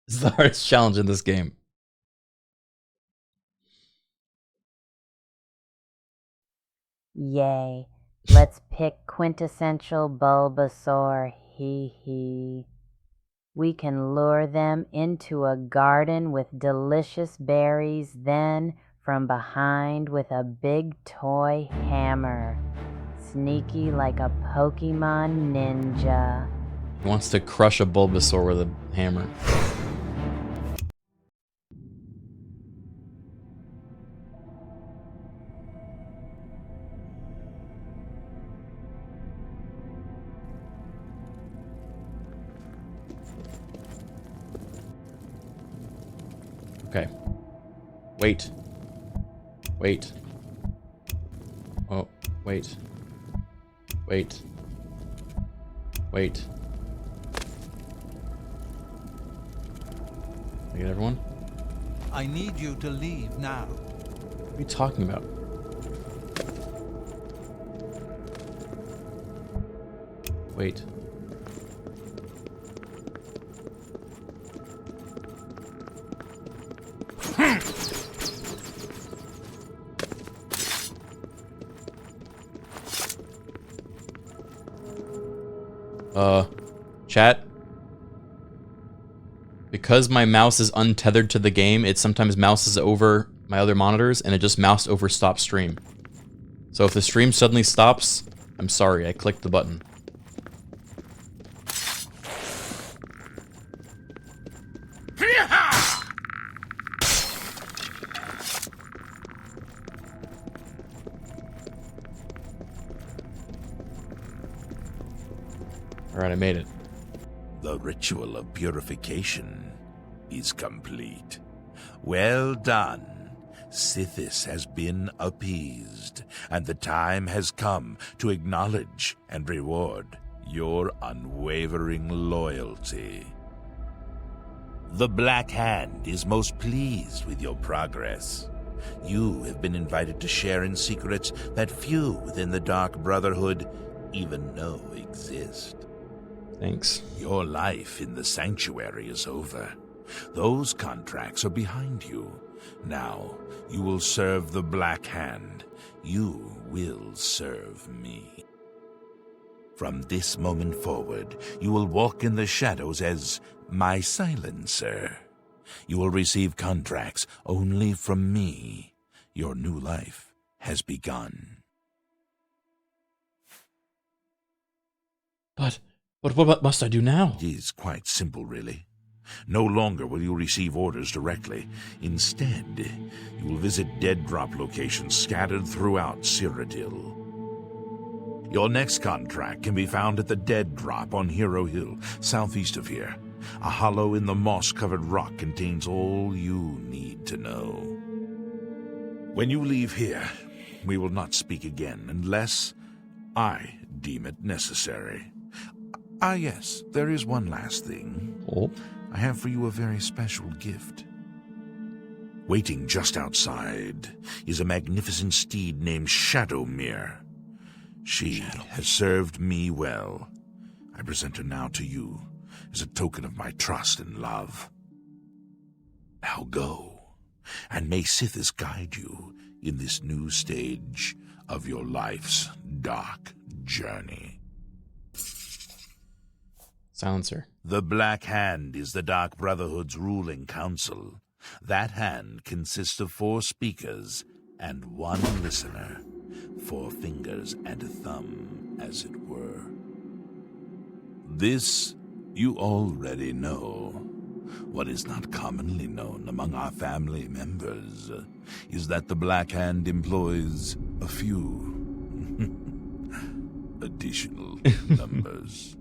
is the hardest challenge in this game. Yay. Let's pick quintessential Bulbasaur. Hee hee. We can lure them into a garden with delicious berries, then from behind with a big toy hammer. Sneaky like a Pokemon ninja. He wants to crush a Bulbasaur with a hammer. Okay. Wait. Wait. Oh, wait. Wait. Wait. Did I get everyone? I need you to leave now. What are you talking about? Wait. Chat. Because my mouse is untethered to the game, it sometimes mouses over my other monitors, and it just moused over stop stream. So if the stream suddenly stops, I'm sorry, I clicked the button. Alright, I made it. The ritual of purification is complete. Well done. Sithis has been appeased, and the time has come to acknowledge and reward your unwavering loyalty. The Black Hand is most pleased with your progress. You have been invited to share in secrets that few within the Dark Brotherhood even know exist. Thanks. Your life in the sanctuary is over. Those contracts are behind you. Now, you will serve the Black Hand. You will serve me. From this moment forward, you will walk in the shadows as my silencer. You will receive contracts only from me. Your new life has begun. But what must I do now? It is quite simple, really. No longer will you receive orders directly. Instead, you will visit dead drop locations scattered throughout Cyrodiil. Your next contract can be found at the Dead Drop on Hero Hill, southeast of here. A hollow in the moss-covered rock contains all you need to know. When you leave here, we will not speak again unless I deem it necessary. Ah, yes, there is one last thing. Oh. I have for you a very special gift. Waiting just outside is a magnificent steed named Shadowmere. She has served me well. I present her now to you as a token of my trust and love. Now go, and may Sithis guide you in this new stage of your life's dark journey. Silencer. The Black Hand is the Dark Brotherhood's ruling council. That hand consists of 4 speakers and 1 listener. 4 fingers and a thumb, as it were. This you already know. What is not commonly known among our family members is that the Black Hand employs a few additional numbers.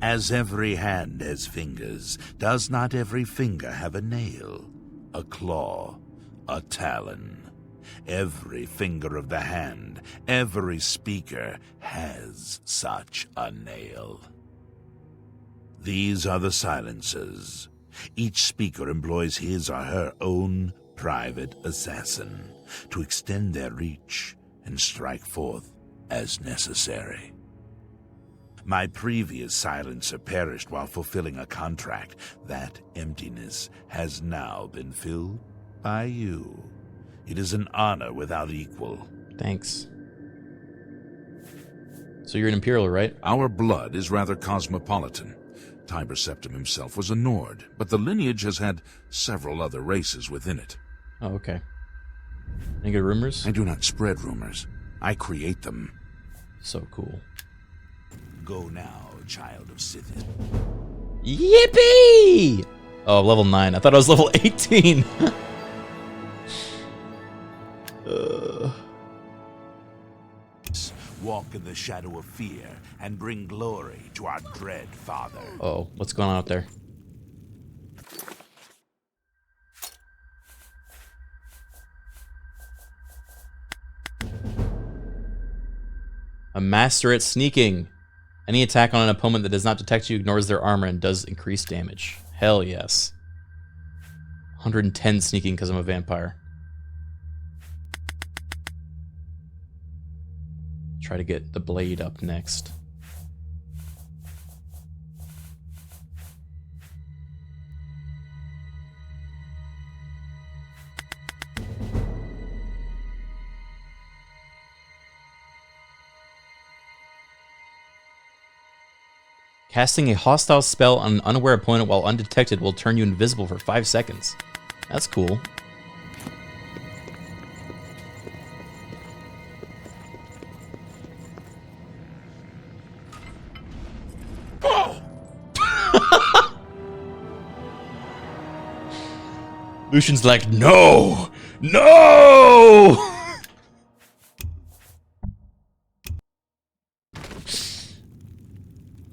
As every hand has fingers, does not every finger have a nail, a claw, a talon? Every finger of the hand, every speaker has such a nail. These are the silencers. Each speaker employs his or her own private assassin to extend their reach and strike forth as necessary. My previous silencer perished while fulfilling a contract. That emptiness has now been filled by you. It is an honor without equal. Thanks. So you're an Imperial, right? Our blood is rather cosmopolitan. Tiber Septim himself was a Nord, but the lineage has had several other races within it. Oh, okay. Any good rumors? I do not spread rumors. I create them. So cool. Go now, child of Sithis. Yippee! Oh, level 9. I thought I was level 18. Walk in the shadow of fear and bring glory to our dread father. Oh, what's going on out there? A master at sneaking. Any attack on an opponent that does not detect you ignores their armor and does increased damage. Hell yes. 110 sneaking because I'm a vampire. Try to get the blade up next. Casting a hostile spell on an unaware opponent while undetected will turn you invisible for 5 seconds. That's cool. Lucian's like, no! No!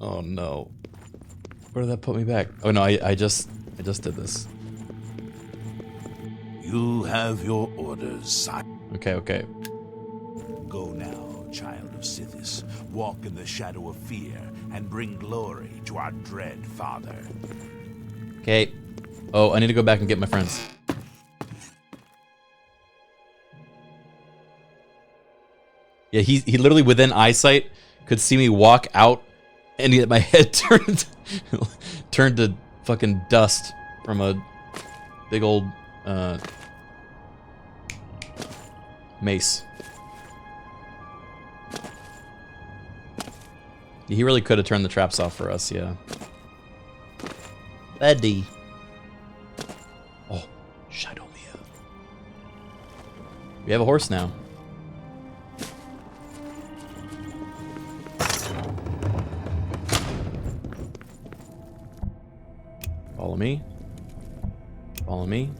Oh no. Where did that put me back? Oh no, I just did this. You have your orders, son. Okay. Go now, child of Sithis. Walk in the shadow of fear and bring glory to our dread father. Okay. Oh, I need to go back and get my friends. Yeah, he literally within eyesight could see me walk out and my head turned to fucking dust from a big old mace. He really could have turned the traps off for us, yeah. Buddy. Oh, Shadowmere. We have a horse now. Follow me. Follow me.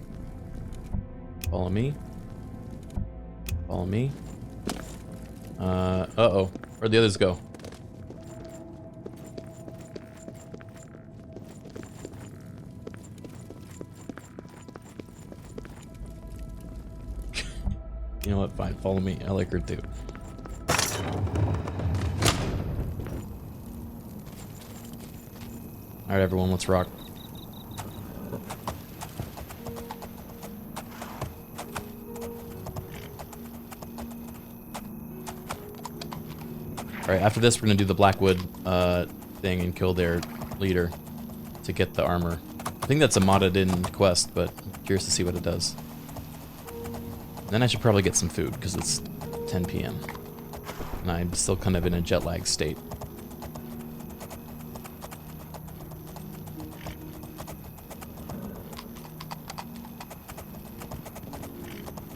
Follow me. Follow me. Uh-oh. Where'd the others go? You know what? Fine. Follow me. I like her too. Alright, everyone. Let's rock. Alright, after this we're gonna do the Blackwood thing and kill their leader to get the armor. I think that's a modded in quest, but I'm curious to see what it does. Then I should probably get some food, because it's 10 p.m. And I'm still kind of in a jet lag state.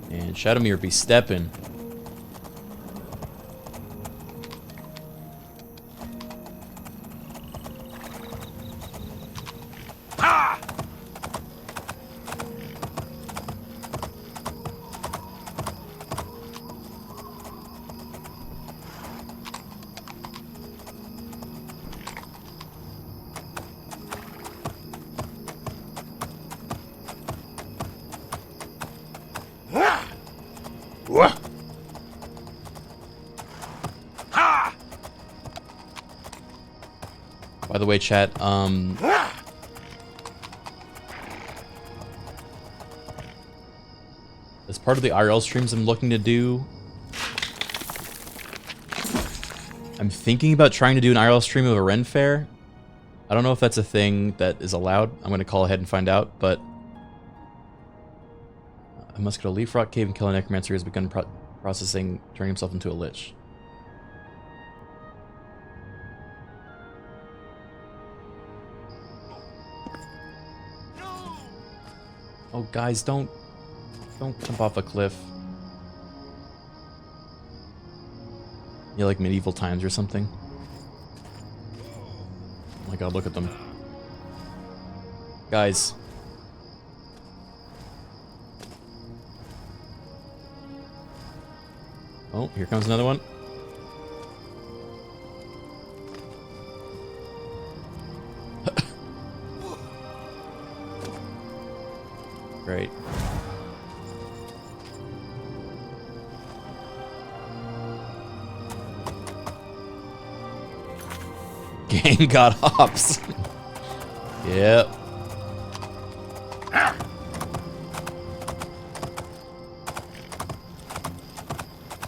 And Shadowmere be stepping. By the way, chat, as part of the IRL streams I'm looking to do, I'm thinking about trying to do an IRL stream of a Ren Fair. I don't know if that's a thing that is allowed. I'm going to call ahead and find out, but I must go to Leaf Rock Cave and kill a necromancer who has begun processing, turning himself into a lich. Oh, guys, don't jump off a cliff. You like medieval times or something? Oh my god, look at them. Guys. Oh, here comes another one. Great. Gang got hops. Yep.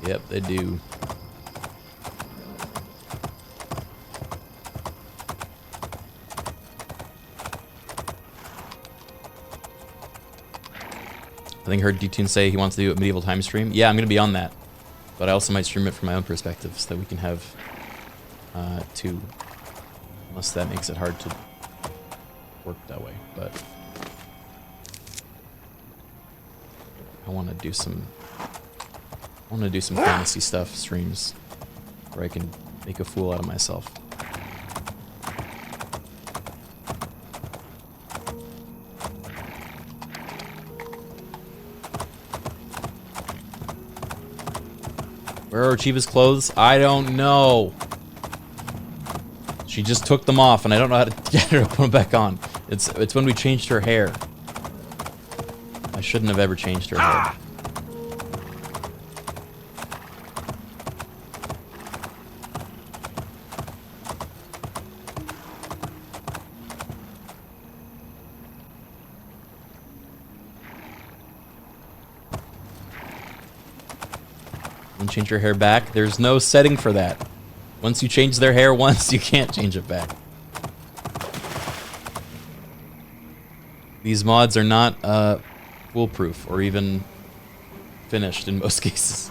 Yep, they do. I think I heard D-Tune say he wants to do a medieval time stream. Yeah, I'm going to be on that. But I also might stream it from my own perspective so that we can have two. Unless that makes it hard to work that way. But I want to do some fantasy stuff streams where I can make a fool out of myself. Where are Chiva's clothes? I don't know. She just took them off, and I don't know how to get her to put them back on. It's when we changed her hair. I shouldn't have ever changed her hair. Change your hair back. There's no setting for that. Once you change their hair once, you can't change it back. These mods are not foolproof or even finished in most cases.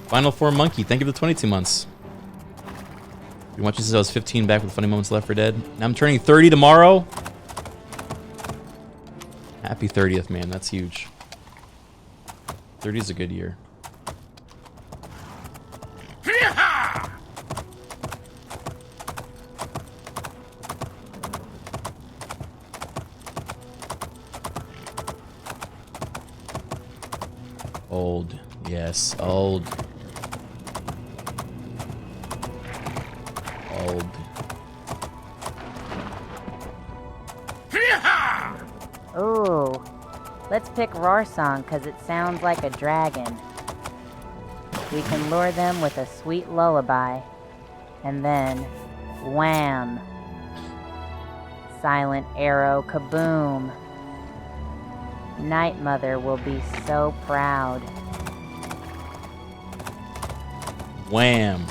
Final Form Monkey, thank you for the 22 months. Been watching since I was 15, back with funny moments left for dead. Now I'm turning 30 tomorrow. Happy 30th, man. That's huge. 30 is a good year. Old. Yes, old. Old. Ooh. Let's pick Roarsong because it sounds like a dragon. We can lure them with a sweet lullaby. And then, wham! Silent arrow kaboom! Night Mother will be so proud. Wham!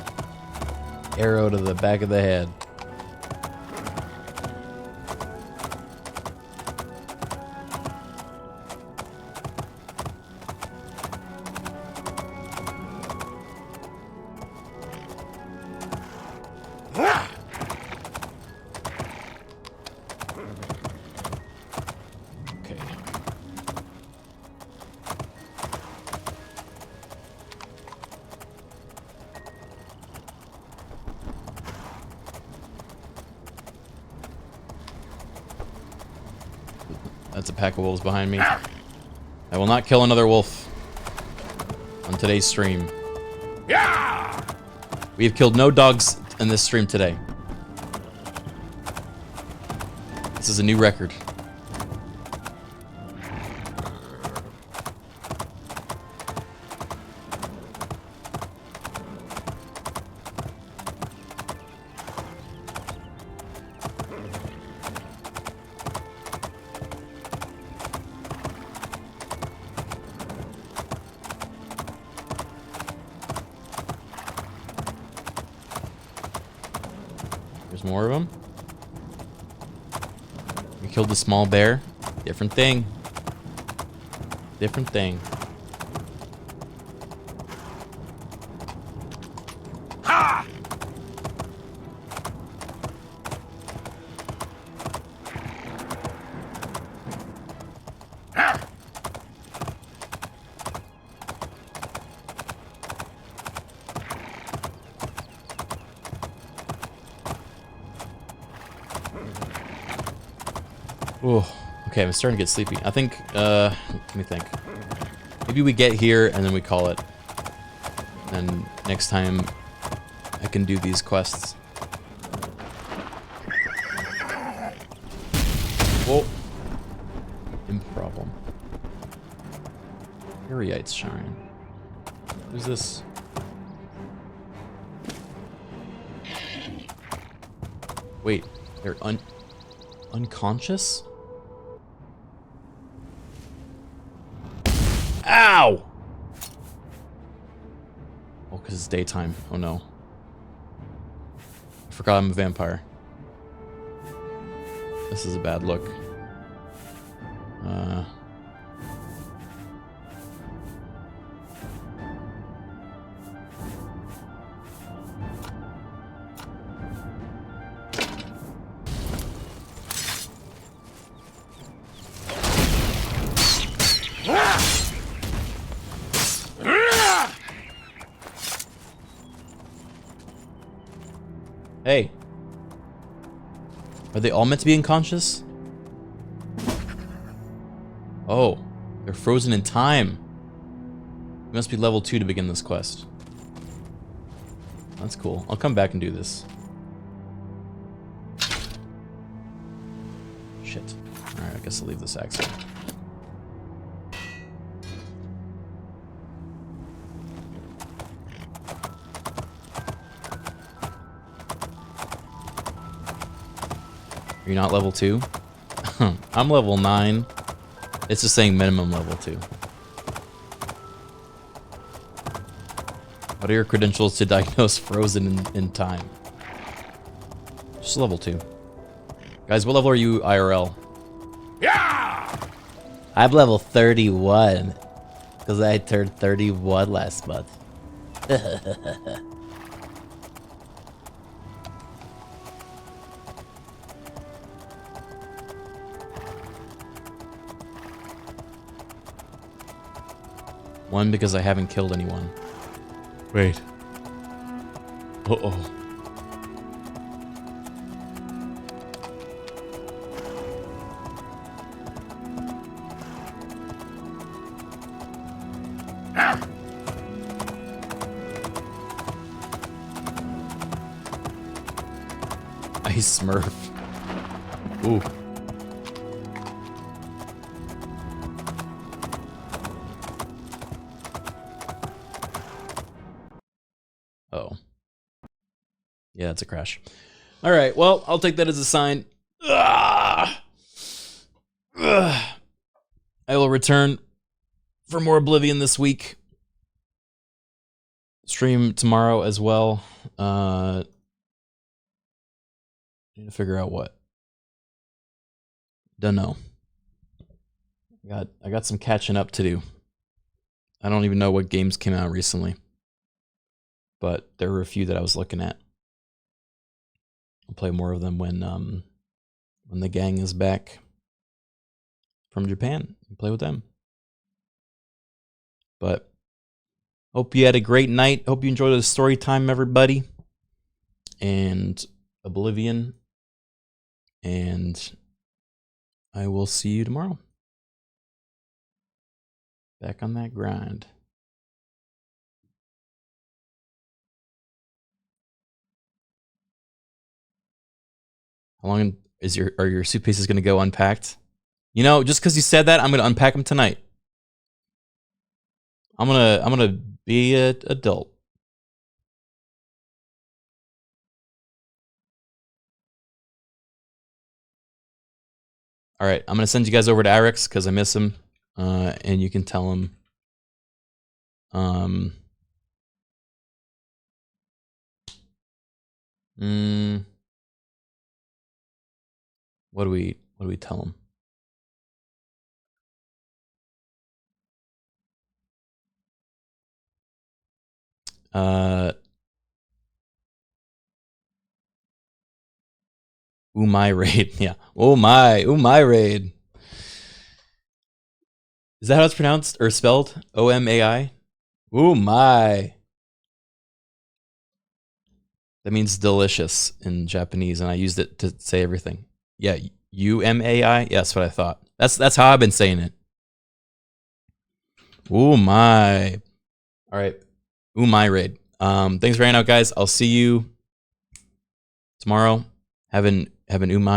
Arrow to the back of the head. That's a pack of wolves behind me. I will not kill another wolf on today's stream. We have killed no dogs in this stream today. This is a new record. There's more of them. We killed a small bear. Different thing. Different thing. Ha! Oh, okay, I'm starting to get sleepy. I think, let me think. Maybe we get here and then we call it. And next time I can do these quests. Whoa. Improblem. Uriite's Shrine. Who's this? Wait, they're unconscious? Ow! Oh, because it's daytime. Oh no. I forgot I'm a vampire. This is a bad look. Hey. Are they all meant to be unconscious? Oh. They're frozen in time. You must be level 2 to begin this quest. That's cool. I'll come back and do this. Shit. Alright, I guess I'll leave this axe here. Are you not level 2? I'm level 9. It's just saying minimum level 2. What are your credentials to diagnose frozen in time? Just level 2. Guys, what level are you IRL? Yeah! I'm level 31. Because I turned 31 last month. One, because I haven't killed anyone. Wait. Uh-oh. Ice Smurf. Ooh. Oh. Yeah, it's a crash. All right, well, I'll take that as a sign. I will return for more Oblivion this week. Stream tomorrow as well. Need to figure out what. Don't know. I got some catching up to do. I don't even know what games came out recently, but there were a few that I was looking at. I'll play more of them when the gang is back from Japan and play with them. But hope you had a great night. Hope you enjoyed the story time, everybody, and Oblivion. And I will see you tomorrow. Back on that grind. How long are your suitcases going to go unpacked? You know, just because you said that, I'm going to unpack them tonight. I'm gonna be an adult. All right, I'm gonna send you guys over to Arix because I miss him, and you can tell him. What do we tell him? Umai raid. Yeah. Oh my raid. Is that how it's pronounced or spelled? O-M-A-I? Umai. That means delicious in Japanese, and I used it to say everything. Yeah, U-M-A-I? Yeah, that's what I thought. That's how I've been saying it. Umai. All right. Umai raid. Thanks for hanging out, guys. I'll see you tomorrow. Have an umai